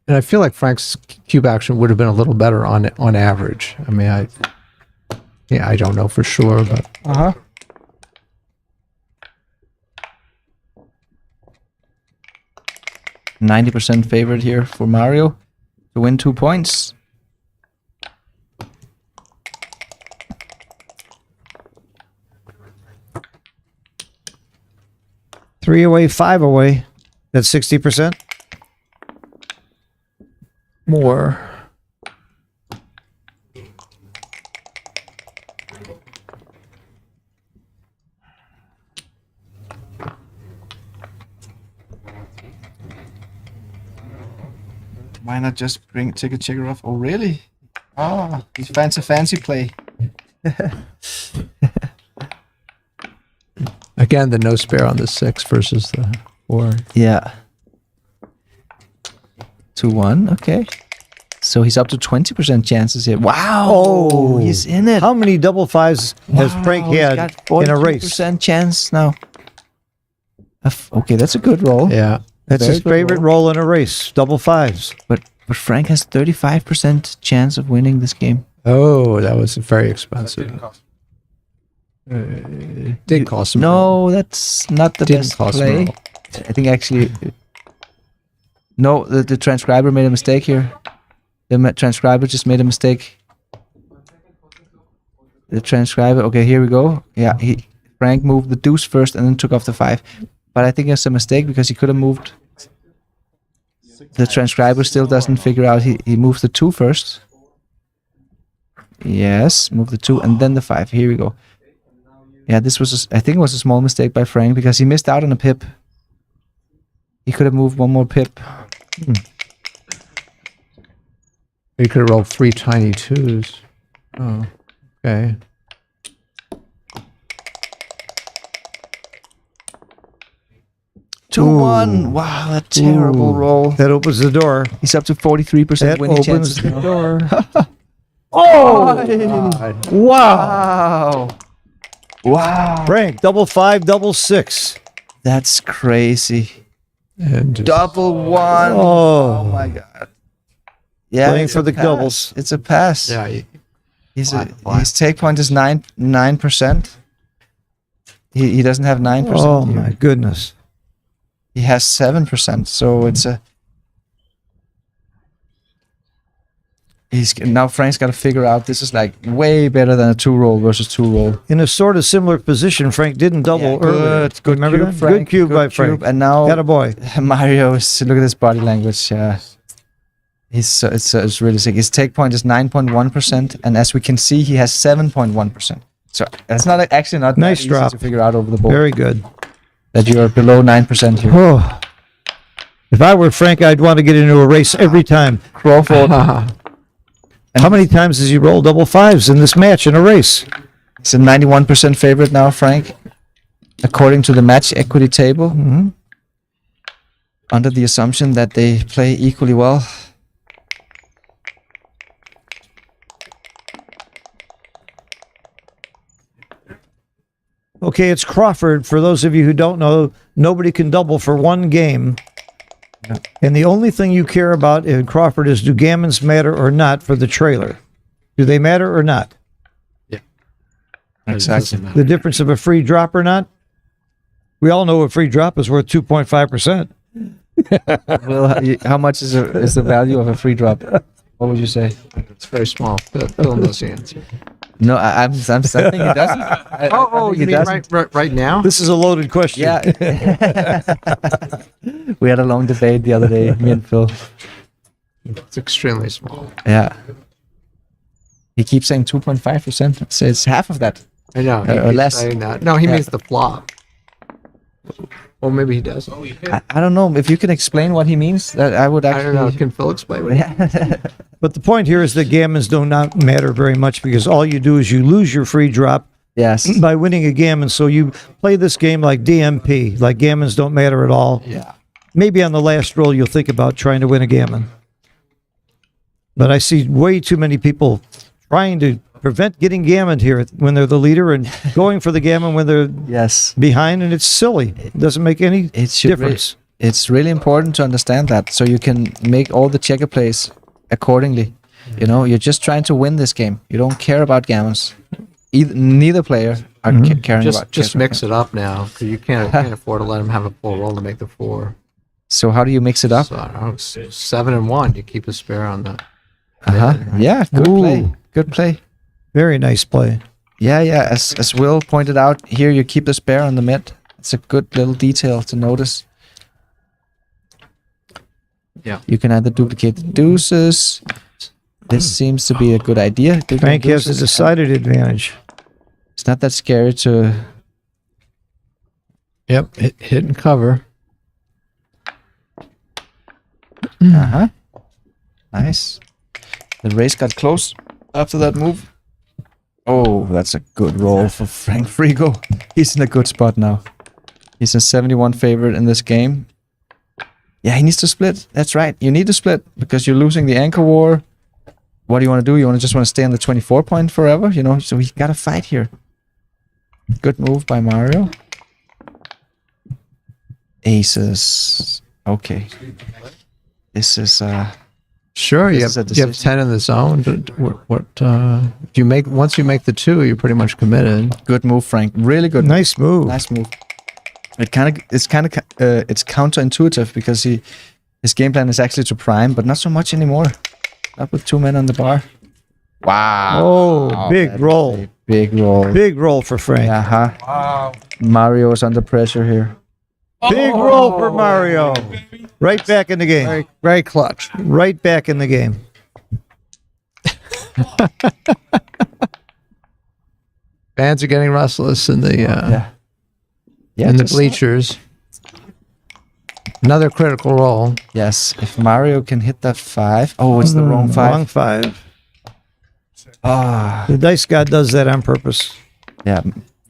And I feel like Frank's cube action would have been a little better on average. I mean, I don't know for sure, but 90% favorite here for Mario to win 2 points. Three away, five away. That's 60%. more. Why not just take a checker off? Oh, really? Oh, he's fancy play. Again, the no spare on the 6 versus the 4. Yeah. 2-1, okay. So he's up to 20% chances here. Wow! Oh, he's in it. How many double fives has Frank He's had got in a race? 42% chance now. Okay, that's a good roll. Yeah. That's Very his good favorite roll in a race, double fives. But Frank has 35% chance of winning this game. Oh, that was very expensive. Did cost him. No, that's not the Didn't best cost play. him all. I think actually, no, the transcriber made a mistake here. The transcriber just made a mistake. The transcriber. Okay, here we go. Yeah, Frank moved the deuce first and then took off the 5. But I think it's a mistake because he could have moved. The transcriber still doesn't figure out. He moves the 2 first. Yes, move the 2 and then the 5. Here we go. Yeah, this was I think it was a small mistake by Frank because he missed out on a pip. He could have moved one more pip. You could have rolled 3 tiny 2s. Oh, okay. Two one. Wow, a terrible roll. That opens the door. He's up to 43% That winning opens chances the now. door. Oh! Wow. Wow! Wow! Frank, double 5, double 6. That's crazy. And just, Double 1. Oh. My god. Yeah, Playing it's for a the pass. doubles. It's a pass. yeah, His take point is 9%. He doesn't have 9%. Oh, here. my goodness. He has 7%, so it's a. Now Frank's got to figure out this is like way better than a 2-roll versus 2-roll. In a sort of similar position, Frank didn't double earlier. Good Remember cube, that? Frank. Good cube by Frank. And now Had a boy. Mario is, look at his body language. It's really sick. His take point is 9.1%, and as we can see, he has 7.1%. So that's not actually not Nice that easy drop. to figure out over the board. Very good. That you're below 9% here. Oh. If I were Frank, I'd want to get into a race every time. Crawford. How many times has he rolled double 5s in this match in a race? He's a 91% favorite now, Frank, according to the match equity table. Mm-hmm. Under the assumption that they play equally well. Okay, it's Crawford. For those of you who don't know, nobody can double for one game. And the only thing you care about in Crawford is, do gammons matter or not for the trailer? Do they matter or not? Exactly. The difference of a free drop or not? We all know a free drop is worth 2.5%. Well, how much is the value of a free drop? What would you say? it's very small. Phil knows the answer. No, I'm saying he doesn't. I think he doesn't. right now? This is a loaded question. Yeah. We had a long debate the other day, me and Phil. It's extremely small. Yeah. He keeps saying 2.5%. So it's half of that. I know. Or He's less. saying that. No, he Yeah. means the flop. Or maybe he doesn't. I don't know if you can explain what he means. That I would I actually. don't know. Can Phil explain what he means? But the point here is that gammons do not matter very much, because all you do is you lose your free drop Yes. by winning a gammon. So you play this game like DMP, like gammons don't matter at all. Yeah. Maybe on the last roll you'll think about trying to win a gammon. But I see way too many people trying to prevent getting gammon here when they're the leader and going for the gammon when they're Yes. behind, and it's silly. It doesn't make any It should difference. It's really important to understand that, so you can make all the checker plays accordingly. You know, you're just trying to win this game. You don't care about gammons. Neither player are caring about. Just mix it up now, because you can't afford to let him have a full roll to make the 4. So how do you mix it up? So, I don't know, 7 and 1. You keep a spare on the. Yeah, good Ooh. play. Good play. Very nice play. Yeah. As Will pointed out, here you keep the spare on the mid. It's a good little detail to notice. Yeah. You can either duplicate the deuces. This seems to be a good idea. Duplicate Frank has a deuces. decided advantage. It's not that scary to. Yep, hit and cover. Nice. The race got close after that move. Oh, that's a good roll for Frank Frigo. He's in a good spot now. He's a 71 favorite in this game. Yeah, he needs to split. That's right. You need to split because you're losing the anchor war. What do you want to do? You just want to stay on the 24 point forever? You know, so we got to fight here. Good move by Mario. Aces. Okay. This is Sure, you This have, is a you have decision. 10 in the zone. What if you make once you make the 2, you're pretty much committed. good move, Frank. Really good. Nice move. Nice move. It's counterintuitive because his game plan is actually to prime, but not so much anymore. Not with 2 men on the bar. Wow. Oh, big roll. Big roll. Big roll for Frank. Wow. Mario is under pressure here. Big roll for Mario. Right back in the game. Very, very clutch. Right back in the game. Fans are getting restless in the in the just- bleachers. Another critical roll. Yes, if Mario can hit that 5. Oh, it's the wrong 5. Wrong 5. Ah, The dice god does that on purpose. yeah.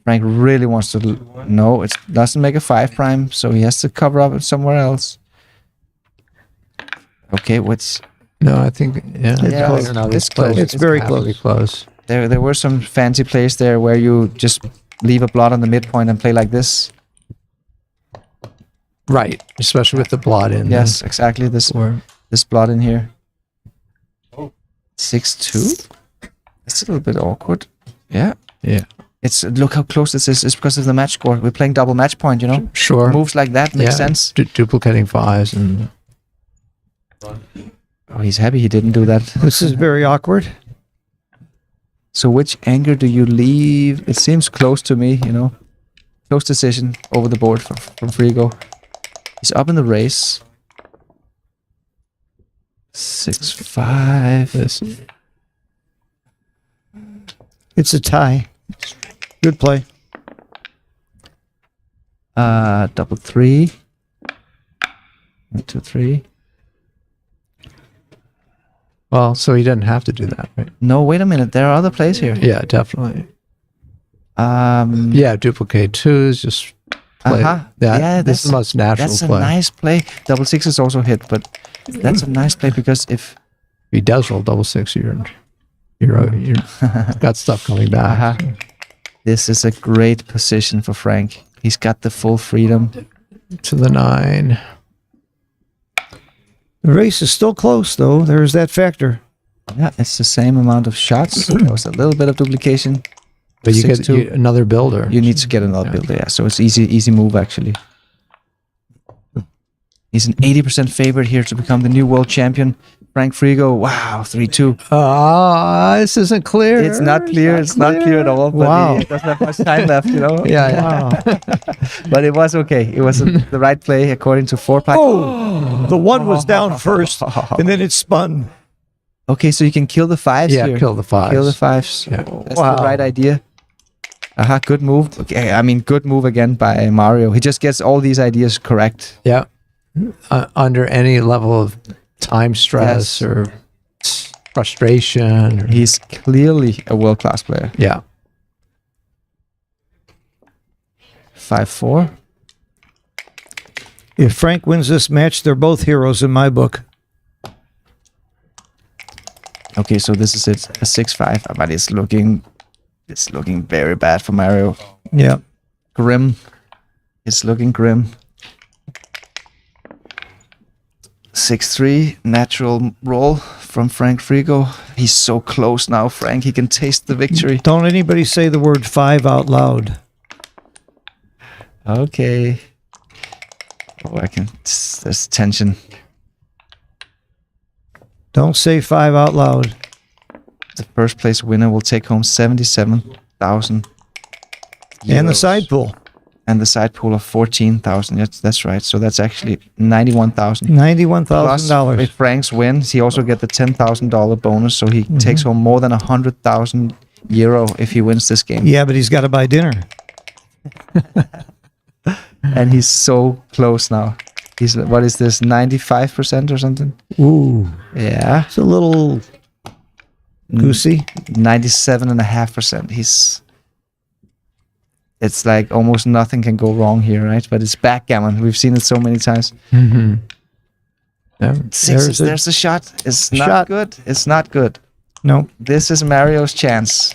Frank really wants to. No, it doesn't make a 5 prime, so he has to cover up it somewhere else. Okay, what's No, I think Yeah, close. No, it's close. It's very Absolutely close. there were some fancy plays there where you just leave a blot on the midpoint and play like this. Right, especially with the blot in. Yes, exactly. This blot in here. 6-2. It's a little bit awkward. Yeah. Yeah. It's look how close this is. It's because of the match score. We're playing double match point, you know. Sure. Moves like that makes sense. Duplicating 5s and Oh, he's happy he didn't do that. This is very awkward. So which anchor do you leave? It seems close to me, you know. Close decision over the board from Frigo. He's up in the race. 6-5. this. It's a tie. Good play. Double 3. 1, 2, 3. Well, so he didn't have to do that, right? No, wait a minute. There are other plays here. Yeah, definitely. Yeah, duplicate 2s, just play. Yeah, this is the most natural that's play. a nice play. Double 6 is also hit, but that's a nice play because if If he does roll double 6, you're got stuff coming back. this is a great position for Frank. He's got the full freedom. To the 9. The race is still close, though. There's that factor. Yeah, it's the same amount of shots. There was a little bit of duplication. But you get 6-2. another builder. You need to get another builder, yeah. So it's easy move actually. He's an 80% favorite here to become the new world champion. Frank Frigo, wow, 3-2. This isn't clear. It's not clear. It's not clear at all. But Wow. he doesn't have much time left, you know. Yeah. Wow. But it was okay. It was the right play according to 4 pipe. Oh, the 1 was down first, and then it spun. Okay, so you can kill the 5s Yeah, here. kill the 5s. Kill the 5s. Yeah. That's the right idea. Good move. Okay, I mean, good move again by Mario. He just gets all these ideas correct. Yeah. Under any level of time stress Yes. or frustration. He's clearly a world-class player. Yeah. 5-4. If Frank wins this match, they're both heroes in my book. Okay, so this is it, a 6-5, but it's looking very bad for Mario. Yeah. Grim. It's looking grim. 6-3, natural roll from Frank Frigo. He's so close now, Frank. He can taste the victory. Don't anybody say the word 5 out loud. Okay. Oh, there's tension. Don't say 5 out loud. The first place winner will take home 77,000. And the side pool. And the side pool of 14,000. That's right. So that's actually 91,000. $91,000. If Frank's wins, he also get the $10,000 bonus. So he takes home more than 100,000 euro if he wins this game. Yeah, but he's got to buy dinner. And he's so close now. He's, what is this, 95% or something? Ooh. Yeah. It's a little goosey. 97.5%. It's like almost nothing can go wrong here, right? But it's backgammon. We've seen it so many times. Mm-hmm. Yeah. Sixes, there's a shot. It's not good. It's not good. No. This is Mario's chance.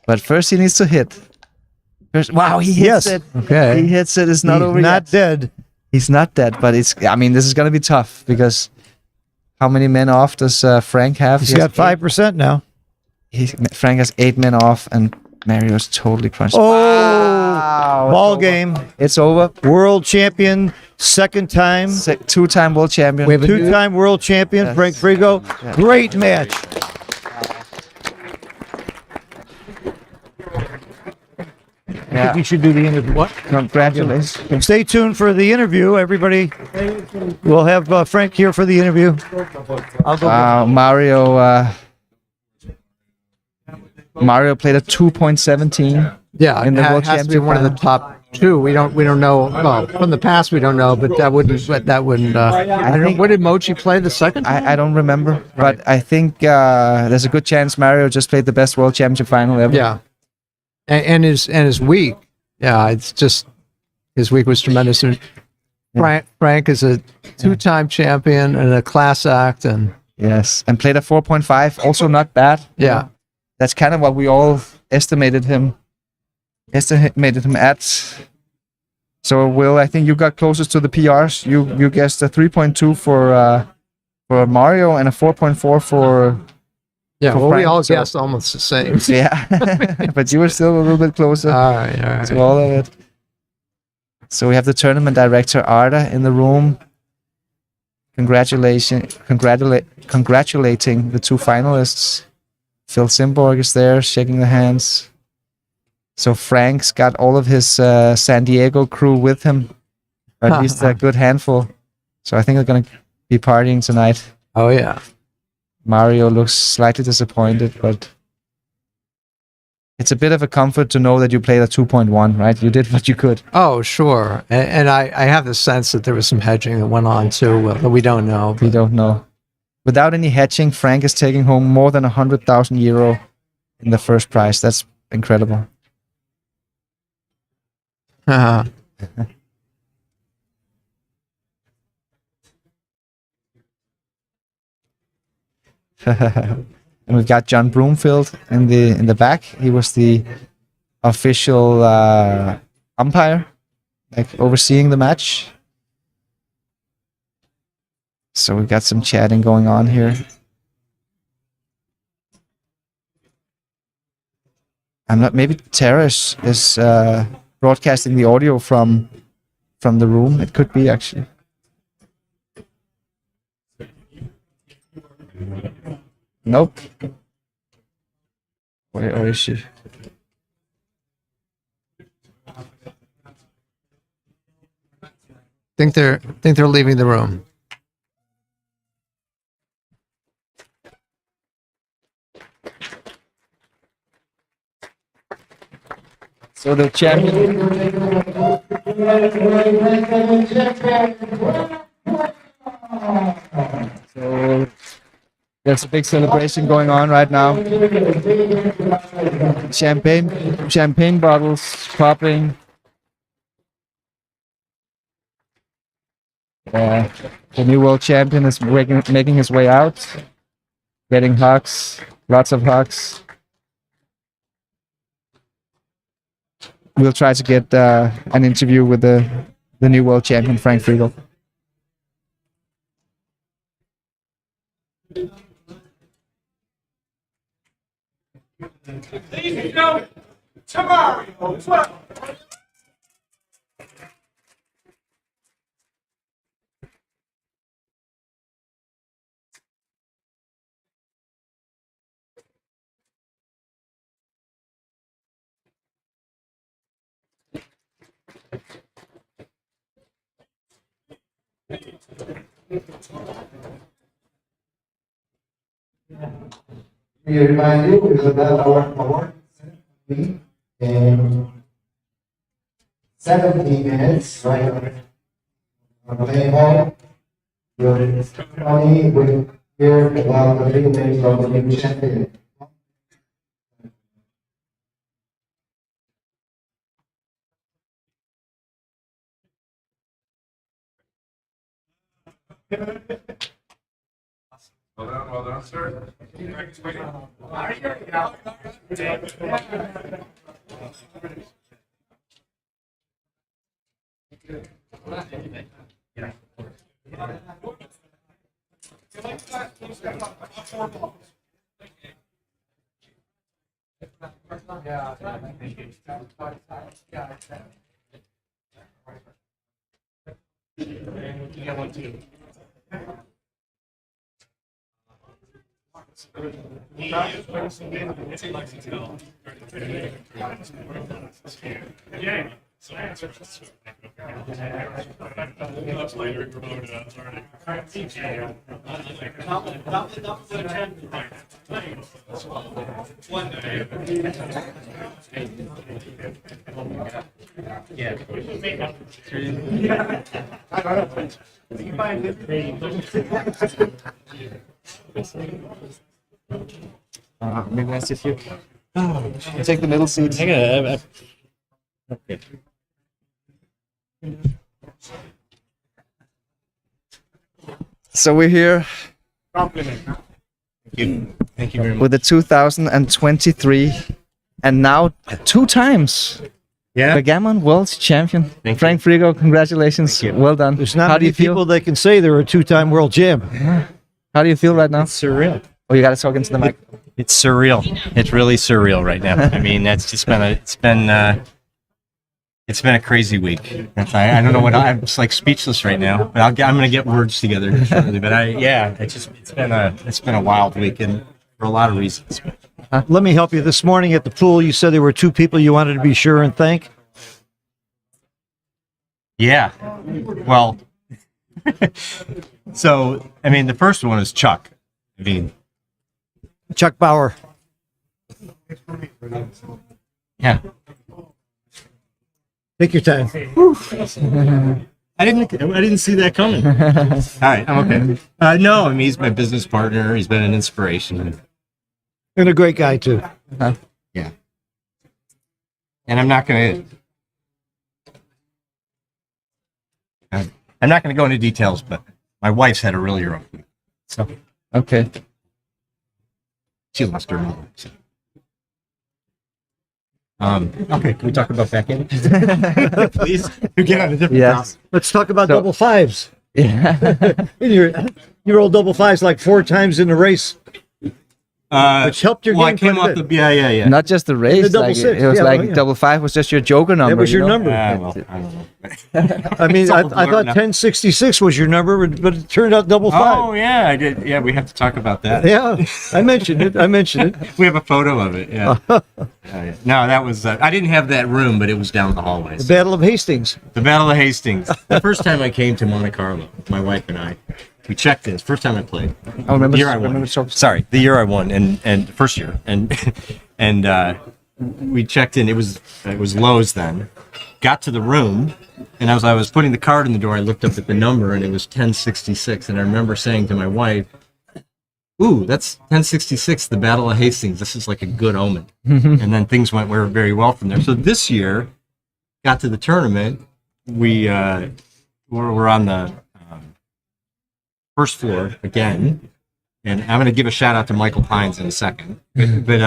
But first he needs to hit. Wow, he hits it. Okay. He hits it. It's not over Not yet. dead. He's not dead, but this is going to be tough because how many men off does Frank have? He's got 5% now. Frank has 8 men off, and Mario's totally crunched. Oh, wow, ball game. It's over. World champion, second time. 2-time world champion. Two-time world champion, Yes. Frank Frigo. Yeah. Great match. I think we should do the interview. What? Congratulations. Stay tuned for the interview, everybody. We'll have Frank here for the interview. I'll go. Mario played a 2.17. Yeah, in the it World has to be one of the top two. We don't know. Well, from the past we don't know, but that wouldn't. I don't know. What did Mochi play the second? I don't remember, but I think there's a good chance Mario just played the best World Championship final ever. Yeah, and his week. Yeah, it's just his week was tremendous. And Frank is a 2-time champion and a class act, and yes, and played a 4.5, also not bad. Yeah, that's kind of what we all estimated him at. So Will, I think you got closest to the PRs. You guessed a 3.2 for Mario and a 4.4 for. Yeah, for well, Frank, we all so- guessed almost the same. Yeah, but you were still a little bit closer All right. to all of it. So we have the tournament director Arda in the room. Congratulating the two finalists. Phil Simborg is there, shaking the hands. So Frank's got all of his San Diego crew with him, or at least a good handful. So I think they're gonna be partying tonight. Oh yeah. Mario looks slightly disappointed, but it's a bit of a comfort to know that you played a 2.1, right? You did what you could. Oh sure, and I have the sense that there was some hedging that went on too, that we don't know. We don't know. Without any hedging, Frank is taking home more than 100,000 euro in the first prize. That's incredible. And we've got John Broomfield in the back. He was the official umpire, like overseeing the match. So we've got some chatting going on here. I'm not. Maybe Tara is broadcasting the audio from the room. It could be actually. Nope. Where is she? Think they're leaving the room. So the champion. So there's a big celebration going on right now. Champagne bottles popping. The new world champion is making his way out, getting hugs, lots of hugs. We'll try to get an interview with the new world champion, Frank Friedel. We remind you, it's about our in 17 minutes, right on the main hall. Your Tony will hear about the three names of the new champion. Well done, sir. Maybe I sit here. Take the middle seat. So we're here Thank you very much. with the 2023 and now 2 times Yeah. Backgammon World Champion. Thank Frank Frigo, congratulations. Well done. There's not How do many you feel? people that can say they're a two-time world champ. How do you feel right now? Surreal. Oh, you gotta talk into the mic. It's surreal. It's really surreal right now. I mean, that's just been it's been a crazy week. I don't know what I'm just like speechless right now. But I'm gonna get words together shortly. But it's been a wild week and for a lot of reasons. Let me help you. This morning at the pool, you said there were 2 people you wanted to be sure and thank. Yeah. Well, so I mean, the first one is Chuck. I mean, Chuck Bauer. yeah. Take your time. I didn't see that coming. All right, I'm okay. No, I mean he's my business partner. He's been an inspiration. And a great guy, too. Yeah. And I'm not gonna go into details, but my wife's had a really rough week. So Okay. she lost her mother. So. Okay, can we talk about Backgammon? Please. We get on a different Yes. Let's talk about So- double fives. Yeah. You rolled double fives like 4 times in the race, which helped your well, game I came quite a off bit. the yeah. Not just the race. The double Like, six. it was Yeah, like well, yeah. double 5 was just your joker number. That was you your know? number. Well, I don't know. I mean, It's I all thought blurred now. 1066 was your number, but it turned out double 5. Oh yeah, I did. Yeah, we have to talk about that. Yeah, I mentioned it. We have a photo of it. Yeah. Yeah. No, that was. I didn't have that room, but it was down the hallway. The Battle of Hastings. The Battle of Hastings. The first time I came to Monte Carlo, my wife and I, we checked in. First time I played. I remember. The year I won. remember so- Sorry, the year I won, and first year, and we checked in. It was Lowe's then. Got to the room, and as I was putting the card in the door, I looked up at the number, and it was 1066. And I remember saying to my wife, "Ooh, that's 1066, the Battle of Hastings. This is like a good omen." And then things went very well from there. So this year, got to the tournament. We're on the first floor again, and I'm going to give a shout out to Michael Pines in a second. But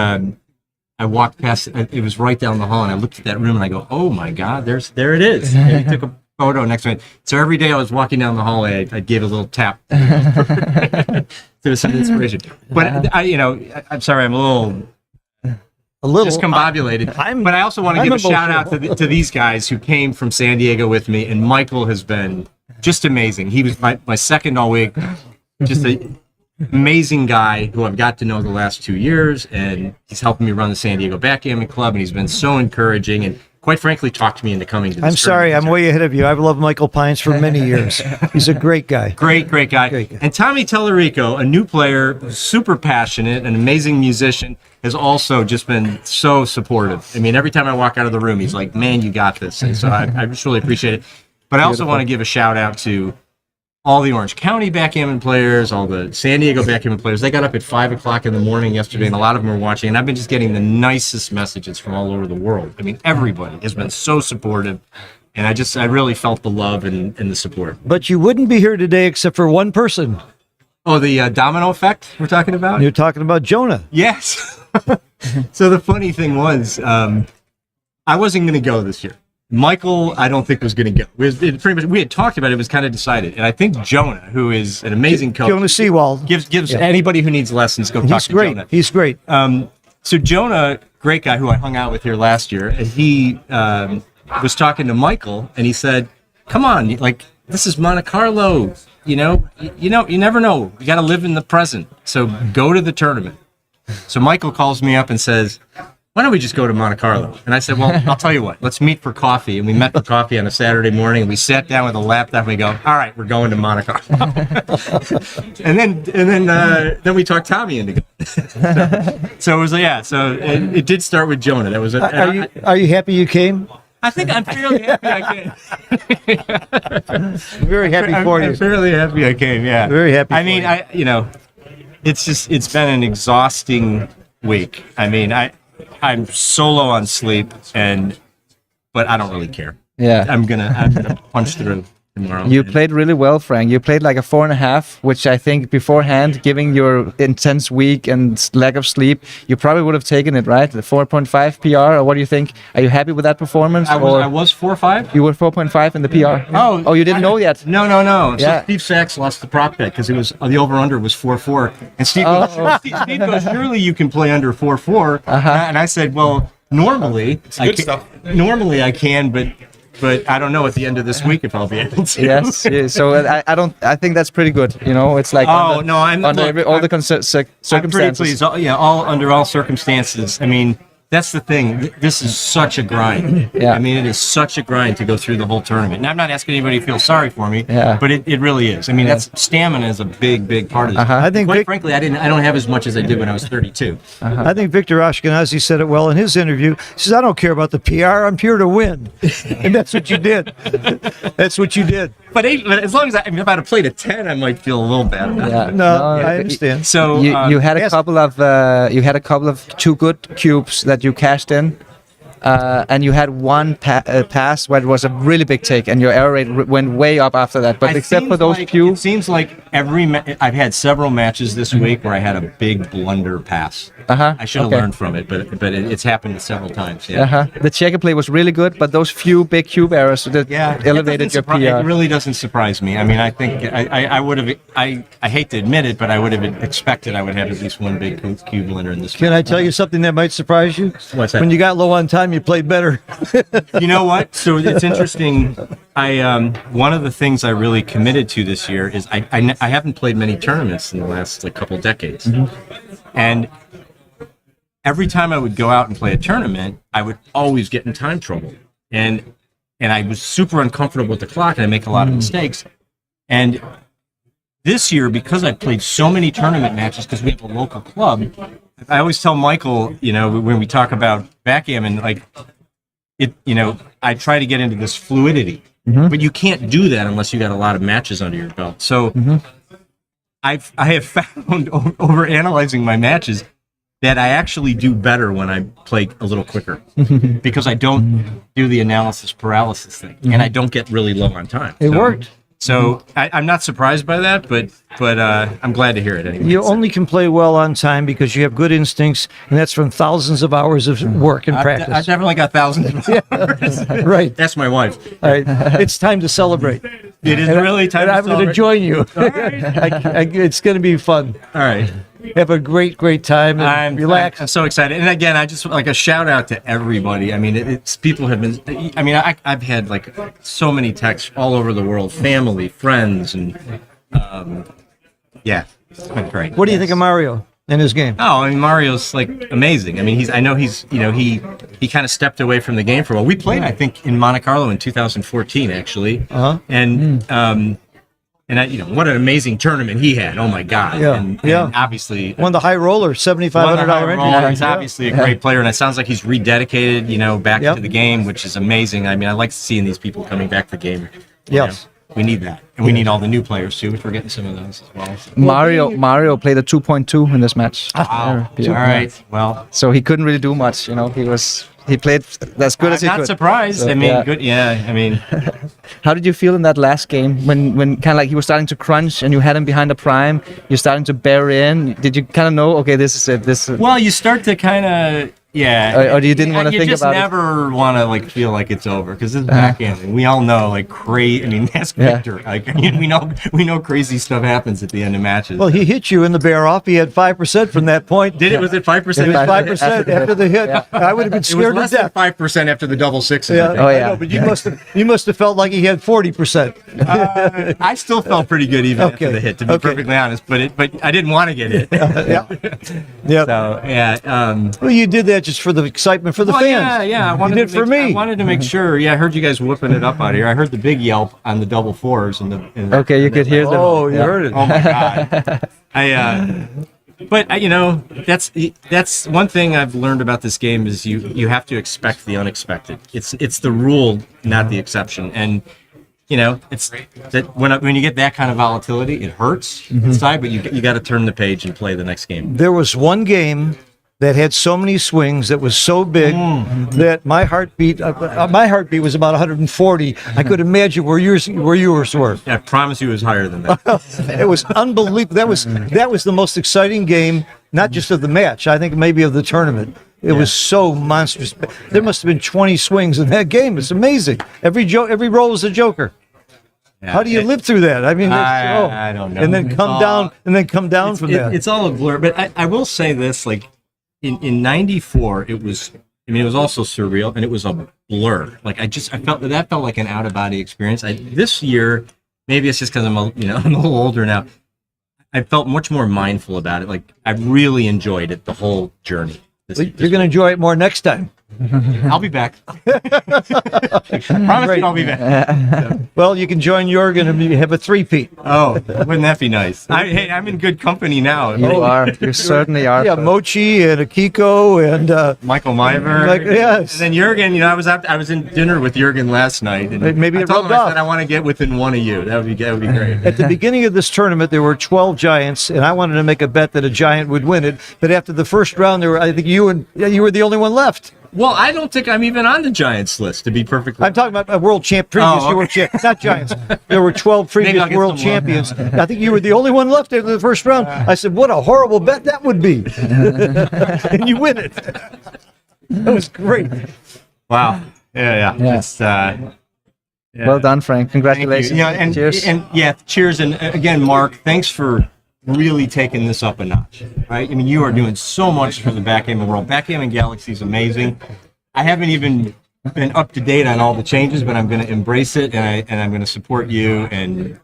I walked past. It was right down the hall, and I looked at that room, and I go, "Oh my God, there it is!" And he took a photo next to it. So every day I was walking down the hallway, I gave a little tap to some inspiration. But I'm sorry, I'm a little discombobulated. But I also want to give a shout out to these guys who came from San Diego with me, and Michael has been just amazing. He was my second all week, just an amazing guy who I've got to know the last 2 years, and he's helping me run the San Diego Backgammon Club, and he's been so encouraging and quite frankly talked me into coming to this. I'm sorry, I'm way ahead of you. I've loved Michael Pines for many years. He's a great guy. Great guy. And Tommy Tellerico, a new player, super passionate, an amazing musician, has also just been so supportive. I mean, every time I walk out of the room, he's like, "Man, you got this." And so I just really appreciate it. But I also want to give a shout out to all the Orange County backgammon players, all the San Diego backgammon players. They got up at 5 o'clock in the morning yesterday, and a lot of them were watching. And I've been just getting the nicest messages from all over the world. I mean, everybody has been so supportive, and I really felt the love and the support. But you wouldn't be here today except for one person. Oh, the domino effect we're talking about? You're talking about Jonah. Yes. So the funny thing was, I wasn't going to go this year. Michael, I don't think was going to go. We had talked about it. It was kind of decided, and I think Jonah, who is an amazing coach, Jonah Seawald, gives anybody who needs lessons go talk to Jonah. He's great. So Jonah, great guy who I hung out with here last year, and he was talking to Michael, and he said, "Come on, like this is Monte Carlo. You never know. You got to live in the present. So go to the tournament." So Michael calls me up and says, "Why don't we just go to Monte Carlo?" And I said, "Well, I'll tell you what. Let's meet for coffee." And we met for coffee on a Saturday morning. And we sat down with a laptop and we go, "All right, we're going to Monte Carlo." and then we talked Tommy into going. So it was So it did start with Jonah. That was it. Are you happy you came? I think I'm fairly happy I came. Very happy for you. I'm fairly happy I came. Yeah. Very happy. I mean, it's been an exhausting week. I mean, I'm so low on sleep, but I don't really care. Yeah. I'm gonna punch through tomorrow. You played really well, Frank. You played like a 4.5, which I think beforehand, giving your intense week and lack of sleep, you probably would have taken it, right? The 4.5 PR, or what do you think? Are you happy with that performance? I was 4.5. You were 4.5 in the PR. Oh, you didn't know yet? No. Yeah. So Steve Sachs lost the prop bet because it was the over/under was 4.4, and Steve goes, "Surely you can play under 4.4." And I said, "Well, normally I can, but I don't know at the end of this week if I'll be able to." Yes. Yeah. So I think that's pretty good. It's like all the circumstances. I'm pretty pleased. Under all circumstances. I mean, that's the thing. This is such a grind. Yeah. I mean, it is such a grind to go through the whole tournament. And I'm not asking anybody to feel sorry for me. Yeah. But it really is. I mean, that's stamina is a big part of this. I think, quite frankly, I don't have as much as I did when I was 32. I think Victor Ashkenazi said it well in his interview. He says, "I don't care about the PR. I'm here to win," and that's what you did. That's what you did. But as long as if I'd have played a 10, I might feel a little bad about it. No, I understand. So you had a couple of two good cubes that you cashed in, and you had one pass where it was a really big take, and your error rate went way up after that. But except for those few, it seems like I've had several matches this week where I had a big blunder pass. I should have learned from it, but it's happened several times. Yeah. The checker play was really good, but those few big cube errors that elevated your PR. It really doesn't surprise me. I mean, I think I would have. I hate to admit it, but I would have expected I would have at least one big cube blunder in this. Can I tell you something that might surprise you? What's that? When you got low on time, you played better. You know what? So it's interesting. One of the things I really committed to this year is I haven't played many tournaments in the last couple decades, and every time I would go out and play a tournament, I would always get in time trouble, and I was super uncomfortable with the clock, and I make a lot of mistakes. And this year, because I played so many tournament matches, because we have a local club, I always tell Michael, when we talk about backgammon, I try to get into this fluidity, but you can't do that unless you got a lot of matches under your belt. So I have found over analyzing my matches that I actually do better when I play a little quicker because I don't do the analysis paralysis thing, and I don't get really low on time. It worked. So I'm not surprised by that, but I'm glad to hear it anyway. You only can play well on time because you have good instincts, and that's from thousands of hours of work and I practice. definitely got thousands of hours. Right. That's my wife. All right. It's time to celebrate. It is really time And to I'm going to celebrate. join you. It's going to be fun. All right. Have a great time and relax. I'm so excited. And again, I just like a shout out to everybody. I mean, it's people have been. I mean, I've had like so many texts all over the world, family, friends, and yeah, it's been great. What do you think of Mario and his game? Oh, I mean, Mario's like amazing. I mean, I know he's, he kind of stepped away from the game for a while. We played, I think, in Monte Carlo in 2014, actually. And what an amazing tournament he had. Oh my God. Yeah, And yeah. obviously, Won the high roller, $7,500 entry. he's obviously a great player, and it sounds like he's rededicated, back Yep. into the game, which is amazing. I mean, I like seeing these people coming back to the game. Yes. We need that, and we need all the new players too, which we're getting some of those as well. Mario played a 2.2 in this match. Wow. Yeah. All right. Well, So he couldn't really do much. He played as good as he I'm could. not surprised. So, I mean, yeah. good. Yeah. I mean, How did you feel in that last game when kind of like he was starting to crunch and you had him behind the prime? You're starting to bear in. Did you kind of know? Okay, this is it. This. well, you start to kind of. Yeah. Or you didn't wanna think about it? You just never want to like feel like it's over because it's backgammon. We all know like crazy. I mean, that's Yeah. Victor. Like we know crazy stuff happens at the end of matches. Well, he hit you in the bear off. He had 5% from that point. Did it? Was it 5%? It was 5% after the hit. I would have been It was scared to less than death. 5% after the double sixes. Yeah, I think. Oh, I yeah. know, but you must have felt like he had 40%. I still felt pretty good even Okay. after the hit, to be Okay. perfectly honest. But I didn't want to get hit. Yeah. So yeah. Well, you did that just for the excitement for the Well, fans. yeah. I wanted did to for make, me. I wanted to make sure. Yeah, I heard you guys whooping it up out here. I heard the big yelp on the double fours and the. Okay, you could hear them. Oh, you Yeah. heard it. Oh my God. That's one thing I've learned about this game is you have to expect the unexpected. It's the rule, not the exception. And it's that when you get that kind of volatility, it hurts inside, but you got to turn the page and play the next game. There was one game that had so many swings that was so big that my heartbeat was about 140. I could imagine where yours were. I promise you, it was higher than that. It was unbelievable. That was the most exciting game, not just of the match. I think maybe of the tournament. It was so monstrous. There must have been 20 swings in that game. It's amazing. Every roll was a joker. Yeah, How do you live through that? I mean, I don't know. And then come down from that. It's all a blur. But I will say this: like in '94, it was also surreal and it was a blur. Like I felt that felt like an out of body experience. This year, maybe it's just because I'm a little older now. I felt much more mindful about it. Like I really enjoyed it, the whole journey. You're going to enjoy it more next time. I'll be back. Promise you I'll be back. Well, you can join Jorgen and have a three-peat. Oh, wouldn't that be nice? Hey, I'm in good company now. You are. You certainly are. Yeah, Mochi and Akiko and Michael Myver. yes. And then Jurgen, I was in dinner with Jurgen last night. And Maybe I it told him, rubbed I said, off. I want to get within one of you. That would be great. At the beginning of this tournament, there were 12 giants, and I wanted to make a bet that a giant would win it. But after the first round, I think you were the only one left. Well, I don't think I'm even on the Giants list, to be perfectly I'm talking about a world previous world champ, not giants. There were 12 Maybe previous I'll get world some more. champions. I think you were the only one left after the first round. I said, what a horrible bet that would be. And you win it. That was great. Wow. Yeah. Just, yeah. Well done, Frank. Congratulations. Yeah, and Cheers. And yeah, cheers. And again, Mark, thanks for really taking this up a notch. Right? I mean, you are doing so much for the backgammon world. Backgammon Galaxy is amazing. I haven't even been up to date on all the changes, but I'm going to embrace it, and I'm going to support you. And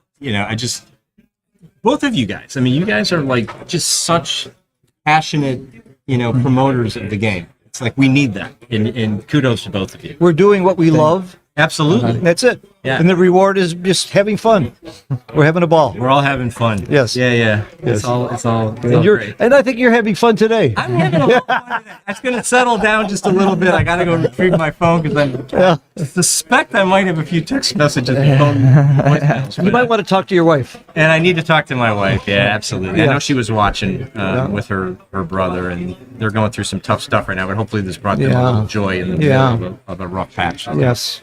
both of you guys. I mean, you guys are like just such passionate, promoters of the game. It's like we need that, and kudos to both of you. We're doing what we love. Absolutely. That's it. Yeah. And the reward is just having fun. We're having a ball. We're all having fun. Yes. Yeah. Yes. It's all great. And I think you're having fun today. I'm having a little fun today. It's going to settle down just a little bit. I got to go retrieve my phone because I suspect I might have a few text messages and phone voicemails. You might want to talk to your wife. And I need to talk to my wife. Yeah, absolutely. I know she was watching with her brother, and they're going through some tough stuff right now, but hopefully this brought them a little joy in the middle of a rough patch. Yes.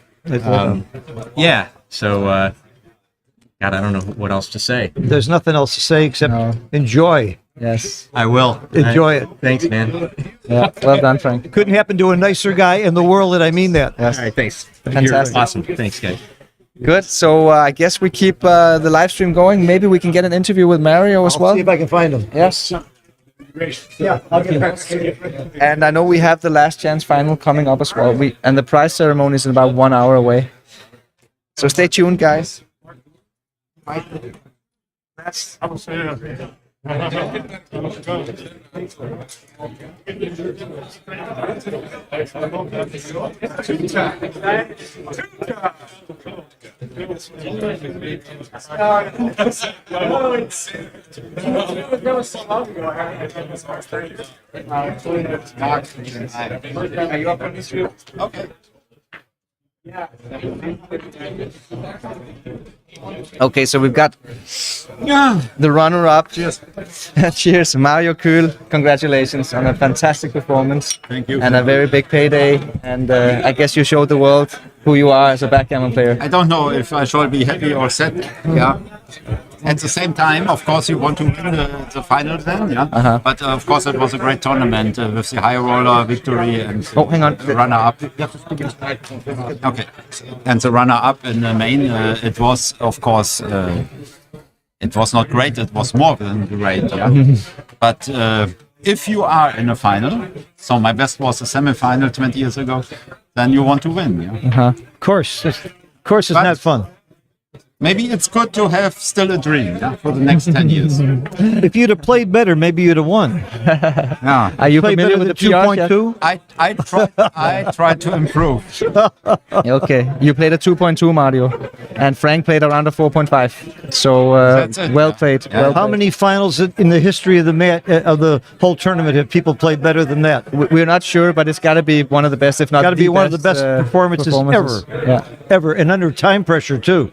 Yeah. So, God, I don't know what else to say. There's nothing else to say except No. enjoy. Yes. I will. Enjoy it. Thanks, man. Yeah. Well done, Frank. Couldn't happen to a nicer guy in the world, and I mean that. Yes. All right, thanks. Fantastic. You're awesome. Thanks, guys. Good. So I guess we keep the live stream going. Maybe we can get an interview with Mario as well. See if I can find him. Yes. Yeah, I'll get back. And I know we have the last chance final coming up as well. And the prize ceremony is in about 1 hour away. So stay tuned, guys. Are you up on this view? Okay. Okay, so we've got the runner-up. Cheers. Cheers, Mario Kühl. Congratulations on a fantastic performance. Thank you. And a very big payday. And I guess you showed the world who you are as a backgammon player. I don't know if I shall be happy or sad. Yeah. At the same time, of course, you want to win the final then, yeah. But of course, it was a great tournament with the high roller victory and hang on. runner-up. Okay, and the runner-up in the main. It was, of course, it was not great. It was more than great, yeah. But if you are in a final, so my best was a semi-final 20 years ago, then you want to win, yeah. Of course. Of course, it's But- not fun. Maybe it's good to have still a dream, yeah, for the next 10 years. If you'd have played better, maybe you'd have won. Yeah. Are you Played familiar better with than the PR? 2.2? I tried to improve. Okay, you played a 2.2, Mario, and Frank played around a 4.5. So That's it, well yeah. played. Yeah. Well How played. many finals in the history of the whole tournament have people played better than that? We're not sure, but it's got to be one of the best, if not Got to be one of the best performances ever. Yeah. Ever, and under time pressure too.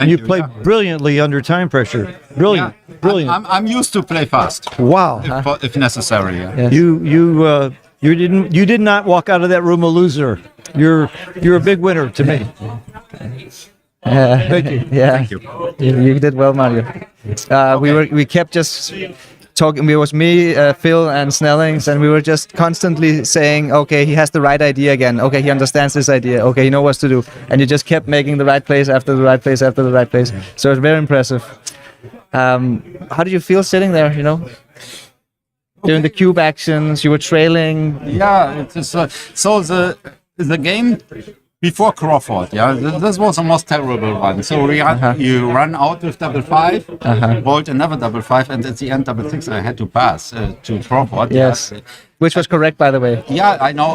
Thank You you, played yeah. brilliantly under time pressure. Brilliant, brilliant. I'm used to play fast Wow. if necessary. Yeah. Yes. You did not walk out of that room a loser. You're a big winner to me. Thank you. Yeah, you did well, Mario. We kept just talking. It was me, Phil, and Snellings, and we were just constantly saying, "Okay, he has the right idea again. Okay, he understands this idea. Okay, he knows what to do." And you just kept making the right plays after the right plays after the right plays. So it's very impressive. How did you feel sitting there? You know, during the cube actions, you were trailing. Yeah, it is. So the game before Crawford, yeah, this was the most terrible one. So you run out with double five, vault another double five, and at the end double six. I had to pass to Crawford. Yes, Yeah. which was correct, by the way. Yeah, I know.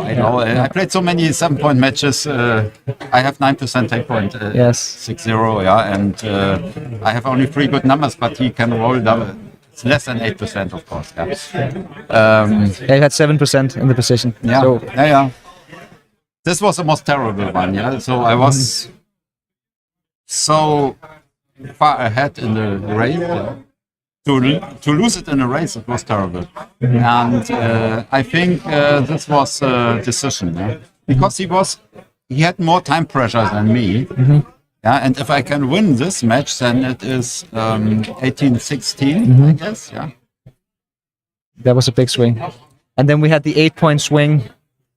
I played so many 7-point matches. I have 9% take point. Yes. 6-0, yeah, and I have only 3 good numbers, but he can roll double. It's less than 8%, of course. Yeah. Yeah, you had 7% in the position. Yeah. So Yeah. This was the most terrible one. Yeah. So I was so far ahead in the race. Yeah. To lose it in a race, it was terrible. And I think this was a decision, yeah? Because he had more time pressure than me. Yeah, and if I can win this match, then it is 18-16, I guess. Yeah. that was a big swing. And then we had the 8-point swing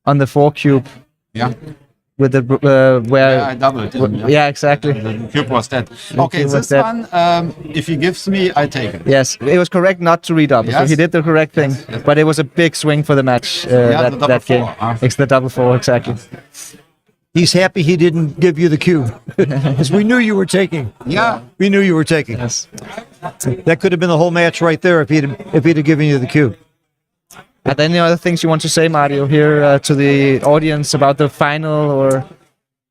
on the 4 cube Yeah. with the where. Yeah, I doubled him. Yeah, exactly. The cube was dead. Okay, cube was this dead. one, if he gives me, I take it. Yes, it was correct not to redouble. So Yes. he did the correct thing, Yes. but it was a big swing for the match. the double that game. four, It's the double 4, exactly. He's happy he didn't give you the cue, because we knew you were taking. Yeah. We knew you were taking. Yes. That could have been the whole match right there if he'd have given you the cue. Are there any other things you want to say, Mario, here to the audience about the final, or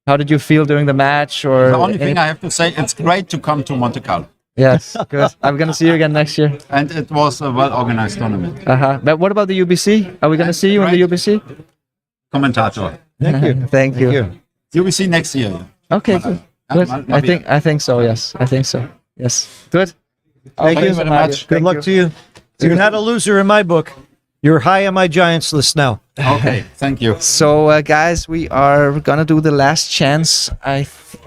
how did you feel during the match? Or The only thing I have to say, it's great to come to Monte Carlo. Yes, good. I'm gonna see you again next year. And it was a well-organized tournament. But what about the UBC? Are we gonna see you in the UBC? Commentator. Thank you. Thank you. UBC next year. Okay, good. Good. I think so. Yes, I think so. Yes, good. Thank you very much. Good luck to you. You're not a loser in my book. You're high on my Giants list now. Okay, thank you. So, guys, we are gonna do the last chance.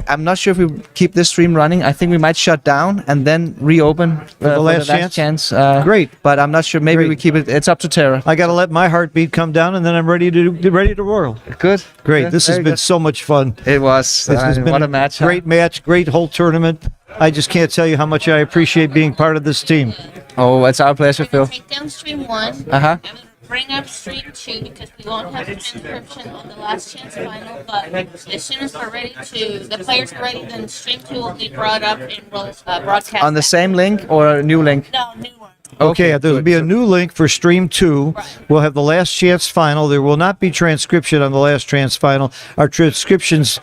I'm not sure if we keep this stream running. I think we might shut down and then reopen For the last chance? Great. But I'm not sure. Maybe Great. we keep it. It's up to Tara. I got to let my heartbeat come down, and then I'm ready to roll. Good. Great. Good. This has Very been good. so much fun. It was. This has been What a match! Great match. Great whole tournament. I just can't tell you how much I appreciate being part of this team. Oh, it's our pleasure, Phil. Take down stream 1. Uh huh. I'm gonna bring up stream 2 because we won't have a transcription on the last chance final. But as soon as we're ready the players are ready, then stream 2 will be brought up and we'll broadcast. On the same link or a new link? No, new one. Okay, there'll be a new link for Stream 2. We'll have the Last Chance Final. There will not be transcription on the Last Chance Final. Our transcriptions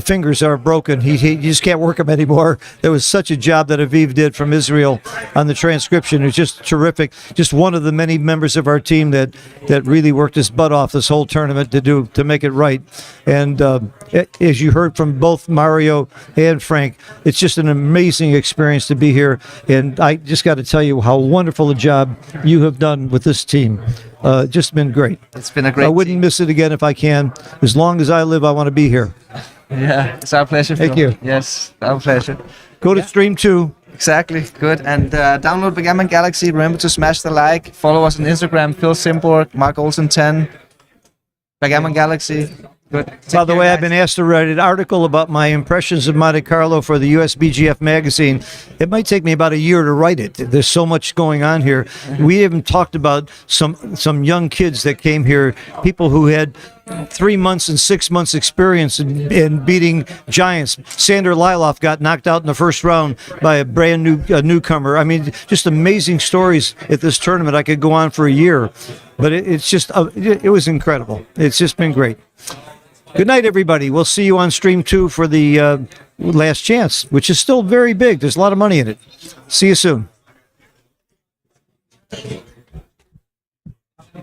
fingers are broken. He just can't work them anymore. There was such a job that Aviv did from Israel on the transcription. It was just terrific. Just one of the many members of our team that really worked his butt off this whole tournament to make it right. And as you heard from both Mario and Frank, it's just an amazing experience to be here. And I just got to tell you how wonderful a job you have done with this team. Just been great. It's been a great. I wouldn't miss it again if I can. As long as I live, I want to be here. Yeah, it's our pleasure. Thank Phil. you. Yes, our pleasure. Go to Stream 2. Exactly. Good. And download Backgammon Galaxy. Remember to smash the like. Follow us on Instagram. Phil Simborg, Mark Olsen 10. Backgammon Galaxy. Good. By the way, I've been asked to write an article about my impressions of Monte Carlo for the USBGF magazine. It might take me about a year to write it. There's so much going on here. We haven't talked about some young kids that came here, people who had 3 months and 6 months experience in beating giants. Sander Liloff got knocked out in the first round by a brand new newcomer. I mean, just amazing stories at this tournament. I could go on for a year, but it's just it was incredible. It's just been great. Good night, everybody. We'll see you on Stream 2 for the Last Chance, which is still very big. There's a lot of money in it. See you soon.